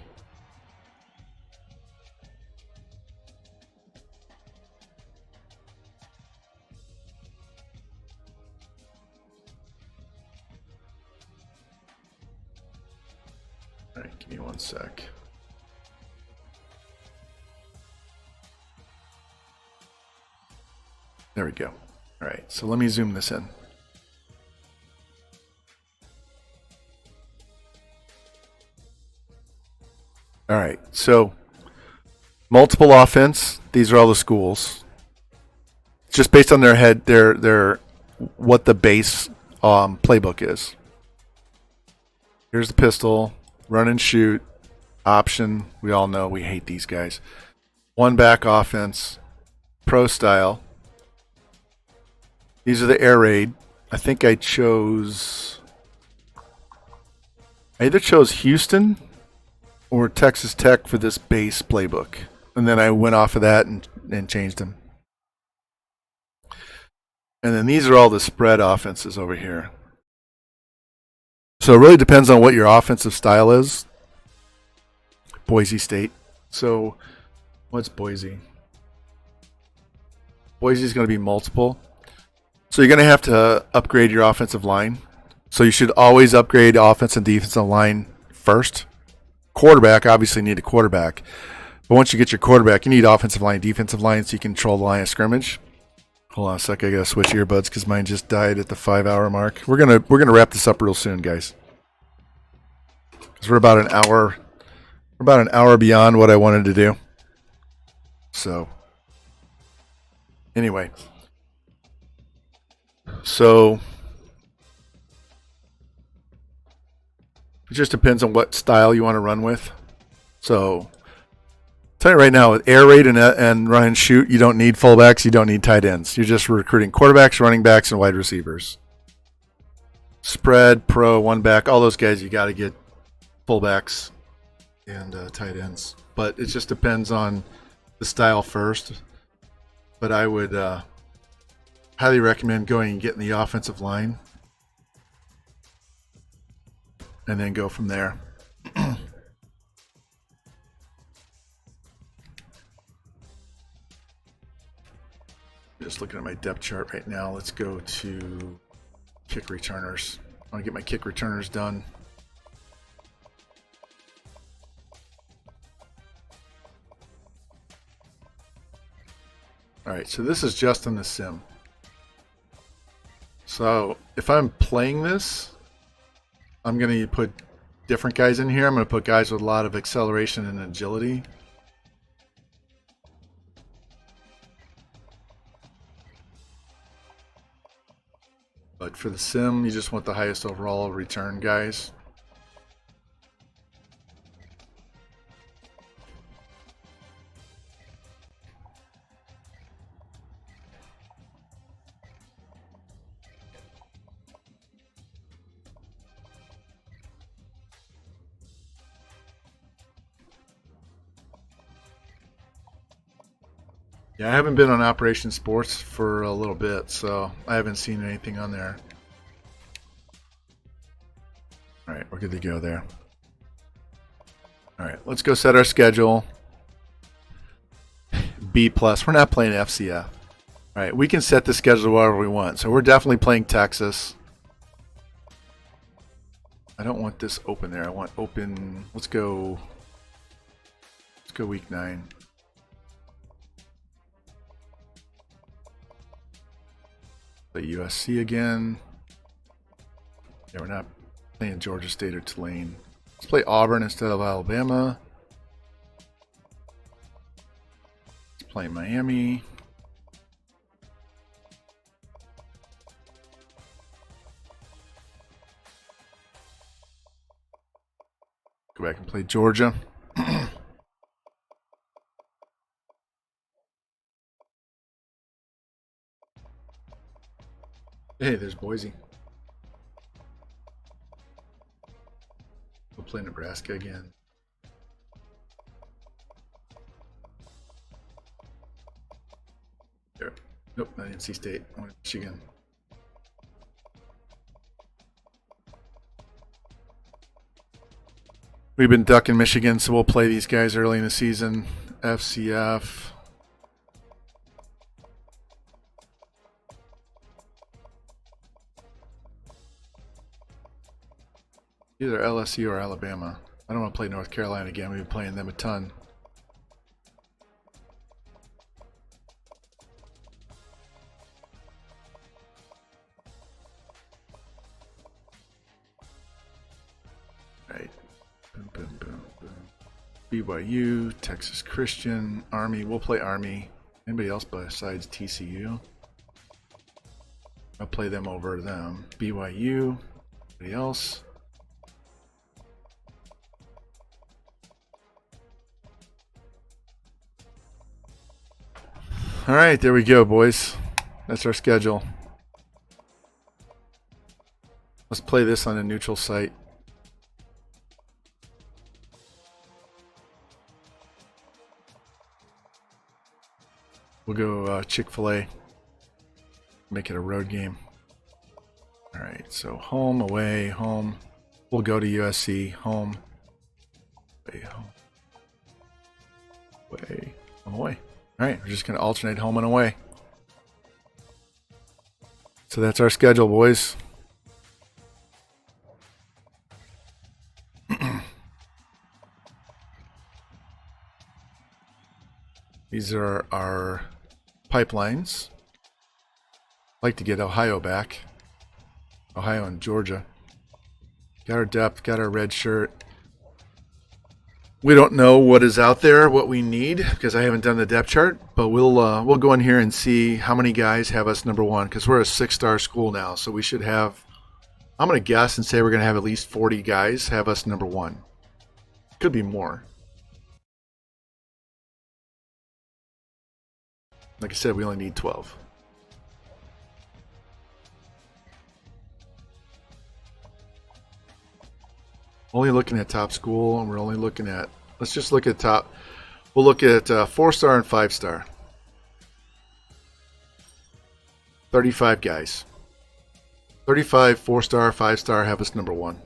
All right, give me 1 sec. There we go. All right, so let me zoom this in. All right, so multiple offense. These are all the schools. Just based on their head, their what the base playbook is. Here's the pistol, run and shoot, option. We all know we hate these guys. One back offense, pro style. These are the air raid. I think I either chose Houston or Texas Tech for this base playbook. And then I went off of that and changed them. And then these are all the spread offenses over here. So it really depends on what your offensive style is. Boise State. So what's Boise? Boise is going to be multiple. So you're going to have to upgrade your offensive line. So you should always upgrade offense and defensive line first. Quarterback, obviously need a quarterback. But once you get your quarterback, you need offensive line, defensive line so you can control the line of scrimmage. Hold on a sec, I gotta switch earbuds because mine just died at the 5-hour mark. We're gonna wrap this up real soon, guys. Because we're about an hour beyond what I wanted to do. So anyway. So it just depends on what style you want to run with. So tell you right now, with air raid and run and shoot, you don't need fullbacks, you don't need tight ends. You're just recruiting quarterbacks, running backs, and wide receivers. Spread, pro, one back, all those guys, you got to get fullbacks and tight ends. but it just depends on the style first. But I would highly recommend going and getting the offensive line and then go from there. Just looking at my depth chart right now. Let's go to kick returners. I want to get my kick returners done. Alright, so this is just in the sim. So if I'm playing this, I'm going to put different guys in here. I'm going to put guys with a lot of acceleration and agility. But for the sim, you just want the highest overall return guys. Yeah, I haven't been on Operation Sports for a little bit, so I haven't seen anything on there. Alright, we're good to go there. Alright, let's go set our schedule. B+. We're not playing FCF. Alright, we can set the schedule whatever we want. So we're definitely playing Texas. I don't want this open there. I want open. Let's go week 9. Play USC again. Yeah, we're not playing Georgia State or Tulane. Let's play Auburn instead of Alabama. Let's play Miami. Go back and play Georgia. Hey, there's Boise. We'll play Nebraska again. There. Nope, not NC State. I want Michigan. We've been ducking Michigan, so we'll play these guys early in the season. FCF. Either LSU or Alabama. I don't want to play North Carolina again. We've been playing them a ton. Right. Boom, boom, boom, boom. BYU, Texas Christian, Army. We'll play Army. Anybody else besides TCU? I'll play them over them. BYU. Anybody else? All right, there we go, boys. That's our schedule. Let's play this on a neutral site. We'll go Chick-fil-A. Make it a road game. All right, so home, away, home. We'll go to USC. Home, away, home, away, home, away. All right, we're just going to alternate home and away. So that's our schedule, boys. These are our pipelines. I'd like to get Ohio back. Ohio and Georgia. Got our depth, got our red shirt. We don't know what is out there, what we need, because I haven't done the depth chart. But we'll go in here and see how many guys have us number 1, because we're a 6-star school now, so we should have. I'm going to guess and say we're going to have at least 40 guys have us number 1. Could be more. Like I said, we only need 12. Only looking at top school, and we're only looking at Let's just look at top. We'll look at 4-star and 5-star. 35 guys. 35 4-star, 5-star have us number 1. We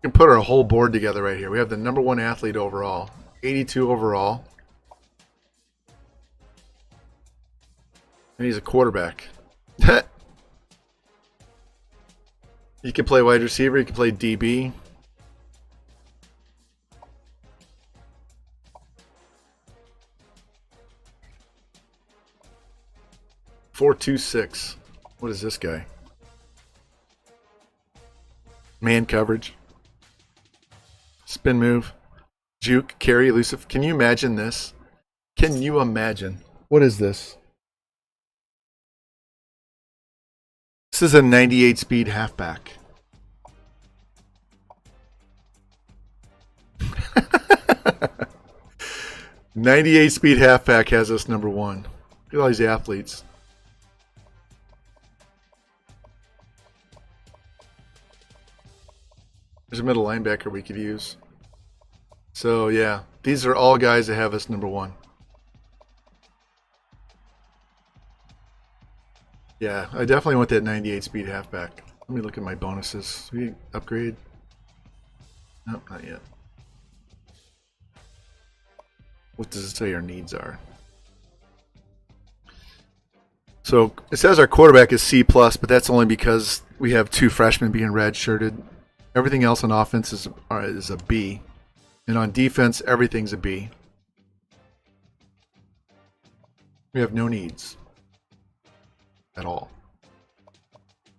can put our whole board together right here. We have the number 1 athlete overall, 82 overall, and he's a quarterback. You can play wide receiver. You can play DB. .426. What is this guy? Man coverage. Spin move. Juke, carry, elusive. Can you imagine this? Can you imagine? What is this? This is a 98 speed halfback. .98 speed halfback has us number 1. Look at all these athletes. There's a middle linebacker we could use. So yeah, these are all guys that have us number 1. Yeah, I definitely want that 98 speed halfback. Let me look at my bonuses. We upgrade? Nope, not yet. What does it say our needs are? So it says our quarterback is C+, but that's only because we have 2 freshmen being red-shirted. Everything else on offense is a B. And on defense, everything's a B. We have no needs at all.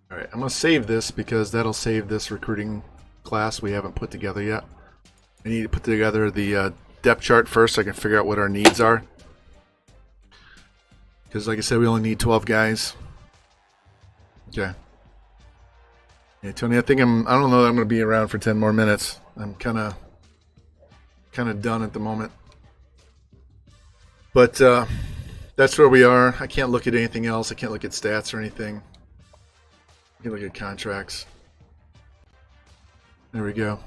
All right, I'm going to save this because that'll save this recruiting class we haven't put together yet. I need to put together the depth chart first so I can figure out what our needs are. Because like I said, we only need 12 guys. Okay. Yeah, Tony, I don't know that I'm going to be around for 10 more minutes. I'm kind of done at the moment. But that's where we are. I can't look at anything else. I can't look at stats or anything. I can look at contracts. There we go.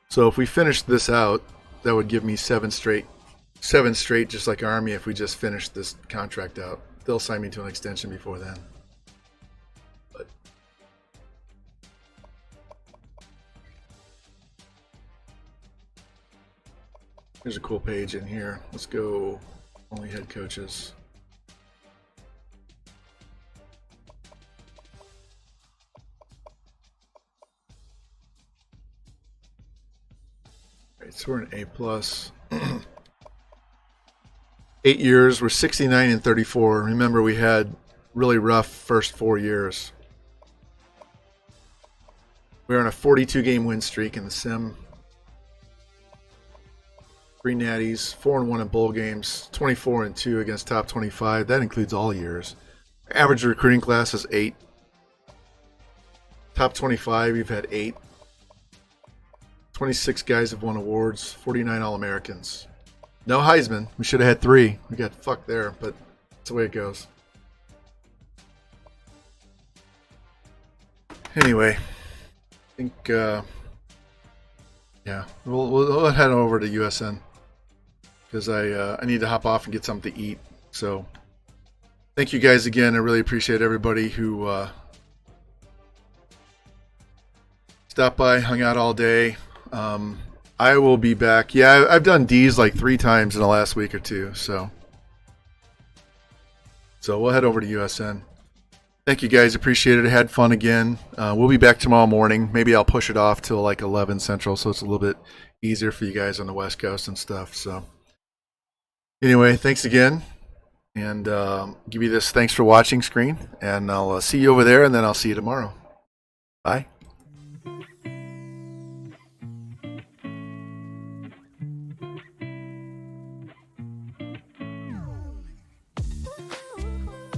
So if we finish this out, that would give me 7 straight, just like Army. If we just finish this contract out, they'll sign me to an extension before then. But there's a cool page in here. Let's go only head coaches. All right, so we're an A+. 8 years, we're 69 and 34. Remember, we had really rough first 4 years. We're on a 42-game win streak in the sim. 3 natties, 4-1 in bowl games, 24-2 against top 25. That includes all years. Average recruiting class is 8. Top 25, we've had 8. 26 guys have won awards, 49 All-Americans. No Heisman. We should have had 3. We got fucked there, but that's the way it goes. Anyway, I think, yeah, we'll head over to USN because I need to hop off and get something to eat. So, thank you guys again. I really appreciate everybody who stopped by, hung out all day. I will be back. Yeah, I've done D's like 3 times in the last week or 2. So we'll head over to USN. Thank you guys. Appreciate it. I had fun again. We'll be back tomorrow morning. Maybe I'll push it off till like 11 Central so it's a little bit easier for you guys on the West Coast and stuff. So anyway, thanks again. And give you this thanks for watching screen. And I'll see you over there, and then I'll see you tomorrow. Bye.